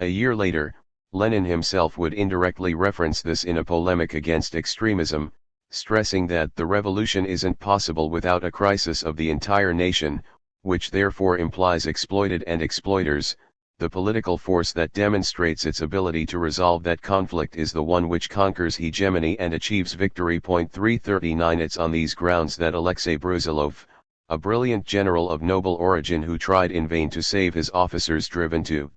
Speaker 1: A year later, Lenin himself would indirectly reference this in a polemic against extremism, stressing that the revolution isn't possible without a crisis of the entire nation, which therefore implies exploited and exploiters. The political force that demonstrates its ability to resolve that conflict is the one which conquers hegemony and achieves victory. 339. It's on these grounds that Alexei Brusilov, a brilliant general of noble origin who tried in vain to save his officers driven to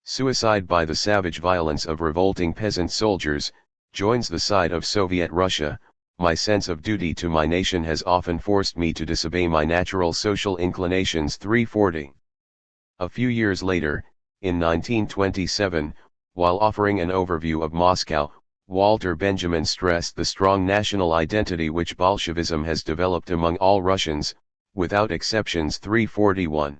Speaker 1: suicide by the savage violence of revolting peasant soldiers, joins the side of Soviet Russia. My sense of duty to my nation has often forced me to disobey my natural social inclinations. 340. A few years later, in 1927, while offering an overview of Moscow, Walter Benjamin stressed the strong national identity which Bolshevism has developed among all Russians, without exceptions. 341.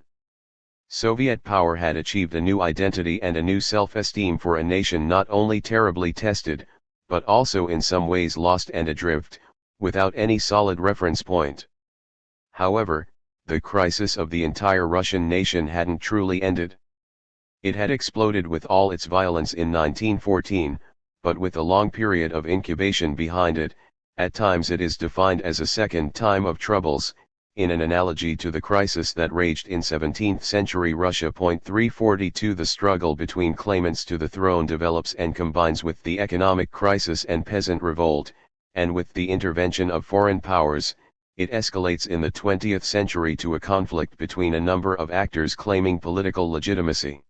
Speaker 1: Soviet power had achieved a new identity and a new self-esteem for a nation not only terribly tested, but also in some ways lost and adrift, without any solid reference point. However, the crisis of the entire Russian nation hadn't truly ended. It had exploded with all its violence in 1914, but with a long period of incubation behind it, At times it is defined as a second time of troubles, in an analogy to the crisis that raged in 17th century Russia. 342 The struggle between claimants to the throne develops and combines with the economic crisis and peasant revolt, and with the intervention of foreign powers, it escalates in the 20th century to a conflict between a number of actors claiming political legitimacy.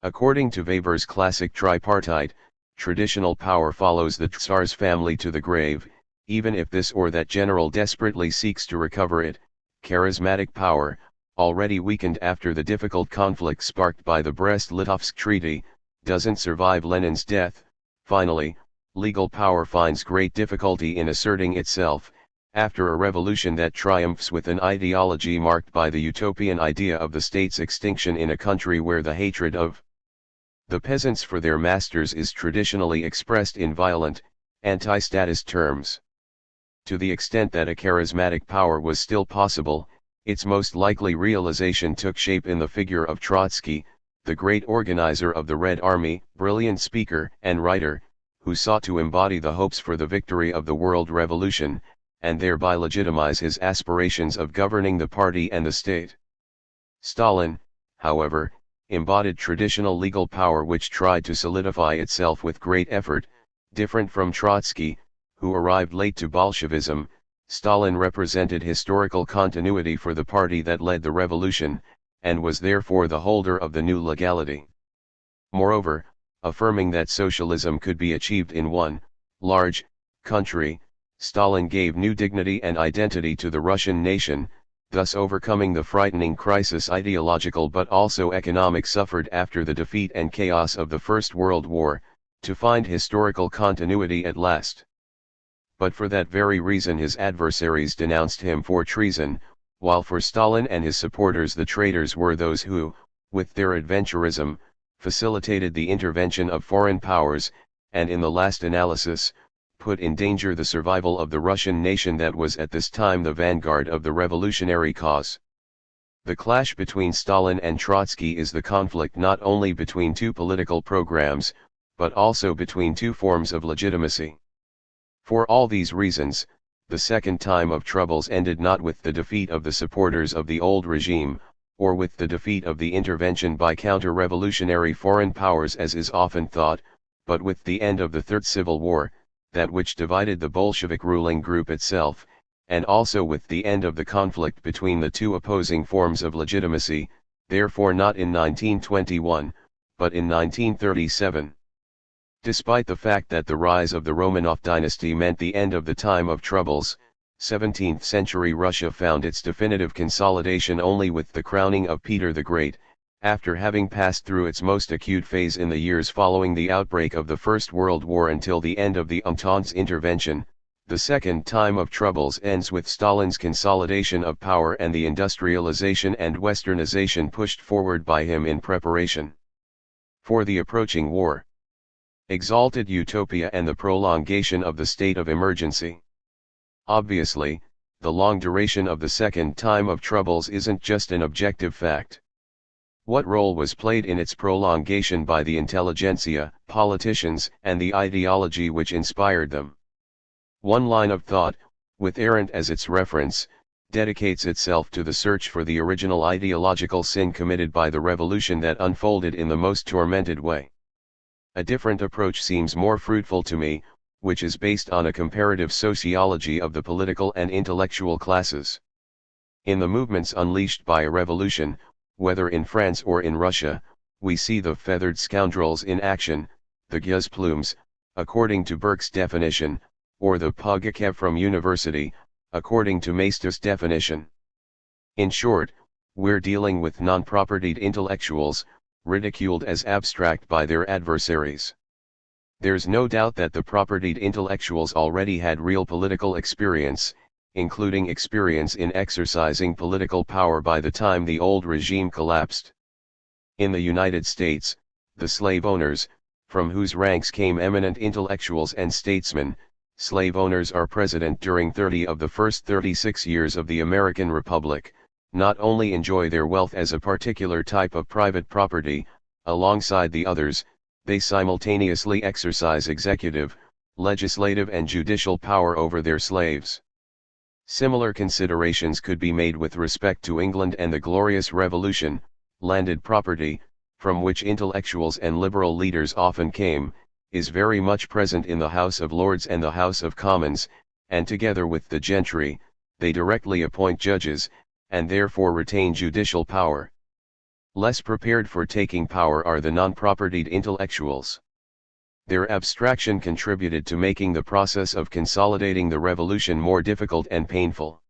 Speaker 1: According to Weber's classic tripartite, traditional power follows the Tsar's family to the grave, even if this or that general desperately seeks to recover it. Charismatic power, already weakened after the difficult conflict sparked by the Brest-Litovsk Treaty, doesn't survive Lenin's death. Finally, legal power finds great difficulty in asserting itself, after a revolution that triumphs with an ideology marked by the utopian idea of the state's extinction in a country where the hatred of the peasants for their masters is traditionally expressed in violent, anti-statist terms. To the extent that a charismatic power was still possible, its most likely realization took shape in the figure of Trotsky, the great organizer of the Red Army, brilliant speaker and writer, who sought to embody the hopes for the victory of the world revolution, and thereby legitimize his aspirations of governing the party and the state. Stalin, however, embodied traditional legal power which tried to solidify itself with great effort. Different from Trotsky, who arrived late to Bolshevism, Stalin represented historical continuity for the party that led the revolution, and was therefore the holder of the new legality. Moreover, affirming that socialism could be achieved in one large country, Stalin gave new dignity and identity to the Russian nation, thus overcoming the frightening crisis, ideological but also economic, suffered after the defeat and chaos of the First World War, to find historical continuity at last. But for that very reason his adversaries denounced him for treason, while for Stalin and his supporters the traitors were those who, with their adventurism, facilitated the intervention of foreign powers, and in the last analysis, put in danger the survival of the Russian nation that was at this time the vanguard of the revolutionary cause. The clash between Stalin and Trotsky is the conflict not only between two political programs, but also between two forms of legitimacy. For all these reasons, the second time of troubles ended not with the defeat of the supporters of the old regime, or with the defeat of the intervention by counter-revolutionary foreign powers as is often thought, but with the end of the Third Civil War, that which divided the Bolshevik ruling group itself, and also with the end of the conflict between the two opposing forms of legitimacy, therefore not in 1921, but in 1937. Despite the fact that the rise of the Romanov dynasty meant the end of the time of troubles, 17th century Russia found its definitive consolidation only with the crowning of Peter the Great, after having passed through its most acute phase in the years following the outbreak of the First World War until the end of the Entente's intervention. The second time of troubles ends with Stalin's consolidation of power and the industrialization and westernization pushed forward by him in preparation for the approaching war. Exalted utopia and the prolongation of the state of emergency. Obviously, the long duration of the second time of troubles isn't just an objective fact. What role was played in its prolongation by the intelligentsia, politicians, and the ideology which inspired them? One line of thought, with Arendt as its reference, dedicates itself to the search for the original ideological sin committed by the revolution that unfolded in the most tormented way. A different approach seems more fruitful to me, which is based on a comparative sociology of the political and intellectual classes. In the movements unleashed by a revolution, whether in France or in Russia, we see the feathered scoundrels in action, the gueuses plumes, according to Burke's definition, or the Pugachev from university, according to Maistet's definition. In short, we're dealing with non-propertied intellectuals, ridiculed as abstract by their adversaries. There's no doubt that the propertied intellectuals already had real political experience, including experience in exercising political power by the time the old regime collapsed. In the United States, the slave owners, from whose ranks came eminent intellectuals and statesmen, slave owners are present during 30 of the first 36 years of the American Republic, not only enjoy their wealth as a particular type of private property, alongside the others, they simultaneously exercise executive, legislative and judicial power over their slaves. Similar considerations could be made with respect to England and the Glorious Revolution. Landed property, from which intellectuals and liberal leaders often came, is very much present in the House of Lords and the House of Commons, and together with the gentry, they directly appoint judges, and therefore retain judicial power. Less prepared for taking power are the non-propertied intellectuals. Their abstraction contributed to making the process of consolidating the revolution more difficult and painful.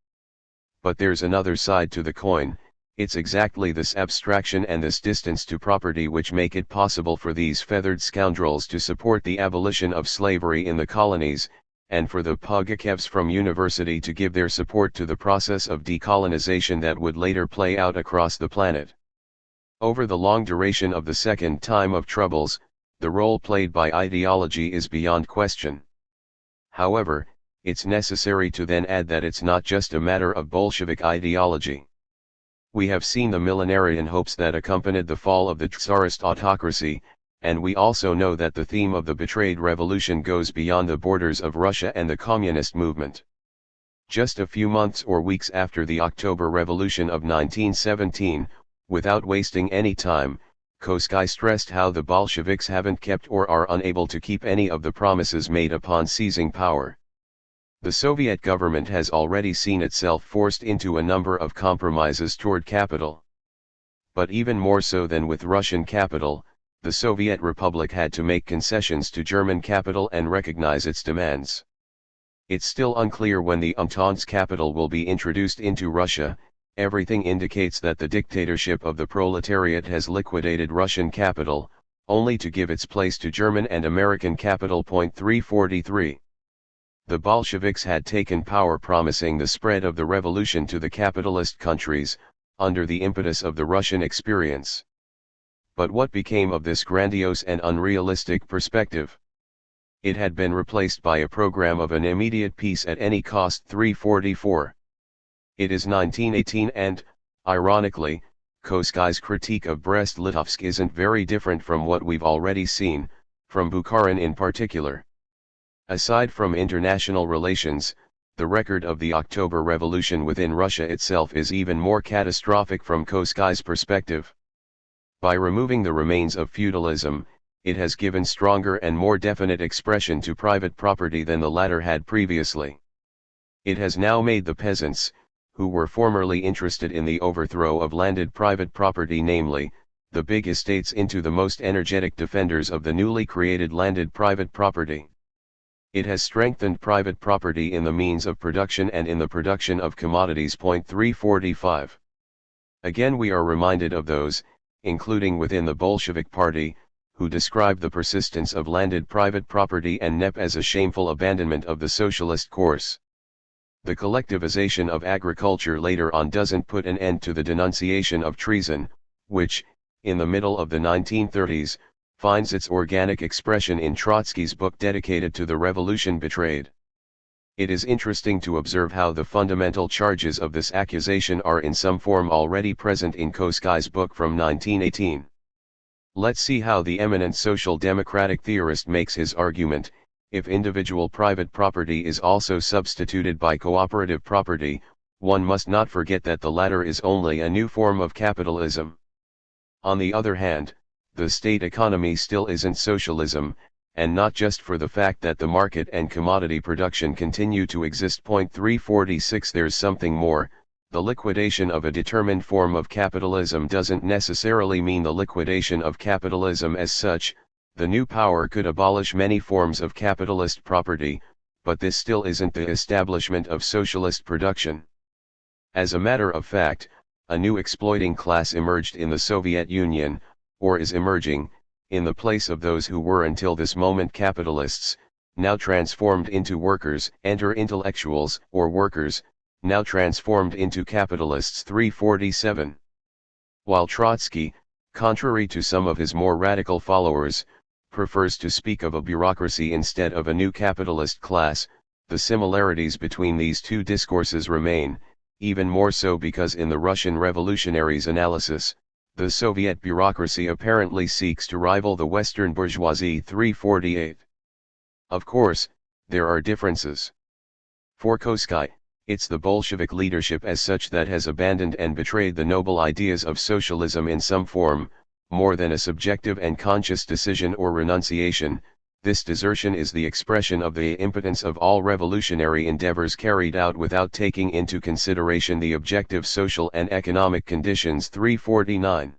Speaker 1: But there's another side to the coin. It's exactly this abstraction and this distance to property which make it possible for these feathered scoundrels to support the abolition of slavery in the colonies, and for the Pugakevs from university to give their support to the process of decolonization that would later play out across the planet. Over the long duration of the second time of troubles, the role played by ideology is beyond question. However, it's necessary to then add that it's not just a matter of Bolshevik ideology. We have seen the millenarian hopes that accompanied the fall of the Tsarist autocracy, and we also know that the theme of the betrayed revolution goes beyond the borders of Russia and the communist movement. Just a few months or weeks after the October Revolution of 1917, without wasting any time, Koskai stressed how the Bolsheviks haven't kept or are unable to keep any of the promises made upon seizing power. The Soviet government has already seen itself forced into a number of compromises toward capital. But even more so than with Russian capital, the Soviet Republic had to make concessions to German capital and recognize its demands. It's still unclear when the Entente's capital will be introduced into Russia. Everything indicates that the dictatorship of the proletariat has liquidated Russian capital, only to give its place to German and American capital. 343. The Bolsheviks had taken power promising the spread of the revolution to the capitalist countries, under the impetus of the Russian experience. But what became of this grandiose and unrealistic perspective? It had been replaced by a program of an immediate peace at any cost. 344. It is 1918 and, ironically, Koskai's critique of Brest-Litovsk isn't very different from what we've already seen, from Bukharin in particular. Aside from international relations, the record of the October Revolution within Russia itself is even more catastrophic from Koskai's perspective. By removing the remains of feudalism, it has given stronger and more definite expression to private property than the latter had previously. It has now made the peasants, who were formerly interested in the overthrow of landed private property, namely, the big estates, into the most energetic defenders of the newly created landed private property. It has strengthened private property in the means of production and in the production of commodities. 345. Again we are reminded of those, including within the Bolshevik Party, who describe the persistence of landed private property and NEP as a shameful abandonment of the socialist course. The collectivization of agriculture later on doesn't put an end to the denunciation of treason, which, in the middle of the 1930s, finds its organic expression in Trotsky's book dedicated to the revolution betrayed. It is interesting to observe how the fundamental charges of this accusation are in some form already present in Koskai's book from 1918. Let's see how the eminent social democratic theorist makes his argument. If individual private property is also substituted by cooperative property, one must not forget that the latter is only a new form of capitalism. On the other hand, the state economy still isn't socialism, and not just for the fact that the market and commodity production continue to exist. 346. There's something more. The liquidation of a determined form of capitalism doesn't necessarily mean the liquidation of capitalism as such. The new power could abolish many forms of capitalist property, but this still isn't the establishment of socialist production. As a matter of fact, a new exploiting class emerged in the Soviet Union, or is emerging, in the place of those who were until this moment capitalists, now transformed into workers. Enter intellectuals, or workers, now transformed into capitalists. 347. While Trotsky, contrary to some of his more radical followers, prefers to speak of a bureaucracy instead of a new capitalist class, the similarities between these two discourses remain, even more so because in the Russian revolutionaries' analysis, the Soviet bureaucracy apparently seeks to rival the Western bourgeoisie. 348. Of course, there are differences. For Koskai, it's the Bolshevik leadership as such that has abandoned and betrayed the noble ideas of socialism in some form, more than a subjective and conscious decision or renunciation. This desertion is the expression of the impotence of all revolutionary endeavors carried out without taking into consideration the objective social and economic conditions. 349.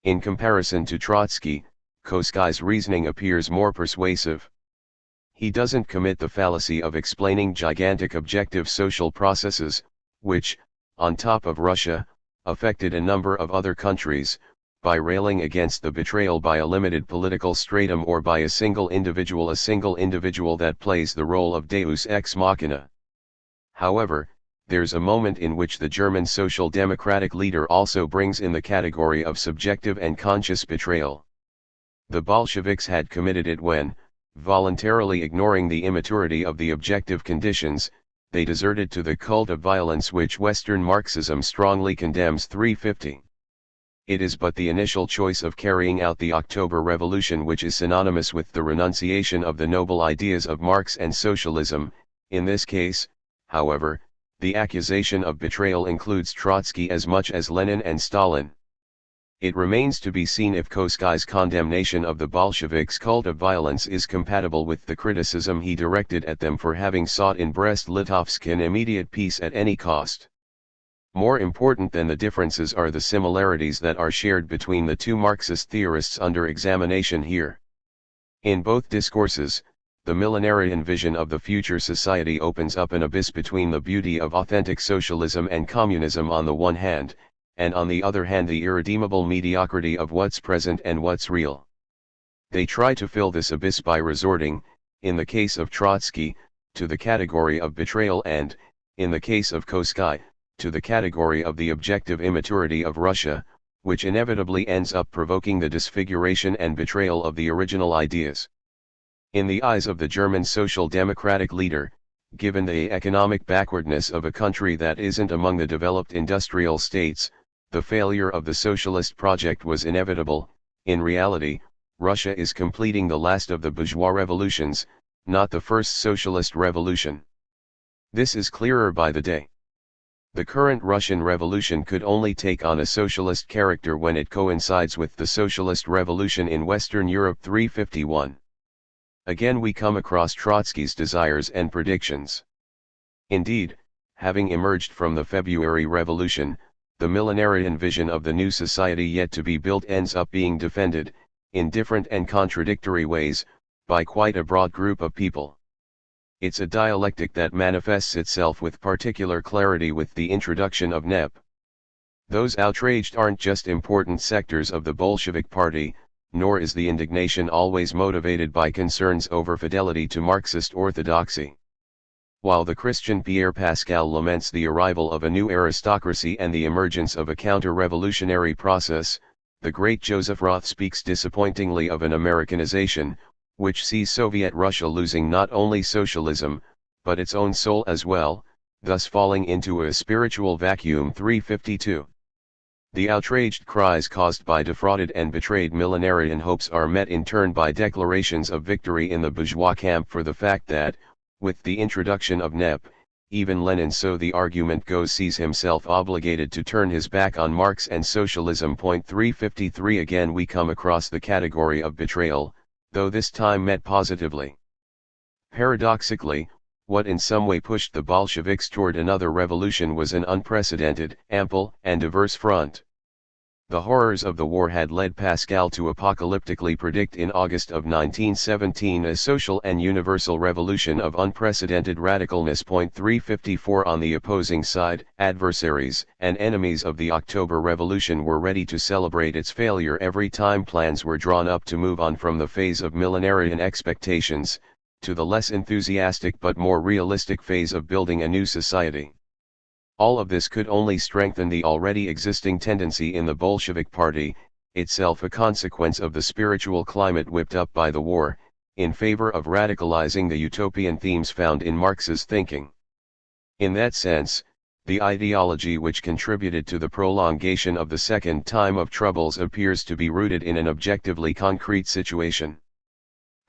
Speaker 1: In comparison to Trotsky, Koskai's reasoning appears more persuasive. He doesn't commit the fallacy of explaining gigantic objective social processes, which, on top of Russia, affected a number of other countries, by railing against the betrayal by a limited political stratum or by a single individual that plays the role of deus ex machina. However, there's a moment in which the German social democratic leader also brings in the category of subjective and conscious betrayal. The Bolsheviks had committed it when, voluntarily ignoring the immaturity of the objective conditions, they deserted to the cult of violence which Western Marxism strongly condemns. 350. It is but the initial choice of carrying out the October Revolution which is synonymous with the renunciation of the noble ideas of Marx and socialism. In this case, however, the accusation of betrayal includes Trotsky as much as Lenin and Stalin. It remains to be seen if Koskai's condemnation of the Bolsheviks' cult of violence is compatible with the criticism he directed at them for having sought in Brest-Litovsk an immediate peace at any cost. More important than the differences are the similarities that are shared between the two Marxist theorists under examination here. In both discourses, the millenarian vision of the future society opens up an abyss between the beauty of authentic socialism and communism on the one hand, and on the other hand the irredeemable mediocrity of what's present and what's real. They try to fill this abyss by resorting, in the case of Trotsky, to the category of betrayal and, in the case of Koskai, to the category of the objective immaturity of Russia, which inevitably ends up provoking the disfiguration and betrayal of the original ideas. In the eyes of the German social democratic leader, given the economic backwardness of a country that isn't among the developed industrial states, the failure of the socialist project was inevitable. In reality, Russia is completing the last of the bourgeois revolutions, not the first socialist revolution. This is clearer by the day. The current Russian revolution could only take on a socialist character when it coincides with the socialist revolution in Western Europe. 351. Again we come across Trotsky's desires and predictions. Indeed, having emerged from the February Revolution, the millenarian vision of the new society yet to be built ends up being defended, in different and contradictory ways, by quite a broad group of people. It's a dialectic that manifests itself with particular clarity with the introduction of NEP. Those outraged aren't just important sectors of the Bolshevik Party, nor is the indignation always motivated by concerns over fidelity to Marxist orthodoxy. While the Christian Pierre Pascal laments the arrival of a new aristocracy and the emergence of a counter-revolutionary process, the great Joseph Roth speaks disappointingly of an Americanization, which sees Soviet Russia losing not only socialism, but its own soul as well, thus falling into a spiritual vacuum. 352. The outraged cries caused by defrauded and betrayed millenarian hopes are met in turn by declarations of victory in the bourgeois camp for the fact that, with the introduction of NEP, even Lenin, so the argument goes, sees himself obligated to turn his back on Marx and socialism. 353. Again we come across the category of betrayal, though this time met positively. Paradoxically, what in some way pushed the Bolsheviks toward another revolution was an unprecedented, ample, and diverse front. The horrors of the war had led Pascal to apocalyptically predict in August of 1917 a social and universal revolution of unprecedented radicalness. 354. On the opposing side, adversaries and enemies of the October Revolution were ready to celebrate its failure every time plans were drawn up to move on from the phase of millenarian expectations, to the less enthusiastic but more realistic phase of building a new society. All of this could only strengthen the already existing tendency in the Bolshevik Party, itself a consequence of the spiritual climate whipped up by the war, in favor of radicalizing the utopian themes found in Marx's thinking. In that sense, the ideology which contributed to the prolongation of the second time of troubles appears to be rooted in an objectively concrete situation.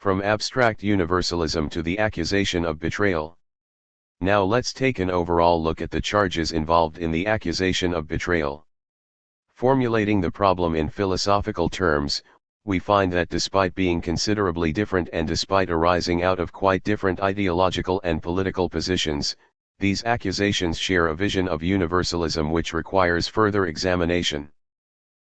Speaker 1: From abstract universalism to the accusation of betrayal. Now let's take an overall look at the charges involved in the accusation of betrayal. Formulating the problem in philosophical terms, we find that despite being considerably different and despite arising out of quite different ideological and political positions, these accusations share a vision of universalism which requires further examination.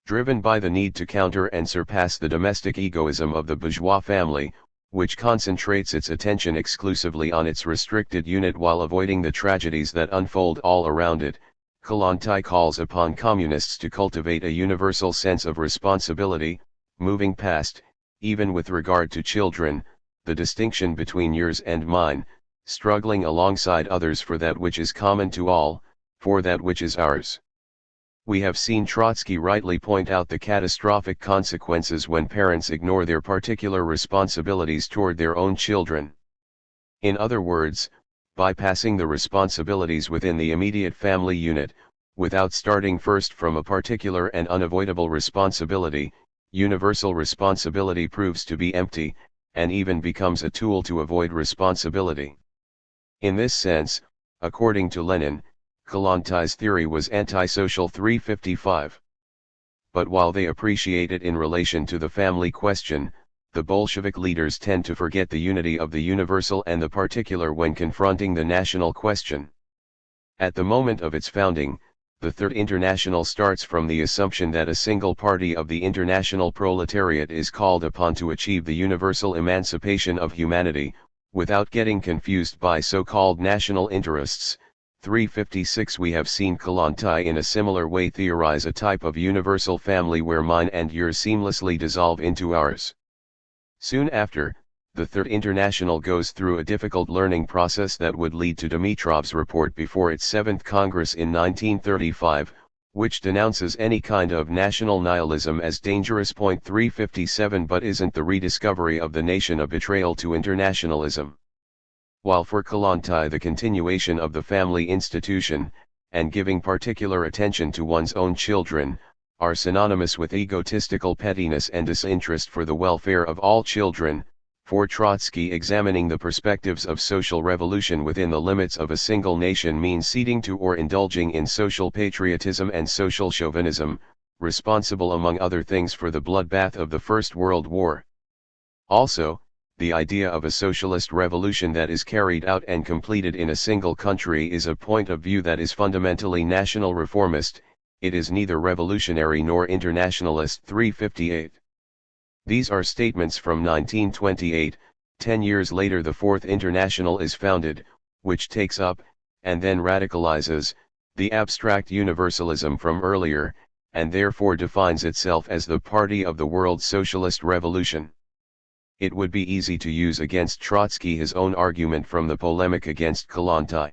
Speaker 1: Driven by the need to counter and surpass the domestic egoism of the bourgeois family, which concentrates its attention exclusively on its restricted unit while avoiding the tragedies that unfold all around it, Kollontai calls upon communists to cultivate a universal sense of responsibility, moving past, even with regard to children, the distinction between yours and mine, struggling alongside others for that which is common to all, for that which is ours. We have seen Trotsky rightly point out the catastrophic consequences when parents ignore their particular responsibilities toward their own children. In other words, bypassing the responsibilities within the immediate family unit, without starting first from a particular and unavoidable responsibility, universal responsibility proves to be empty, and even becomes a tool to avoid responsibility. In this sense, according to Lenin, Kollontai's theory was antisocial. 355. But while they appreciate it in relation to the family question, the Bolshevik leaders tend to forget the unity of the universal and the particular when confronting the national question. At the moment of its founding, the Third International starts from the assumption that a single party of the international proletariat is called upon to achieve the universal emancipation of humanity, without getting confused by so-called national interests. 356. We have seen Kollontai in a similar way theorize a type of universal family where mine and yours seamlessly dissolve into ours. Soon after, the Third International goes through a difficult learning process that would lead to Dimitrov's report before its 7th Congress in 1935, which denounces any kind of national nihilism as dangerous. 357. But isn't the rediscovery of the nation a betrayal to internationalism? While for Kollontai the continuation of the family institution, and giving particular attention to one's own children, are synonymous with egotistical pettiness and disinterest for the welfare of all children, for Trotsky examining the perspectives of social revolution within the limits of a single nation means ceding to or indulging in social patriotism and social chauvinism, responsible among other things for the bloodbath of the First World War. Also, the idea of a socialist revolution that is carried out and completed in a single country is a point of view that is fundamentally national reformist. It is neither revolutionary nor internationalist. 358. These are statements from 1928, 10 years later the Fourth International is founded, which takes up, and then radicalizes, the abstract universalism from earlier, and therefore defines itself as the party of the world socialist revolution. It would be easy to use against Trotsky his own argument from the polemic against Kollontai.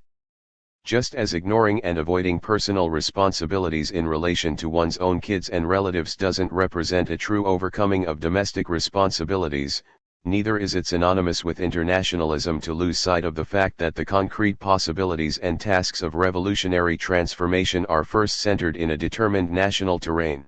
Speaker 1: Just as ignoring and avoiding personal responsibilities in relation to one's own kids and relatives doesn't represent a true overcoming of domestic responsibilities, neither is it synonymous with internationalism to lose sight of the fact that the concrete possibilities and tasks of revolutionary transformation are first centered in a determined national terrain.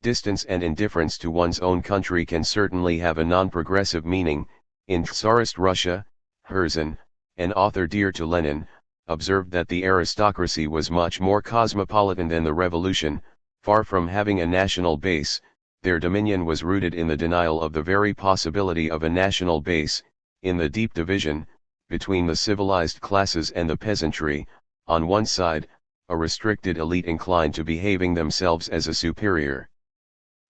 Speaker 1: Distance and indifference to one's own country can certainly have a non-progressive meaning. In Tsarist Russia, Herzen, an author dear to Lenin, observed that the aristocracy was much more cosmopolitan than the revolution. Far from having a national base, their dominion was rooted in the denial of the very possibility of a national base, in the deep division, between the civilized classes and the peasantry, on one side, a restricted elite inclined to behaving themselves as a superior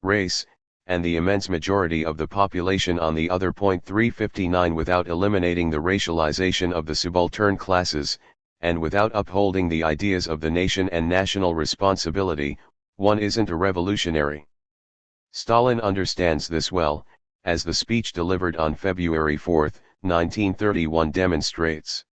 Speaker 1: race, and the immense majority of the population on the other. 359. Without eliminating the racialization of the subaltern classes, and without upholding the ideas of the nation and national responsibility, one isn't a revolutionary. Stalin understands this well, as the speech delivered on February 4, 1931 demonstrates.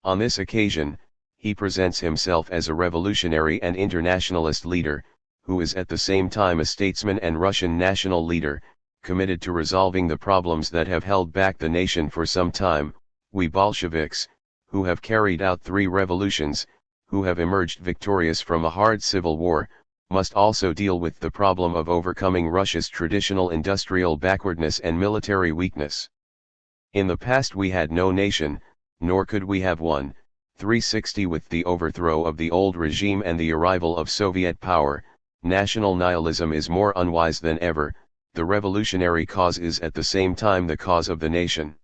Speaker 1: On this occasion, he presents himself as a revolutionary and internationalist leader, who is at the same time a statesman and Russian national leader, committed to resolving the problems that have held back the nation for some time. We Bolsheviks, who have carried out 3 revolutions, who have emerged victorious from a hard civil war, must also deal with the problem of overcoming Russia's traditional industrial backwardness and military weakness. In the past we had no nation, nor could we have one. 360 With the overthrow of the old regime and the arrival of Soviet power, national nihilism is more unwise than ever. The revolutionary cause is at the same time the cause of the nation.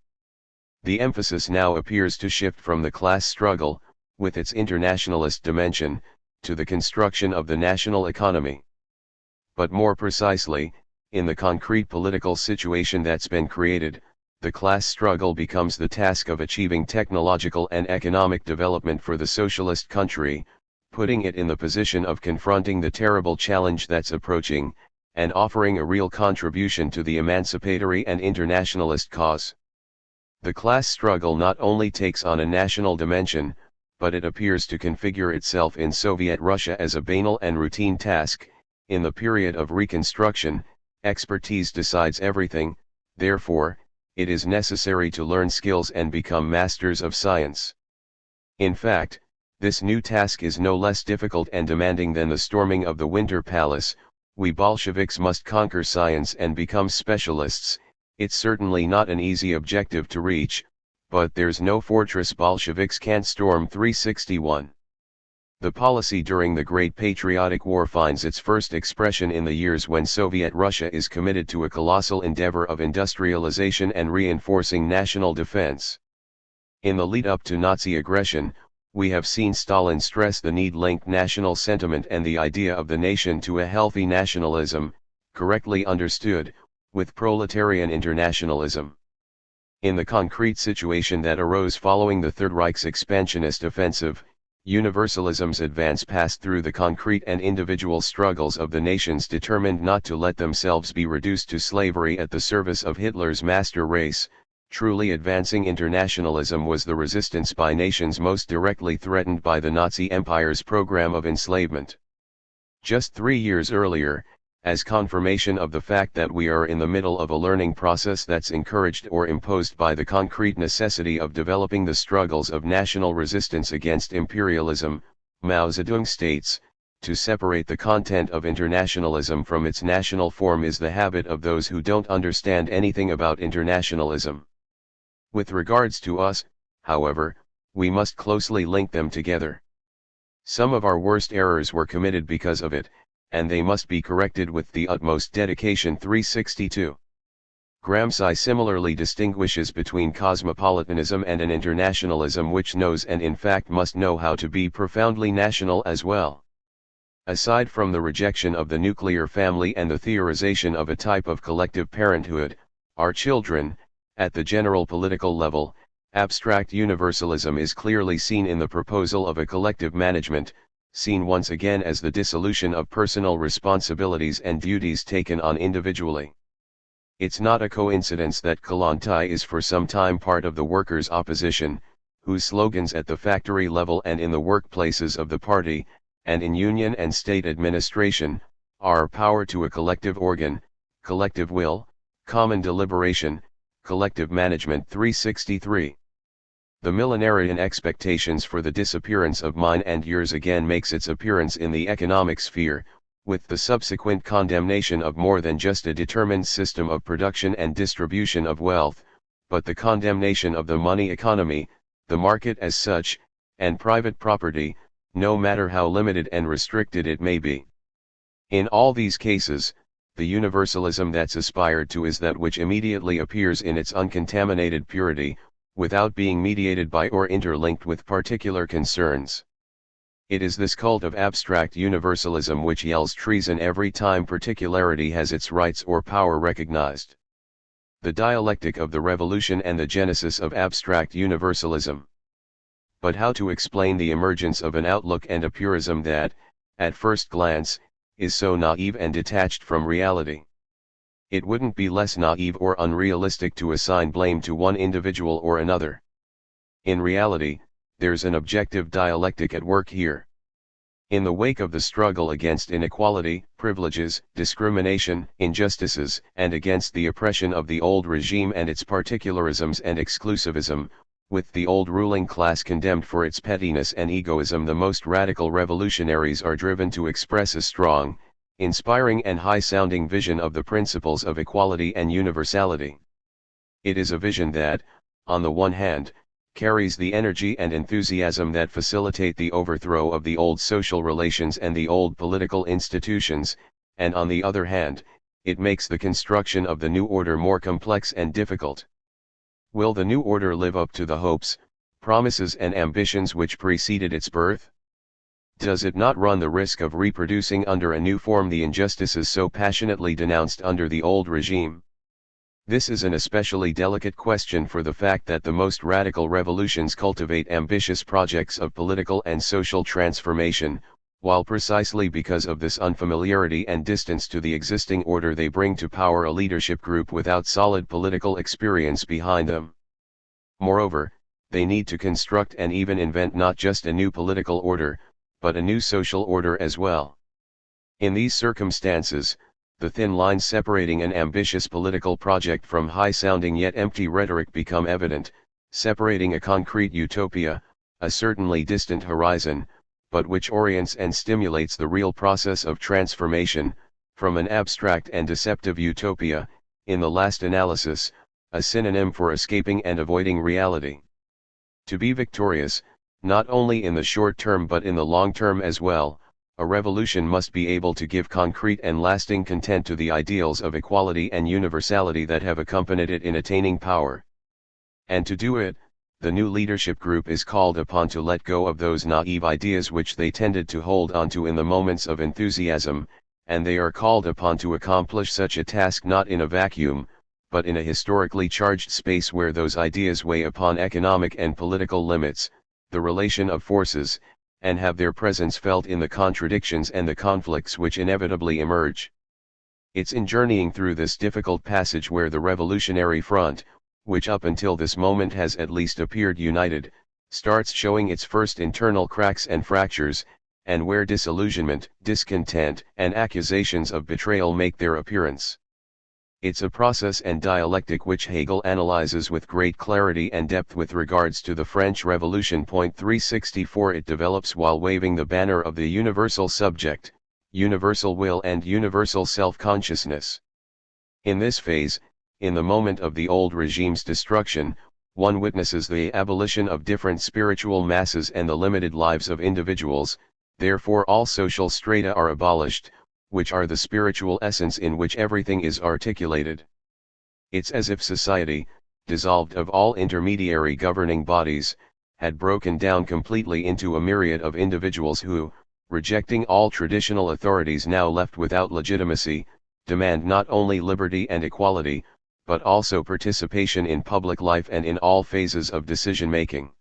Speaker 1: The emphasis now appears to shift from the class struggle, with its internationalist dimension, to the construction of the national economy. But more precisely, in the concrete political situation that's been created, the class struggle becomes the task of achieving technological and economic development for the socialist country, putting it in the position of confronting the terrible challenge that's approaching, and offering a real contribution to the emancipatory and internationalist cause. The class struggle not only takes on a national dimension, but it appears to configure itself in Soviet Russia as a banal and routine task. In the period of reconstruction, expertise decides everything, therefore, it is necessary to learn skills and become masters of science. In fact, this new task is no less difficult and demanding than the storming of the Winter Palace. We Bolsheviks must conquer science and become specialists. It's certainly not an easy objective to reach, but there's no fortress Bolsheviks can't storm. 361. The policy during the Great Patriotic War finds its first expression in the years when Soviet Russia is committed to a colossal endeavor of industrialization and reinforcing national defense. In the lead-up to Nazi aggression, we have seen Stalin stress the need-linked national sentiment and the idea of the nation to a healthy nationalism, correctly understood, with proletarian internationalism. In the concrete situation that arose following the Third Reich's expansionist offensive, universalism's advance passed through the concrete and individual struggles of the nations determined not to let themselves be reduced to slavery at the service of Hitler's master race. Truly advancing internationalism was the resistance by nations most directly threatened by the Nazi Empire's program of enslavement. Just 3 years earlier, as confirmation of the fact that we are in the middle of a learning process that's encouraged or imposed by the concrete necessity of developing the struggles of national resistance against imperialism, Mao Zedong states, to separate the content of internationalism from its national form is the habit of those who don't understand anything about internationalism. With regards to us, however, we must closely link them together. Some of our worst errors were committed because of it, and they must be corrected with the utmost dedication. 362. Gramsci similarly distinguishes between cosmopolitanism and an internationalism which knows and in fact must know how to be profoundly national as well. Aside from the rejection of the nuclear family and the theorization of a type of collective parenthood, our children, at the general political level, abstract universalism is clearly seen in the proposal of a collective management, seen once again as the dissolution of personal responsibilities and duties taken on individually. It's not a coincidence that Kollontai is for some time part of the workers' opposition, whose slogans at the factory level and in the workplaces of the party, and in union and state administration, are power to a collective organ, collective will, common deliberation, collective management. 363. The millenarian expectations for the disappearance of mine and yours again makes its appearance in the economic sphere, with the subsequent condemnation of more than just a determined system of production and distribution of wealth, but the condemnation of the money economy, the market as such, and private property, no matter how limited and restricted it may be. In all these cases, the universalism that's aspired to is that which immediately appears in its uncontaminated purity, without being mediated by or interlinked with particular concerns. It is this cult of abstract universalism which yells treason every time particularity has its rights or power recognized. The dialectic of the revolution and the genesis of abstract universalism. But how to explain the emergence of an outlook and a purism that, at first glance, is so naive and detached from reality? It wouldn't be less naive or unrealistic to assign blame to one individual or another. In reality, there's an objective dialectic at work here. In the wake of the struggle against inequality, privileges, discrimination, injustices, and against the oppression of the old regime and its particularisms and exclusivism, With the old ruling class condemned for its pettiness and egoism, the most radical revolutionaries are driven to express a strong, inspiring and high-sounding vision of the principles of equality and universality. It is a vision that, on the one hand, carries the energy and enthusiasm that facilitate the overthrow of the old social relations and the old political institutions, and on the other hand, it makes the construction of the new order more complex and difficult. Will the new order live up to the hopes, promises and ambitions which preceded its birth? Does it not run the risk of reproducing under a new form the injustices so passionately denounced under the old regime? This is an especially delicate question, for the fact that the most radical revolutions cultivate ambitious projects of political and social transformation, while precisely because of this unfamiliarity and distance to the existing order they bring to power a leadership group without solid political experience behind them. Moreover, they need to construct and even invent not just a new political order, but a new social order as well. In these circumstances, the thin lines separating an ambitious political project from high-sounding yet empty rhetoric become evident, separating a concrete utopia, a certainly distant horizon, but which orients and stimulates the real process of transformation, from an abstract and deceptive utopia, in the last analysis, a synonym for escaping and avoiding reality. To be victorious, not only in the short term but in the long term as well, a revolution must be able to give concrete and lasting content to the ideals of equality and universality that have accompanied it in attaining power. And to do it, the new leadership group is called upon to let go of those naive ideas which they tended to hold onto in the moments of enthusiasm, and they are called upon to accomplish such a task not in a vacuum, but in a historically charged space where those ideas weigh upon economic and political limits, the relation of forces, and have their presence felt in the contradictions and the conflicts which inevitably emerge. It's in journeying through this difficult passage where the revolutionary front, which up until this moment has at least appeared united, starts showing its first internal cracks and fractures, and where disillusionment, discontent, and accusations of betrayal make their appearance. It's a process and dialectic which Hegel analyzes with great clarity and depth with regards to the French Revolution. 364 It develops while waving the banner of the universal subject, universal will and universal self-consciousness. In this phase, in the moment of the old regime's destruction, one witnesses the abolition of different spiritual masses and the limited lives of individuals, therefore all social strata are abolished, which are the spiritual essence in which everything is articulated. It's as if society, dissolved of all intermediary governing bodies, had broken down completely into a myriad of individuals who, rejecting all traditional authorities now left without legitimacy, demand not only liberty and equality, but also participation in public life and in all phases of decision-making.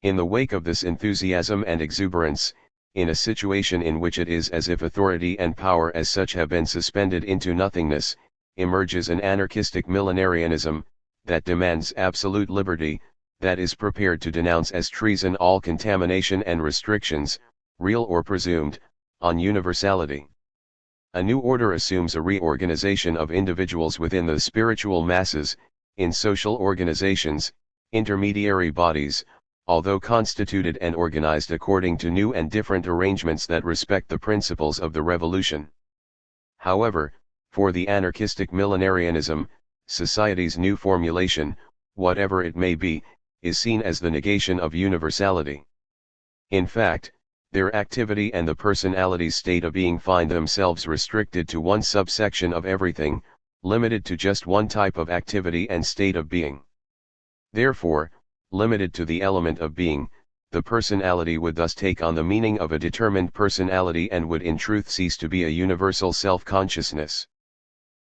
Speaker 1: In the wake of this enthusiasm and exuberance, in a situation in which it is as if authority and power as such have been suspended into nothingness, emerges an anarchistic millenarianism, that demands absolute liberty, that is prepared to denounce as treason all contamination and restrictions, real or presumed, on universality. A new order assumes a reorganization of individuals within the spiritual masses, in social organizations, intermediary bodies, although constituted and organized according to new and different arrangements that respect the principles of the revolution. However, for the anarchistic millenarianism, society's new formulation, whatever it may be, is seen as the negation of universality. In fact, their activity and the personality's state of being find themselves restricted to one subsection of everything, limited to just one type of activity and state of being. Therefore, limited to the element of being, the personality would thus take on the meaning of a determined personality and would in truth cease to be a universal self-consciousness.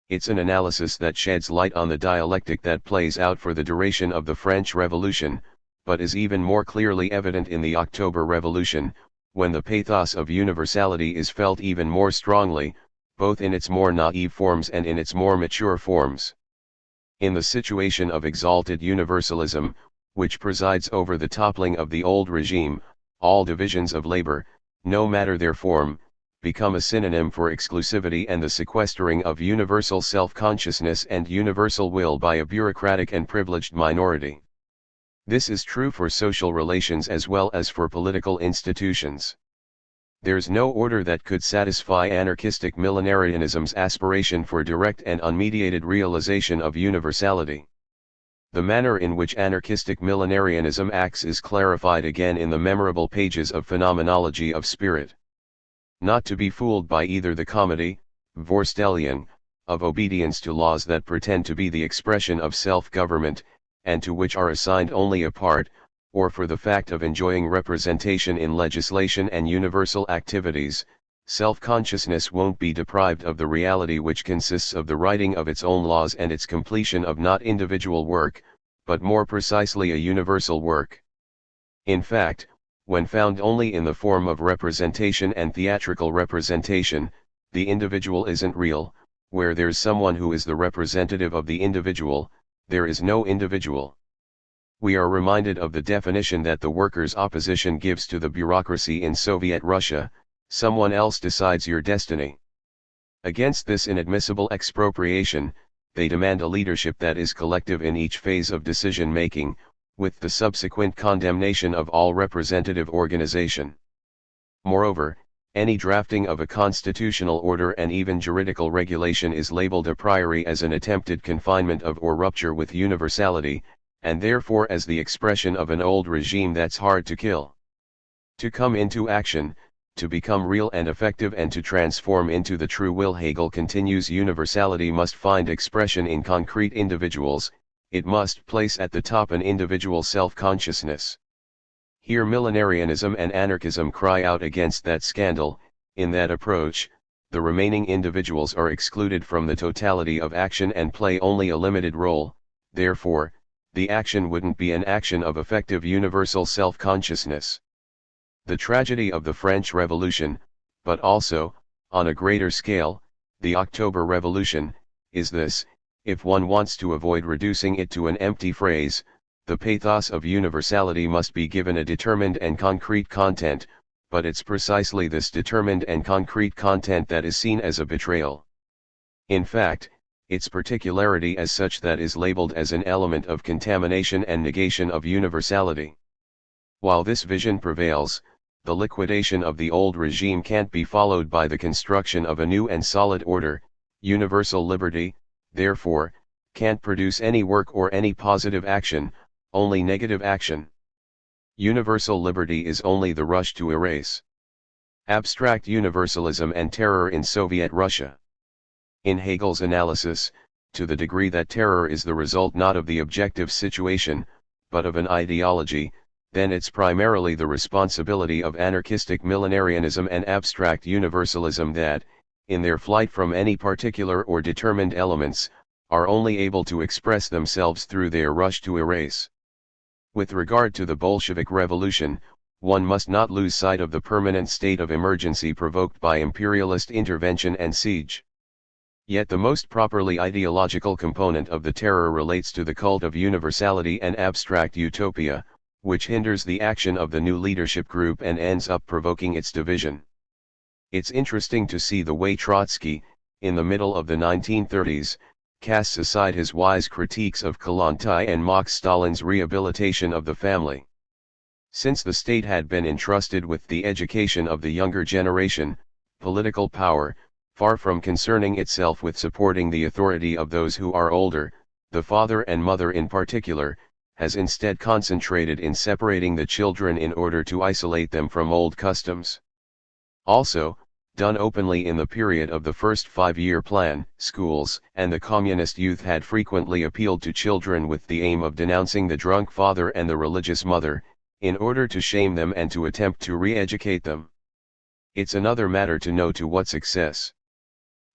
Speaker 1: It's an analysis that sheds light on the dialectic that plays out for the duration of the French Revolution, but is even more clearly evident in the October Revolution, when the pathos of universality is felt even more strongly, both in its more naive forms and in its more mature forms. In the situation of exalted universalism, which presides over the toppling of the old regime, all divisions of labor, no matter their form, become a synonym for exclusivity and the sequestering of universal self-consciousness and universal will by a bureaucratic and privileged minority. This is true for social relations as well as for political institutions. There's no order that could satisfy anarchistic millenarianism's aspiration for direct and unmediated realization of universality. The manner in which anarchistic millenarianism acts is clarified again in the memorable pages of Phenomenology of Spirit. Not to be fooled by either the comedy, Vorstellung, of obedience to laws that pretend to be the expression of self-government, and to which are assigned only a part, or for the fact of enjoying representation in legislation and universal activities, self-consciousness won't be deprived of the reality which consists of the writing of its own laws and its completion of not individual work, but more precisely a universal work. In fact, when found only in the form of representation and theatrical representation, the individual isn't real. Where there's someone who is the representative of the individual, there is no individual. We are reminded of the definition that the workers' opposition gives to the bureaucracy in Soviet Russia: someone else decides your destiny. Against this inadmissible expropriation, they demand a leadership that is collective in each phase of decision-making, with the subsequent condemnation of all representative organization. Moreover, any drafting of a constitutional order and even juridical regulation is labeled a priori as an attempted confinement of or rupture with universality, and therefore as the expression of an old regime that's hard to kill. To come into action, to become real and effective and to transform into the true will, Hegel continues, universality must find expression in concrete individuals, it must place at the top an individual self-consciousness. Here millenarianism and anarchism cry out against that scandal. In that approach, the remaining individuals are excluded from the totality of action and play only a limited role. Therefore, the action wouldn't be an action of effective universal self-consciousness. The tragedy of the French Revolution, but also, on a greater scale, the October Revolution, is this: if one wants to avoid reducing it to an empty phrase, the pathos of universality must be given a determined and concrete content, but it's precisely this determined and concrete content that is seen as a betrayal. In fact, its particularity as such that is labeled as an element of contamination and negation of universality. While this vision prevails, the liquidation of the old regime can't be followed by the construction of a new and solid order. Universal liberty, therefore, can't produce any work or any positive action, only negative action. Universal liberty is only the rush to erase. Abstract universalism and terror in Soviet Russia. In Hegel's analysis, to the degree that terror is the result not of the objective situation, but of an ideology, then it's primarily the responsibility of anarchistic millenarianism and abstract universalism that, in their flight from any particular or determined elements, are only able to express themselves through their rush to erase. With regard to the Bolshevik Revolution, one must not lose sight of the permanent state of emergency provoked by imperialist intervention and siege. Yet the most properly ideological component of the terror relates to the cult of universality and abstract utopia, which hinders the action of the new leadership group and ends up provoking its division. It's interesting to see the way Trotsky, in the middle of the 1930s, casts aside his wise critiques of Kollontai and mocks Stalin's rehabilitation of the family. Since the state had been entrusted with the education of the younger generation, political power, far from concerning itself with supporting the authority of those who are older, the father and mother in particular, has instead concentrated in separating the children in order to isolate them from old customs. Also, done openly in the period of the first 5-year plan, schools and the communist youth had frequently appealed to children with the aim of denouncing the drunk father and the religious mother, in order to shame them and to attempt to re-educate them. It's another matter to know to what success.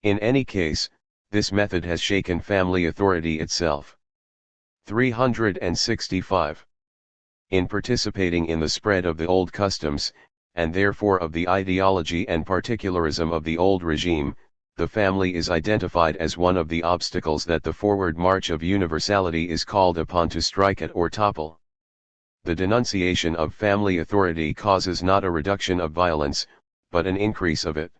Speaker 1: In any case, this method has shaken family authority itself. 365. In participating in the spread of the old customs, and therefore of the ideology and particularism of the old regime, the family is identified as one of the obstacles that the forward march of universality is called upon to strike at or topple. The denunciation of family authority causes not a reduction of violence, but an increase of it.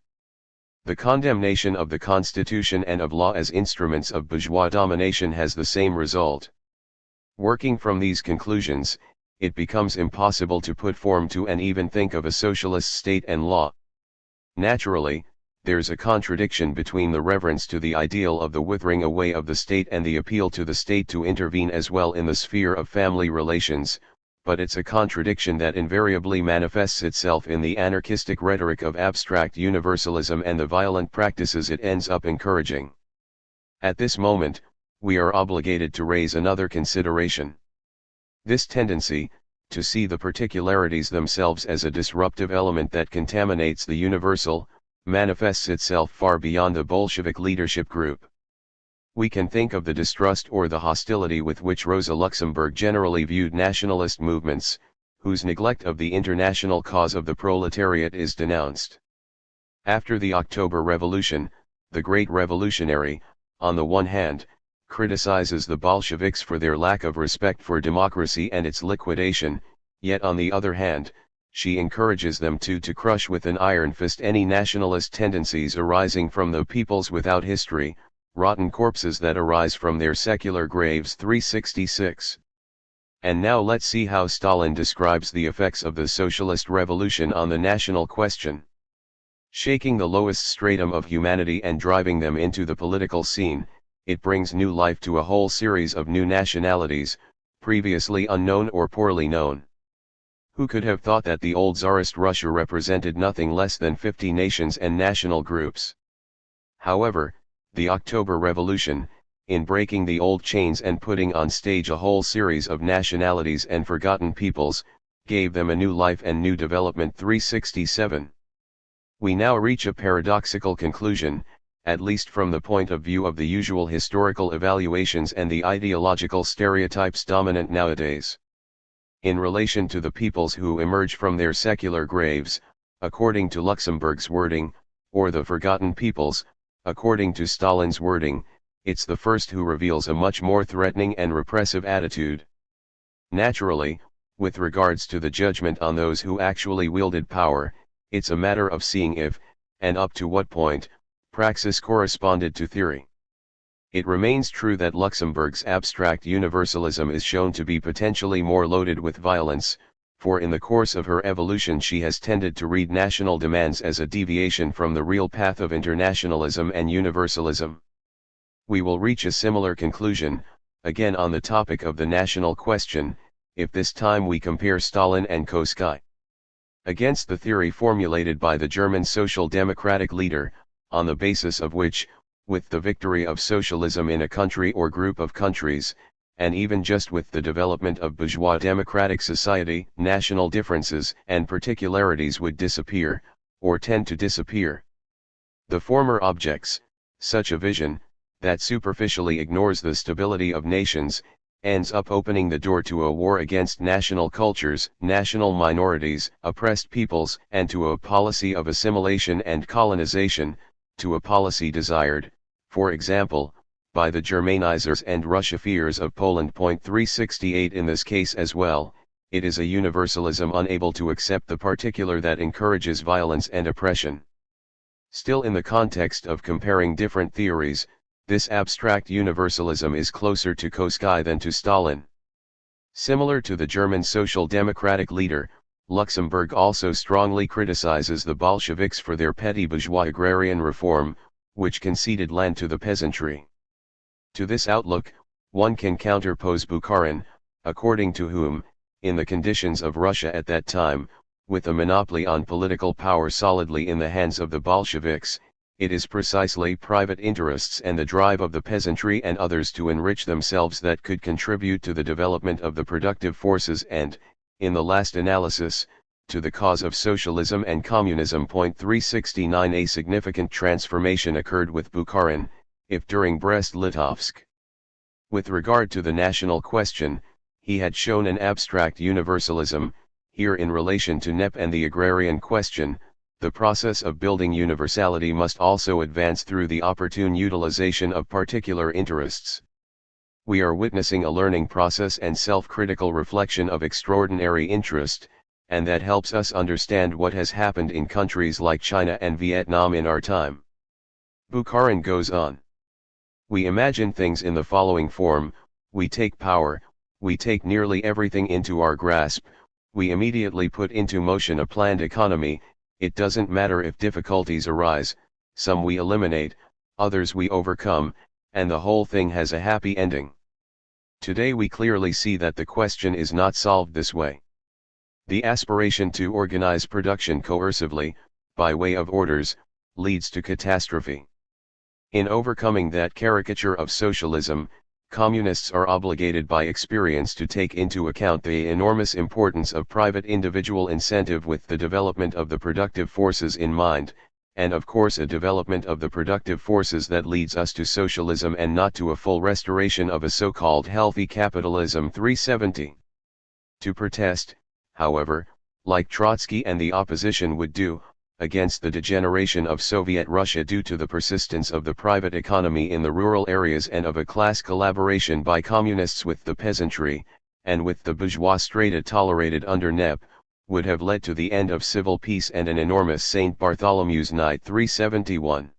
Speaker 1: The condemnation of the constitution and of law as instruments of bourgeois domination has the same result. Working from these conclusions, it becomes impossible to put form to and even think of a socialist state and law. Naturally, there's a contradiction between the reverence to the ideal of the withering away of the state and the appeal to the state to intervene as well in the sphere of family relations, but it's a contradiction that invariably manifests itself in the anarchistic rhetoric of abstract universalism and the violent practices it ends up encouraging. At this moment, we are obligated to raise another consideration. This tendency, to see the particularities themselves as a disruptive element that contaminates the universal, manifests itself far beyond the Bolshevik leadership group. We can think of the distrust or the hostility with which Rosa Luxemburg generally viewed nationalist movements, whose neglect of the international cause of the proletariat is denounced. After the October Revolution, the great revolutionary, on the one hand, criticizes the Bolsheviks for their lack of respect for democracy and its liquidation, yet on the other hand, she encourages them to crush with an iron fist any nationalist tendencies arising from the peoples without history, rotten corpses that arise from their secular graves. 366. And now let's see how Stalin describes the effects of the socialist revolution on the national question. Shaking the lowest stratum of humanity and driving them into the political scene, it brings new life to a whole series of new nationalities, previously unknown or poorly known. Who could have thought that the old Tsarist Russia represented nothing less than 50 nations and national groups? However, the October Revolution, in breaking the old chains and putting on stage a whole series of nationalities and forgotten peoples, gave them a new life and new development. 367. We now reach a paradoxical conclusion, at least from the point of view of the usual historical evaluations and the ideological stereotypes dominant nowadays. In relation to the peoples who emerge from their secular graves, according to Luxemburg's wording, or the forgotten peoples, according to Stalin's wording, it's the first who reveals a much more threatening and repressive attitude. Naturally, with regards to the judgment on those who actually wielded power, it's a matter of seeing if, and up to what point, praxis corresponded to theory. It remains true that Luxemburg's abstract universalism is shown to be potentially more loaded with violence, for in the course of her evolution she has tended to read national demands as a deviation from the real path of internationalism and universalism. We will reach a similar conclusion, again on the topic of the national question, if this time we compare Stalin and Koskai. Against the theory formulated by the German Social Democratic leader, on the basis of which, with the victory of socialism in a country or group of countries, and even just with the development of bourgeois democratic society, national differences and particularities would disappear, or tend to disappear. The former objects, such a vision, that superficially ignores the stability of nations, ends up opening the door to a war against national cultures, national minorities, oppressed peoples, and to a policy of assimilation and colonization, to a policy desired, for example, by the Germanizers and Russophiles of Poland. 368 In this case as well, it is a universalism unable to accept the particular that encourages violence and oppression. Still, in the context of comparing different theories, this abstract universalism is closer to Koskai than to Stalin. Similar to the German Social Democratic leader, Luxemburg also strongly criticizes the Bolsheviks for their petty bourgeois agrarian reform, which conceded land to the peasantry. To this outlook, one can counterpose Bukharin, according to whom, in the conditions of Russia at that time, with a monopoly on political power solidly in the hands of the Bolsheviks, it is precisely private interests and the drive of the peasantry and others to enrich themselves that could contribute to the development of the productive forces and, in the last analysis, to the cause of socialism and communism. 369 A significant transformation occurred with Bukharin, if during Brest-Litovsk. With regard to the national question, he had shown an abstract universalism. Here in relation to NEP and the agrarian question, the process of building universality must also advance through the opportune utilization of particular interests. We are witnessing a learning process and self-critical reflection of extraordinary interest, and that helps us understand what has happened in countries like China and Vietnam in our time. Bukharin goes on. We imagine things in the following form: we take power, we take nearly everything into our grasp, we immediately put into motion a planned economy, it doesn't matter if difficulties arise, some we eliminate, others we overcome, and the whole thing has a happy ending. Today we clearly see that the question is not solved this way. The aspiration to organize production coercively, by way of orders, leads to catastrophe. In overcoming that caricature of socialism, communists are obligated by experience to take into account the enormous importance of private individual incentive with the development of the productive forces in mind, and of course a development of the productive forces that leads us to socialism and not to a full restoration of a so-called healthy capitalism. 370. To protest, however, like Trotsky and the opposition would do, against the degeneration of Soviet Russia due to the persistence of the private economy in the rural areas and of a class collaboration by communists with the peasantry, and with the bourgeois strata tolerated under NEP, would have led to the end of civil peace and an enormous St. Bartholomew's Night. 371.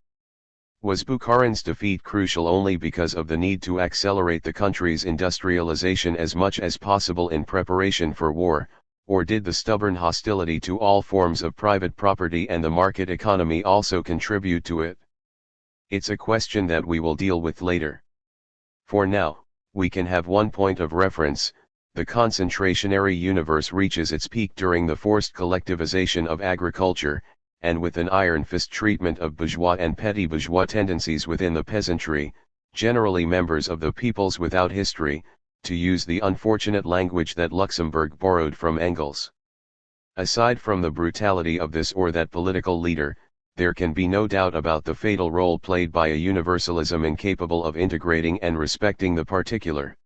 Speaker 1: Was Bukharin's defeat crucial only because of the need to accelerate the country's industrialization as much as possible in preparation for war, or did the stubborn hostility to all forms of private property and the market economy also contribute to it? It's a question that we will deal with later. For now, we can have one point of reference: the concentrationary universe reaches its peak during the forced collectivization of agriculture, and with an iron-fist treatment of bourgeois and petty bourgeois tendencies within the peasantry, generally members of the peoples without history, to use the unfortunate language that Luxemburg borrowed from Engels. Aside from the brutality of this or that political leader, there can be no doubt about the fatal role played by a universalism incapable of integrating and respecting the particular.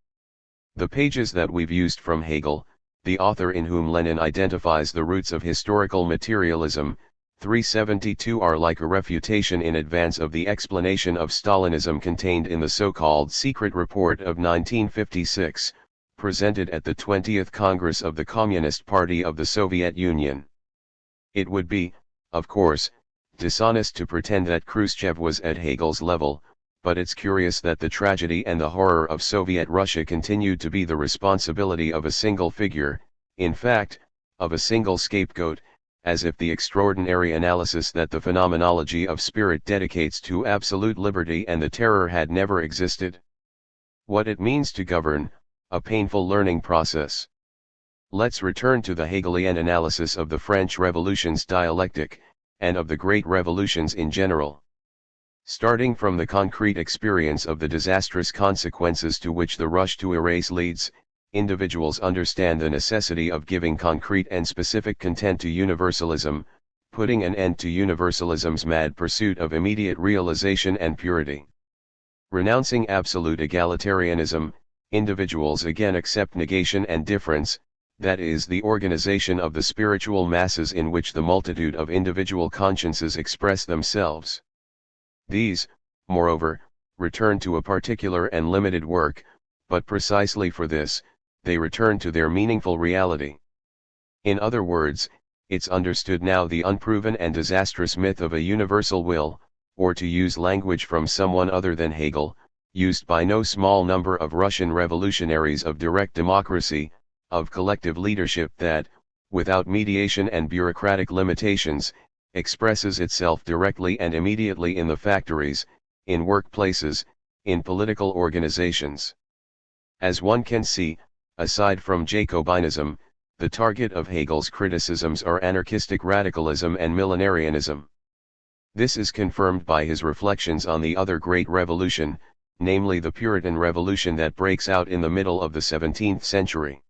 Speaker 1: The pages that we've used from Hegel, the author in whom Lenin identifies the roots of historical materialism, 372, are like a refutation in advance of the explanation of Stalinism contained in the so-called secret report of 1956, presented at the 20th Congress of the Communist Party of the Soviet Union. It would be, of course, dishonest to pretend that Khrushchev was at Hegel's level, but it's curious that the tragedy and the horror of Soviet Russia continued to be the responsibility of a single figure, in fact, of a single scapegoat, as if the extraordinary analysis that the phenomenology of spirit dedicates to absolute liberty and the terror had never existed. What it means to govern, a painful learning process. Let's return to the Hegelian analysis of the French Revolution's dialectic, and of the great revolutions in general. Starting from the concrete experience of the disastrous consequences to which the rush to erase leads, individuals understand the necessity of giving concrete and specific content to universalism, putting an end to universalism's mad pursuit of immediate realization and purity. Renouncing absolute egalitarianism, individuals again accept negation and difference, that is the organization of the spiritual masses in which the multitude of individual consciences express themselves. These, moreover, return to a particular and limited work, but precisely for this, they return to their meaningful reality. In other words, it's understood now the unproven and disastrous myth of a universal will, or to use language from someone other than Hegel, used by no small number of Russian revolutionaries of direct democracy, of collective leadership that, without mediation and bureaucratic limitations, expresses itself directly and immediately in the factories, in workplaces, in political organizations. As one can see, aside from Jacobinism, the target of Hegel's criticisms are anarchistic radicalism and millenarianism. This is confirmed by his reflections on the other great revolution, namely the Puritan Revolution that breaks out in the middle of the 17th century.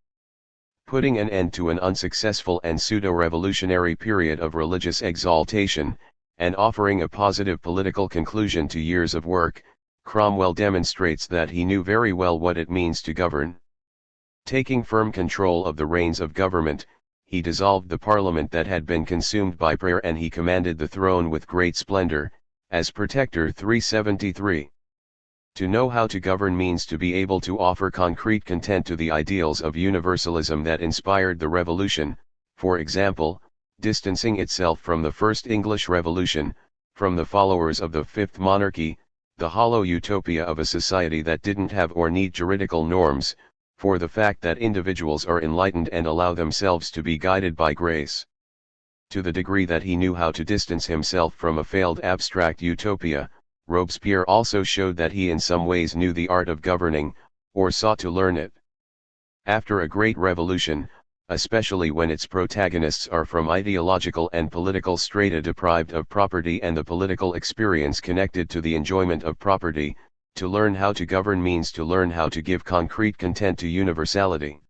Speaker 1: Putting an end to an unsuccessful and pseudo-revolutionary period of religious exaltation, and offering a positive political conclusion to years of work, Cromwell demonstrates that he knew very well what it means to govern. Taking firm control of the reins of government, he dissolved the parliament that had been consumed by prayer and he commanded the throne with great splendor, as Protector. 373. To know how to govern means to be able to offer concrete content to the ideals of universalism that inspired the revolution, for example, distancing itself from the First English Revolution, from the followers of the Fifth Monarchy, the hollow utopia of a society that didn't have or need juridical norms, for the fact that individuals are enlightened and allow themselves to be guided by grace. To the degree that he knew how to distance himself from a failed abstract utopia, Robespierre also showed that he in some ways knew the art of governing, or sought to learn it. After a great revolution, especially when its protagonists are from ideological and political strata deprived of property and the political experience connected to the enjoyment of property, to learn how to govern means to learn how to give concrete content to universality.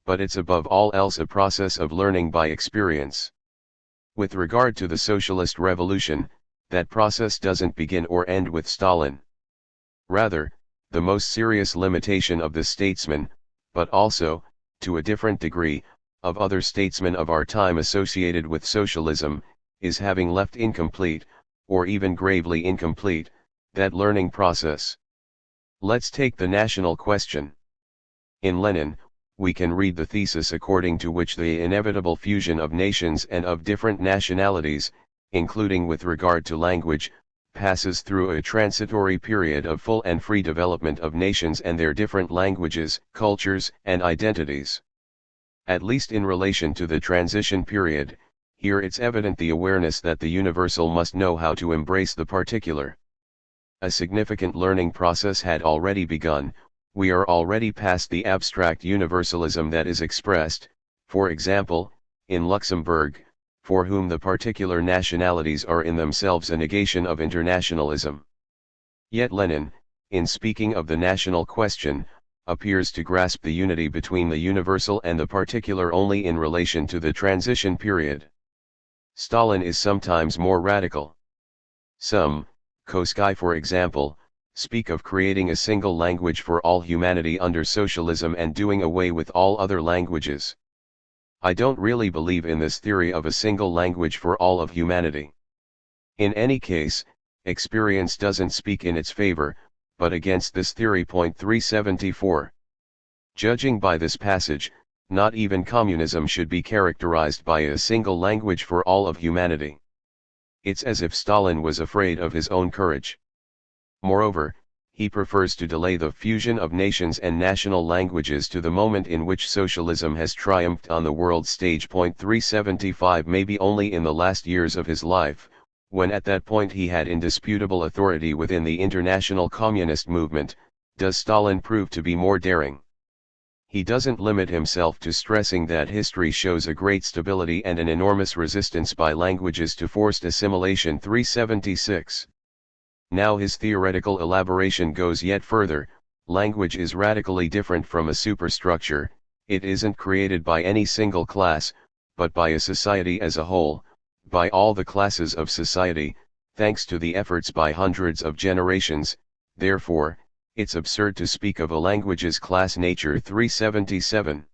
Speaker 1: But it's above all else a process of learning by experience. With regard to the socialist revolution, that process doesn't begin or end with Stalin. Rather, the most serious limitation of the statesman, but also, to a different degree, of other statesmen of our time associated with socialism, is having left incomplete, or even gravely incomplete, that learning process. Let's take the national question. In Lenin, we can read the thesis according to which the inevitable fusion of nations and of different nationalities, including with regard to language, passes through a transitory period of full and free development of nations and their different languages, cultures, and identities. At least in relation to the transition period, here it's evident the awareness that the universal must know how to embrace the particular. A significant learning process had already begun. We are already past the abstract universalism that is expressed, for example, in Luxembourg, for whom the particular nationalities are in themselves a negation of internationalism. Yet Lenin, in speaking of the national question, appears to grasp the unity between the universal and the particular only in relation to the transition period. Stalin is sometimes more radical. Some, Koski for example, speak of creating a single language for all humanity under socialism and doing away with all other languages. I don't really believe in this theory of a single language for all of humanity. In any case, experience doesn't speak in its favor, but against this theory. 374. Judging by this passage, not even communism should be characterized by a single language for all of humanity. It's as if Stalin was afraid of his own courage. Moreover, he prefers to delay the fusion of nations and national languages to the moment in which socialism has triumphed on the world stage. 375 Maybe only in the last years of his life, when at that point he had indisputable authority within the international communist movement, does Stalin prove to be more daring. He doesn't limit himself to stressing that history shows a great stability and an enormous resistance by languages to forced assimilation. 376. Now his theoretical elaboration goes yet further. Language is radically different from a superstructure. It isn't created by any single class, but by a society as a whole, by all the classes of society, thanks to the efforts by hundreds of generations. Therefore, it's absurd to speak of a language's class nature. 377.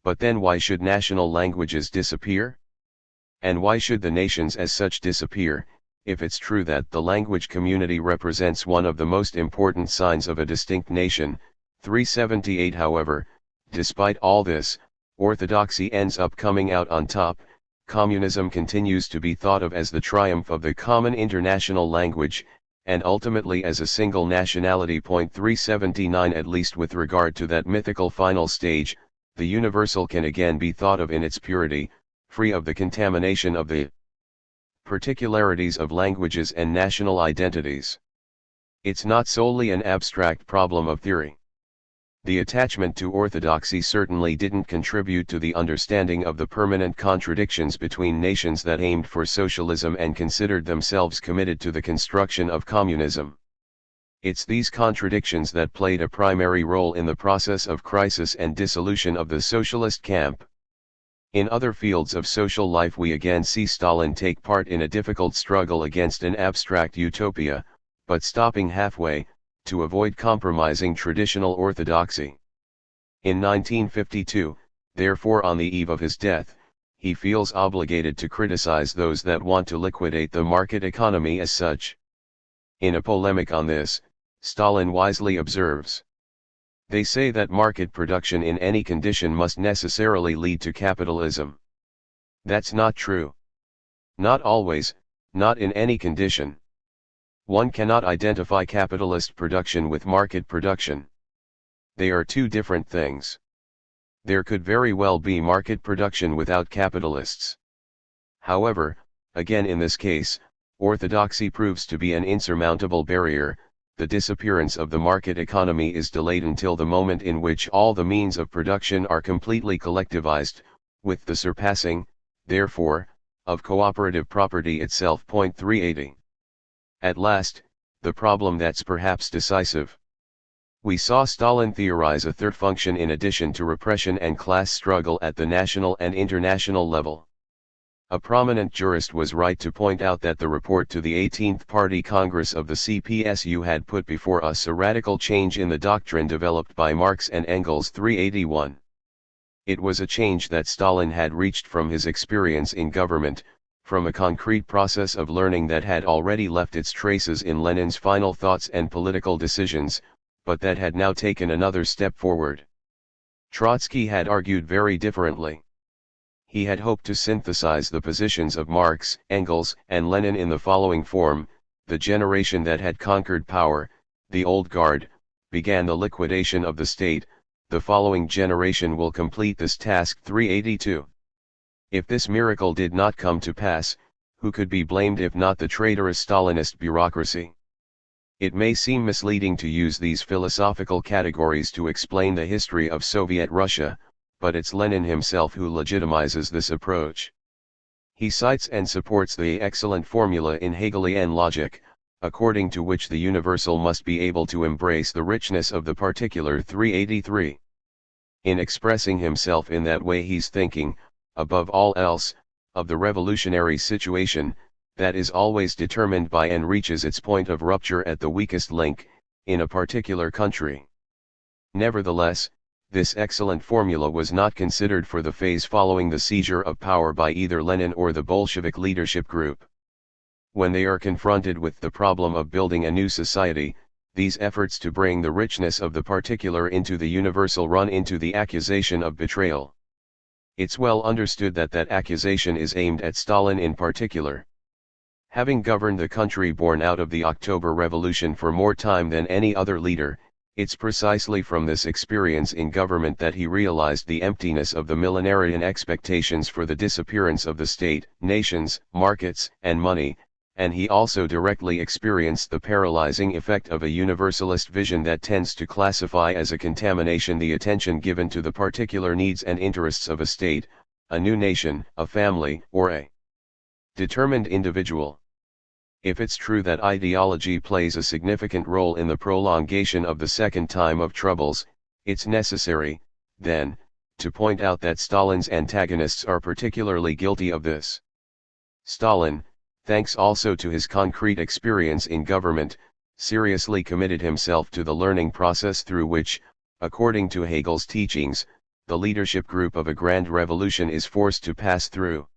Speaker 1: But then why should national languages disappear? And why should the nations as such disappear, if it's true that the language community represents one of the most important signs of a distinct nation? 378 However, despite all this, orthodoxy ends up coming out on top. Communism continues to be thought of as the triumph of the common international language, and ultimately as a single nationality. 379 At least with regard to that mythical final stage, the universal can again be thought of in its purity, free of the contamination of the particularities of languages and national identities. It's not solely an abstract problem of theory. The attachment to orthodoxy certainly didn't contribute to the understanding of the permanent contradictions between nations that aimed for socialism and considered themselves committed to the construction of communism. It's these contradictions that played a primary role in the process of crisis and dissolution of the socialist camp. In other fields of social life we again see Stalin take part in a difficult struggle against an abstract utopia, but stopping halfway, to avoid compromising traditional orthodoxy. In 1952, therefore on the eve of his death, he feels obligated to criticize those that want to liquidate the market economy as such. In a polemic on this, Stalin wisely observes, "They say that market production in any condition must necessarily lead to capitalism. That's not true. Not always, not in any condition. One cannot identify capitalist production with market production. They are two different things. There could very well be market production without capitalists. However, again in this case, orthodoxy proves to be an insurmountable barrier. The disappearance of the market economy is delayed until the moment in which all the means of production are completely collectivized, with the surpassing, therefore, of cooperative property itself. 380. At last, the problem that's perhaps decisive. We saw Stalin theorize a third function in addition to repression and class struggle at the national and international level. A prominent jurist was right to point out that the report to the 18th Party Congress of the CPSU had put before us a radical change in the doctrine developed by Marx and Engels. 381. It was a change that Stalin had reached from his experience in government, from a concrete process of learning that had already left its traces in Lenin's final thoughts and political decisions, but that had now taken another step forward. Trotsky had argued very differently. He had hoped to synthesize the positions of Marx, Engels, and Lenin in the following form: the generation that had conquered power, the old guard, began the liquidation of the state, the following generation will complete this task. 382. If this miracle did not come to pass, who could be blamed if not the traitorous Stalinist bureaucracy? It may seem misleading to use these philosophical categories to explain the history of Soviet Russia, but it's Lenin himself who legitimizes this approach. He cites and supports the excellent formula in Hegelian logic, according to which the universal must be able to embrace the richness of the particular. 383. In expressing himself in that way he's thinking, above all else, of the revolutionary situation, that is always determined by and reaches its point of rupture at the weakest link, in a particular country. Nevertheless, this excellent formula was not considered for the phase following the seizure of power by either Lenin or the Bolshevik leadership group. When they are confronted with the problem of building a new society, these efforts to bring the richness of the particular into the universal run into the accusation of betrayal. It's well understood that that accusation is aimed at Stalin in particular. Having governed the country born out of the October Revolution for more time than any other leader, it's precisely from this experience in government that he realized the emptiness of the millenarian expectations for the disappearance of the state, nations, markets, and money, and he also directly experienced the paralyzing effect of a universalist vision that tends to classify as a contamination the attention given to the particular needs and interests of a state, a new nation, a family, or a determined individual. If it's true that ideology plays a significant role in the prolongation of the second time of troubles, it's necessary, then, to point out that Stalin's antagonists are particularly guilty of this. Stalin, thanks also to his concrete experience in government, seriously committed himself to the learning process through which, according to Hegel's teachings, the leadership group of a grand revolution is forced to pass through.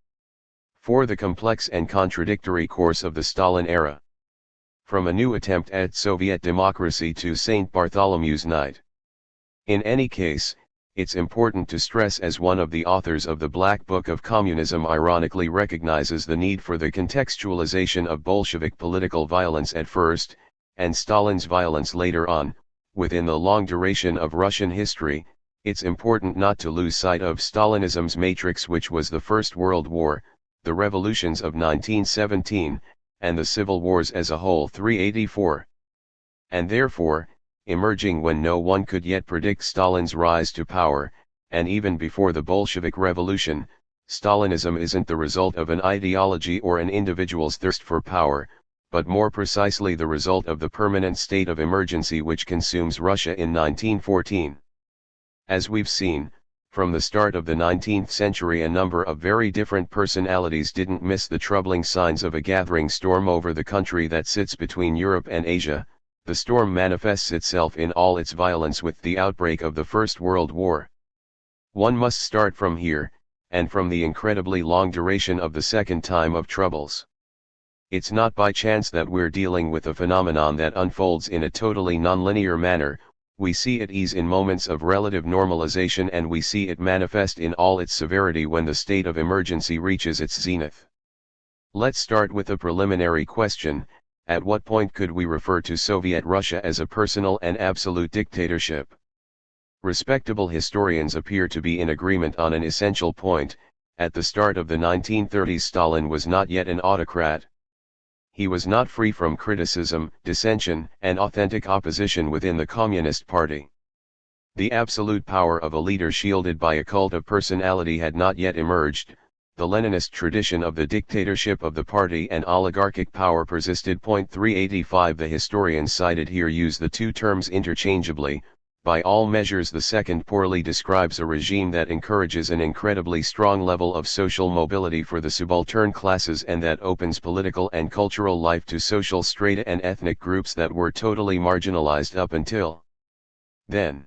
Speaker 1: For the complex and contradictory course of the Stalin era. From a new attempt at Soviet democracy to St. Bartholomew's Night. In any case, it's important to stress, as one of the authors of the Black Book of Communism ironically recognizes the need for the contextualization of Bolshevik political violence at first, and Stalin's violence later on, within the long duration of Russian history, it's important not to lose sight of Stalinism's matrix, which was the First World War, the revolutions of 1917, and the civil wars as a whole. 384. And therefore, emerging when no one could yet predict Stalin's rise to power, and even before the Bolshevik Revolution, Stalinism isn't the result of an ideology or an individual's thirst for power, but more precisely the result of the permanent state of emergency which consumes Russia in 1914. As we've seen, from the start of the 19th century a number of very different personalities didn't miss the troubling signs of a gathering storm over the country that sits between Europe and Asia. The storm manifests itself in all its violence with the outbreak of the First World War. One must start from here, and from the incredibly long duration of the second time of troubles. It's not by chance that we're dealing with a phenomenon that unfolds in a totally nonlinear manner. We see it ease in moments of relative normalization, and we see it manifest in all its severity when the state of emergency reaches its zenith. Let's start with a preliminary question: at what point could we refer to Soviet Russia as a personal and absolute dictatorship? Respectable historians appear to be in agreement on an essential point: at the start of the 1930s Stalin was not yet an autocrat. He was not free from criticism, dissension, and authentic opposition within the Communist Party. The absolute power of a leader shielded by a cult of personality had not yet emerged. The Leninist tradition of the dictatorship of the party and oligarchic power persisted. 385 The historians cited here use the two terms interchangeably. By all measures, the second poorly describes a regime that encourages an incredibly strong level of social mobility for the subaltern classes and that opens political and cultural life to social strata and ethnic groups that were totally marginalized up until then.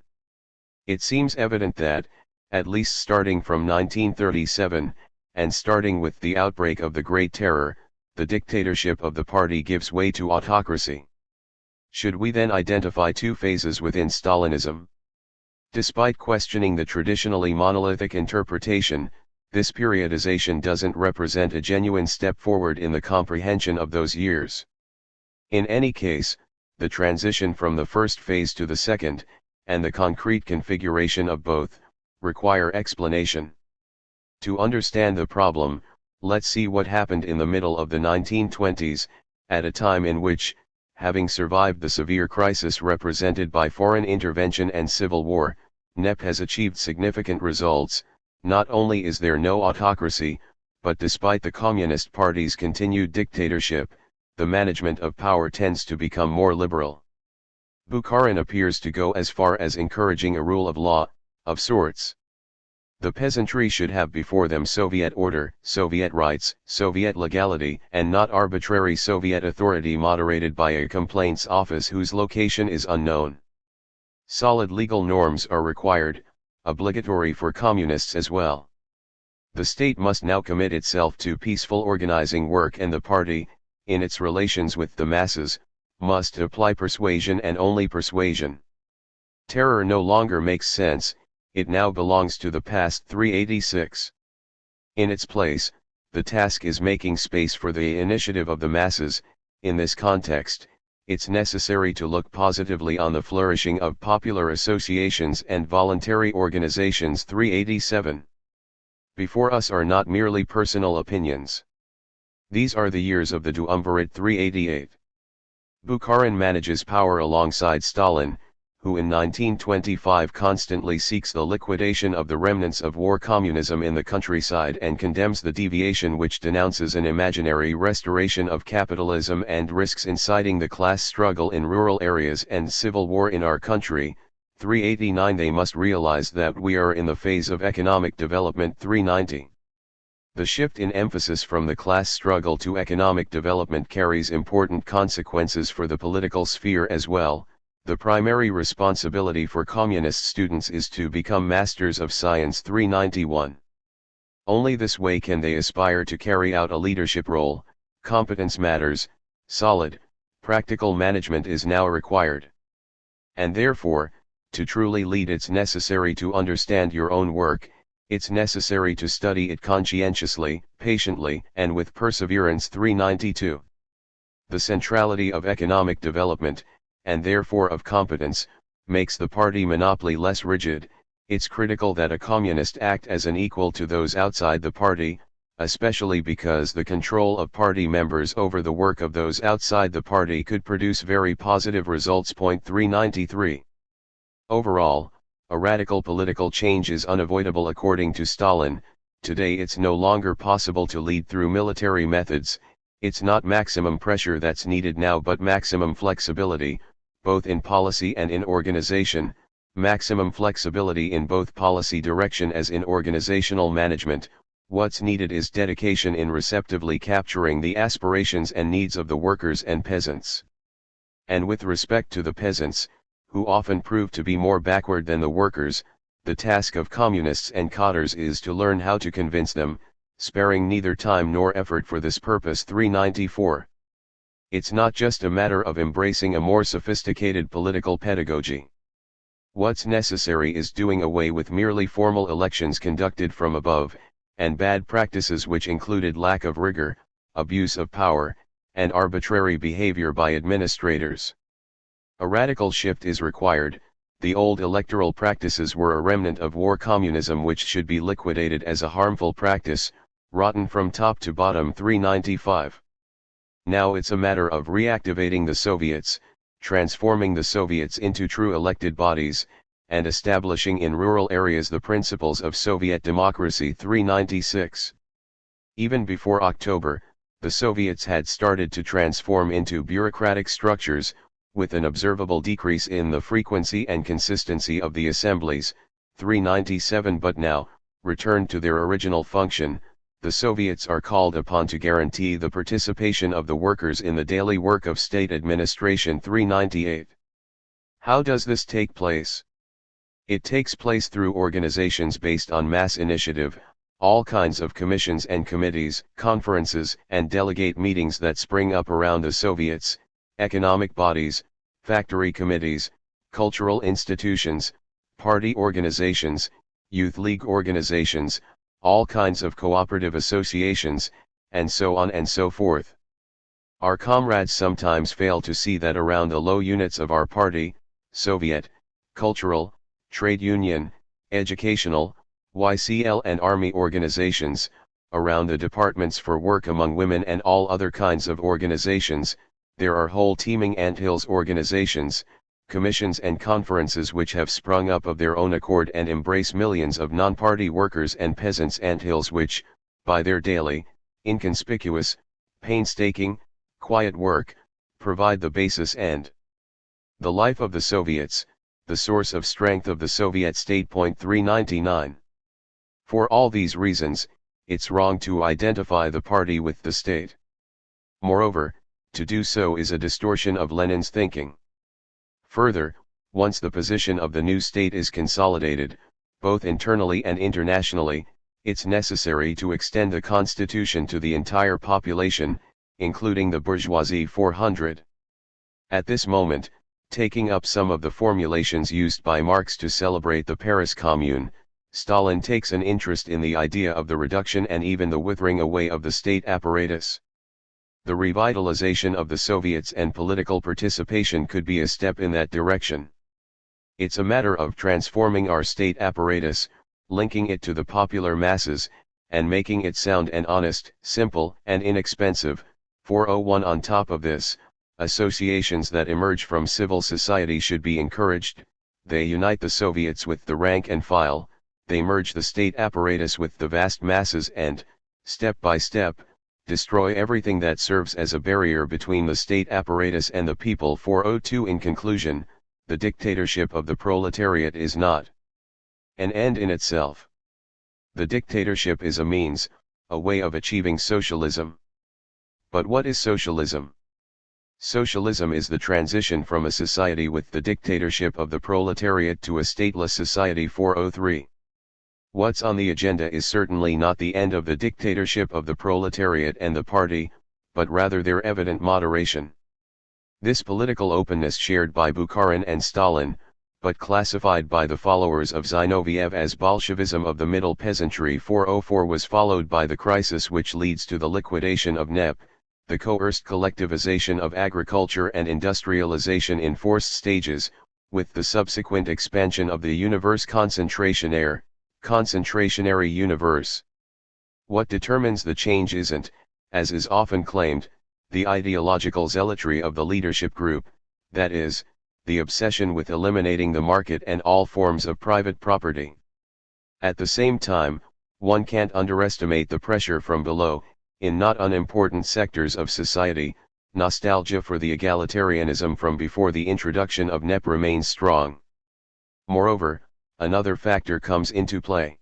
Speaker 1: It seems evident that, at least starting from 1937, and starting with the outbreak of the Great Terror, the dictatorship of the party gives way to autocracy. Should we then identify two phases within Stalinism? Despite questioning the traditionally monolithic interpretation, this periodization doesn't represent a genuine step forward in the comprehension of those years. In any case, the transition from the first phase to the second, and the concrete configuration of both, require explanation. To understand the problem, let's see what happened in the middle of the 1920s, at a time in which, having survived the severe crisis represented by foreign intervention and civil war, NEP has achieved significant results. Not only is there no autocracy, but despite the Communist Party's continued dictatorship, the management of power tends to become more liberal. Bukharin appears to go as far as encouraging a rule of law, of sorts. The peasantry should have before them Soviet order, Soviet rights, Soviet legality, and not arbitrary Soviet authority moderated by a complaints office whose location is unknown. Solid legal norms are required, obligatory for communists as well. The state must now commit itself to peaceful organizing work, and the party, in its relations with the masses, must apply persuasion and only persuasion. Terror no longer makes sense. It now belongs to the past. 386. In its place, the task is making space for the initiative of the masses. In this context, it's necessary to look positively on the flourishing of popular associations and voluntary organizations. 387. Before us are not merely personal opinions. These are the years of the Duumvirate. 388. Bukharin manages power alongside Stalin, who in 1925 constantly seeks the liquidation of the remnants of war communism in the countryside and condemns the deviation which denounces an imaginary restoration of capitalism and risks inciting the class struggle in rural areas and civil war in our country. 389. They must realize that we are in the phase of economic development. 390. The shift in emphasis from the class struggle to economic development carries important consequences for the political sphere as well. The primary responsibility for communist students is to become masters of science. 391. Only this way can they aspire to carry out a leadership role. Competence matters, solid, practical management is now required. And therefore, to truly lead it's necessary to understand your own work, it's necessary to study it conscientiously, patiently, and with perseverance. 392. The centrality of economic development, and therefore of competence, makes the party monopoly less rigid. It's critical that a communist act as an equal to those outside the party, especially because the control of party members over the work of those outside the party could produce very positive results. 393. Overall, a radical political change is unavoidable according to Stalin. Today it's no longer possible to lead through military methods. It's not maximum pressure that's needed now but maximum flexibility, both in policy and in organization, maximum flexibility in both policy direction as in organizational management. What's needed is dedication in receptively capturing the aspirations and needs of the workers and peasants. And with respect to the peasants, who often prove to be more backward than the workers, the task of communists and cadres is to learn how to convince them, sparing neither time nor effort for this purpose. 394. It's not just a matter of embracing a more sophisticated political pedagogy. What's necessary is doing away with merely formal elections conducted from above, and bad practices which included lack of rigor, abuse of power, and arbitrary behavior by administrators. A radical shift is required. The old electoral practices were a remnant of war communism which should be liquidated as a harmful practice, rotten from top to bottom. 395. Now it's a matter of reactivating the Soviets, transforming the Soviets into true elected bodies, and establishing in rural areas the principles of Soviet democracy. 396. Even before October, the Soviets had started to transform into bureaucratic structures, with an observable decrease in the frequency and consistency of the assemblies. 397. But now, returned to their original function, the Soviets are called upon to guarantee the participation of the workers in the daily work of state administration. 398. How does this take place? It takes place through organizations based on mass initiative, all kinds of commissions and committees, conferences and delegate meetings that spring up around the Soviets, economic bodies, factory committees, cultural institutions, party organizations, youth league organizations, all kinds of cooperative associations, and so on and so forth. Our comrades sometimes fail to see that around the low units of our party, Soviet, cultural, trade union, educational, YCL and army organizations, around the departments for work among women and all other kinds of organizations, there are whole teeming anthills organizations, commissions and conferences which have sprung up of their own accord and embrace millions of non-party workers and peasants, anthills which, by their daily, inconspicuous, painstaking, quiet work, provide the basis and the life of the Soviets, the source of strength of the Soviet state. 399. For all these reasons, it's wrong to identify the party with the state. Moreover, to do so is a distortion of Lenin's thinking. Further, once the position of the new state is consolidated, both internally and internationally, it's necessary to extend the constitution to the entire population, including the bourgeoisie. 400. At this moment, taking up some of the formulations used by Marx to celebrate the Paris Commune, Stalin takes an interest in the idea of the reduction and even the withering away of the state apparatus. The revitalization of the Soviets and political participation could be a step in that direction. It's a matter of transforming our state apparatus, linking it to the popular masses, and making it sound and honest, simple and inexpensive. 401. On top of this, associations that emerge from civil society should be encouraged. They unite the Soviets with the rank and file, they merge the state apparatus with the vast masses and, step by step, destroy everything that serves as a barrier between the state apparatus and the people. 402. In conclusion, the dictatorship of the proletariat is not an end in itself. The dictatorship is a means, a way of achieving socialism. But what is socialism? Socialism is the transition from a society with the dictatorship of the proletariat to a stateless society. 403. What's on the agenda is certainly not the end of the dictatorship of the proletariat and the party, but rather their evident moderation. This political openness shared by Bukharin and Stalin, but classified by the followers of Zinoviev as Bolshevism of the middle peasantry. 404 was followed by the crisis which leads to the liquidation of NEP, the coerced collectivization of agriculture and industrialization in forced stages, with the subsequent expansion of the universe concentrationary universe. What determines the change isn't, as is often claimed, the ideological zealotry of the leadership group, that is, the obsession with eliminating the market and all forms of private property. At the same time, one can't underestimate the pressure from below, in not unimportant sectors of society. Nostalgia for the egalitarianism from before the introduction of NEP remains strong. Moreover, another factor comes into play.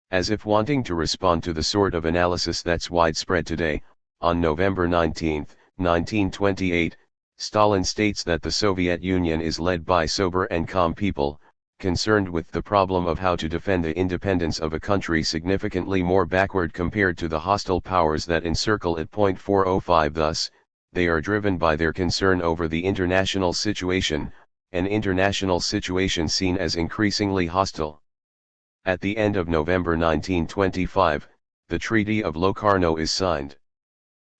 Speaker 1: As if wanting to respond to the sort of analysis that's widespread today, on November 19, 1928, Stalin states that the Soviet Union is led by sober and calm people, concerned with the problem of how to defend the independence of a country significantly more backward compared to the hostile powers that encircle it. 405 Thus, they are driven by their concern over the international situation, an international situation seen as increasingly hostile. At the end of November 1925, the Treaty of Locarno is signed.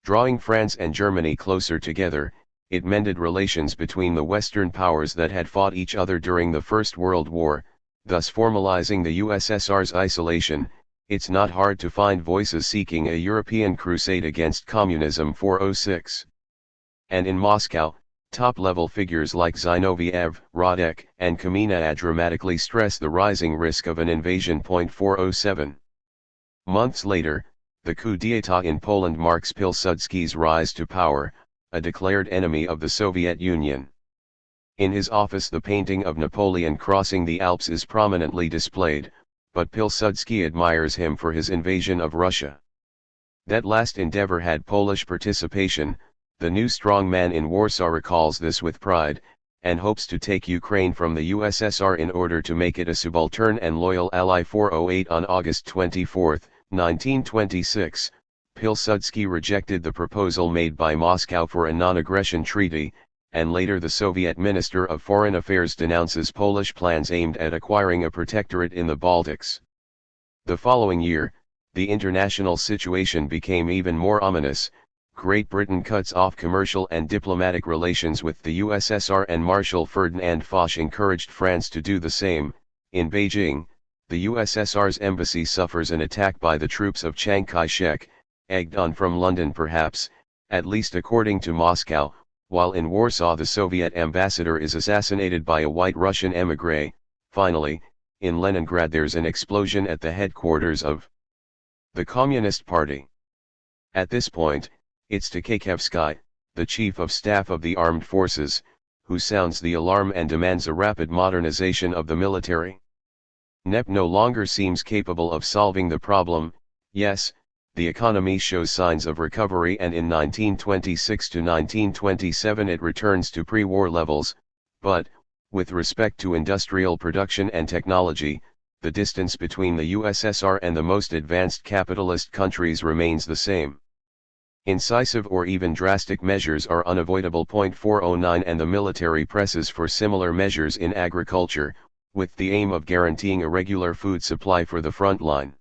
Speaker 1: Drawing France and Germany closer together, it mended relations between the Western powers that had fought each other during the First World War, thus formalizing the USSR's isolation. It's not hard to find voices seeking a European crusade against communism 406. And in Moscow, top-level figures like Zinoviev, Radek, and Kamina dramatically stress the rising risk of an invasion. 407. Months later, the coup d'état in Poland marks Pilsudski's rise to power, a declared enemy of the Soviet Union. In his office the painting of Napoleon crossing the Alps is prominently displayed, but Pilsudski admires him for his invasion of Russia. That last endeavor had Polish participation. The new strongman in Warsaw recalls this with pride, and hopes to take Ukraine from the USSR in order to make it a subaltern and loyal ally. 408. On August 24, 1926, Pilsudski rejected the proposal made by Moscow for a non-aggression treaty, and later the Soviet Minister of Foreign Affairs denounces Polish plans aimed at acquiring a protectorate in the Baltics. The following year, the international situation became even more ominous. Great Britain cuts off commercial and diplomatic relations with the USSR, and Marshal Ferdinand Foch encouraged France to do the same. In Beijing, the USSR's embassy suffers an attack by the troops of Chiang Kai-shek, egged on from London perhaps, at least according to Moscow, while in Warsaw the Soviet ambassador is assassinated by a White Russian émigré. Finally, in Leningrad there's an explosion at the headquarters of the Communist Party. At this point, it's Tukhachevsky, the chief of staff of the armed forces, who sounds the alarm and demands a rapid modernization of the military. NEP no longer seems capable of solving the problem. Yes, the economy shows signs of recovery, and in 1926 to 1927 it returns to pre-war levels, but, with respect to industrial production and technology, the distance between the USSR and the most advanced capitalist countries remains the same. Incisive or even drastic measures are unavoidable. 409. And the military presses for similar measures in agriculture, with the aim of guaranteeing a regular food supply for the front line.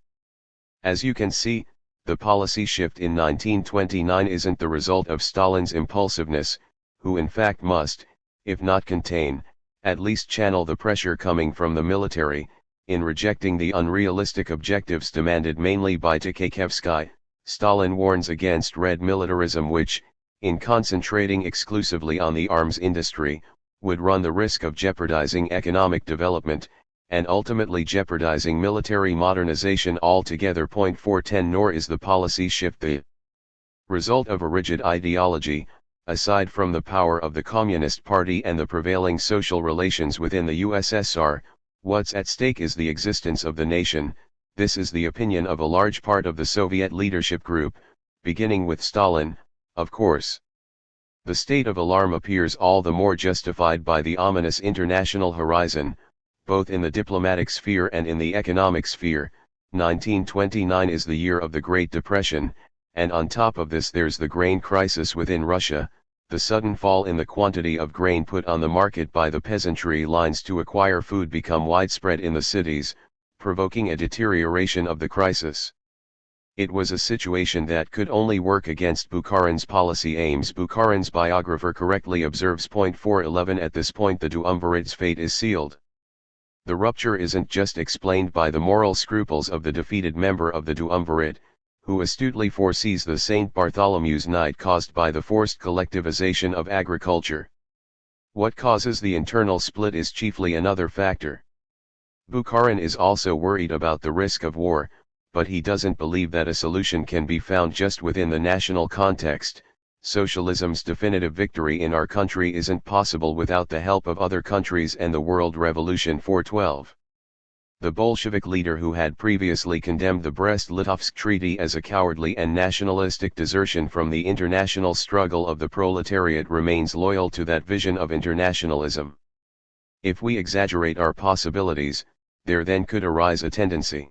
Speaker 1: As you can see, the policy shift in 1929 isn't the result of Stalin's impulsiveness, who in fact must, if not contain, at least channel the pressure coming from the military. In rejecting the unrealistic objectives demanded mainly by Tukhachevsky, Stalin warns against red militarism which, in concentrating exclusively on the arms industry, would run the risk of jeopardizing economic development, and ultimately jeopardizing military modernization altogether. 410. Nor is the policy shift the result of a rigid ideology. Aside from the power of the Communist Party and the prevailing social relations within the USSR, what's at stake is the existence of the nation. This is the opinion of a large part of the Soviet leadership group, beginning with Stalin, of course. The state of alarm appears all the more justified by the ominous international horizon, both in the diplomatic sphere and in the economic sphere. 1929 is the year of the Great Depression, and on top of this there's the grain crisis within Russia. The sudden fall in the quantity of grain put on the market by the peasantry lines to acquire food become widespread in the cities, provoking a deterioration of the crisis. It was a situation that could only work against Bukharin's policy aims. Bukharin's biographer correctly observes. 411. At this point the Duumvirit's fate is sealed. The rupture isn't just explained by the moral scruples of the defeated member of the Duumvirit, who astutely foresees the St. Bartholomew's night caused by the forced collectivization of agriculture. What causes the internal split is chiefly another factor. Bukharin is also worried about the risk of war, but he doesn't believe that a solution can be found just within the national context. Socialism's definitive victory in our country isn't possible without the help of other countries and the world revolution. 412. The Bolshevik leader who had previously condemned the Brest-Litovsk Treaty as a cowardly and nationalistic desertion from the international struggle of the proletariat remains loyal to that vision of internationalism. If we exaggerate our possibilities, there then could arise a tendency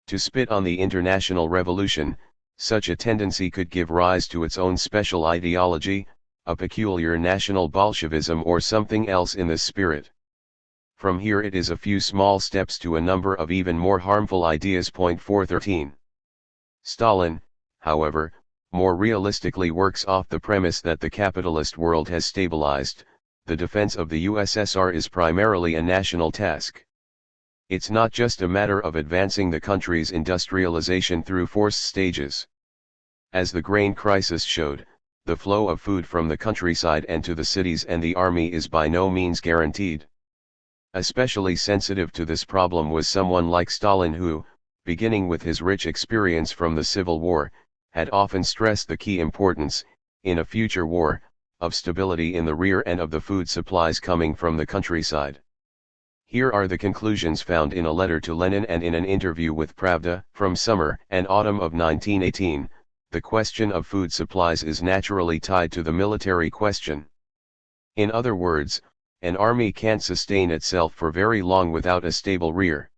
Speaker 1: to spit on the international revolution. Such a tendency could give rise to its own special ideology, a peculiar national Bolshevism or something else in this spirit. From here it is a few small steps to a number of even more harmful ideas. 413. Stalin, however, more realistically works off the premise that the capitalist world has stabilized. The defense of the USSR is primarily a national task. It's not just a matter of advancing the country's industrialization through forced stages. As the grain crisis showed, the flow of food from the countryside and to the cities and the army is by no means guaranteed. Especially sensitive to this problem was someone like Stalin who, beginning with his rich experience from the Civil War, had often stressed the key importance, in a future war, of stability in the rear and of the food supplies coming from the countryside. Here are the conclusions found in a letter to Lenin and in an interview with Pravda. From summer and autumn of 1918, the question of food supplies is naturally tied to the military question. In other words, an army can't sustain itself for very long without a stable rear.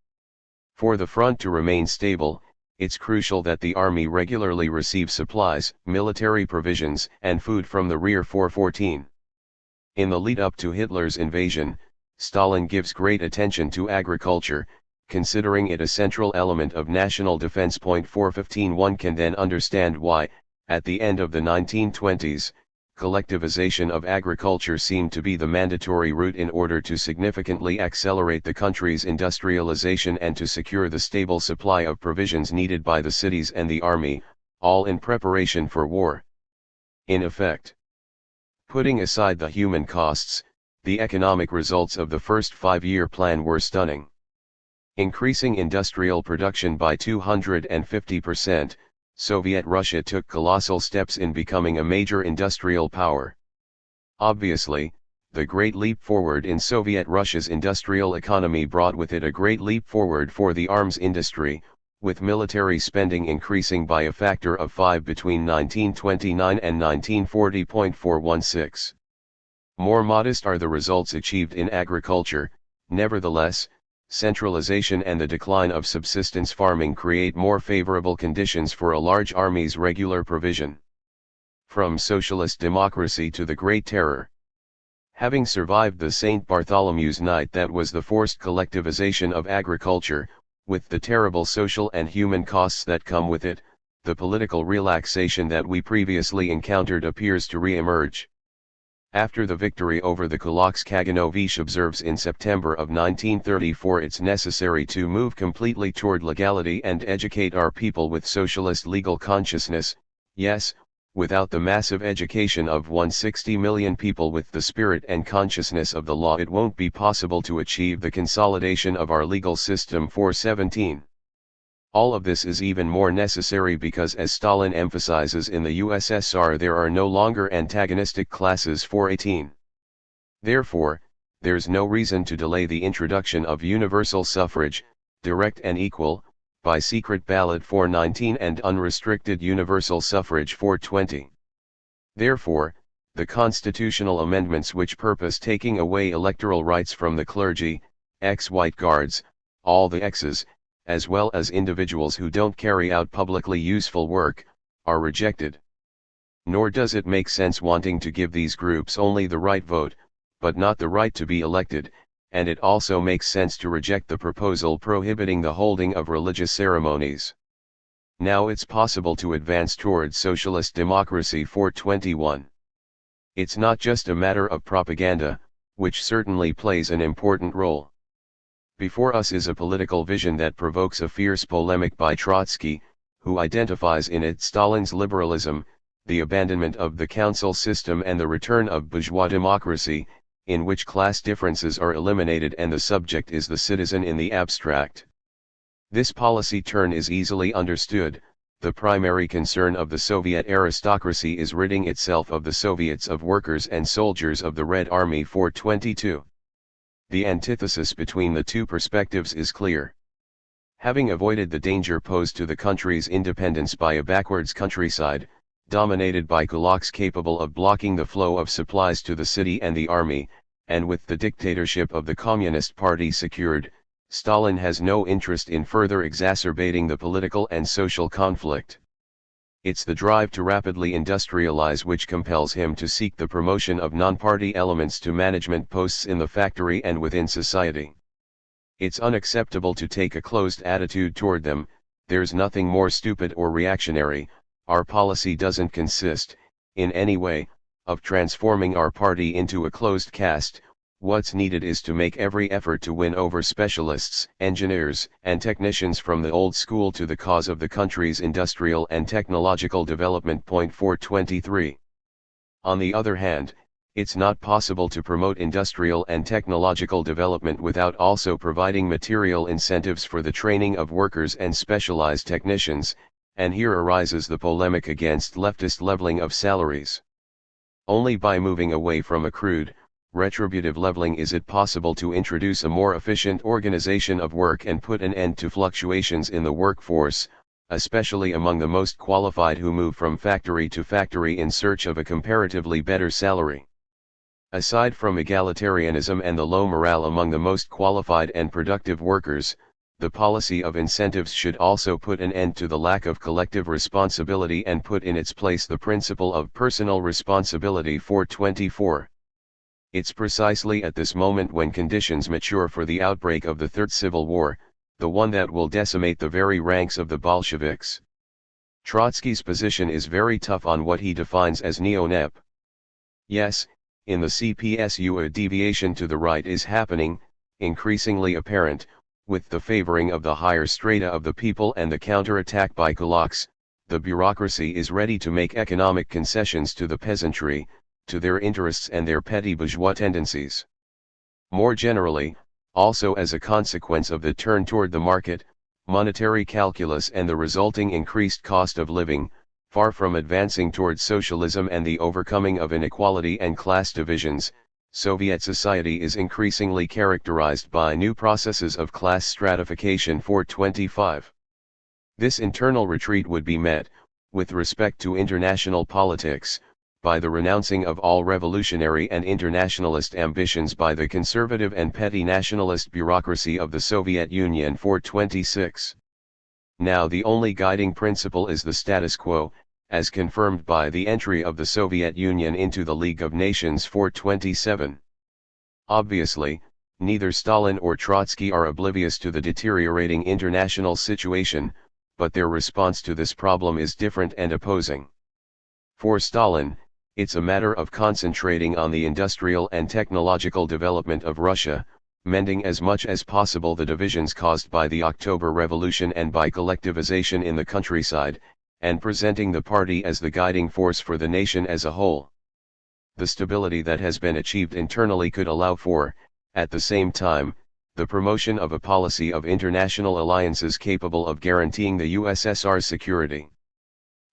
Speaker 1: For the front to remain stable, it's crucial that the army regularly receive supplies, military provisions, and food from the rear. 414. In the lead-up to Hitler's invasion, Stalin gives great attention to agriculture, considering it a central element of national defense. 415. One can then understand why, at the end of the 1920s, collectivization of agriculture seemed to be the mandatory route in order to significantly accelerate the country's industrialization and to secure the stable supply of provisions needed by the cities and the army, all in preparation for war. In effect, putting aside the human costs, the economic results of the first 5-year plan were stunning. Increasing industrial production by 250%, Soviet Russia took colossal steps in becoming a major industrial power. Obviously, the great leap forward in Soviet Russia's industrial economy brought with it a great leap forward for the arms industry, with military spending increasing by a factor of 5 between 1929 and 1940. 416. More modest are the results achieved in agriculture. Nevertheless, centralization and the decline of subsistence farming create more favorable conditions for a large army's regular provision. From socialist democracy to the Great Terror. Having survived the St. Bartholomew's Night that was the forced collectivization of agriculture, with the terrible social and human costs that come with it, the political relaxation that we previously encountered appears to re-emerge. After the victory over the Kulaks, Kaganovich observes in September of 1934 it's necessary to move completely toward legality and educate our people with socialist legal consciousness. Yes, without the massive education of 160 million people with the spirit and consciousness of the law, it won't be possible to achieve the consolidation of our legal system. 417. All of this is even more necessary because, as Stalin emphasizes, in the USSR there are no longer antagonistic classes. 418. Therefore, there's no reason to delay the introduction of universal suffrage, direct and equal, by secret ballot. 419 and unrestricted universal suffrage. 420. Therefore, the constitutional amendments which purpose taking away electoral rights from the clergy, ex-White Guards, all the X's, as well as individuals who don't carry out publicly useful work, are rejected. Nor does it make sense wanting to give these groups only the right vote, but not the right to be elected, and it also makes sense to reject the proposal prohibiting the holding of religious ceremonies. Now it's possible to advance towards socialist democracy. 421. It's not just a matter of propaganda, which certainly plays an important role. Before us is a political vision that provokes a fierce polemic by Trotsky, who identifies in it Stalin's liberalism, the abandonment of the council system and the return of bourgeois democracy, in which class differences are eliminated and the subject is the citizen in the abstract. This policy turn is easily understood. The primary concern of the Soviet aristocracy is ridding itself of the Soviets of workers and soldiers of the Red Army. 422. The antithesis between the two perspectives is clear. Having avoided the danger posed to the country's independence by a backwards countryside, dominated by kulaks capable of blocking the flow of supplies to the city and the army, and with the dictatorship of the Communist Party secured, Stalin has no interest in further exacerbating the political and social conflict. It's the drive to rapidly industrialize which compels him to seek the promotion of non-party elements to management posts in the factory and within society. It's unacceptable to take a closed attitude toward them. There's nothing more stupid or reactionary, Our policy doesn't consist, in any way, of transforming our party into a closed caste. What's needed is to make every effort to win over specialists, engineers, and technicians from the old school to the cause of the country's industrial and technological development. 423. On the other hand, it's not possible to promote industrial and technological development without also providing material incentives for the training of workers and specialized technicians, and here arises the polemic against leftist leveling of salaries. Only by moving away from a crude, retributive leveling is it possible to introduce a more efficient organization of work and put an end to fluctuations in the workforce, especially among the most qualified who move from factory to factory in search of a comparatively better salary. Aside from egalitarianism and the low morale among the most qualified and productive workers, the policy of incentives should also put an end to the lack of collective responsibility and put in its place the principle of personal responsibility. 424. It's precisely at this moment when conditions mature for the outbreak of the Third Civil War, the one that will decimate the very ranks of the Bolsheviks. Trotsky's position is very tough on what he defines as neo-nep. Yes, in the CPSU a deviation to the right is happening, increasingly apparent, with the favoring of the higher strata of the people and the counterattack by kulaks. The bureaucracy is ready to make economic concessions to the peasantry, to their interests and their petty bourgeois tendencies. More generally, also as a consequence of the turn toward the market, monetary calculus and the resulting increased cost of living, far from advancing toward socialism and the overcoming of inequality and class divisions, Soviet society is increasingly characterized by new processes of class stratification. 425. This internal retreat would be met, with respect to international politics, by the renouncing of all revolutionary and internationalist ambitions by the conservative and petty nationalist bureaucracy of the Soviet Union. 426. Now the only guiding principle is the status quo, as confirmed by the entry of the Soviet Union into the League of Nations. 427. Obviously, neither Stalin or Trotsky are oblivious to the deteriorating international situation, but their response to this problem is different and opposing. For Stalin, it's a matter of concentrating on the industrial and technological development of Russia, mending as much as possible the divisions caused by the October Revolution and by collectivization in the countryside, and presenting the party as the guiding force for the nation as a whole. The stability that has been achieved internally could allow for, at the same time, the promotion of a policy of international alliances capable of guaranteeing the USSR's security.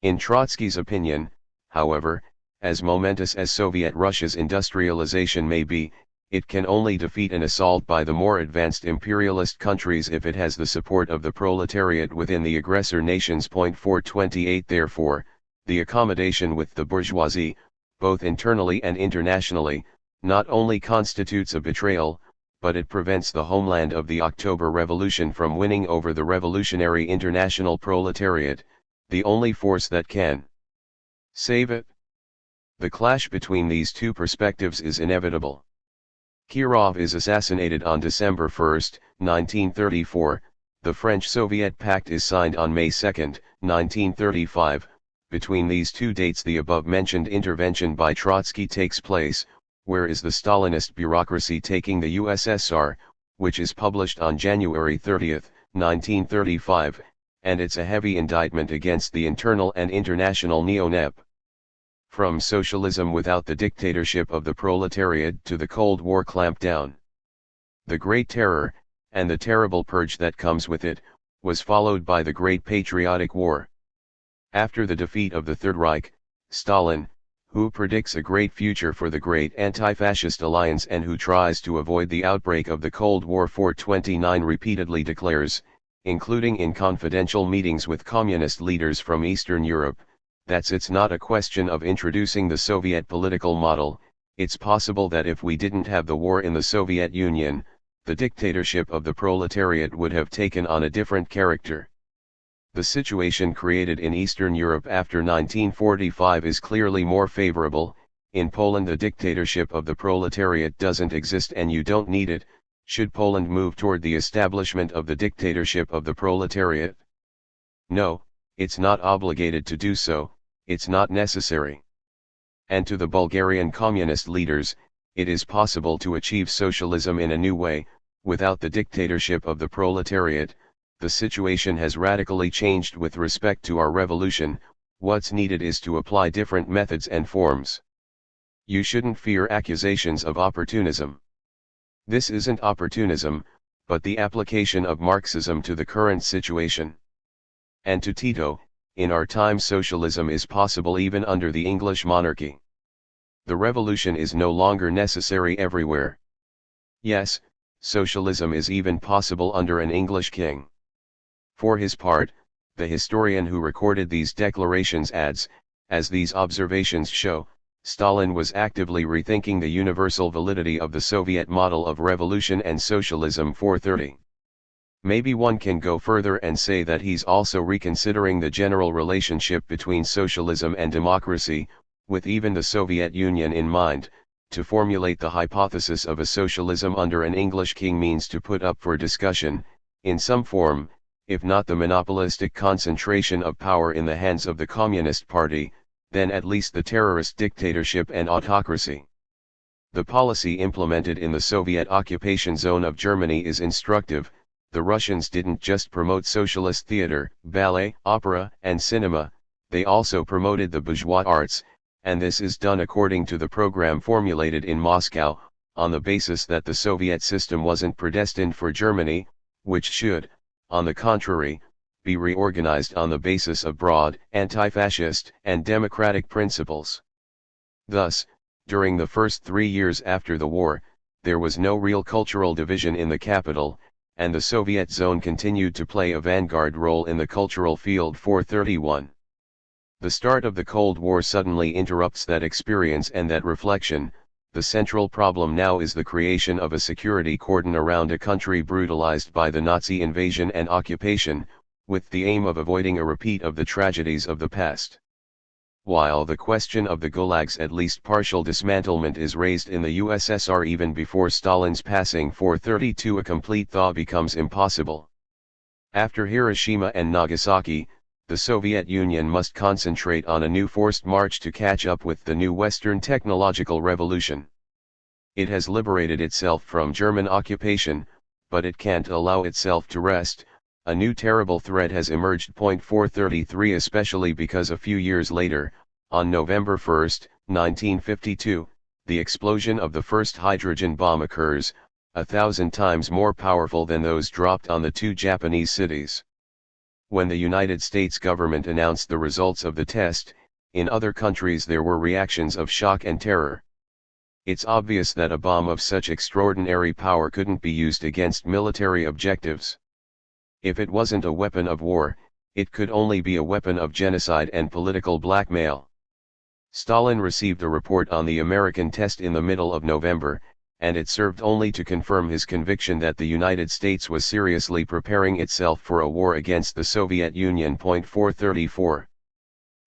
Speaker 1: In Trotsky's opinion, however, as momentous as Soviet Russia's industrialization may be, it can only defeat an assault by the more advanced imperialist countries if it has the support of the proletariat within the aggressor nations. 428. Therefore, the accommodation with the bourgeoisie, both internally and internationally, not only constitutes a betrayal, but it prevents the homeland of the October Revolution from winning over the revolutionary international proletariat, the only force that can save it. The clash between these two perspectives is inevitable. Kirov is assassinated on December 1, 1934, the French-Soviet Pact is signed on May 2, 1935, between these two dates the above-mentioned intervention by Trotsky takes place. Where is the Stalinist bureaucracy taking the USSR, which is published on January 30, 1935, and it's a heavy indictment against the internal and international neo-nep. From socialism without the dictatorship of the proletariat to the Cold War clampdown. The Great Terror, and the terrible purge that comes with it, was followed by the Great Patriotic War. After the defeat of the Third Reich, Stalin, who predicts a great future for the great anti-fascist alliance and who tries to avoid the outbreak of the Cold War. 429 repeatedly declares, including in confidential meetings with communist leaders from Eastern Europe, that it's not a question of introducing the Soviet political model. It's possible that if we didn't have the war in the Soviet Union, the dictatorship of the proletariat would have taken on a different character. The situation created in Eastern Europe after 1945 is clearly more favorable. In Poland the dictatorship of the proletariat doesn't exist and you don't need it. Should Poland move toward the establishment of the dictatorship of the proletariat? No, it's not obligated to do so, it's not necessary. And to the Bulgarian communist leaders, it is possible to achieve socialism in a new way, without the dictatorship of the proletariat. The situation has radically changed with respect to our revolution. What's needed is to apply different methods and forms. You shouldn't fear accusations of opportunism. This isn't opportunism, but the application of Marxism to the current situation. And to Tito, in our time socialism is possible even under the English monarchy. The revolution is no longer necessary everywhere. Yes, socialism is even possible under an English king. For his part, the historian who recorded these declarations adds, as these observations show, Stalin was actively rethinking the universal validity of the Soviet model of revolution and socialism 430. Maybe one can go further and say that he's also reconsidering the general relationship between socialism and democracy, with even the Soviet Union in mind. To formulate the hypothesis of a socialism under an English king means to put up for discussion, in some form, if not the monopolistic concentration of power in the hands of the Communist Party, then at least the terrorist dictatorship and autocracy. The policy implemented in the Soviet occupation zone of Germany is instructive. The Russians didn't just promote socialist theater, ballet, opera, and cinema, they also promoted the bourgeois arts, and this is done according to the program formulated in Moscow, on the basis that the Soviet system wasn't predestined for Germany, which should, on the contrary, be reorganized on the basis of broad, anti-fascist, and democratic principles. Thus, during the first 3 years after the war, there was no real cultural division in the capital, and the Soviet zone continued to play a vanguard role in the cultural field. 431. The start of the Cold War suddenly interrupts that experience and that reflection. The central problem now is the creation of a security cordon around a country brutalized by the Nazi invasion and occupation, with the aim of avoiding a repeat of the tragedies of the past. While the question of the Gulag's at least partial dismantlement is raised in the USSR even before Stalin's passing, 432, a complete thaw becomes impossible. After Hiroshima and Nagasaki, the Soviet Union must concentrate on a new forced march to catch up with the new Western technological revolution. It has liberated itself from German occupation, but it can't allow itself to rest. A new terrible threat has emerged. 433, especially because a few years later, on November 1, 1952, the explosion of the first hydrogen bomb occurs, 1,000 times more powerful than those dropped on the 2 Japanese cities. When the United States government announced the results of the test, in other countries there were reactions of shock and terror. It's obvious that a bomb of such extraordinary power couldn't be used against military objectives. If it wasn't a weapon of war, it could only be a weapon of genocide and political blackmail. Stalin received a report on the American test in the middle of November, and it served only to confirm his conviction that the United States was seriously preparing itself for a war against the Soviet Union. 434.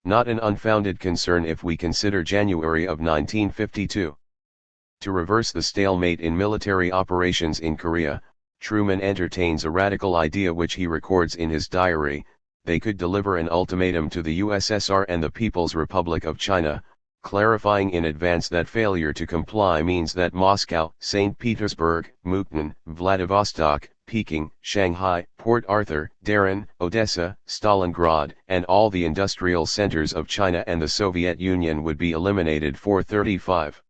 Speaker 1: Not an unfounded concern if we consider January of 1952. To reverse the stalemate in military operations in Korea, Truman entertains a radical idea which he records in his diary. They could deliver an ultimatum to the USSR and the People's Republic of China, clarifying in advance that failure to comply means that Moscow, St. Petersburg, Mukden, Vladivostok, Peking, Shanghai, Port Arthur, Daren, Odessa, Stalingrad, and all the industrial centers of China and the Soviet Union would be eliminated. 435.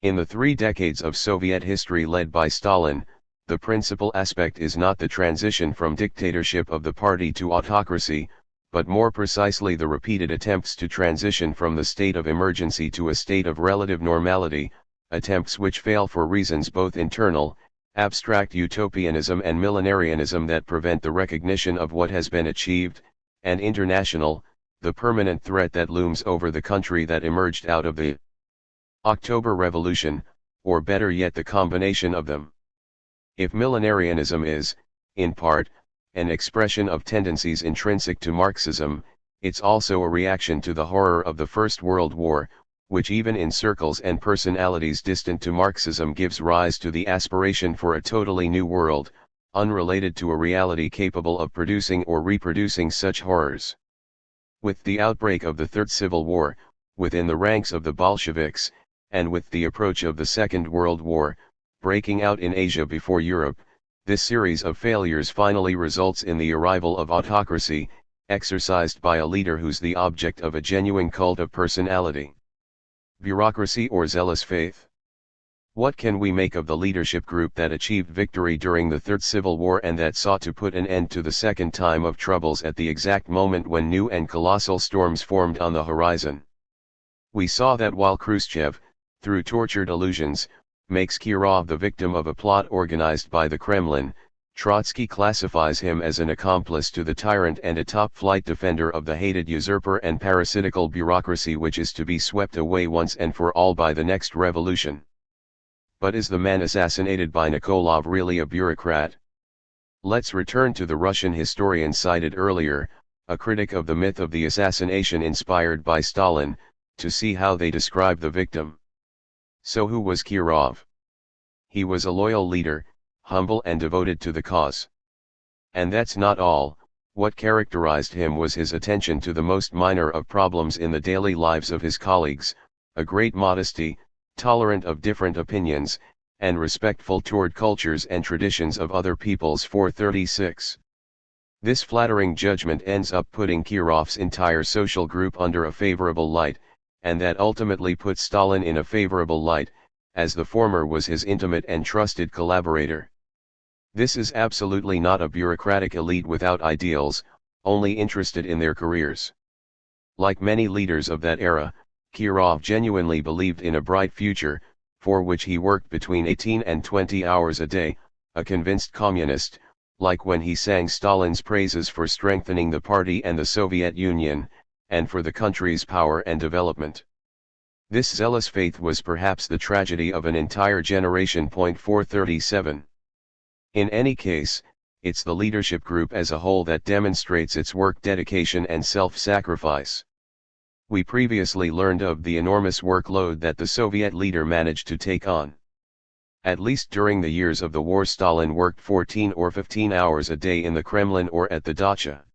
Speaker 1: In the 3 decades of Soviet history led by Stalin, the principal aspect is not the transition from dictatorship of the party to autocracy, but more precisely the repeated attempts to transition from the state of emergency to a state of relative normality, attempts which fail for reasons both internal, abstract utopianism and millenarianism that prevent the recognition of what has been achieved, and international, the permanent threat that looms over the country that emerged out of the October Revolution, or better yet the combination of them. If millenarianism is, in part, an expression of tendencies intrinsic to Marxism, it's also a reaction to the horror of the First World War, which even in circles and personalities distant to Marxism gives rise to the aspiration for a totally new world, unrelated to a reality capable of producing or reproducing such horrors. With the outbreak of the Third Civil War, within the ranks of the Bolsheviks, and with the approach of the Second World War, breaking out in Asia before Europe, this series of failures finally results in the arrival of autocracy, exercised by a leader who's the object of a genuine cult of personality. Bureaucracy or zealous faith? What can we make of the leadership group that achieved victory during the Third Civil War and that sought to put an end to the second time of troubles at the exact moment when new and colossal storms formed on the horizon? We saw that while Khrushchev, through tortured illusions, makes Kirov the victim of a plot organized by the Kremlin, Trotsky classifies him as an accomplice to the tyrant and a top-flight defender of the hated usurper and parasitical bureaucracy which is to be swept away once and for all by the next revolution. But is the man assassinated by Nikolov really a bureaucrat? Let's return to the Russian historian cited earlier, a critic of the myth of the assassination inspired by Stalin, to see how they describe the victim. So who was Kirov? He was a loyal leader, humble and devoted to the cause. And that's not all. What characterized him was his attention to the most minor of problems in the daily lives of his colleagues, a great modesty, tolerant of different opinions, and respectful toward cultures and traditions of other peoples. 436. This flattering judgment ends up putting Kirov's entire social group under a favorable light, and that ultimately puts Stalin in a favorable light, as the former was his intimate and trusted collaborator. This is absolutely not a bureaucratic elite without ideals, only interested in their careers. Like many leaders of that era, Kirov genuinely believed in a bright future, for which he worked between 18 and 20 hours a day, a convinced communist, like when he sang Stalin's praises for strengthening the party and the Soviet Union, and for the country's power and development. This zealous faith was perhaps the tragedy of an entire generation. 437. In any case, it's the leadership group as a whole that demonstrates its work dedication and self-sacrifice. We previously learned of the enormous workload that the Soviet leader managed to take on. At least during the years of the war, Stalin worked 14 or 15 hours a day in the Kremlin or at the dacha.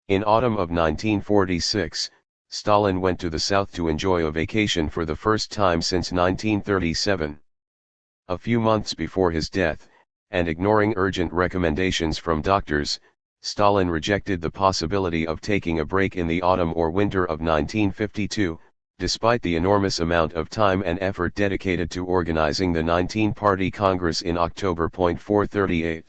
Speaker 1: In autumn of 1946, Stalin went to the south to enjoy a vacation for the first time since 1937. A few months before his death, and ignoring urgent recommendations from doctors, Stalin rejected the possibility of taking a break in the autumn or winter of 1952, despite the enormous amount of time and effort dedicated to organizing the 19-party Congress in October. 438.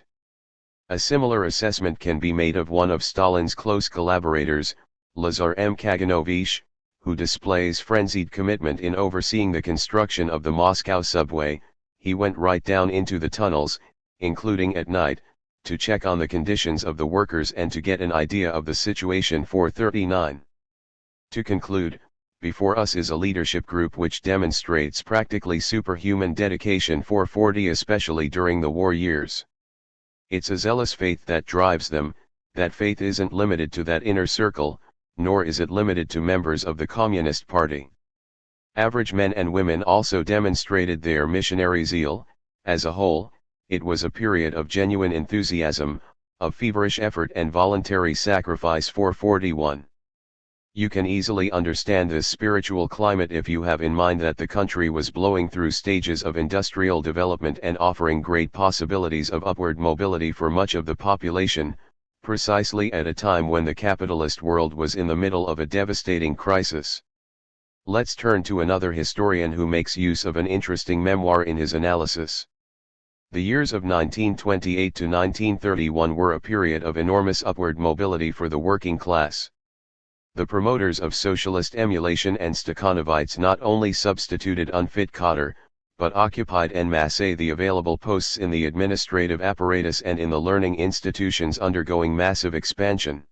Speaker 1: A similar assessment can be made of one of Stalin's close collaborators, Lazar M. Kaganovich, who displays frenzied commitment in overseeing the construction of the Moscow subway. He went right down into the tunnels, including at night, to check on the conditions of the workers and to get an idea of the situation. 439. To conclude, before us is a leadership group which demonstrates practically superhuman dedication. 440, especially during the war years. It's a zealous faith that drives them. That faith isn't limited to that inner circle, nor is it limited to members of the Communist Party. Average men and women also demonstrated their missionary zeal. As a whole, it was a period of genuine enthusiasm, of feverish effort and voluntary sacrifice. 441. You can easily understand this spiritual climate if you have in mind that the country was blowing through stages of industrial development and offering great possibilities of upward mobility for much of the population, precisely at a time when the capitalist world was in the middle of a devastating crisis. Let's turn to another historian who makes use of an interesting memoir in his analysis. The years of 1928 to 1931 were a period of enormous upward mobility for the working class. The promoters of socialist emulation and Stakhanovites not only substituted unfit cadre, but occupied en masse the available posts in the administrative apparatus and in the learning institutions undergoing massive expansion.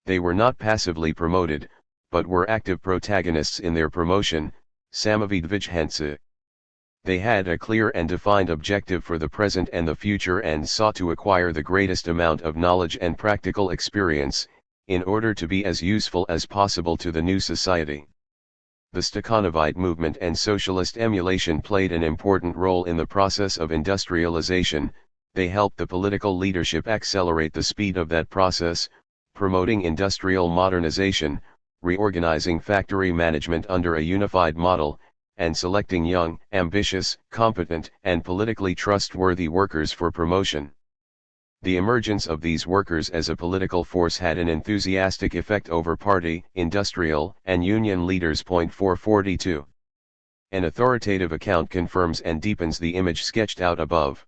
Speaker 1: They were not passively promoted, but were active protagonists in their promotion, samovidvijhansa. They had a clear and defined objective for the present and the future and sought to acquire the greatest amount of knowledge and practical experience, in order to be as useful as possible to the new society. The Stakhanovite movement and socialist emulation played an important role in the process of industrialization. They helped the political leadership accelerate the speed of that process, promoting industrial modernization, reorganizing factory management under a unified model, and selecting young, ambitious, competent, and politically trustworthy workers for promotion. The emergence of these workers as a political force had an enthusiastic effect over party, industrial, and union leaders. 442. An authoritative account confirms and deepens the image sketched out above.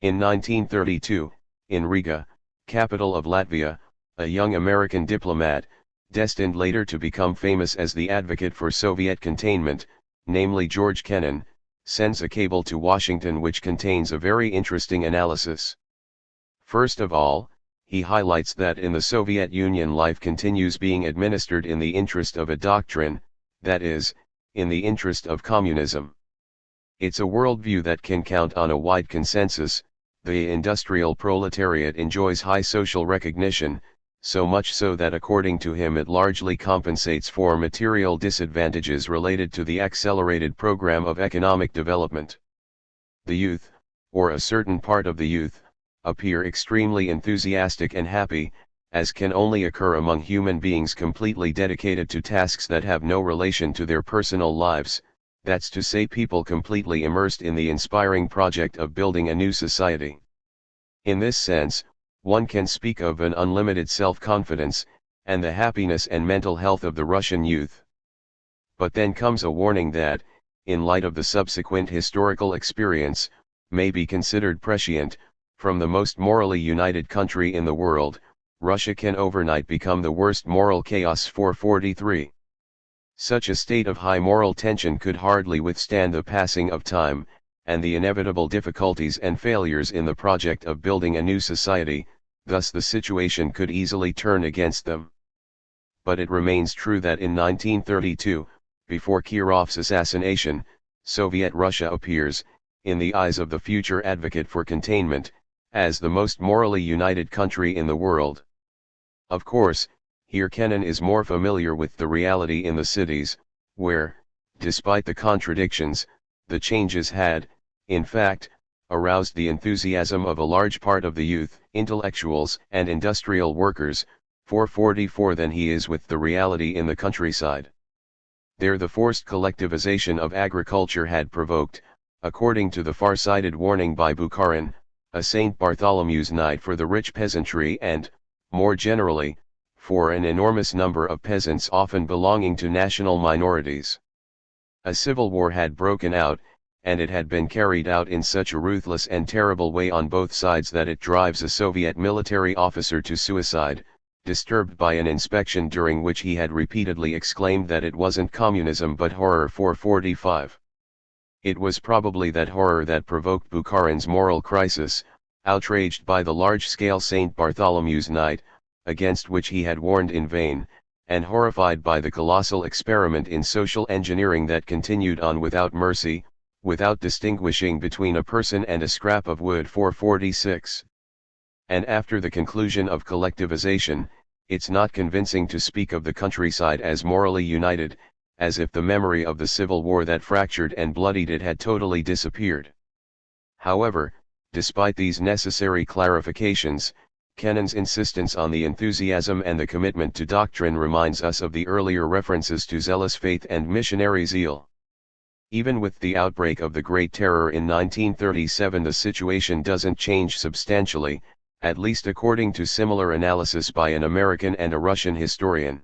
Speaker 1: In 1932, in Riga, capital of Latvia, a young American diplomat, destined later to become famous as the advocate for Soviet containment, namely George Kennan, sends a cable to Washington which contains a very interesting analysis. First of all, he highlights that in the Soviet Union life continues being administered in the interest of a doctrine, that is, in the interest of communism. It's a worldview that can count on a wide consensus. The industrial proletariat enjoys high social recognition, so much so that according to him it largely compensates for material disadvantages related to the accelerated program of economic development. The youth, or a certain part of the youth, appear extremely enthusiastic and happy, as can only occur among human beings completely dedicated to tasks that have no relation to their personal lives, that's to say people completely immersed in the inspiring project of building a new society. In this sense, one can speak of an unlimited self-confidence, and the happiness and mental health of the Russian youth. But then comes a warning that, in light of the subsequent historical experience, may be considered prescient. From the most morally united country in the world, Russia can overnight become the worst moral chaos. 443. Such a state of high moral tension could hardly withstand the passing of time, and the inevitable difficulties and failures in the project of building a new society, thus the situation could easily turn against them. But it remains true that in 1932, before Kirov's assassination, Soviet Russia appears, in the eyes of the future advocate for containment, as the most morally united country in the world. Of course, here Kennan is more familiar with the reality in the cities, where, despite the contradictions, the changes had, in fact, aroused the enthusiasm of a large part of the youth, intellectuals and industrial workers. 444 than he is with the reality in the countryside. There the forced collectivization of agriculture had provoked, according to the far-sighted warning by Bukharin, a St. Bartholomew's night for the rich peasantry and, more generally, for an enormous number of peasants often belonging to national minorities. A civil war had broken out, and it had been carried out in such a ruthless and terrible way on both sides that it drives a Soviet military officer to suicide, disturbed by an inspection during which he had repeatedly exclaimed that it wasn't communism but horror. 445. It was probably that horror that provoked Bukharin's moral crisis, outraged by the large-scale St. Bartholomew's night, against which he had warned in vain, and horrified by the colossal experiment in social engineering that continued on without mercy, without distinguishing between a person and a scrap of wood. 446. And after the conclusion of collectivization, it's not convincing to speak of the countryside as morally united, as if the memory of the civil war that fractured and bloodied it had totally disappeared. However, despite these necessary clarifications, Kennan's insistence on the enthusiasm and the commitment to doctrine reminds us of the earlier references to zealous faith and missionary zeal. Even with the outbreak of the Great Terror in 1937, the situation doesn't change substantially, at least according to similar analysis by an American and a Russian historian.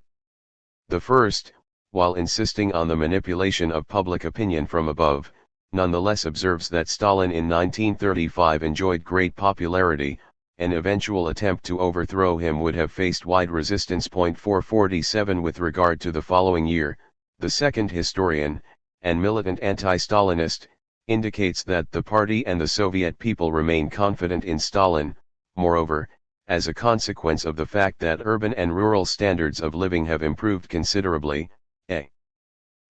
Speaker 1: The first, while insisting on the manipulation of public opinion from above, nonetheless observes that Stalin in 1935 enjoyed great popularity. An eventual attempt to overthrow him would have faced wide resistance. 447 With regard to the following year, the second historian, and militant anti-Stalinist, indicates that the party and the Soviet people remain confident in Stalin. Moreover, as a consequence of the fact that urban and rural standards of living have improved considerably, a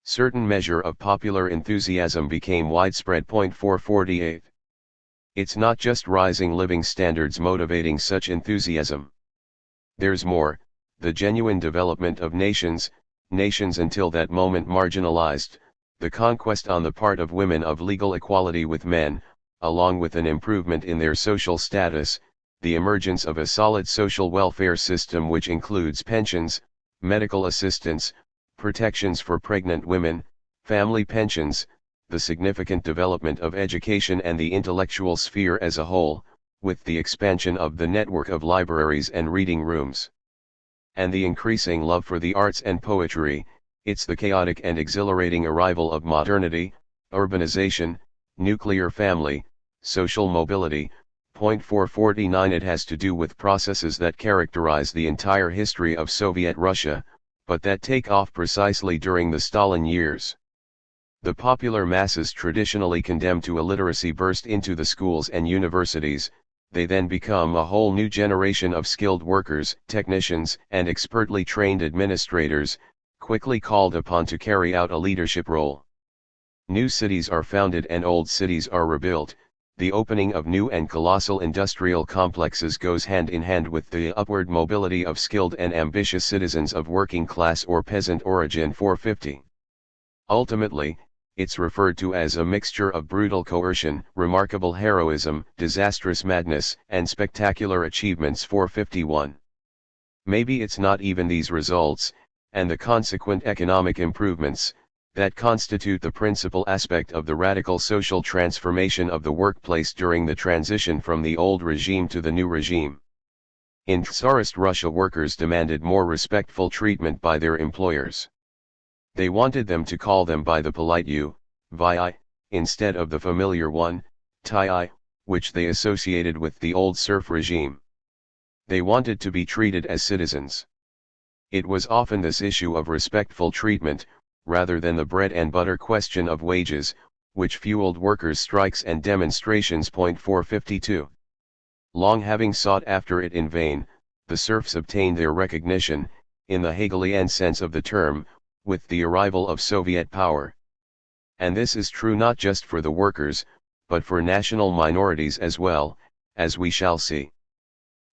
Speaker 1: certain measure of popular enthusiasm became widespread. 448. It's not just rising living standards motivating such enthusiasm. There's more, the genuine development of nations until that moment marginalized, the conquest on the part of women of legal equality with men, along with an improvement in their social status, the emergence of a solid social welfare system which includes pensions, medical assistance, protections for pregnant women, family pensions, the significant development of education and the intellectual sphere as a whole, with the expansion of the network of libraries and reading rooms, and the increasing love for the arts and poetry. It's the chaotic and exhilarating arrival of modernity, urbanization, nuclear family, social mobility. Point 449. It has to do with processes that characterize the entire history of Soviet Russia, but that take off precisely during the Stalin years. The popular masses, traditionally condemned to illiteracy, burst into the schools and universities. They then become a whole new generation of skilled workers, technicians, and expertly trained administrators, quickly called upon to carry out a leadership role. New cities are founded and old cities are rebuilt. The opening of new and colossal industrial complexes goes hand in hand with the upward mobility of skilled and ambitious citizens of working class or peasant origin. 450. Ultimately, it's referred to as a mixture of brutal coercion, remarkable heroism, disastrous madness, and spectacular achievements. 451. Maybe it's not even these results, and the consequent economic improvements, that constitute the principal aspect of the radical social transformation of the workplace during the transition from the old regime to the new regime. In Tsarist Russia, workers demanded more respectful treatment by their employers. They wanted them to call them by the polite you, vi, instead of the familiar one, ti, which they associated with the old serf regime. They wanted to be treated as citizens. It was often this issue of respectful treatment, rather than the bread and butter question of wages, which fueled workers' strikes and demonstrations. Point 452. Long having sought after it in vain, the serfs obtained their recognition, in the Hegelian sense of the term, with the arrival of Soviet power. And this is true not just for the workers, but for national minorities as well, as we shall see.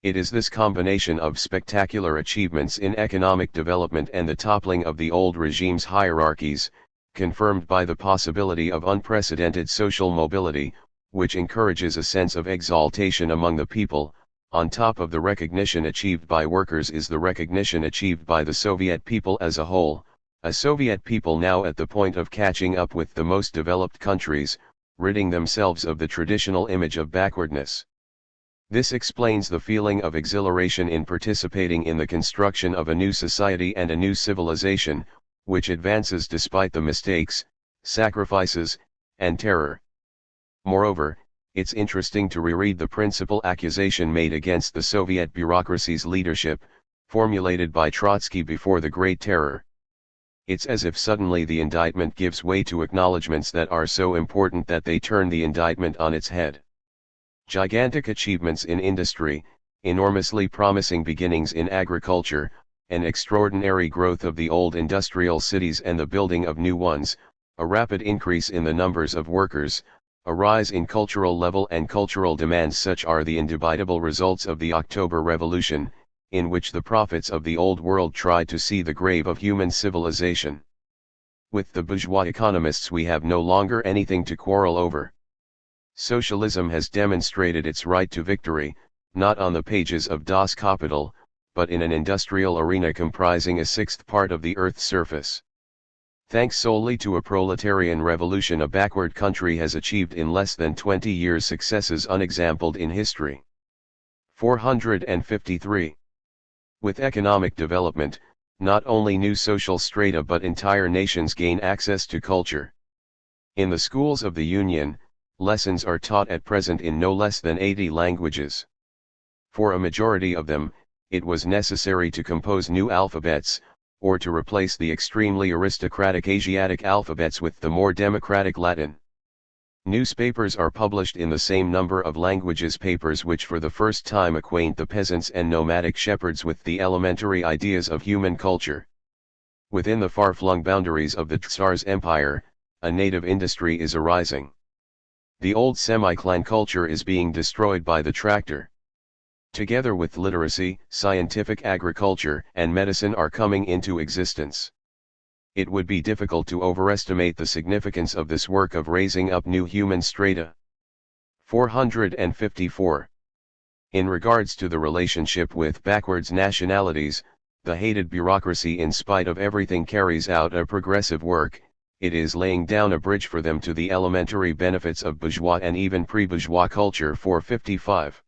Speaker 1: It is this combination of spectacular achievements in economic development and the toppling of the old regime's hierarchies, confirmed by the possibility of unprecedented social mobility, which encourages a sense of exaltation among the people. On top of the recognition achieved by workers is the recognition achieved by the Soviet people as a whole, a Soviet people now at the point of catching up with the most developed countries, ridding themselves of the traditional image of backwardness. This explains the feeling of exhilaration in participating in the construction of a new society and a new civilization, which advances despite the mistakes, sacrifices, and terror. Moreover, it's interesting to reread the principal accusation made against the Soviet bureaucracy's leadership, formulated by Trotsky before the Great Terror. It's as if suddenly the indictment gives way to acknowledgments that are so important that they turn the indictment on its head. Gigantic achievements in industry, enormously promising beginnings in agriculture, an extraordinary growth of the old industrial cities and the building of new ones, a rapid increase in the numbers of workers, a rise in cultural level and cultural demands. Such are the indubitable results of the October Revolution, in which the prophets of the old world tried to see the grave of human civilization. With the bourgeois economists we have no longer anything to quarrel over. Socialism has demonstrated its right to victory, not on the pages of Das Kapital, but in an industrial arena comprising a sixth part of the Earth's surface. Thanks solely to a proletarian revolution, a backward country has achieved in less than 20 years successes unexampled in history. 453. With economic development, not only new social strata but entire nations gain access to culture. In the schools of the Union, lessons are taught at present in no less than 80 languages. For a majority of them, it was necessary to compose new alphabets, or to replace the extremely aristocratic Asiatic alphabets with the more democratic Latin. Newspapers are published in the same number of languages, papers which for the first time acquaint the peasants and nomadic shepherds with the elementary ideas of human culture. Within the far-flung boundaries of the Tsar's empire, a native industry is arising. The old semi-clan culture is being destroyed by the tractor. Together with literacy, scientific agriculture and medicine are coming into existence. It would be difficult to overestimate the significance of this work of raising up new human strata. 454. In regards to the relationship with backwards nationalities, the hated bureaucracy in spite of everything carries out a progressive work. It is laying down a bridge for them to the elementary benefits of bourgeois and even pre-bourgeois culture. 455.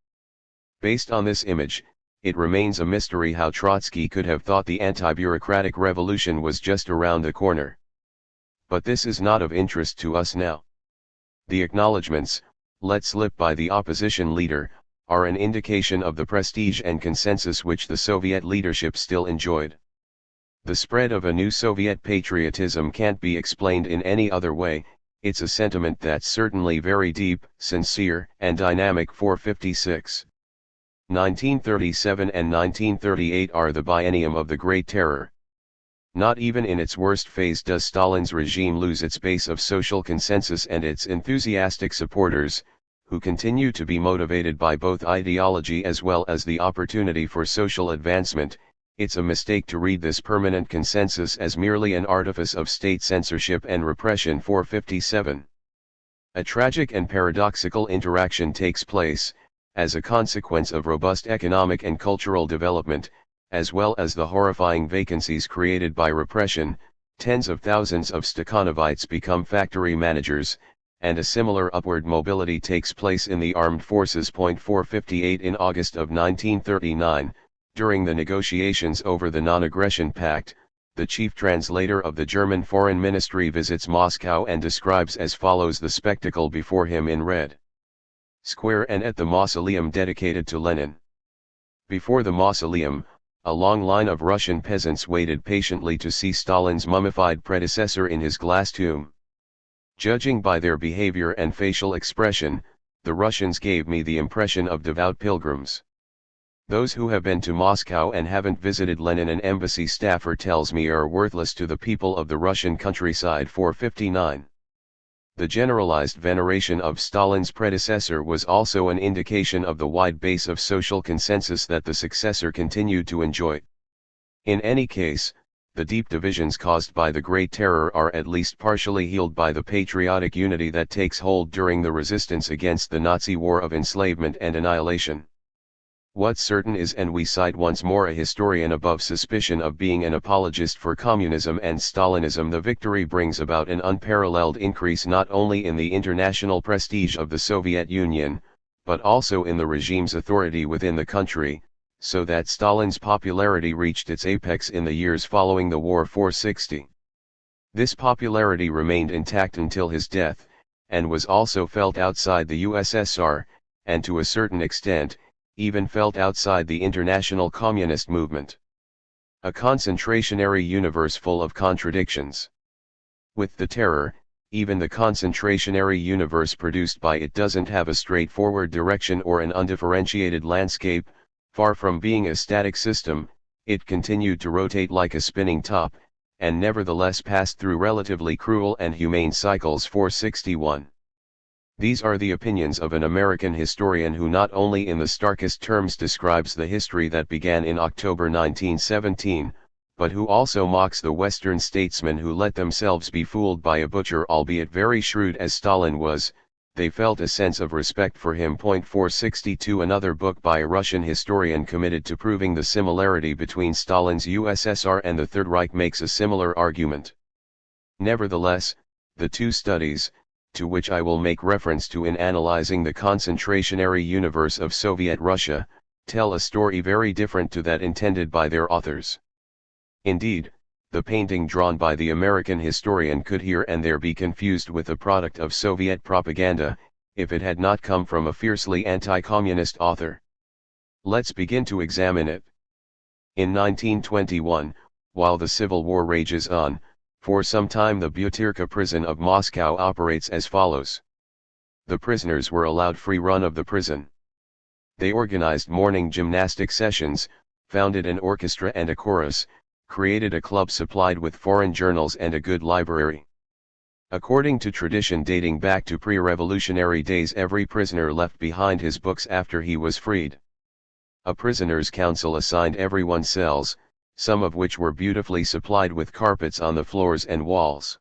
Speaker 1: Based on this image, it remains a mystery how Trotsky could have thought the anti-bureaucratic revolution was just around the corner. But this is not of interest to us now. The acknowledgements, let slip by the opposition leader, are an indication of the prestige and consensus which the Soviet leadership still enjoyed. The spread of a new Soviet patriotism can't be explained in any other way. It's a sentiment that's certainly very deep, sincere, and dynamic. 456. 1937 and 1938 are the biennium of the Great Terror. Not even in its worst phase does Stalin's regime lose its base of social consensus and its enthusiastic supporters, who continue to be motivated by both ideology as well as the opportunity for social advancement. It's a mistake to read this permanent consensus as merely an artifice of state censorship and repression. 457. A tragic and paradoxical interaction takes place, as a consequence of robust economic and cultural development, as well as the horrifying vacancies created by repression. Tens of thousands of Stakhanovites become factory managers, and a similar upward mobility takes place in the armed forces. 458. In August of 1939, during the negotiations over the Non-Aggression Pact, the chief translator of the German Foreign Ministry visits Moscow and describes as follows the spectacle before him in Red Square and at the mausoleum dedicated to Lenin. Before the mausoleum, a long line of Russian peasants waited patiently to see Stalin's mummified predecessor in his glass tomb. Judging by their behavior and facial expression, the Russians gave me the impression of devout pilgrims. Those who have been to Moscow and haven't visited Lenin, an embassy staffer tells me, are worthless to the people of the Russian countryside. 459. The generalized veneration of Stalin's predecessor was also an indication of the wide base of social consensus that the successor continued to enjoy. In any case, the deep divisions caused by the Great Terror are at least partially healed by the patriotic unity that takes hold during the resistance against the Nazi war of enslavement and annihilation. What's certain is, and we cite once more a historian above suspicion of being an apologist for communism and Stalinism, the victory brings about an unparalleled increase not only in the international prestige of the Soviet Union, but also in the regime's authority within the country, so that Stalin's popularity reached its apex in the years following the war. 460. This popularity remained intact until his death, and was also felt outside the USSR, and to a certain extent, even felt outside the international communist movement. A concentrationary universe full of contradictions. With the terror, even the concentrationary universe produced by it doesn't have a straightforward direction or an undifferentiated landscape. Far from being a static system, it continued to rotate like a spinning top, and nevertheless passed through relatively cruel and humane cycles. 461. These are the opinions of an American historian who not only in the starkest terms describes the history that began in October 1917, but who also mocks the Western statesmen who let themselves be fooled by a butcher. Albeit very shrewd as Stalin was, they felt a sense of respect for him. 462. Another book by a Russian historian committed to proving the similarity between Stalin's USSR and the Third Reich makes a similar argument. Nevertheless, the two studies, to which I will make reference to in analyzing the concentrationary universe of Soviet Russia, tell a story very different to that intended by their authors. Indeed, the painting drawn by the American historian could here and there be confused with the product of Soviet propaganda, if it had not come from a fiercely anti-communist author. Let's begin to examine it. In 1921, while the Civil War rages on, for some time the Butyrka prison of Moscow operates as follows. The prisoners were allowed free run of the prison. They organized morning gymnastic sessions, founded an orchestra and a chorus, created a club supplied with foreign journals and a good library. According to tradition dating back to pre-revolutionary days, every prisoner left behind his books after he was freed. A prisoner's council assigned everyone cells, some of which were beautifully supplied with carpets on the floors and walls.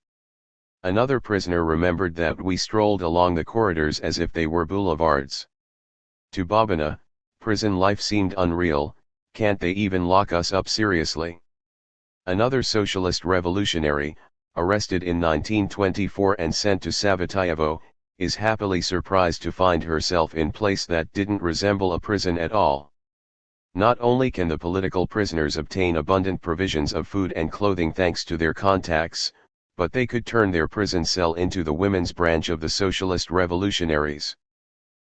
Speaker 1: Another prisoner remembered that we strolled along the corridors as if they were boulevards. To Babina, Prison life seemed unreal, can't they even lock us up seriously? Another socialist revolutionary, arrested in 1924 and sent to Savatayevo, is happily surprised to find herself in place that didn't resemble a prison at all. Not only can the political prisoners obtain abundant provisions of food and clothing thanks to their contacts, but they could turn their prison cell into the women's branch of the socialist revolutionaries.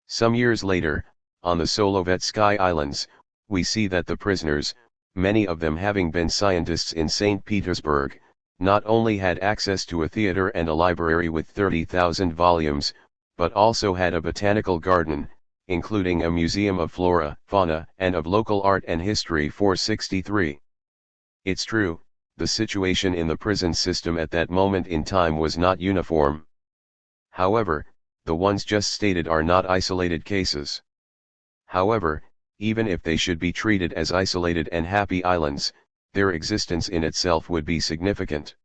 Speaker 1: Some years later, on the Solovetsky Islands, we see that the prisoners, many of them having been scientists in St. Petersburg, not only had access to a theater and a library with 30,000 volumes, but also had a botanical garden, including a museum of flora, fauna, and of local art and history. 463. It's true, the situation in the prison system at that moment in time was not uniform. However, the ones just stated are not isolated cases. However, even if they should be treated as isolated and happy islands, their existence in itself would be significant.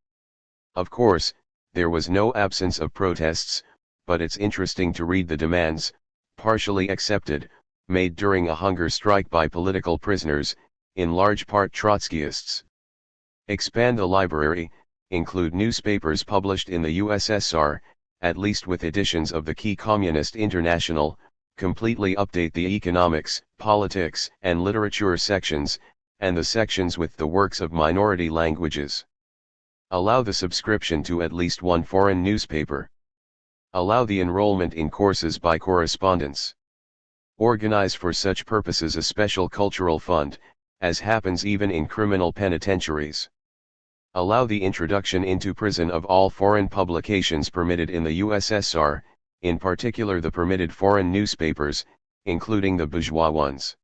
Speaker 1: Of course, there was no absence of protests, but it's interesting to read the demands, partially accepted, made during a hunger strike by political prisoners, in large part Trotskyists. Expand the library, include newspapers published in the USSR, at least with editions of the key Communist International, completely update the economics, politics, and literature sections, and the sections with the works of minority languages. Allow the subscription to at least one foreign newspaper. Allow the enrollment in courses by correspondence. Organize for such purposes a special cultural fund, as happens even in criminal penitentiaries. Allow the introduction into prison of all foreign publications permitted in the USSR, in particular the permitted foreign newspapers, including the bourgeois ones.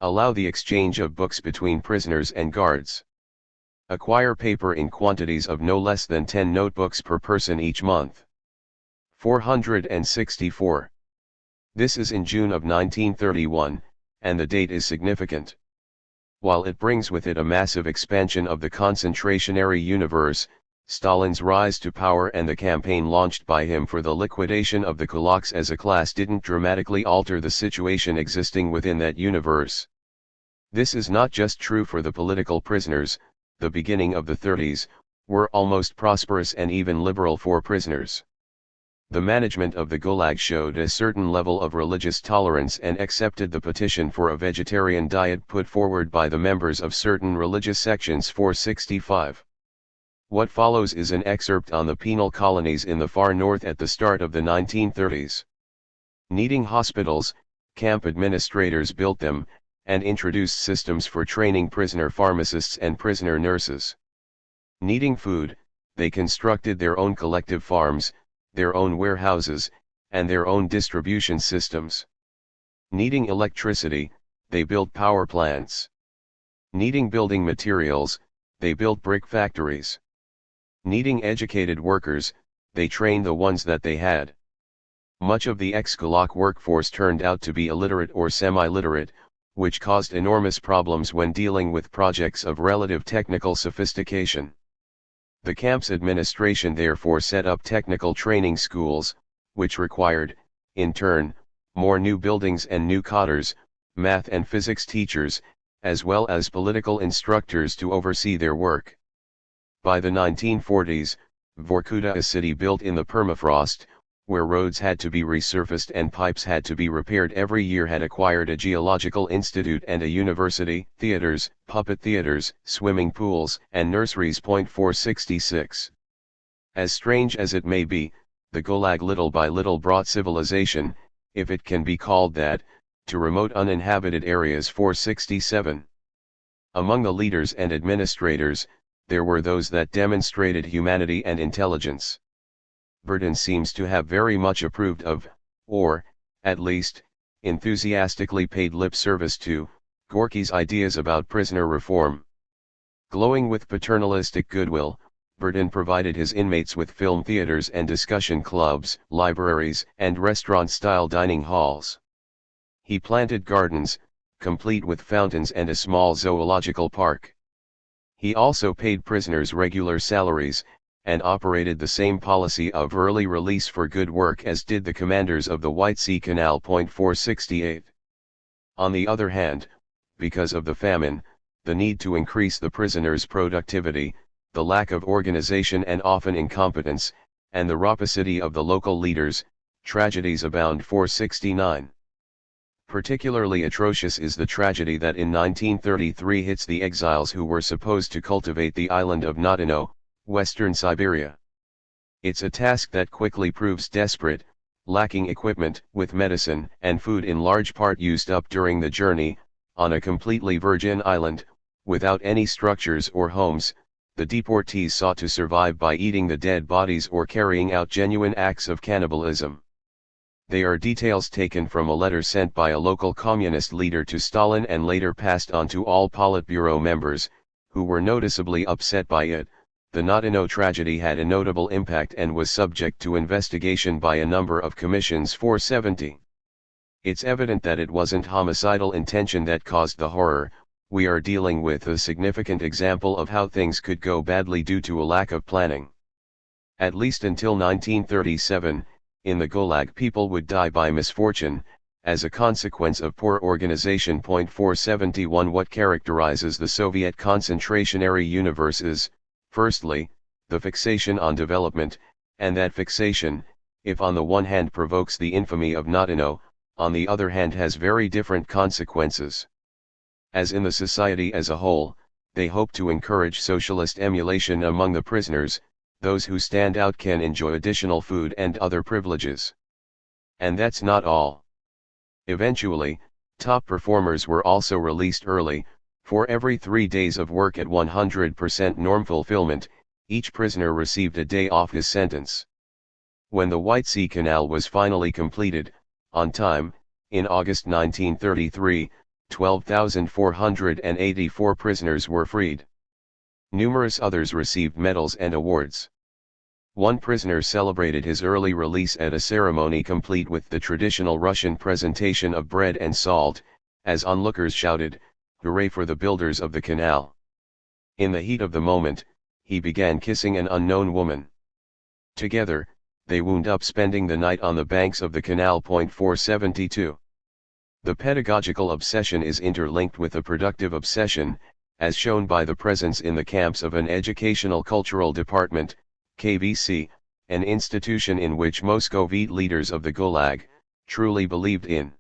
Speaker 1: Allow the exchange of books between prisoners and guards. Acquire paper in quantities of no less than 10 notebooks per person each month. 464. This is in June of 1931, and the date is significant. While it brings with it a massive expansion of the concentrationary universe, Stalin's rise to power and the campaign launched by him for the liquidation of the kulaks as a class didn't dramatically alter the situation existing within that universe. This is not just true for the political prisoners. The beginning of the 30s, were almost prosperous and even liberal for prisoners. The management of the Gulag showed a certain level of religious tolerance and accepted the petition for a vegetarian diet put forward by the members of certain religious sections. 465. What follows is an excerpt on the penal colonies in the far north at the start of the 1930s. Needing hospitals, camp administrators built them, and introduced systems for training prisoner pharmacists and prisoner nurses. Needing food, they constructed their own collective farms, their own warehouses, and their own distribution systems. Needing electricity, they built power plants. Needing building materials, they built brick factories. Needing educated workers, they trained the ones that they had. Much of the ex-Kulak workforce turned out to be illiterate or semi-literate, which caused enormous problems when dealing with projects of relative technical sophistication. The camp's administration therefore set up technical training schools, which required, in turn, more new buildings and new cotters, math and physics teachers, as well as political instructors to oversee their work. By the 1940s, Vorkuta, a city built in the permafrost, where roads had to be resurfaced and pipes had to be repaired every year, had acquired a geological institute and a university, theaters, puppet theaters, swimming pools, and nurseries. 466. As strange as it may be, the Gulag little by little brought civilization, if it can be called that, to remote uninhabited areas. 467. Among the leaders and administrators, there were those that demonstrated humanity and intelligence. Burton seems to have very much approved of, or, at least, enthusiastically paid lip service to, Gorky's ideas about prisoner reform. Glowing with paternalistic goodwill, Burton provided his inmates with film theaters and discussion clubs, libraries, and restaurant-style dining halls. He planted gardens, complete with fountains and a small zoological park. He also paid prisoners regular salaries, and operated the same policy of early release for good work as did the commanders of the White Sea Canal. 468. On the other hand, because of the famine, the need to increase the prisoners' productivity, the lack of organization and often incompetence, and the rapacity of the local leaders, tragedies abound. 469. Particularly atrocious is the tragedy that in 1933 hits the exiles who were supposed to cultivate the island of Nautino, western Siberia. It's a task that quickly proves desperate, lacking equipment, with medicine and food in large part used up during the journey, on a completely virgin island, without any structures or homes. The deportees sought to survive by eating the dead bodies or carrying out genuine acts of cannibalism. They are details taken from a letter sent by a local communist leader to Stalin and later passed on to all Politburo members, who were noticeably upset by it. The Nautino tragedy had a notable impact and was subject to investigation by a number of commissions. 470. It's evident that it wasn't homicidal intention that caused the horror. We are dealing with a significant example of how things could go badly due to a lack of planning. At least until 1937, in the Gulag people would die by misfortune, as a consequence of poor organization. 471. What characterizes the Soviet concentrationary universe is, firstly, the fixation on development, and that fixation, if on the one hand provokes the infamy of Nautino, on the other hand has very different consequences. As in the society as a whole, they hope to encourage socialist emulation among the prisoners. Those who stand out can enjoy additional food and other privileges. And that's not all. Eventually, top performers were also released early. For every 3 days of work at 100% norm fulfillment, each prisoner received a day off his sentence. When the White Sea Canal was finally completed, on time, in August 1933, 12,484 prisoners were freed. Numerous others received medals and awards. One prisoner celebrated his early release at a ceremony complete with the traditional Russian presentation of bread and salt, as onlookers shouted, "Hooray for the builders of the canal." In the heat of the moment, he began kissing an unknown woman. Together, they wound up spending the night on the banks of the canal. 472. The pedagogical obsession is interlinked with a productive obsession, as shown by the presence in the camps of an educational cultural department, KVC, an institution in which Muscovite leaders of the Gulag truly believed in.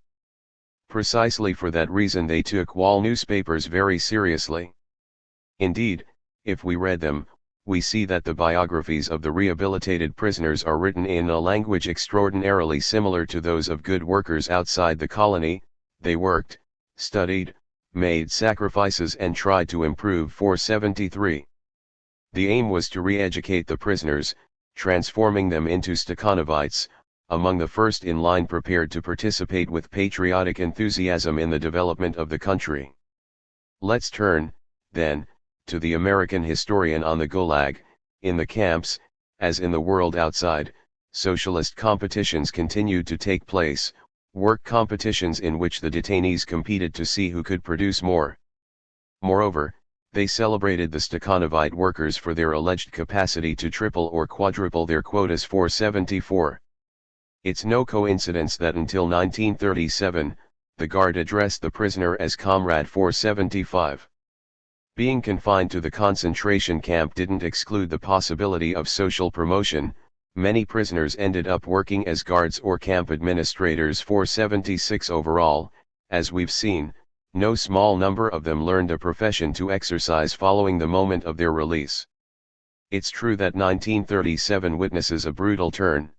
Speaker 1: Precisely for that reason they took wall newspapers very seriously. Indeed, if we read them, we see that the biographies of the rehabilitated prisoners are written in a language extraordinarily similar to those of good workers outside the colony. They worked, studied, made sacrifices and tried to improve. 473. The aim was to re-educate the prisoners, transforming them into Stakhanovites, among the first in line prepared to participate with patriotic enthusiasm in the development of the country. Let's turn, then, to the American historian on the Gulag. In the camps, as in the world outside, socialist competitions continued to take place, work competitions in which the detainees competed to see who could produce more. Moreover, they celebrated the Stakhanovite workers for their alleged capacity to triple or quadruple their quotas. 474. It's no coincidence that until 1937, the guard addressed the prisoner as comrade. 475. Being confined to the concentration camp didn't exclude the possibility of social promotion. Many prisoners ended up working as guards or camp administrators. 476. Overall, as we've seen, no small number of them learned a profession to exercise following the moment of their release. It's true that 1937 witnesses a brutal turn.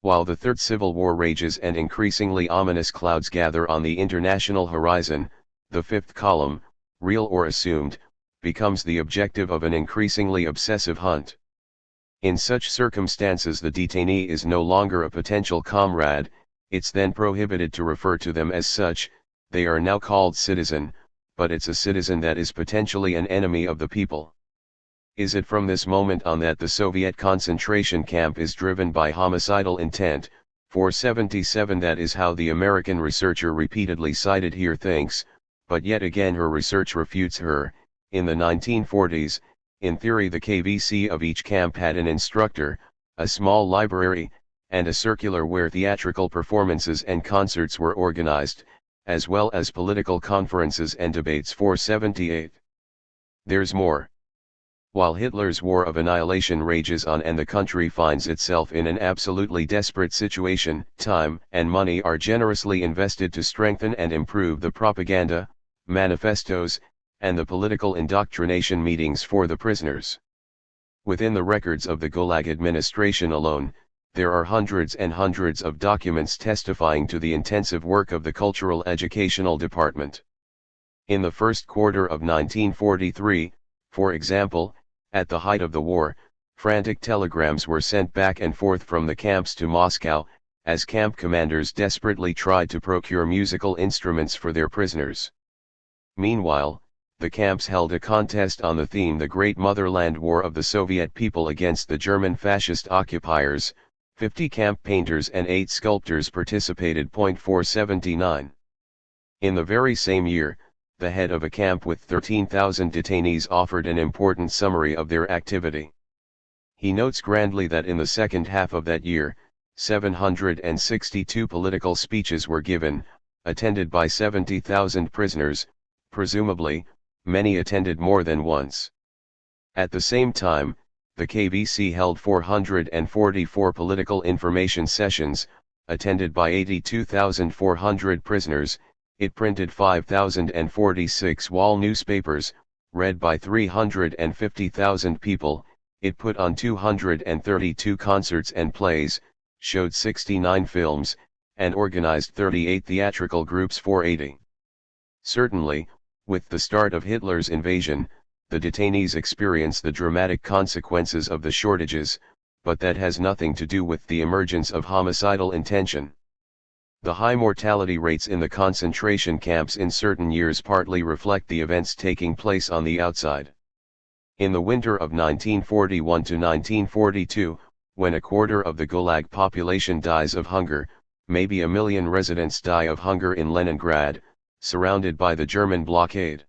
Speaker 1: While the Third Civil War rages and increasingly ominous clouds gather on the international horizon, the fifth column, real or assumed, becomes the objective of an increasingly obsessive hunt. In such circumstances the detainee is no longer a potential comrade. It's then prohibited to refer to them as such. They are now called citizen, but it's a citizen that is potentially an enemy of the people. Is it from this moment on that the Soviet concentration camp is driven by homicidal intent? 477. That is how the American researcher repeatedly cited here thinks, but yet again her research refutes her. In the 1940s, in theory the KVC of each camp had an instructor, a small library, and a circular where theatrical performances and concerts were organized, as well as political conferences and debates. 478. There's more. While Hitler's war of annihilation rages on and the country finds itself in an absolutely desperate situation, time and money are generously invested to strengthen and improve the propaganda, manifestos, and the political indoctrination meetings for the prisoners. Within the records of the Gulag administration alone, there are hundreds and hundreds of documents testifying to the intensive work of the Cultural Educational Department. In the first quarter of 1943, for example, at the height of the war, frantic telegrams were sent back and forth from the camps to Moscow, as camp commanders desperately tried to procure musical instruments for their prisoners. Meanwhile, the camps held a contest on the theme The Great Motherland War of the Soviet People against the German fascist occupiers. 50 camp painters and 8 sculptors participated. 479. In the very same year, the head of a camp with 13,000 detainees offered an important summary of their activity. He notes grandly that in the second half of that year, 762 political speeches were given, attended by 70,000 prisoners, presumably, many attended more than once. At the same time, the KVC held 444 political information sessions, attended by 82,400 prisoners. It printed 5,046 wall newspapers, read by 350,000 people, it put on 232 concerts and plays, showed 69 films, and organized 38 theatrical groups. 480. Certainly, with the start of Hitler's invasion, the detainees experience the dramatic consequences of the shortages, but that has nothing to do with the emergence of homicidal intention. The high mortality rates in the concentration camps in certain years partly reflect the events taking place on the outside. In the winter of 1941 to 1942, when a quarter of the Gulag population dies of hunger, maybe 1 million residents die of hunger in Leningrad, surrounded by the German blockade.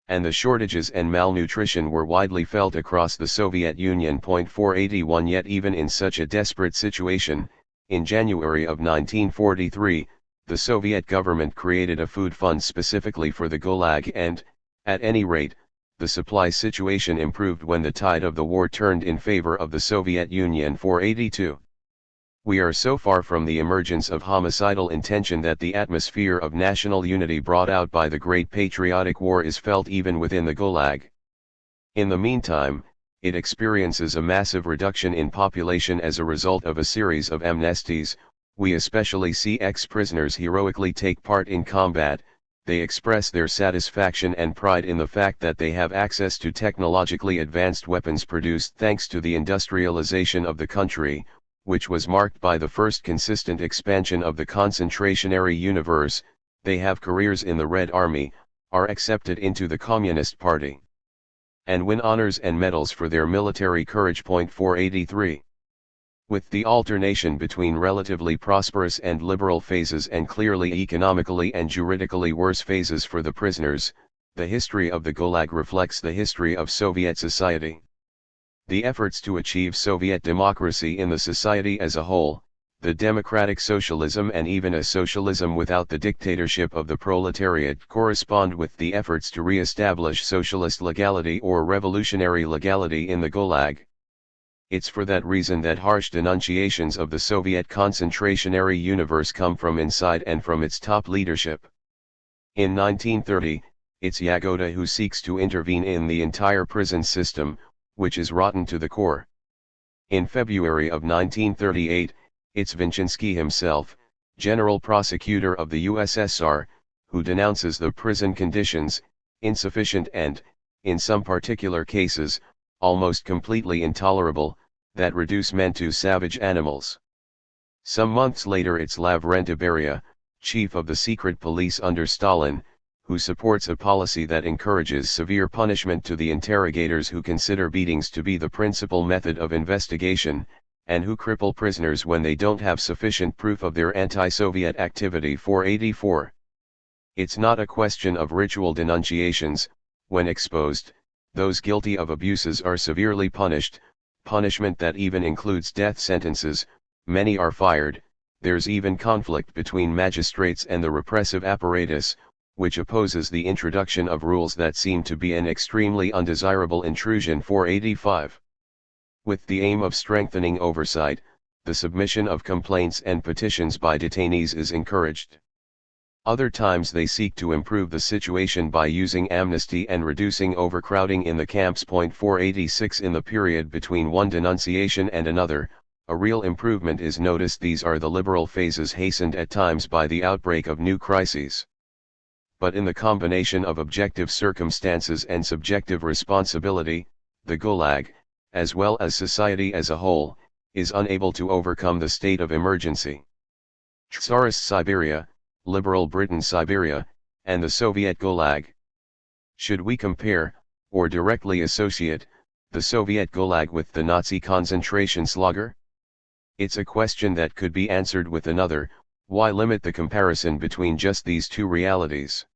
Speaker 1: And the shortages and malnutrition were widely felt across the Soviet Union. 481. Yet even in such a desperate situation, in January of 1943, the Soviet government created a food fund specifically for the Gulag and, at any rate, the supply situation improved when the tide of the war turned in favor of the Soviet Union. 482. We are so far from the emergence of homicidal intention that the atmosphere of national unity brought out by the Great Patriotic War is felt even within the Gulag. In the meantime, it experiences a massive reduction in population as a result of a series of amnesties. We especially see ex-prisoners heroically take part in combat. They express their satisfaction and pride in the fact that they have access to technologically advanced weapons produced thanks to the industrialization of the country, which was marked by the first consistent expansion of the concentrationary universe. They have careers in the Red Army, are accepted into the Communist Party, and win honors and medals for their military courage. 483. With the alternation between relatively prosperous and liberal phases and clearly economically and juridically worse phases for the prisoners, the history of the Gulag reflects the history of Soviet society. The efforts to achieve Soviet democracy in the society as a whole, the democratic socialism and even a socialism without the dictatorship of the proletariat, correspond with the efforts to re-establish socialist legality or revolutionary legality in the Gulag. It's for that reason that harsh denunciations of the Soviet concentrationary universe come from inside and from its top leadership. In 1930, it's Yagoda who seeks to intervene in the entire prison system, which is rotten to the core. In February of 1938, it's Vinchinsky himself, General Prosecutor of the USSR, who denounces the prison conditions, insufficient and, in some particular cases, almost completely intolerable, that reduce men to savage animals. Some months later it's Lavrenti Beria, chief of the secret police under Stalin, who supports a policy that encourages severe punishment to the interrogators who consider beatings to be the principal method of investigation, and who cripple prisoners when they don't have sufficient proof of their anti-Soviet activity. 484. It's not a question of ritual denunciations. When exposed, those guilty of abuses are severely punished, punishment that even includes death sentences. Many are fired, there's even conflict between magistrates and the repressive apparatus, which opposes the introduction of rules that seem to be an extremely undesirable intrusion. 485. With the aim of strengthening oversight, the submission of complaints and petitions by detainees is encouraged. Other times they seek to improve the situation by using amnesty and reducing overcrowding in the camps. 486. In the period between one denunciation and another, a real improvement is noticed. These are the liberal phases, hastened at times by the outbreak of new crises. But in the combination of objective circumstances and subjective responsibility, the Gulag, as well as society as a whole, is unable to overcome the state of emergency. Tsarist Siberia, Liberal Britain Siberia, and the Soviet Gulag. Should we compare, or directly associate, the Soviet Gulag with the Nazi concentration slaughter? It's a question that could be answered with another: why limit the comparison between just these two realities?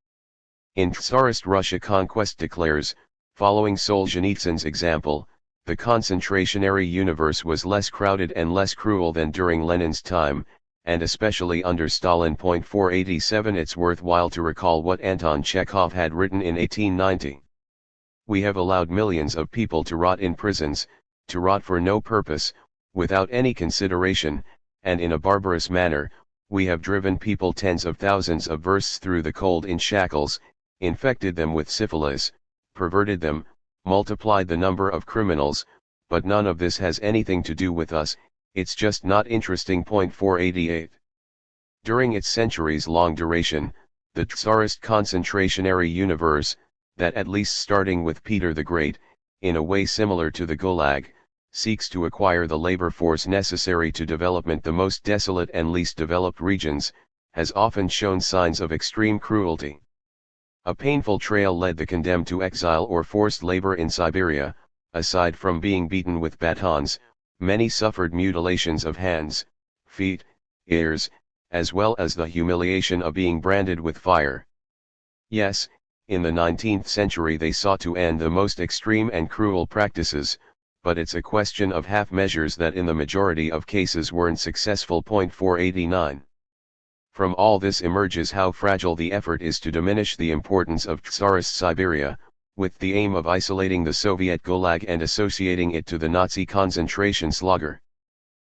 Speaker 1: In Tsarist Russia, conquest declares, following Solzhenitsyn's example, the concentrationary universe was less crowded and less cruel than during Lenin's time, and especially under Stalin. 487. It's worthwhile to recall what Anton Chekhov had written in 1890. We have allowed millions of people to rot in prisons, to rot for no purpose, without any consideration, and in a barbarous manner. We have driven people tens of thousands of versts through the cold in shackles, infected them with syphilis, perverted them, multiplied the number of criminals, but none of this has anything to do with us. It's just not interesting. 488. During its centuries-long duration, the Tsarist concentrationary universe, that at least starting with Peter the Great, in a way similar to the Gulag, seeks to acquire the labor force necessary to development the most desolate and least developed regions, has often shown signs of extreme cruelty. A painful trail led the condemned to exile or forced labor in Siberia. Aside from being beaten with batons, many suffered mutilations of hands, feet, ears, as well as the humiliation of being branded with fire. Yes, in the 19th century they sought to end the most extreme and cruel practices, but it's a question of half measures that in the majority of cases weren't successful. 489. From all this emerges how fragile the effort is to diminish the importance of Tsarist Siberia, with the aim of isolating the Soviet Gulag and associating it to the Nazi concentration slaughter.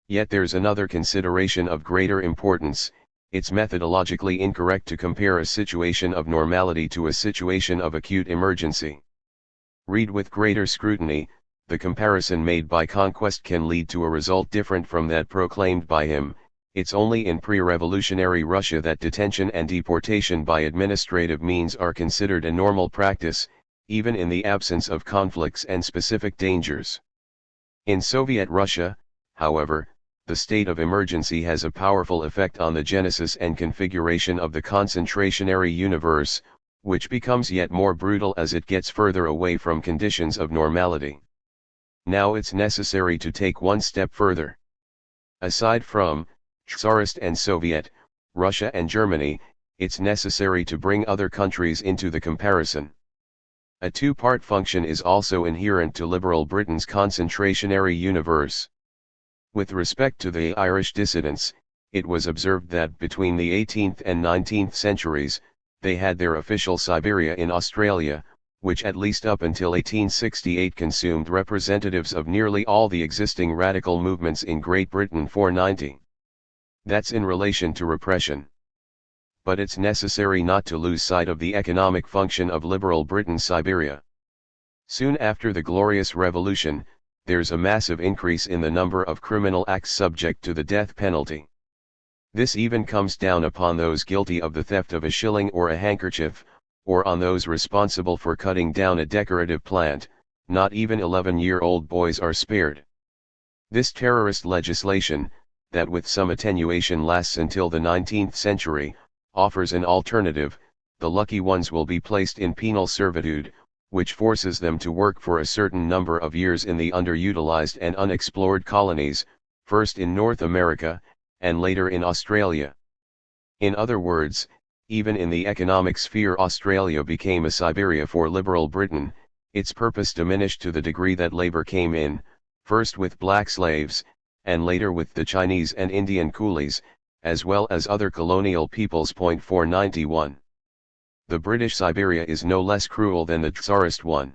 Speaker 1: Yet there's another consideration of greater importance: it's methodologically incorrect to compare a situation of normality to a situation of acute emergency. Read with greater scrutiny, the comparison made by Conquest can lead to a result different from that proclaimed by him. It's only in pre-revolutionary Russia that detention and deportation by administrative means are considered a normal practice, even in the absence of conflicts and specific dangers. In Soviet Russia, however, the state of emergency has a powerful effect on the genesis and configuration of the concentrationary universe, which becomes yet more brutal as it gets further away from conditions of normality. Now it's necessary to take one step further. Aside from Tsarist and Soviet, Russia and Germany, it's necessary to bring other countries into the comparison. A two-part function is also inherent to liberal Britain's concentrationary universe. With respect to the Irish dissidents, it was observed that between the 18th and 19th centuries, they had their official Siberia in Australia, which at least up until 1868 consumed representatives of nearly all the existing radical movements in Great Britain. 490. That's in relation to repression. But it's necessary not to lose sight of the economic function of liberal Britain Siberia. Soon after the Glorious Revolution, there's a massive increase in the number of criminal acts subject to the death penalty. This even comes down upon those guilty of the theft of a shilling or a handkerchief, or on those responsible for cutting down a decorative plant. Not even 11-year-old boys are spared. This terrorist legislation, that with some attenuation lasts until the 19th century, offers an alternative: the lucky ones will be placed in penal servitude, which forces them to work for a certain number of years in the underutilized and unexplored colonies, first in North America, and later in Australia. In other words, even in the economic sphere Australia became a Siberia for liberal Britain. Its purpose diminished to the degree that labor came in, first with black slaves, and later with the Chinese and Indian coolies, as well as other colonial peoples. 491. The British Siberia is no less cruel than the Tsarist one.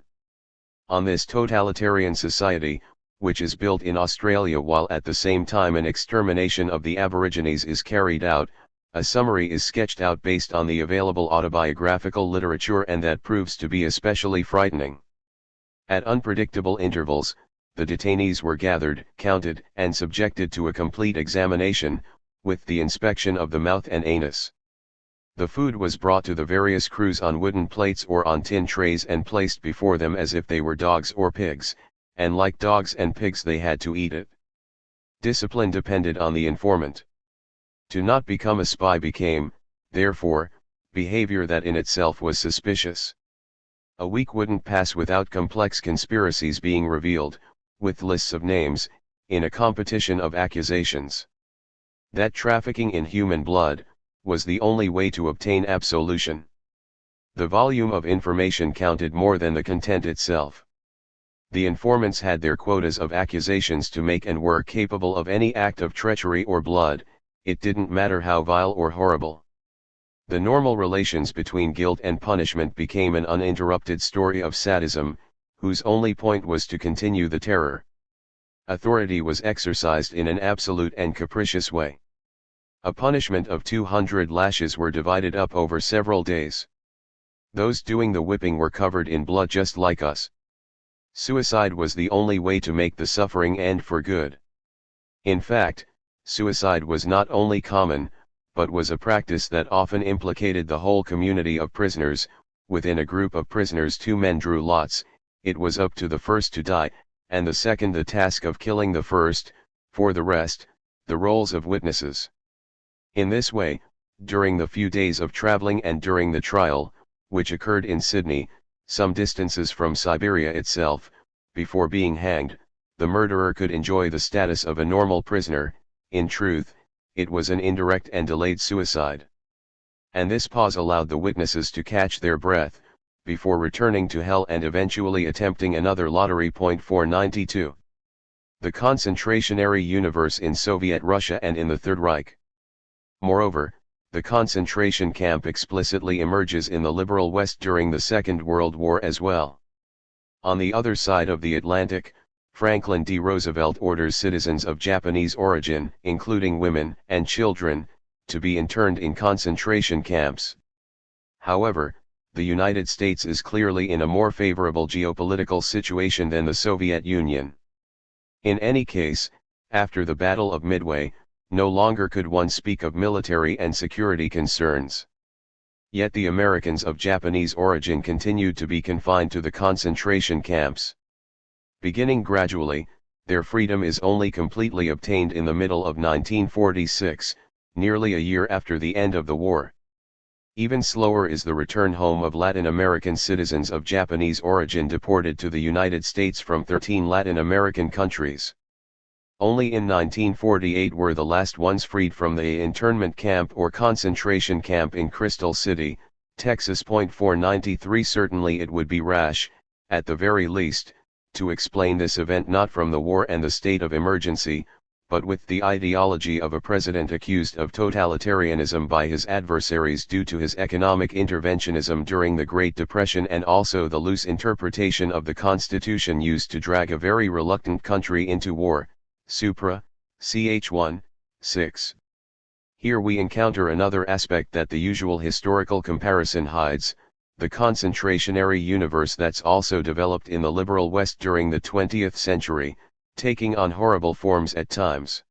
Speaker 1: On this totalitarian society, which is built in Australia while at the same time an extermination of the Aborigines is carried out, a summary is sketched out based on the available autobiographical literature, and that proves to be especially frightening. At unpredictable intervals, the detainees were gathered, counted, and subjected to a complete examination, with the inspection of the mouth and anus. The food was brought to the various crews on wooden plates or on tin trays and placed before them as if they were dogs or pigs, and like dogs and pigs they had to eat it. Discipline depended on the informant. To not become a spy became, therefore, behavior that in itself was suspicious. A week wouldn't pass without complex conspiracies being revealed, with lists of names, in a competition of accusations. That trafficking in human blood was the only way to obtain absolution. The volume of information counted more than the content itself. The informants had their quotas of accusations to make and were capable of any act of treachery or blood, it didn't matter how vile or horrible. The normal relations between guilt and punishment became an uninterrupted story of sadism, whose only point was to continue the terror. Authority was exercised in an absolute and capricious way. A punishment of 200 lashes were divided up over several days. Those doing the whipping were covered in blood just like us. Suicide was the only way to make the suffering end for good. In fact, suicide was not only common, but was a practice that often implicated the whole community of prisoners. Within a group of prisoners, two men drew lots, it was up to the first to die, and the second the task of killing the first, for the rest, the roles of witnesses. In this way, during the few days of traveling and during the trial, which occurred in Sydney, some distances from Siberia itself, before being hanged, the murderer could enjoy the status of a normal prisoner. In truth, it was an indirect and delayed suicide. And this pause allowed the witnesses to catch their breath, before returning to hell and eventually attempting another lottery. 492. The concentrationary universe in Soviet Russia and in the Third Reich. Moreover, the concentration camp explicitly emerges in the liberal West during the Second World War as well. On the other side of the Atlantic, Franklin D. Roosevelt orders citizens of Japanese origin, including women and children, to be interned in concentration camps. However, the United States is clearly in a more favorable geopolitical situation than the Soviet Union. In any case, after the Battle of Midway, no longer could one speak of military and security concerns. Yet the Americans of Japanese origin continued to be confined to the concentration camps. Beginning gradually, their freedom is only completely obtained in the middle of 1946, nearly a year after the end of the war. Even slower is the return home of Latin American citizens of Japanese origin deported to the United States from 13 Latin American countries. Only in 1948 were the last ones freed from the internment camp or concentration camp in Crystal City, Texas. 493. Certainly it would be rash, at the very least, to explain this event not from the war and the state of emergency, but with the ideology of a president accused of totalitarianism by his adversaries due to his economic interventionism during the Great Depression, and also the loose interpretation of the Constitution used to drag a very reluctant country into war. Supra, ch. 1, 6. Here we encounter another aspect that the usual historical comparison hides, the concentrationary universe that's also developed in the liberal West during the 20th century, taking on horrible forms at times.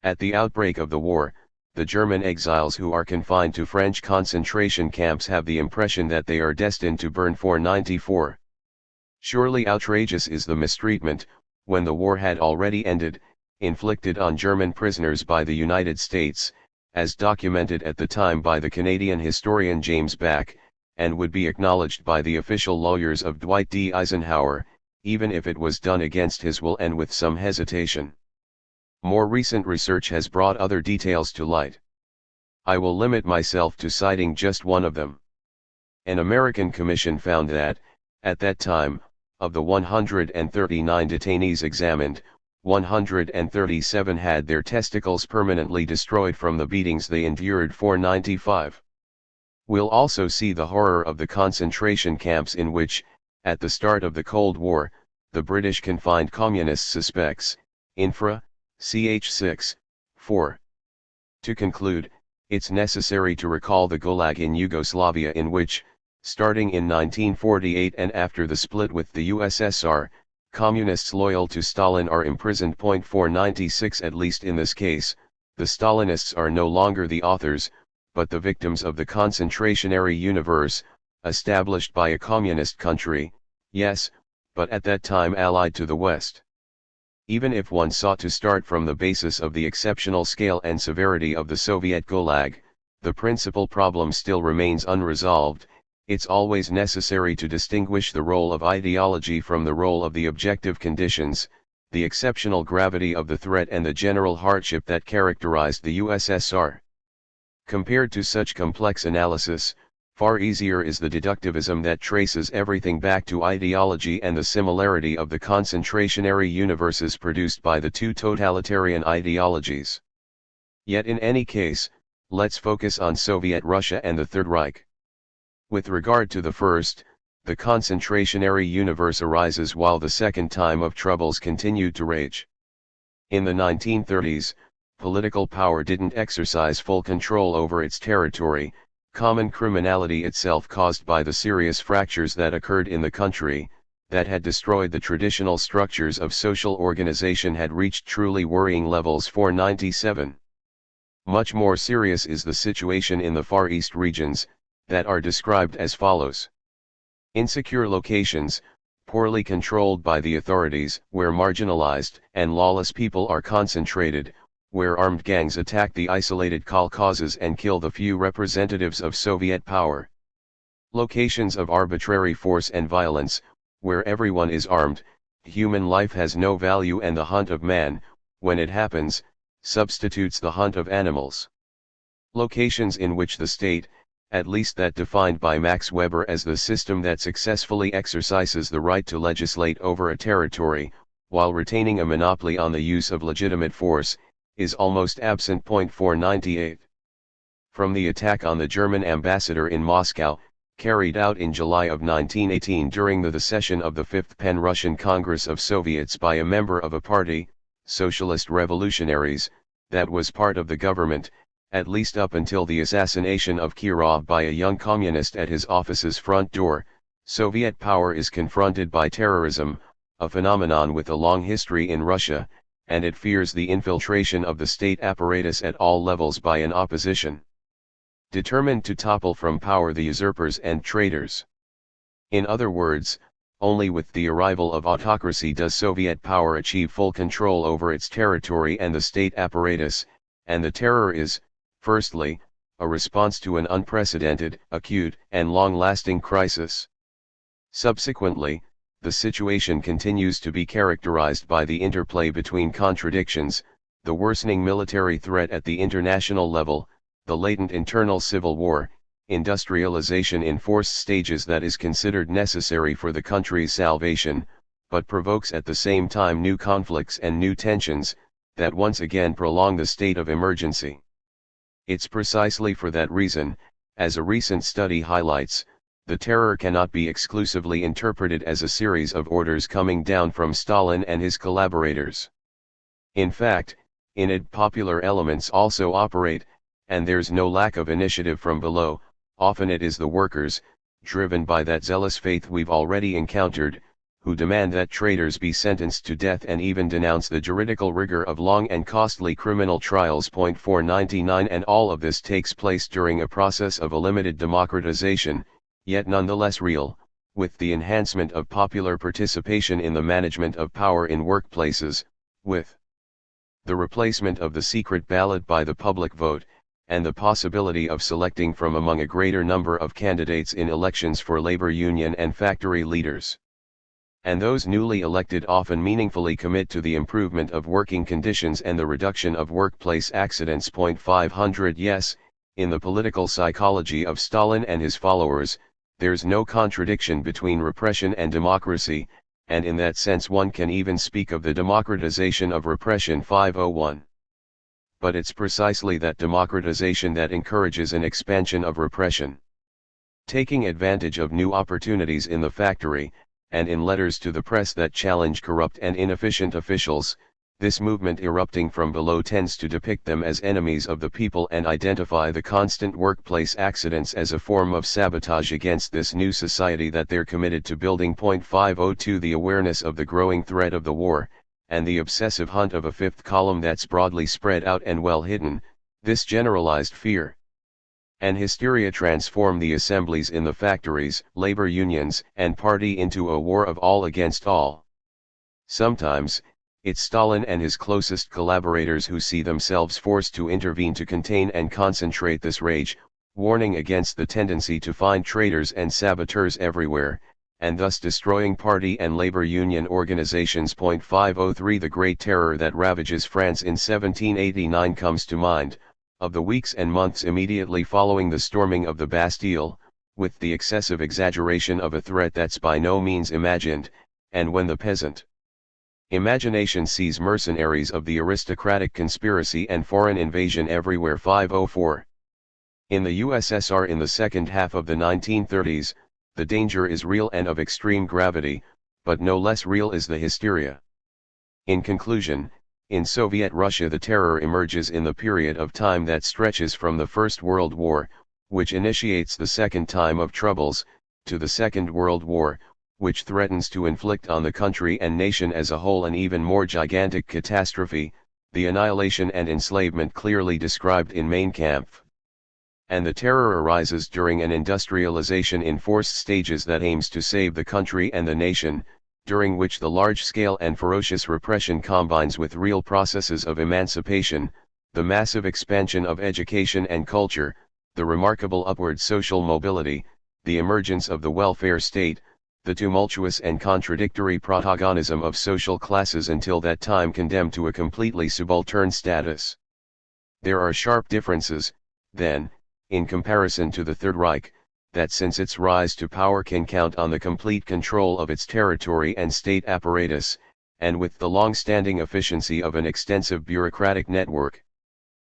Speaker 1: At the outbreak of the war, the German exiles who are confined to French concentration camps have the impression that they are destined to burn. 494. Surely outrageous is the mistreatment, when the war had already ended, inflicted on German prisoners by the United States, as documented at the time by the Canadian historian James Back, and would be acknowledged by the official lawyers of Dwight D. Eisenhower, even if it was done against his will and with some hesitation. More recent research has brought other details to light. I will limit myself to citing just one of them. An American commission found that, at that time, of the 139 detainees examined, 137 had their testicles permanently destroyed from the beatings they endured. 495. We'll also see the horror of the concentration camps in which, at the start of the Cold War, the British confined communist suspects, infra, ch. 6, 4. To conclude, it's necessary to recall the Gulag in Yugoslavia in which, starting in 1948 and after the split with the USSR, communists loyal to Stalin are imprisoned. 496. At least in this case, the Stalinists are no longer the authors, but the victims of the concentrationary universe, established by a communist country, yes, but at that time allied to the West. Even if one sought to start from the basis of the exceptional scale and severity of the Soviet Gulag, the principal problem still remains unresolved. It's always necessary to distinguish the role of ideology from the role of the objective conditions, the exceptional gravity of the threat and the general hardship that characterized the USSR. Compared to such complex analysis, far easier is the deductivism that traces everything back to ideology and the similarity of the concentrationary universes produced by the two totalitarian ideologies. Yet in any case, let's focus on Soviet Russia and the Third Reich. With regard to the first, the concentrationary universe arises while the second time of troubles continued to rage. In the 1930s, political power didn't exercise full control over its territory. Common criminality itself caused by the serious fractures that occurred in the country, that had destroyed the traditional structures of social organization, had reached truly worrying levels. 497. Much more serious is the situation in the Far East regions, that are described as follows. Insecure locations, poorly controlled by the authorities, where marginalized and lawless people are concentrated, where armed gangs attack the isolated kolkhozes and kill the few representatives of Soviet power. Locations of arbitrary force and violence, where everyone is armed, human life has no value and the hunt of man, when it happens, substitutes the hunt of animals. Locations in which the state, at least that defined by Max Weber as the system that successfully exercises the right to legislate over a territory, while retaining a monopoly on the use of legitimate force, is almost absent. 498. From the attack on the German ambassador in Moscow, carried out in July of 1918 during the session of the Fifth Pan-Russian Congress of Soviets by a member of a party, Socialist Revolutionaries, that was part of the government, at least up until the assassination of Kirov by a young communist at his office's front door, Soviet power is confronted by terrorism, a phenomenon with a long history in Russia, and it fears the infiltration of the state apparatus at all levels by an opposition determined to topple from power the usurpers and traitors. In other words, only with the arrival of autocracy does Soviet power achieve full control over its territory and the state apparatus, and the terror is, firstly, a response to an unprecedented, acute, and long-lasting crisis. Subsequently, the situation continues to be characterized by the interplay between contradictions, the worsening military threat at the international level, the latent internal civil war, industrialization in forced stages that is considered necessary for the country's salvation, but provokes at the same time new conflicts and new tensions, that once again prolong the state of emergency. It's precisely for that reason, as a recent study highlights, the terror cannot be exclusively interpreted as a series of orders coming down from Stalin and his collaborators. In fact, in it popular elements also operate, and there's no lack of initiative from below. Often it is the workers, driven by that zealous faith we've already encountered, who demand that traitors be sentenced to death and even denounce the juridical rigor of long and costly criminal trials. 499. And all of this takes place during a process of a limited democratization, yet nonetheless real, with the enhancement of popular participation in the management of power in workplaces, with the replacement of the secret ballot by the public vote, and the possibility of selecting from among a greater number of candidates in elections for labor union and factory leaders. And those newly elected often meaningfully commit to the improvement of working conditions and the reduction of workplace accidents. 500. Yes, in the political psychology of Stalin and his followers, there's no contradiction between repression and democracy, and in that sense one can even speak of the democratization of repression 501. But it's precisely that democratization that encourages an expansion of repression. Taking advantage of new opportunities in the factory, and in letters to the press that challenge corrupt and inefficient officials, this movement erupting from below tends to depict them as enemies of the people and identify the constant workplace accidents as a form of sabotage against this new society that they're committed to building. 502 The awareness of the growing threat of the war, and the obsessive hunt of a fifth column that's broadly spread out and well hidden, this generalized fear and hysteria transform the assemblies in the factories, labor unions, and party into a war of all against all. Sometimes, it's Stalin and his closest collaborators who see themselves forced to intervene to contain and concentrate this rage, warning against the tendency to find traitors and saboteurs everywhere, and thus destroying party and labor union organizations. 503 The Great Terror that ravages France in 1789 comes to mind, of the weeks and months immediately following the storming of the Bastille, with the excessive exaggeration of a threat that's by no means imagined, and when the peasant imagination sees mercenaries of the aristocratic conspiracy and foreign invasion everywhere. 504. In the USSR in the second half of the 1930s, the danger is real and of extreme gravity, but no less real is the hysteria. In conclusion, in Soviet Russia the terror emerges in the period of time that stretches from the First World War, which initiates the Second Time of Troubles, to the Second World War, which threatens to inflict on the country and nation as a whole an even more gigantic catastrophe, the annihilation and enslavement clearly described in Mein Kampf. And the terror arises during an industrialization in forced stages that aims to save the country and the nation, during which the large-scale and ferocious repression combines with real processes of emancipation, the massive expansion of education and culture, the remarkable upward social mobility, the emergence of the welfare state, the tumultuous and contradictory protagonism of social classes until that time condemned to a completely subaltern status. There are sharp differences, then, in comparison to the Third Reich, that since its rise to power can count on the complete control of its territory and state apparatus, and with the long-standing efficiency of an extensive bureaucratic network.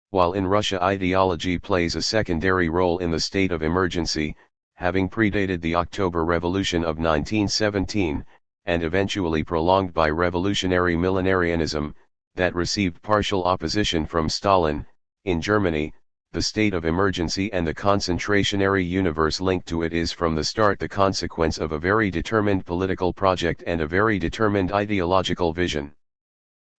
Speaker 1: While in Russia ideology plays a secondary role in the state of emergency, having predated the October Revolution of 1917, and eventually prolonged by revolutionary millenarianism, that received partial opposition from Stalin. In Germany, the state of emergency and the concentrationary universe linked to it is from the start the consequence of a very determined political project and a very determined ideological vision.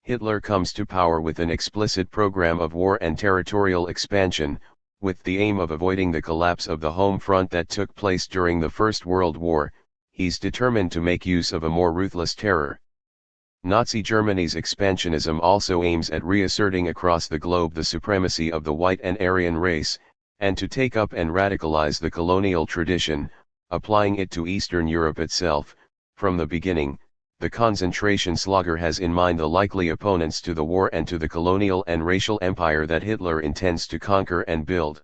Speaker 1: Hitler comes to power with an explicit program of war and territorial expansion, with the aim of avoiding the collapse of the home front that took place during the First World War. He's determined to make use of a more ruthless terror. Nazi Germany's expansionism also aims at reasserting across the globe the supremacy of the white and Aryan race, and to take up and radicalize the colonial tradition, applying it to Eastern Europe itself. From the beginning, the concentration slugger has in mind the likely opponents to the war and to the colonial and racial empire that Hitler intends to conquer and build.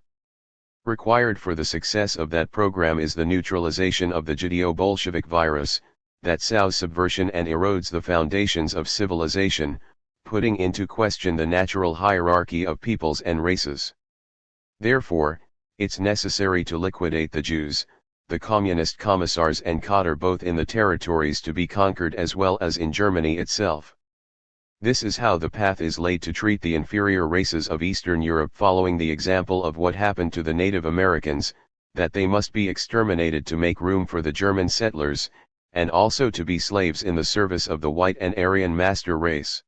Speaker 1: Required for the success of that program is the neutralization of the Judeo-Bolshevik virus, that sows subversion and erodes the foundations of civilization, putting into question the natural hierarchy of peoples and races. Therefore, it's necessary to liquidate the Jews, the communist commissars and cadre both in the territories to be conquered as well as in Germany itself. This is how the path is laid to treat the inferior races of Eastern Europe, following the example of what happened to the Native Americans, that they must be exterminated to make room for the German settlers, and also to be slaves in the service of the white and Aryan master race.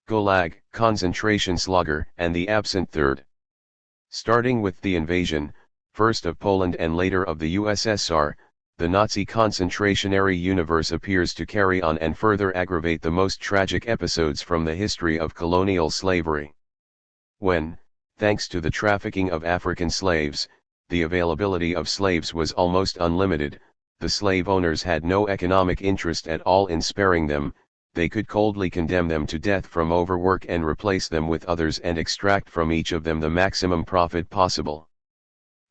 Speaker 1: Gulag, concentration slugger, and the absent third. Starting with the invasion, first of Poland and later of the USSR, the Nazi concentrationary universe appears to carry on and further aggravate the most tragic episodes from the history of colonial slavery. When, thanks to the trafficking of African slaves, the availability of slaves was almost unlimited, the slave owners had no economic interest at all in sparing them. They could coldly condemn them to death from overwork and replace them with others and extract from each of them the maximum profit possible.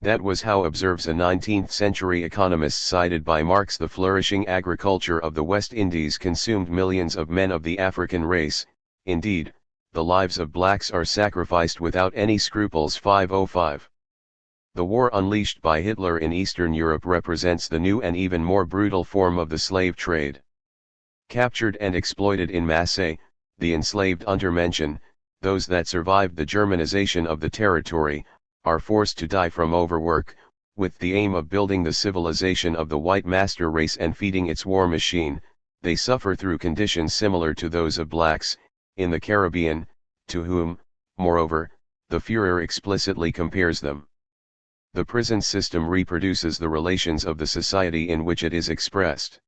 Speaker 1: That was how, observes a 19th-century economist cited by Marx, the flourishing agriculture of the West Indies consumed millions of men of the African race. Indeed, the lives of blacks are sacrificed without any scruples. 505. The war unleashed by Hitler in Eastern Europe represents the new and even more brutal form of the slave trade. Captured and exploited in masse, the enslaved untermenschen, those that survived the Germanization of the territory, are forced to die from overwork, with the aim of building the civilization of the white master race and feeding its war machine. They suffer through conditions similar to those of blacks, in the Caribbean, to whom, moreover, the Führer explicitly compares them. The prison system reproduces the relations of the society in which it is expressed.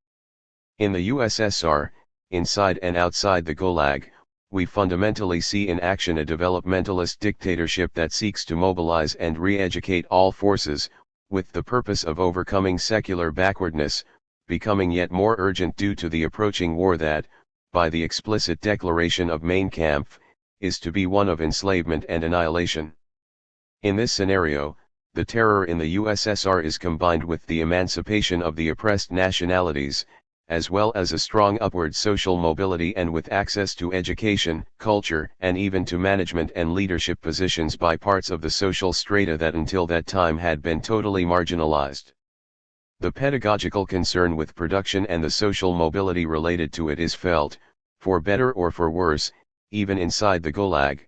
Speaker 1: In the USSR, inside and outside the Gulag, we fundamentally see in action a developmentalist dictatorship that seeks to mobilize and re-educate all forces, with the purpose of overcoming secular backwardness, becoming yet more urgent due to the approaching war that, by the explicit declaration of Mein Kampf, is to be one of enslavement and annihilation. In this scenario, the terror in the USSR is combined with the emancipation of the oppressed nationalities, as well as a strong upward social mobility and with access to education, culture, and even to management and leadership positions by parts of the social strata that until that time had been totally marginalized. The pedagogical concern with production and the social mobility related to it is felt, for better or for worse, even inside the Gulag.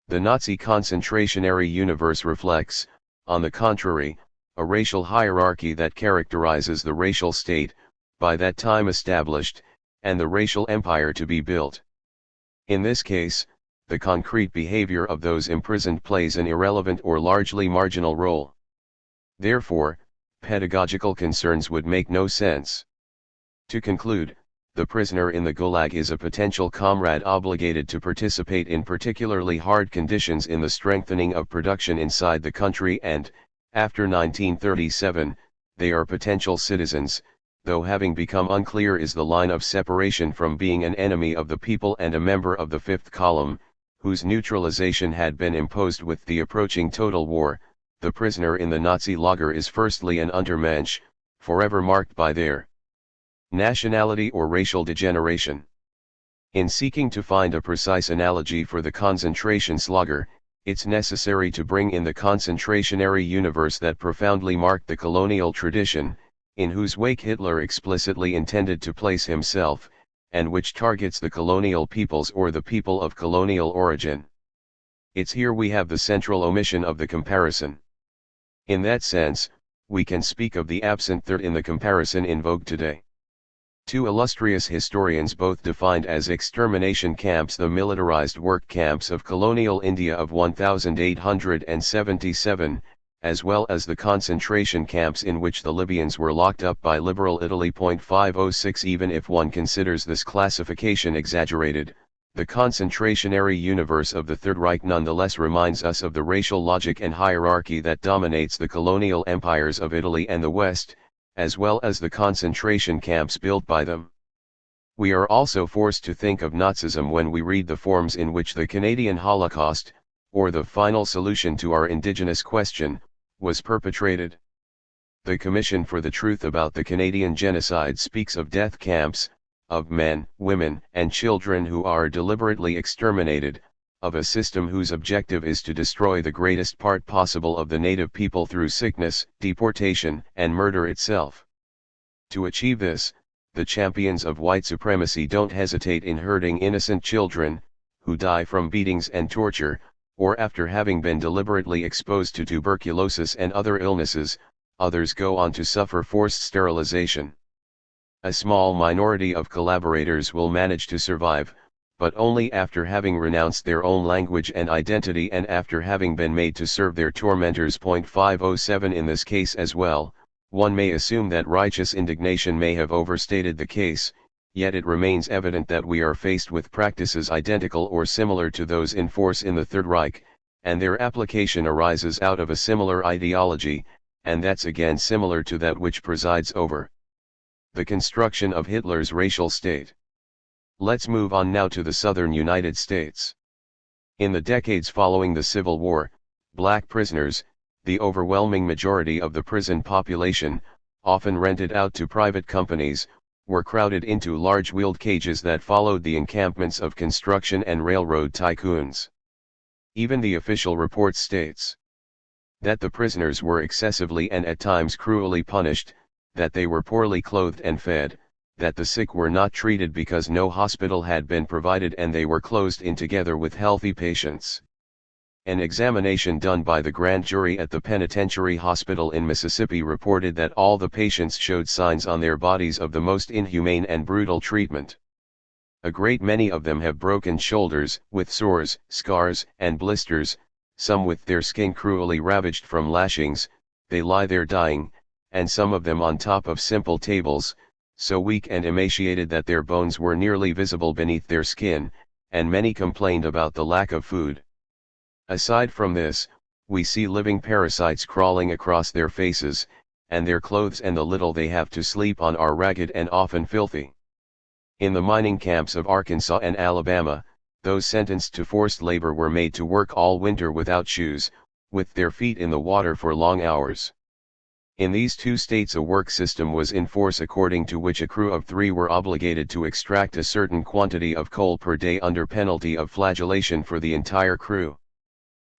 Speaker 1: The Nazi concentrationary universe reflects, on the contrary, a racial hierarchy that characterizes the racial state, by that time established, and the racial empire to be built. In this case, the concrete behavior of those imprisoned plays an irrelevant or largely marginal role. Therefore, pedagogical concerns would make no sense. To conclude, the prisoner in the Gulag is a potential comrade obligated to participate in particularly hard conditions in the strengthening of production inside the country, and, after 1937, they are potential citizens, though having become unclear is the line of separation from being an enemy of the people and a member of the fifth column, whose neutralization had been imposed with the approaching total war. The prisoner in the Nazi lager is firstly an Untermensch, forever marked by their nationality or racial degeneration. In seeking to find a precise analogy for the Konzentrationslager, it's necessary to bring in the concentrationary universe that profoundly marked the colonial tradition, in whose wake Hitler explicitly intended to place himself, and which targets the colonial peoples or the people of colonial origin. It's here we have the central omission of the comparison. In that sense, we can speak of the absent third in the comparison in vogue today. Two illustrious historians both defined as extermination camps the militarized work camps of colonial India of 1877, as well as the concentration camps in which the Libyans were locked up by liberal Italy. 506 Even if one considers this classification exaggerated, the concentrationary universe of the Third Reich nonetheless reminds us of the racial logic and hierarchy that dominates the colonial empires of Italy and the West, as well as the concentration camps built by them. We are also forced to think of Nazism when we read the forms in which the Canadian Holocaust, or the final solution to our indigenous question, was perpetrated. The Commission for the Truth about the Canadian Genocide speaks of death camps, of men, women, and children who are deliberately exterminated, of a system whose objective is to destroy the greatest part possible of the native people through sickness, deportation, and murder itself. To achieve this, the champions of white supremacy don't hesitate in hurting innocent children, who die from beatings and torture, or after having been deliberately exposed to tuberculosis and other illnesses. Others go on to suffer forced sterilization. A small minority of collaborators will manage to survive, but only after having renounced their own language and identity and after having been made to serve their tormentors. 507 In this case as well, one may assume that righteous indignation may have overstated the case, yet it remains evident that we are faced with practices identical or similar to those in force in the Third Reich, and their application arises out of a similar ideology, and that's again similar to that which presides over the construction of Hitler's racial state. Let's move on now to the southern United States. In the decades following the Civil War, black prisoners, the overwhelming majority of the prison population, often rented out to private companies, were crowded into large wheeled cages that followed the encampments of construction and railroad tycoons. Even the official report states that the prisoners were excessively and at times cruelly punished, that they were poorly clothed and fed, that the sick were not treated because no hospital had been provided and they were closed in together with healthy patients. An examination done by the grand jury at the penitentiary hospital in Mississippi reported that all the patients showed signs on their bodies of the most inhumane and brutal treatment. A great many of them have broken shoulders, with sores, scars, and blisters, some with their skin cruelly ravaged from lashings. They lie there dying, and some of them on top of simple tables, so weak and emaciated that their bones were nearly visible beneath their skin, and many complained about the lack of food. Aside from this, we see living parasites crawling across their faces, and their clothes and the little they have to sleep on are ragged and often filthy. In the mining camps of Arkansas and Alabama, those sentenced to forced labor were made to work all winter without shoes, with their feet in the water for long hours. In these two states a work system was in force according to which a crew of 3 were obligated to extract a certain quantity of coal per day under penalty of flagellation for the entire crew.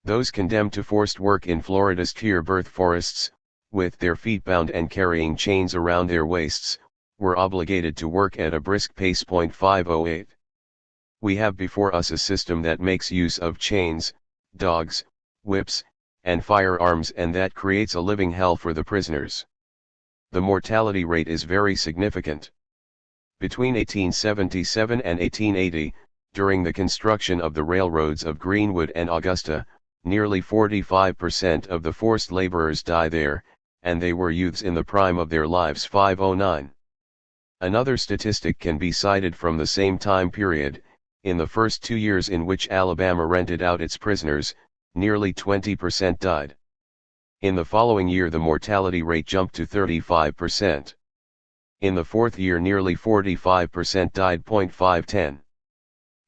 Speaker 1: Those condemned to forced work in Florida's tear-birth forests, with their feet bound and carrying chains around their waists, were obligated to work at a brisk pace. 508. We have before us a system that makes use of chains, dogs, whips, and firearms, and that creates a living hell for the prisoners. The mortality rate is very significant. Between 1877 and 1880, during the construction of the railroads of Greenwood and Augusta, nearly 45% of the forced laborers die there, and they were youths in the prime of their lives. 509. Another statistic can be cited from the same time period. In the first 2 years in which Alabama rented out its prisoners, nearly 20% died. In the following year the mortality rate jumped to 35%. In the fourth year nearly 45% died. 510.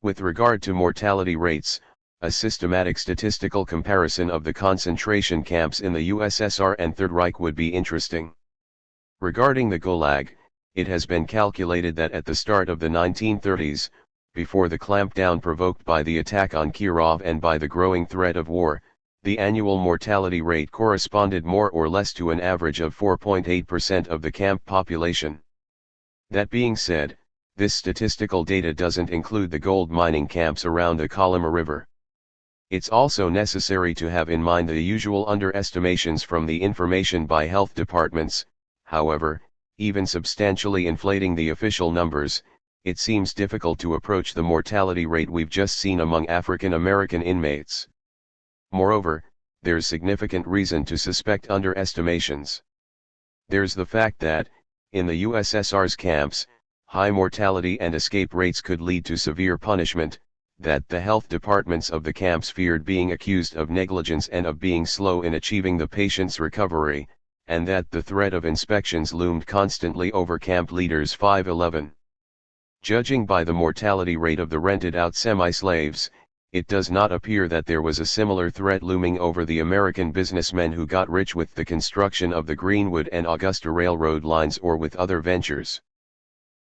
Speaker 1: With regard to mortality rates, a systematic statistical comparison of the concentration camps in the USSR and Third Reich would be interesting. Regarding the Gulag, it has been calculated that at the start of the 1930s, before the clampdown provoked by the attack on Kirov and by the growing threat of war, the annual mortality rate corresponded more or less to an average of 4.8% of the camp population. That being said, this statistical data doesn't include the gold mining camps around the Colima River. It's also necessary to have in mind the usual underestimations from the information by health departments. However, even substantially inflating the official numbers, it seems difficult to approach the mortality rate we've just seen among African American inmates. Moreover, there's significant reason to suspect underestimations. There's the fact that, in the USSR's camps, high mortality and escape rates could lead to severe punishment, that the health departments of the camps feared being accused of negligence and of being slow in achieving the patient's recovery, and that the threat of inspections loomed constantly over camp leaders. 511. Judging by the mortality rate of the rented-out semi-slaves, it does not appear that there was a similar threat looming over the American businessmen who got rich with the construction of the Greenwood and Augusta railroad lines or with other ventures.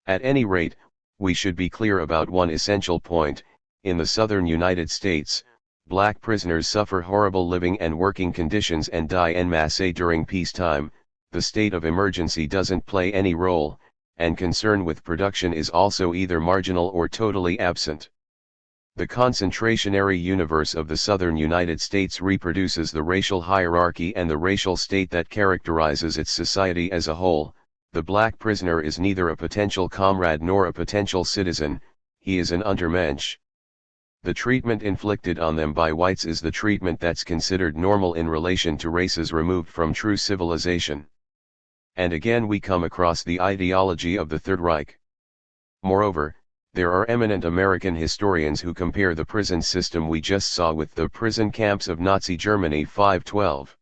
Speaker 1: At any rate, we should be clear about one essential point. In the southern United States, black prisoners suffer horrible living and working conditions and die en masse during peacetime. The state of emergency doesn't play any role, and concern with production is also either marginal or totally absent. The concentrationary universe of the southern United States reproduces the racial hierarchy and the racial state that characterizes its society as a whole. The black prisoner is neither a potential comrade nor a potential citizen, he is an Untermensch. The treatment inflicted on them by whites is the treatment that's considered normal in relation to races removed from true civilization. And again we come across the ideology of the Third Reich. Moreover, there are eminent American historians who compare the prison system we just saw with the prison camps of Nazi Germany. 512.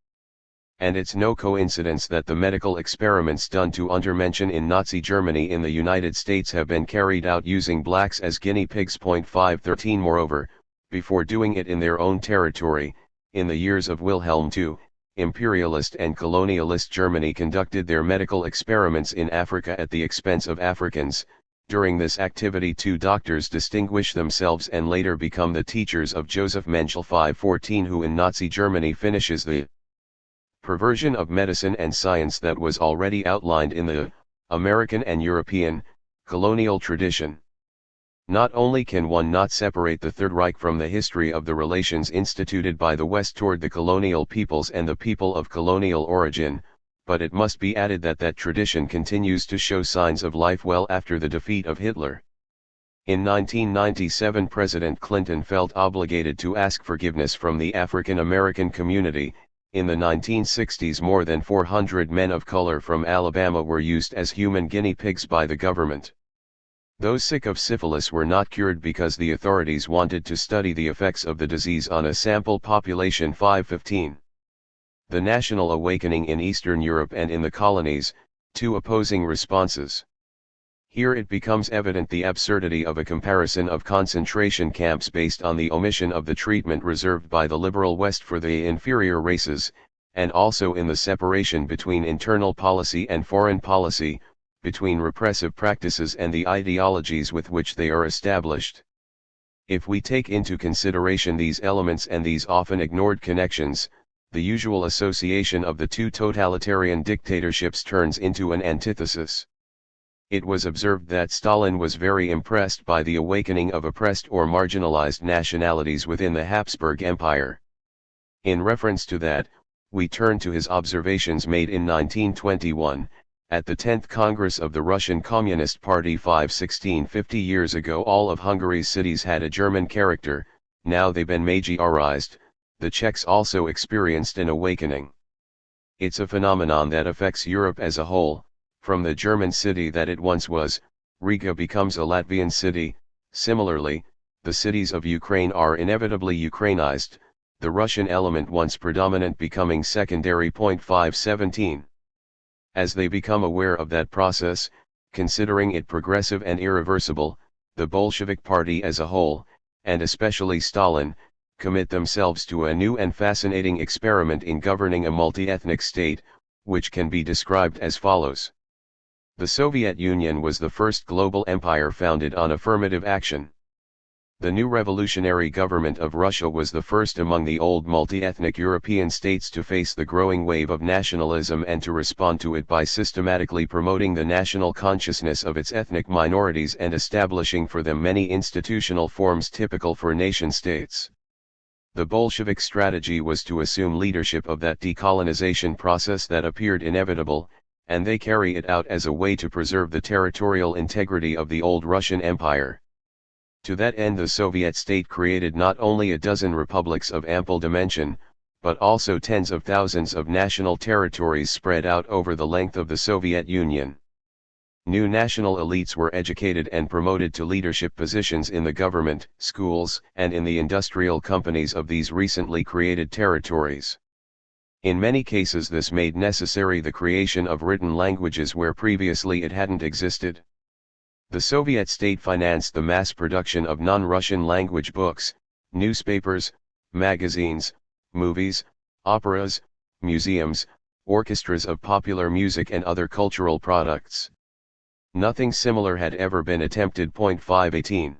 Speaker 1: And it's no coincidence that the medical experiments done to Untermenschen in Nazi Germany in the United States have been carried out using blacks as guinea pigs. 513. Moreover, before doing it in their own territory, in the years of Wilhelm II, imperialist and colonialist Germany conducted their medical experiments in Africa at the expense of Africans. During this activity, two doctors distinguish themselves and later become the teachers of Joseph Mengele 514, who in Nazi Germany finishes the perversion of medicine and science that was already outlined in the American and European colonial tradition. Not only can one not separate the Third Reich from the history of the relations instituted by the West toward the colonial peoples and the people of colonial origin, but it must be added that that tradition continues to show signs of life well after the defeat of Hitler. In 1997, President Clinton felt obligated to ask forgiveness from the African American community. In the 1960s, more than 400 men of color from Alabama were used as human guinea pigs by the government. Those sick of syphilis were not cured because the authorities wanted to study the effects of the disease on a sample population. 515. The National Awakening in Eastern Europe and in the colonies, two opposing responses. Here it becomes evident the absurdity of a comparison of concentration camps based on the omission of the treatment reserved by the liberal West for the inferior races, and also in the separation between internal policy and foreign policy, between repressive practices and the ideologies with which they are established. If we take into consideration these elements and these often ignored connections, the usual association of the two totalitarian dictatorships turns into an antithesis. It was observed that Stalin was very impressed by the awakening of oppressed or marginalized nationalities within the Habsburg Empire. In reference to that, we turn to his observations made in 1921, at the 10th Congress of the Russian Communist Party. 516. 50 years ago all of Hungary's cities had a German character, now they've been Magyarized. The Czechs also experienced an awakening. It's a phenomenon that affects Europe as a whole. From the German city that it once was, Riga becomes a Latvian city. Similarly, the cities of Ukraine are inevitably Ukrainized, the Russian element once predominant becoming secondary. 517. As they become aware of that process, considering it progressive and irreversible, the Bolshevik Party as a whole, and especially Stalin, commit themselves to a new and fascinating experiment in governing a multi-ethnic state, which can be described as follows. The Soviet Union was the first global empire founded on affirmative action. The new revolutionary government of Russia was the first among the old multi-ethnic European states to face the growing wave of nationalism and to respond to it by systematically promoting the national consciousness of its ethnic minorities and establishing for them many institutional forms typical for nation-states. The Bolshevik strategy was to assume leadership of that decolonization process that appeared inevitable, and they carry it out as a way to preserve the territorial integrity of the old Russian Empire. To that end the Soviet state created not only a dozen republics of ample dimension, but also tens of thousands of national territories spread out over the length of the Soviet Union. New national elites were educated and promoted to leadership positions in the government, schools, and in the industrial companies of these recently created territories. In many cases this made necessary the creation of written languages where previously it hadn't existed. The Soviet state financed the mass production of non-Russian language books, newspapers, magazines, movies, operas, museums, orchestras of popular music and other cultural products. Nothing similar had ever been attempted. 518.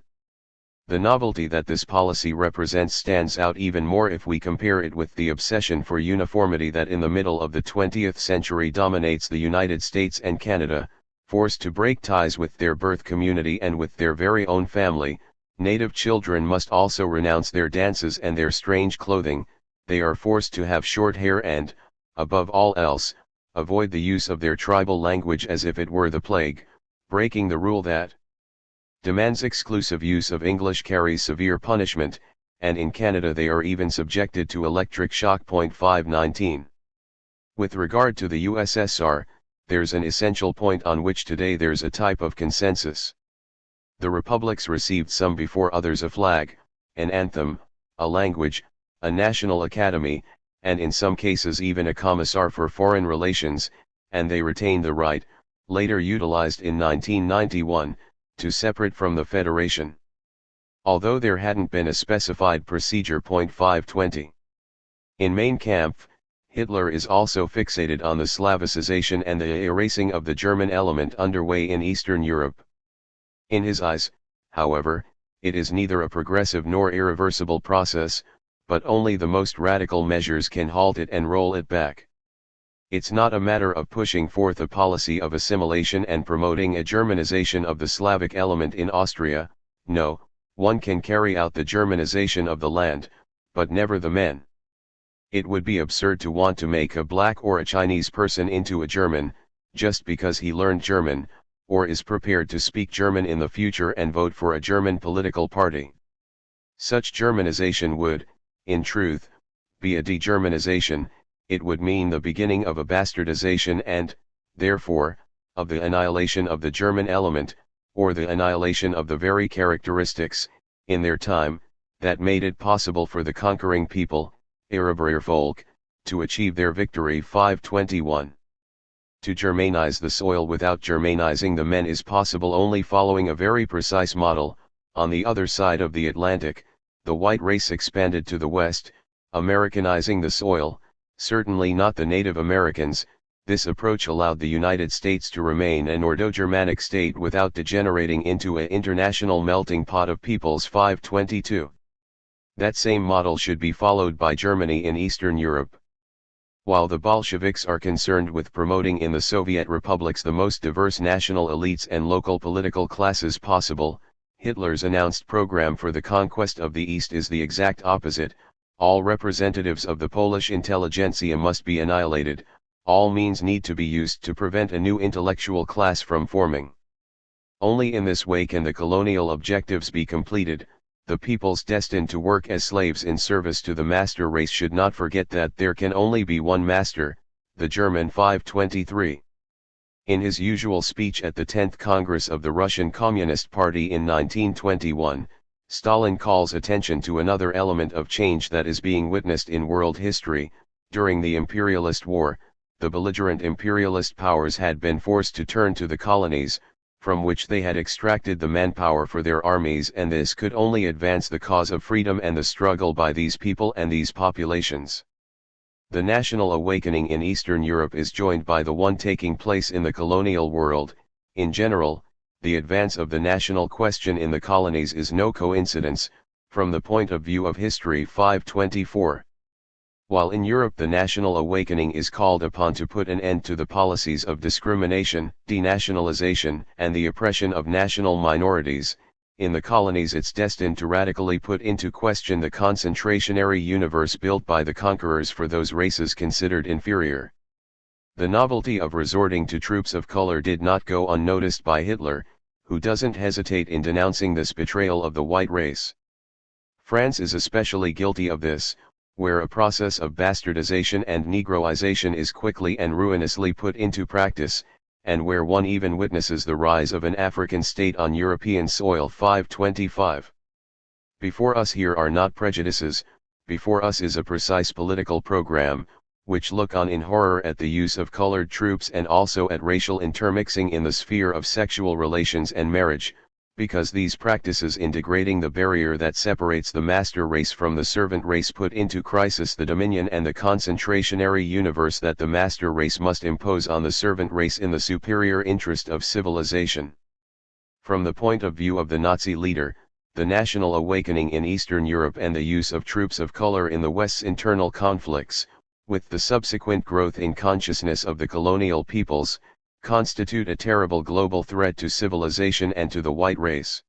Speaker 1: The novelty that this policy represents stands out even more if we compare it with the obsession for uniformity that in the middle of the 20th century dominates the United States and Canada. Forced to break ties with their birth community and with their very own family, native children must also renounce their dances and their strange clothing. They are forced to have short hair and, above all else, avoid the use of their tribal language as if it were the plague, breaking the rule that demands exclusive use of English carries severe punishment, and in Canada they are even subjected to electric shock. 519. With regard to the USSR, there's an essential point on which today there's a type of consensus. The republics received some before others a flag, an anthem, a language, a national academy, and in some cases even a commissar for foreign relations, and they retained the right, later utilized in 1991, to separate from the Federation. Although there hadn't been a specified procedure. 520. In Mein Kampf, Hitler is also fixated on the Slavicization and the erasing of the German element underway in Eastern Europe. In his eyes, however, it is neither a progressive nor irreversible process, but only the most radical measures can halt it and roll it back. It's not a matter of pushing forth a policy of assimilation and promoting a Germanization of the Slavic element in Austria. No, one can carry out the Germanization of the land, but never the men. It would be absurd to want to make a black or a Chinese person into a German, just because he learned German, or is prepared to speak German in the future and vote for a German political party. Such Germanization would, in truth, be a de-Germanization. It would mean the beginning of a bastardization and, therefore, of the annihilation of the German element, or the annihilation of the very characteristics, in their time, that made it possible for the conquering people, Eroberer Volk, to achieve their victory. 521. To Germanize the soil without Germanizing the men is possible only following a very precise model. On the other side of the Atlantic, the white race expanded to the west, Americanizing the soil, certainly not the Native Americans. This approach allowed the United States to remain an Ordo-Germanic state without degenerating into an international melting pot of peoples. 522. That same model should be followed by Germany in Eastern Europe. While the Bolsheviks are concerned with promoting in the Soviet republics the most diverse national elites and local political classes possible, Hitler's announced program for the conquest of the East is the exact opposite. All representatives of the Polish intelligentsia must be annihilated. All means need to be used to prevent a new intellectual class from forming. Only in this way can the colonial objectives be completed. The peoples destined to work as slaves in service to the master race should not forget that there can only be one master, the German. 523. In his usual speech at the 10th Congress of the Russian Communist Party in 1921, Stalin calls attention to another element of change that is being witnessed in world history. During the imperialist war, the belligerent imperialist powers had been forced to turn to the colonies, from which they had extracted the manpower for their armies, and this could only advance the cause of freedom and the struggle by these people and these populations. The national awakening in Eastern Europe is joined by the one taking place in the colonial world. In general, the advance of the national question in the colonies is no coincidence, from the point of view of history. 524. While in Europe the national awakening is called upon to put an end to the policies of discrimination, denationalization, and the oppression of national minorities, in the colonies it's destined to radically put into question the concentrationary universe built by the conquerors for those races considered inferior. The novelty of resorting to troops of color did not go unnoticed by Hitler, who doesn't hesitate in denouncing this betrayal of the white race. France is especially guilty of this, where a process of bastardization and negroization is quickly and ruinously put into practice, and where one even witnesses the rise of an African state on European soil. 525. Before us here are not prejudices, before us is a precise political program, which look on in horror at the use of colored troops and also at racial intermixing in the sphere of sexual relations and marriage, because these practices in degrading the barrier that separates the master race from the servant race put into crisis the dominion and the concentrationary universe that the master race must impose on the servant race in the superior interest of civilization. From the point of view of the Nazi leader, the national awakening in Eastern Europe and the use of troops of color in the West's internal conflicts, with the subsequent growth in consciousness of the colonial peoples, constitute a terrible global threat to civilization and to the white race.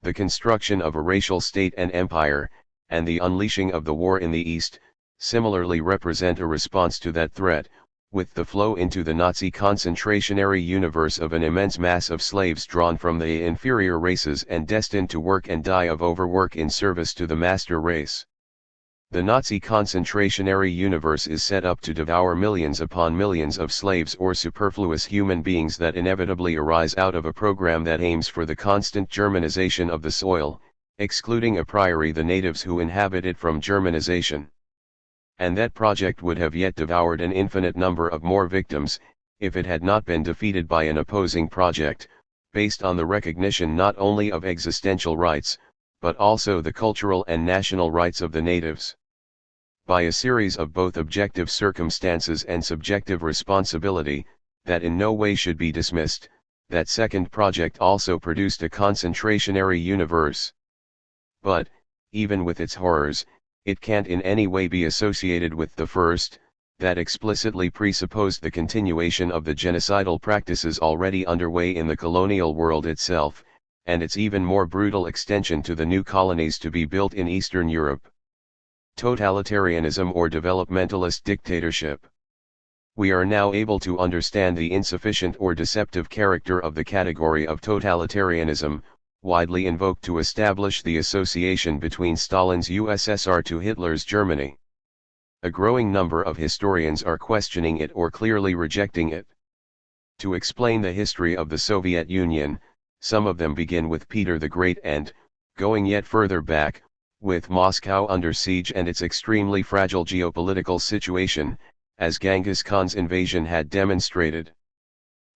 Speaker 1: The construction of a racial state and empire, and the unleashing of the war in the East, similarly represent a response to that threat, with the flow into the Nazi concentrationary universe of an immense mass of slaves drawn from the inferior races and destined to work and die of overwork in service to the master race. The Nazi concentrationary universe is set up to devour millions upon millions of slaves or superfluous human beings that inevitably arise out of a program that aims for the constant Germanization of the soil, excluding a priori the natives who inhabit it from Germanization. And that project would have yet devoured an infinite number of more victims, if it had not been defeated by an opposing project, based on the recognition not only of existential rights, but also the cultural and national rights of the natives. by a series of both objective circumstances and subjective responsibility, that in no way should be dismissed, that second project also produced a concentrationary universe. But, even with its horrors, it can't in any way be associated with the first, that explicitly presupposed the continuation of the genocidal practices already underway in the colonial world itself, and its even more brutal extension to the new colonies to be built in Eastern Europe. Totalitarianism or developmentalist dictatorship. We are now able to understand the insufficient or deceptive character of the category of totalitarianism, widely invoked to establish the association between Stalin's USSR to Hitler's Germany. A growing number of historians are questioning it or clearly rejecting it. To explain the history of the Soviet Union, some of them begin with Peter the Great and, going yet further back, with Moscow under siege and its extremely fragile geopolitical situation, as Genghis Khan's invasion had demonstrated.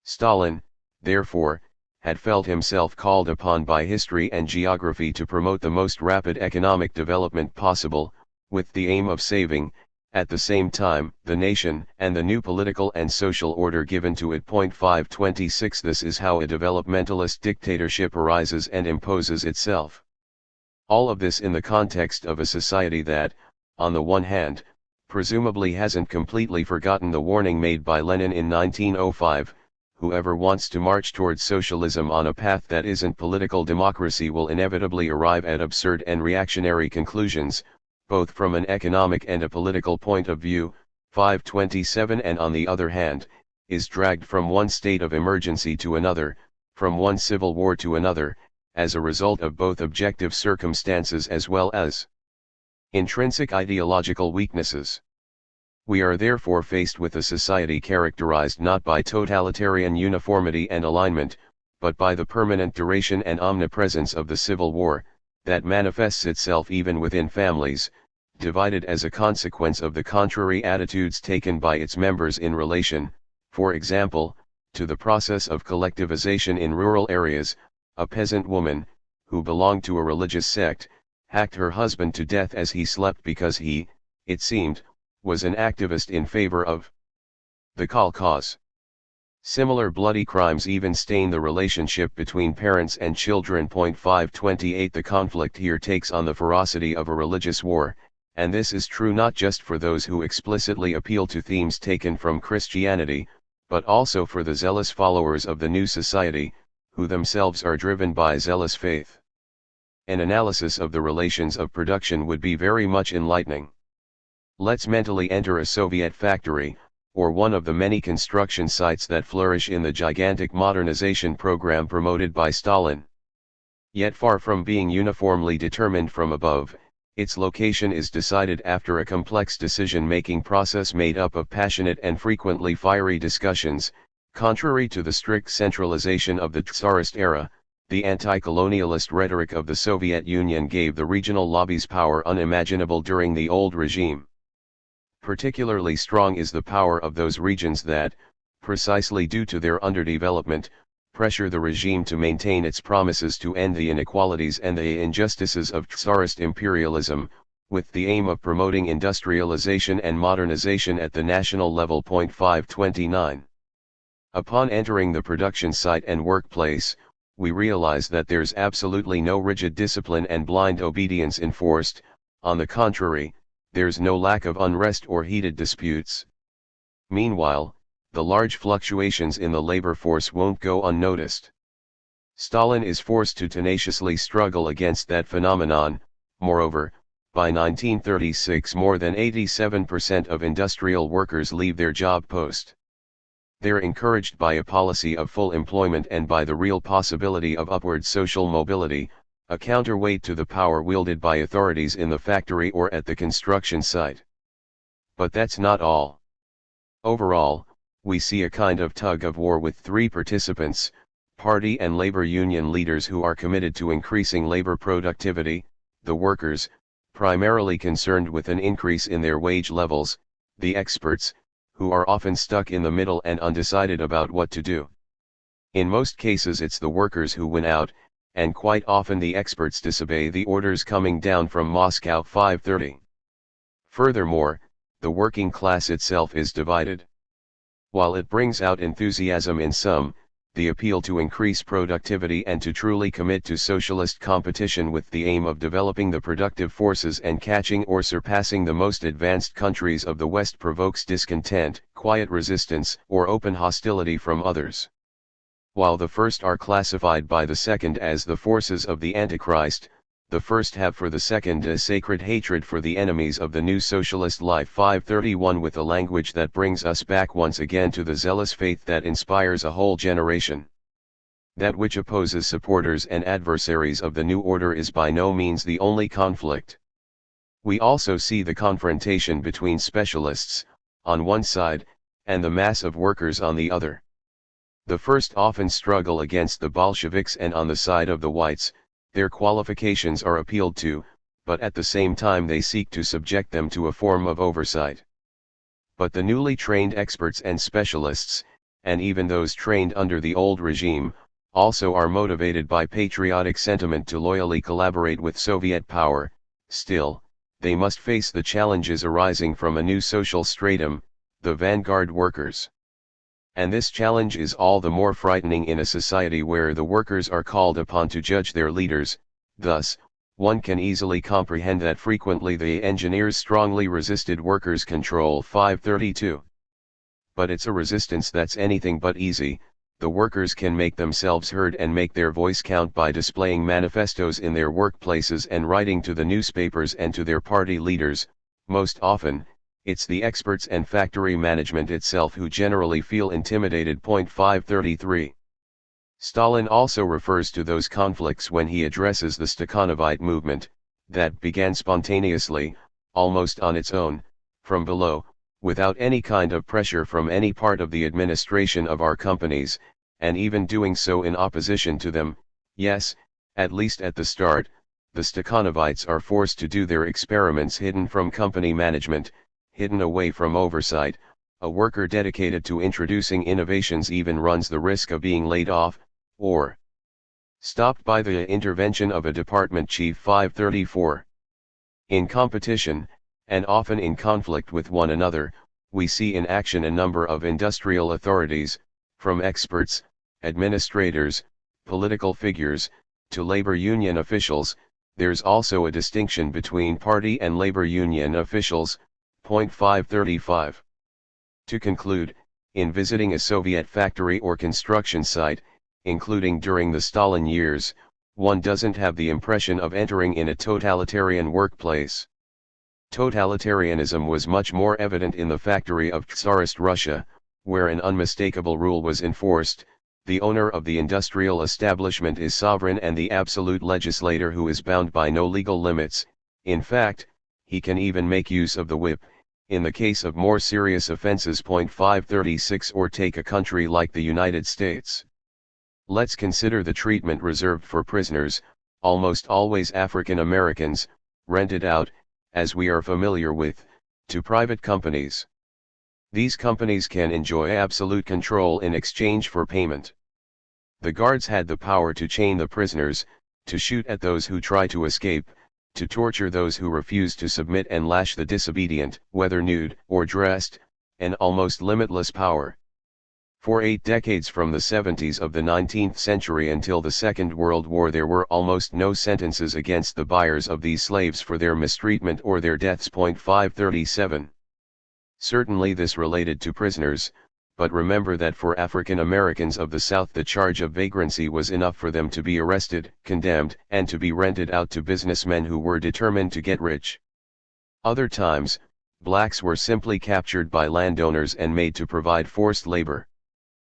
Speaker 1: Stalin, therefore, had felt himself called upon by history and geography to promote the most rapid economic development possible, with the aim of saving, at the same time, the nation and the new political and social order given to it. 526 This is how a developmentalist dictatorship arises and imposes itself. All of this in the context of a society that, on the one hand, presumably hasn't completely forgotten the warning made by Lenin in 1905, whoever wants to march towards socialism on a path that isn't political democracy will inevitably arrive at absurd and reactionary conclusions, both from an economic and a political point of view. 527 And on the other hand, is dragged from one state of emergency to another, from one civil war to another, as a result of both objective circumstances as well as intrinsic ideological weaknesses. We are therefore faced with a society characterized not by totalitarian uniformity and alignment, but by the permanent duration and omnipresence of the civil war, that manifests itself even within families, divided as a consequence of the contrary attitudes taken by its members in relation, for example, to the process of collectivization in rural areas. A peasant woman, who belonged to a religious sect, hacked her husband to death as he slept because he, it seemed, was an activist in favor of the cause. Similar bloody crimes even stain the relationship between parents and children. 528 The conflict here takes on the ferocity of a religious war, and this is true not just for those who explicitly appeal to themes taken from Christianity, but also for the zealous followers of the new society, who themselves are driven by zealous faith. An analysis of the relations of production would be very much enlightening. Let's mentally enter a Soviet factory, or one of the many construction sites that flourish in the gigantic modernization program promoted by Stalin. Yet far from being uniformly determined from above, its location is decided after a complex decision-making process made up of passionate and frequently fiery discussions. Contrary to the strict centralization of the Tsarist era, the anti-colonialist rhetoric of the Soviet Union gave the regional lobbies power unimaginable during the old regime. Particularly strong is the power of those regions that, precisely due to their underdevelopment, pressure the regime to maintain its promises to end the inequalities and the injustices of Tsarist imperialism, with the aim of promoting industrialization and modernization at the national level. 529. Upon entering the production site and workplace, we realize that there's absolutely no rigid discipline and blind obedience enforced. On the contrary, there's no lack of unrest or heated disputes. Meanwhile, the large fluctuations in the labor force won't go unnoticed. Stalin is forced to tenaciously struggle against that phenomenon. Moreover, by 1936 more than 87% of industrial workers leave their job post. They're encouraged by a policy of full employment and by the real possibility of upward social mobility, a counterweight to the power wielded by authorities in the factory or at the construction site. But that's not all. Overall, we see a kind of tug of war with three participants, party and labor union leaders who are committed to increasing labor productivity, the workers, primarily concerned with an increase in their wage levels, the experts, who are often stuck in the middle and undecided about what to do. In most cases it's the workers who win out, and quite often the experts disobey the orders coming down from Moscow. 530. Furthermore, the working class itself is divided. While it brings out enthusiasm in some, the appeal to increase productivity and to truly commit to socialist competition with the aim of developing the productive forces and catching or surpassing the most advanced countries of the West provokes discontent, quiet resistance, or open hostility from others. While the first are classified by the second as the forces of the Antichrist, the first have for the second a sacred hatred for the enemies of the new socialist life. 531 With a language that brings us back once again to the zealous faith that inspires a whole generation. That which opposes supporters and adversaries of the new order is by no means the only conflict. We also see the confrontation between specialists, on one side, and the mass of workers on the other. The first often struggle against the Bolsheviks, and on the side of the whites, their qualifications are appealed to, but at the same time they seek to subject them to a form of oversight. But the newly trained experts and specialists, and even those trained under the old regime, also are motivated by patriotic sentiment to loyally collaborate with Soviet power. Still, they must face the challenges arising from a new social stratum, the vanguard workers. And this challenge is all the more frightening in a society where the workers are called upon to judge their leaders. Thus, one can easily comprehend that frequently the engineers strongly resisted workers' control. 532. But it's a resistance that's anything but easy. The workers can make themselves heard and make their voice count by displaying manifestos in their workplaces and writing to the newspapers and to their party leaders. Most often, it's the experts and factory management itself who generally feel intimidated. 533. Stalin also refers to those conflicts when he addresses the Stakhanovite movement, that began spontaneously, almost on its own, from below, without any kind of pressure from any part of the administration of our companies, and even doing so in opposition to them. Yes, at least at the start, the Stakhanovites are forced to do their experiments hidden from company management, hidden away from oversight. A worker dedicated to introducing innovations even runs the risk of being laid off, or stopped by the intervention of a department chief. 534. In competition, and often in conflict with one another, we see in action a number of industrial authorities, from experts, administrators, political figures, to labor union officials. There's also a distinction between party and labor union officials. 535. To conclude, in visiting a Soviet factory or construction site, including during the Stalin years, one doesn't have the impression of entering in a totalitarian workplace. Totalitarianism was much more evident in the factory of Tsarist Russia, where an unmistakable rule was enforced: the owner of the industrial establishment is sovereign and the absolute legislator who is bound by no legal limits. In fact, he can even make use of the whip, in the case of more serious offenses. 536. Or take a country like the United States. Let's consider the treatment reserved for prisoners, almost always African Americans, rented out, as we are familiar with, to private companies. These companies can enjoy absolute control in exchange for payment. The guards had the power to chain the prisoners, to shoot at those who try to escape, to torture those who refuse to submit, and lash the disobedient, whether nude or dressed, an almost limitless power. For 8 decades from the 70s of the 19th century until the Second World War, there were almost no sentences against the buyers of these slaves for their mistreatment or their deaths. 537. Certainly this related to prisoners, but remember that for African Americans of the South the charge of vagrancy was enough for them to be arrested, condemned, and to be rented out to businessmen who were determined to get rich. Other times, blacks were simply captured by landowners and made to provide forced labor.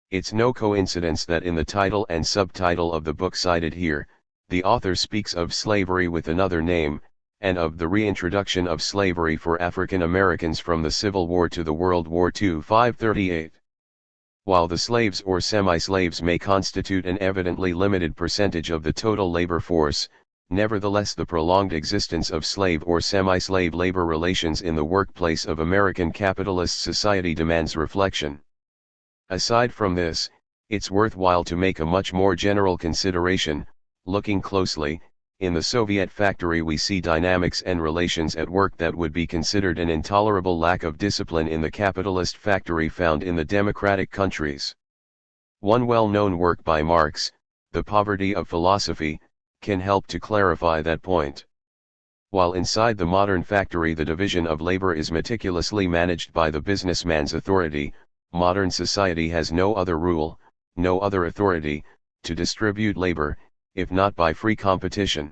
Speaker 1: It's no coincidence that in the title and subtitle of the book cited here, the author speaks of slavery with another name, and of the reintroduction of slavery for African Americans from the Civil War to the World War II. 538. While the slaves or semi-slaves may constitute an evidently limited percentage of the total labor force, nevertheless the prolonged existence of slave or semi-slave labor relations in the workplace of American capitalist society demands reflection. Aside from this, it's worthwhile to make a much more general consideration, looking closely, In the Soviet factory we see dynamics and relations at work that would be considered an intolerable lack of discipline in the capitalist factory found in the democratic countries. One well-known work by Marx, The Poverty of Philosophy, can help to clarify that point. While inside the modern factory the division of labor is meticulously managed by the businessman's authority, modern society has no other rule, no other authority, to distribute labor, if not by free competition.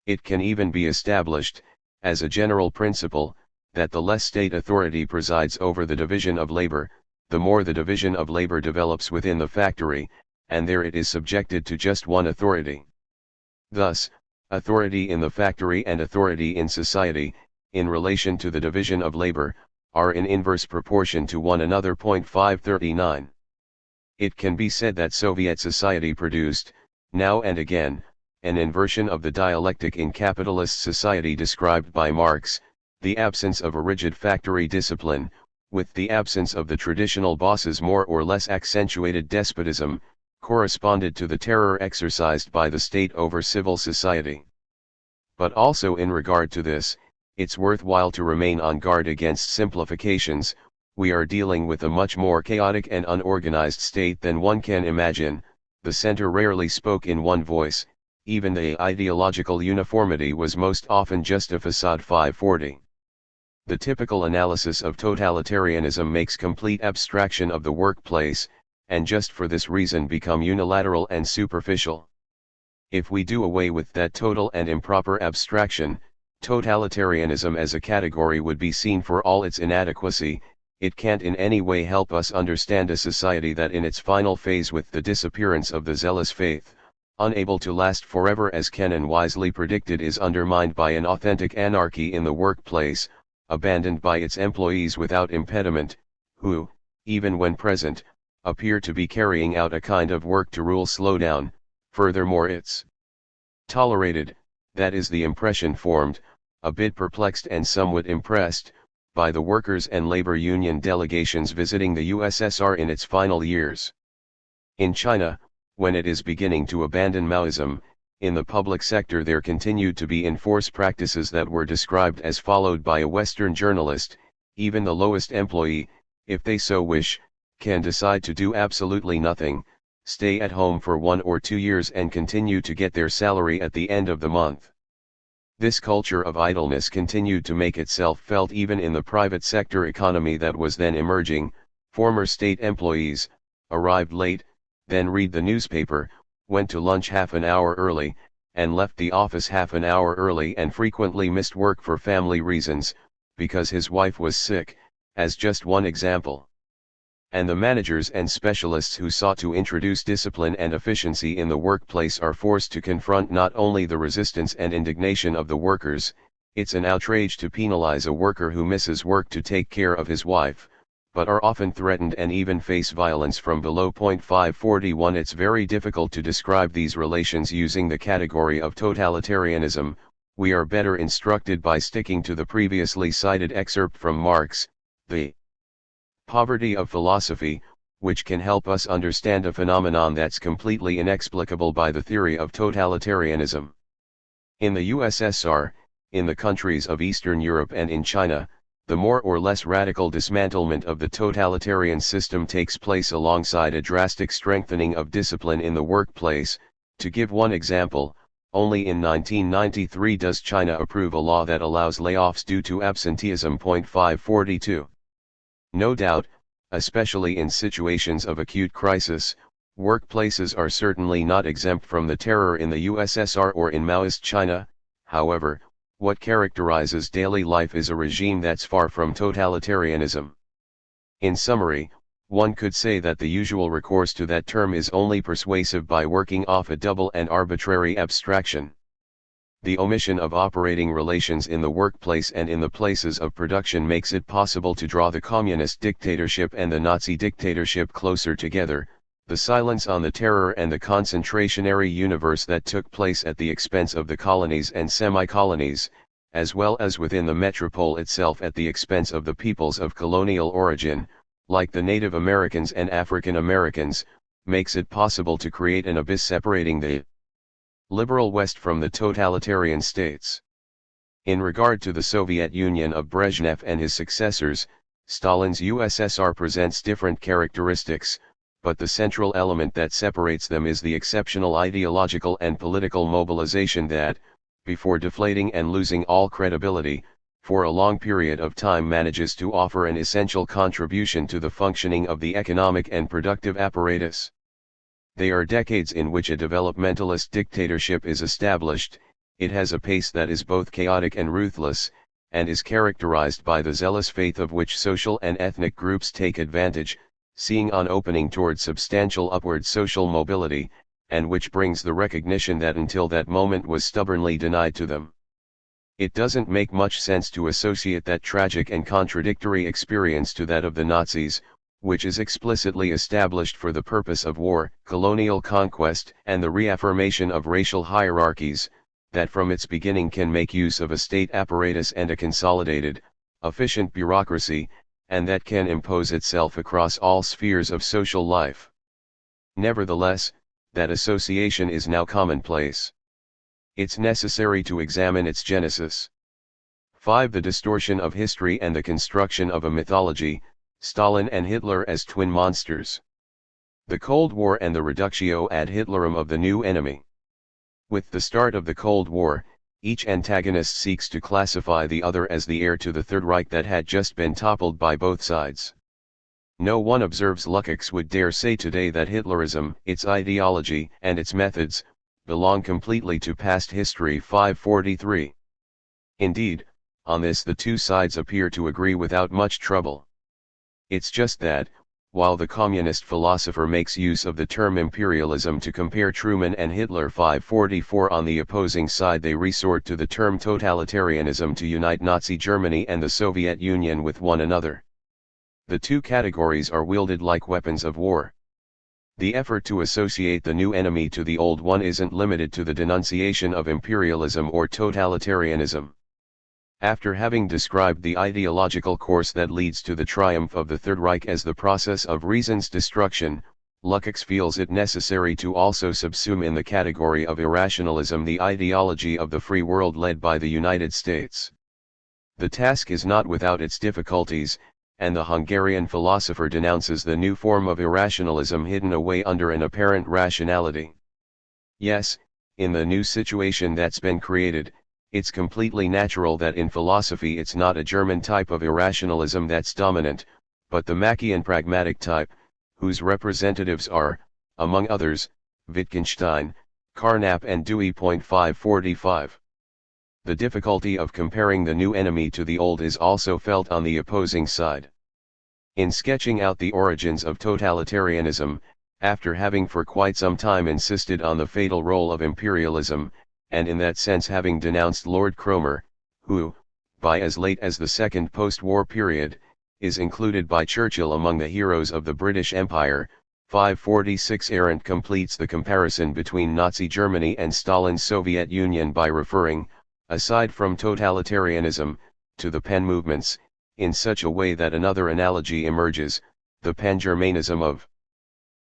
Speaker 1: It can even be established, as a general principle, that the less state authority presides over the division of labor, the more the division of labor develops within the factory, and there it is subjected to just one authority. Thus, authority in the factory and authority in society, in relation to the division of labor, are in inverse proportion to one another. 539. It can be said that Soviet society produced, now and again, an inversion of the dialectic in capitalist society described by Marx, the absence of a rigid factory discipline, with the absence of the traditional boss's more or less accentuated despotism, corresponded to the terror exercised by the state over civil society. But also in regard to this, it's worthwhile to remain on guard against simplifications. We are dealing with a much more chaotic and unorganized state than one can imagine. The center rarely spoke in one voice, even the ideological uniformity was most often just a facade. 540. The typical analysis of totalitarianism makes complete abstraction of the workplace, and just for this reason become unilateral and superficial. If we do away with that total and improper abstraction, totalitarianism as a category would be seen for all its inadequacy. It can't in any way help us understand a society that in its final phase with the disappearance of the zealous faith, unable to last forever as Kennan wisely predicted, is undermined by an authentic anarchy in the workplace, abandoned by its employees without impediment, who, even when present, appear to be carrying out a kind of work to rule slowdown. Furthermore, it's tolerated, that is the impression formed, a bit perplexed and somewhat impressed, by the workers' and labor union delegations visiting the USSR in its final years. In China, when it is beginning to abandon Maoism, in the public sector there continued to be in force practices that were described as followed by a Western journalist. Even the lowest employee, if they so wish, can decide to do absolutely nothing, stay at home for 1 or 2 years and continue to get their salary at the end of the month. This culture of idleness continued to make itself felt even in the private sector economy that was then emerging. Former state employees arrived late, then read the newspaper, went to lunch half an hour early, and left the office half an hour early, and frequently missed work for family reasons, because his wife was sick, as just one example. And the managers and specialists who sought to introduce discipline and efficiency in the workplace are forced to confront not only the resistance and indignation of the workers, it's an outrage to penalize a worker who misses work to take care of his wife, but are often threatened and even face violence from below. 541. It's very difficult to describe these relations using the category of totalitarianism. We are better instructed by sticking to the previously cited excerpt from Marx, The Poverty of Philosophy, which can help us understand a phenomenon that's completely inexplicable by the theory of totalitarianism. In the USSR, in the countries of Eastern Europe and in China, the more or less radical dismantlement of the totalitarian system takes place alongside a drastic strengthening of discipline in the workplace. To give one example, only in 1993 does China approve a law that allows layoffs due to absenteeism. 542. No doubt, especially in situations of acute crisis, workplaces are certainly not exempt from the terror in the USSR or in Maoist China. However, what characterizes daily life is a regime that's far from totalitarianism. In summary, one could say that the usual recourse to that term is only persuasive by working off a double and arbitrary abstraction. The omission of operating relations in the workplace and in the places of production makes it possible to draw the communist dictatorship and the Nazi dictatorship closer together, the silence on the terror and the concentrationary universe that took place at the expense of the colonies and semi-colonies, as well as within the metropole itself at the expense of the peoples of colonial origin, like the Native Americans and African Americans, makes it possible to create an abyss separating the Liberal West from the totalitarian states. In regard to the Soviet Union of Brezhnev and his successors, Stalin's USSR presents different characteristics, but the central element that separates them is the exceptional ideological and political mobilization that, before deflating and losing all credibility, for a long period of time manages to offer an essential contribution to the functioning of the economic and productive apparatus. They are decades in which a developmentalist dictatorship is established. It has a pace that is both chaotic and ruthless, and is characterized by the zealous faith of which social and ethnic groups take advantage, seeing on opening toward substantial upward social mobility, and which brings the recognition that until that moment was stubbornly denied to them. It doesn't make much sense to associate that tragic and contradictory experience to that of the Nazis, which is explicitly established for the purpose of war, colonial conquest, and the reaffirmation of racial hierarchies, that from its beginning can make use of a state apparatus and a consolidated, efficient bureaucracy, and that can impose itself across all spheres of social life. Nevertheless, that association is now commonplace. It's necessary to examine its genesis. 5. The distortion of history and the construction of a mythology, Stalin and Hitler as twin monsters. The Cold War and the reductio ad Hitlerum of the new enemy. With the start of the Cold War, each antagonist seeks to classify the other as the heir to the Third Reich that had just been toppled by both sides. No one observes Lukács would dare say today that Hitlerism, its ideology and its methods, belong completely to past history. 543. Indeed, on this the two sides appear to agree without much trouble. It's just that, while the communist philosopher makes use of the term imperialism to compare Truman and Hitler, 544, on the opposing side they resort to the term totalitarianism to unite Nazi Germany and the Soviet Union with one another. The two categories are wielded like weapons of war. The effort to associate the new enemy to the old one isn't limited to the denunciation of imperialism or totalitarianism. After having described the ideological course that leads to the triumph of the Third Reich as the process of reason's destruction, Lukács feels it necessary to also subsume in the category of irrationalism the ideology of the free world led by the United States. The task is not without its difficulties, and the Hungarian philosopher denounces the new form of irrationalism hidden away under an apparent rationality. Yes, in the new situation that's been created, it's completely natural that in philosophy it's not a German type of irrationalism that's dominant, but the Machian pragmatic type, whose representatives are, among others, Wittgenstein, Carnap and Dewey. 545. The difficulty of comparing the new enemy to the old is also felt on the opposing side. In sketching out the origins of totalitarianism, after having for quite some time insisted on the fatal role of imperialism, and in that sense having denounced Lord Cromer, who, by as late as the second post-war period, is included by Churchill among the heroes of the British Empire, 546, Arendt completes the comparison between Nazi Germany and Stalin's Soviet Union by referring, aside from totalitarianism, to the Pan movements, in such a way that another analogy emerges, the Pan-Germanism of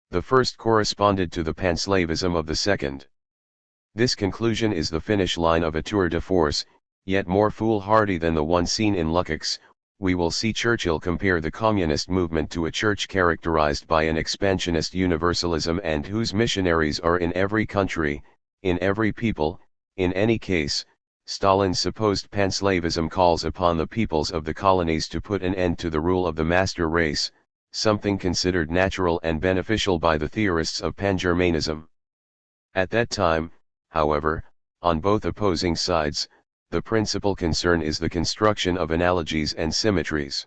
Speaker 1: the first corresponded to the Pan-Slavism of the second. This conclusion is the finish line of a tour de force, yet more foolhardy than the one seen in Lukács. We will see Churchill compare the communist movement to a church characterized by an expansionist universalism and whose missionaries are in every country, in every people. In any case, Stalin's supposed Pan-Slavism calls upon the peoples of the colonies to put an end to the rule of the master race, something considered natural and beneficial by the theorists of Pan-Germanism. At that time, however, on both opposing sides, the principal concern is the construction of analogies and symmetries.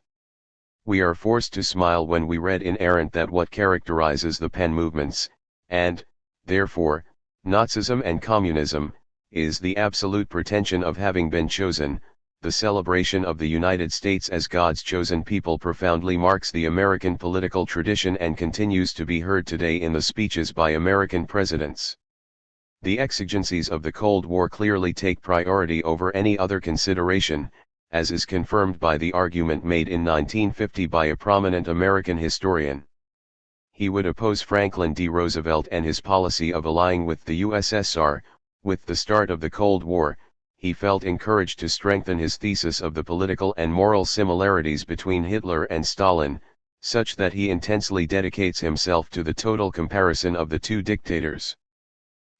Speaker 1: We are forced to smile when we read in Arendt that what characterizes the Pan movements, and, therefore, Nazism and communism, is the absolute pretension of having been chosen. The celebration of the United States as God's chosen people profoundly marks the American political tradition and continues to be heard today in the speeches by American presidents. The exigencies of the Cold War clearly take priority over any other consideration, as is confirmed by the argument made in 1950 by a prominent American historian. He would oppose Franklin D. Roosevelt and his policy of allying with the USSR, With the start of the Cold War, he felt encouraged to strengthen his thesis of the political and moral similarities between Hitler and Stalin, such that he intensely dedicates himself to the total comparison of the two dictators.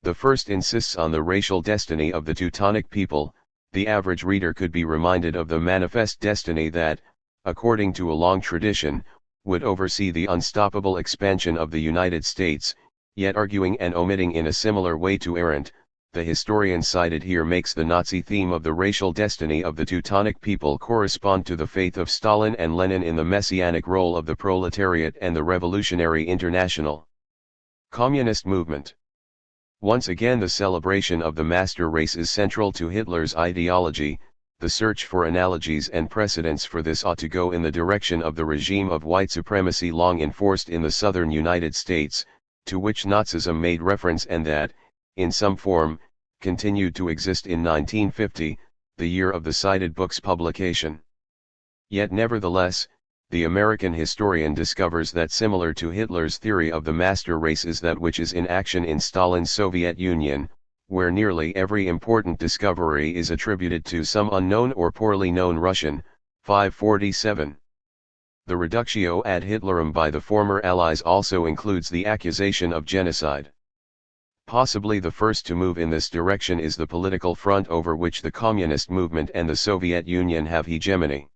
Speaker 1: The first insists on the racial destiny of the Teutonic people. The average reader could be reminded of the manifest destiny that, according to a long tradition, would oversee the unstoppable expansion of the United States, yet arguing and omitting in a similar way to Arendt. The historian cited here makes the Nazi theme of the racial destiny of the Teutonic people correspond to the faith of Stalin and Lenin in the messianic role of the proletariat and the Revolutionary International. Communist movement. Once again the celebration of the master race is central to Hitler's ideology. The search for analogies and precedents for this ought to go in the direction of the regime of white supremacy long enforced in the southern United States, to which Nazism made reference and that, in some form, continued to exist in 1950, the year of the cited book's publication. Yet nevertheless, the American historian discovers that similar to Hitler's theory of the master race is that which is in action in Stalin's Soviet Union, where nearly every important discovery is attributed to some unknown or poorly known Russian. 547. The reductio ad Hitlerum by the former Allies also includes the accusation of genocide. Possibly the first to move in this direction is the political front over which the communist movement and the Soviet Union have hegemony.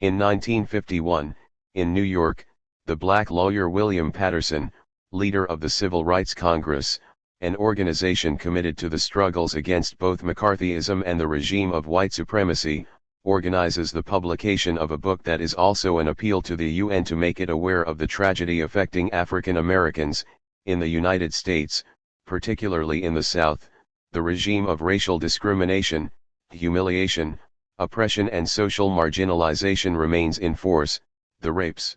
Speaker 1: In 1951, in New York, the black lawyer William Patterson, leader of the Civil Rights Congress, an organization committed to the struggles against both McCarthyism and the regime of white supremacy, organizes the publication of a book that is also an appeal to the UN to make it aware of the tragedy affecting African Americans, in the United States, particularly in the South. The regime of racial discrimination, humiliation, oppression and social marginalization remains in force. The rapes,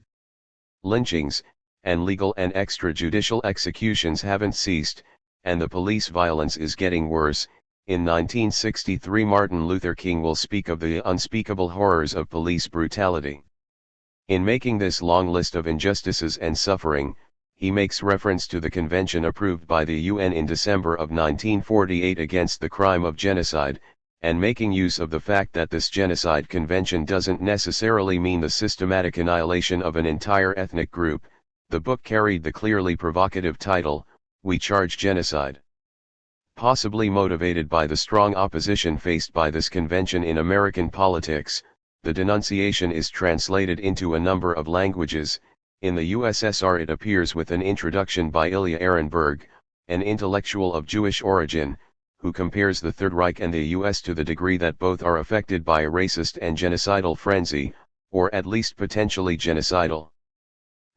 Speaker 1: lynchings, and legal and extrajudicial executions haven't ceased, and the police violence is getting worse. In 1963 Martin Luther King will speak of the unspeakable horrors of police brutality. In making this long list of injustices and suffering, he makes reference to the convention approved by the UN in December of 1948 against the crime of genocide, and making use of the fact that this genocide convention doesn't necessarily mean the systematic annihilation of an entire ethnic group. The book carried the clearly provocative title, We Charge Genocide. Possibly motivated by the strong opposition faced by this convention in American politics, the denunciation is translated into a number of languages. In the USSR it appears with an introduction by Ilya Ehrenberg, an intellectual of Jewish origin, who compares the Third Reich and the US to the degree that both are affected by a racist and genocidal frenzy, or at least potentially genocidal.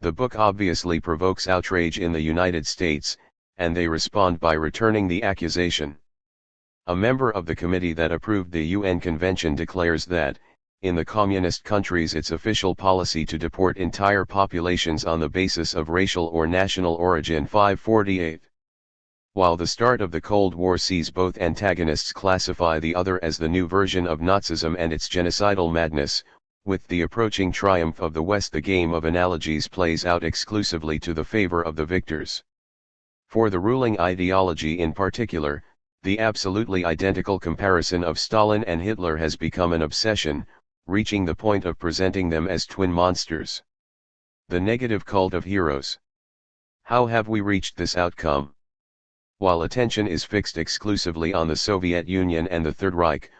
Speaker 1: The book obviously provokes outrage in the United States, and they respond by returning the accusation. A member of the committee that approved the UN Convention declares that, in the communist countries it's official policy to deport entire populations on the basis of racial or national origin. 548. While the start of the Cold War sees both antagonists classify the other as the new version of Nazism and its genocidal madness, with the approaching triumph of the West the game of analogies plays out exclusively to the favor of the victors. For the ruling ideology in particular, the absolutely identical comparison of Stalin and Hitler has become an obsession, reaching the point of presenting them as twin monsters. The negative cult of heroes. How have we reached this outcome? While attention is fixed exclusively on the Soviet Union and the Third Reich,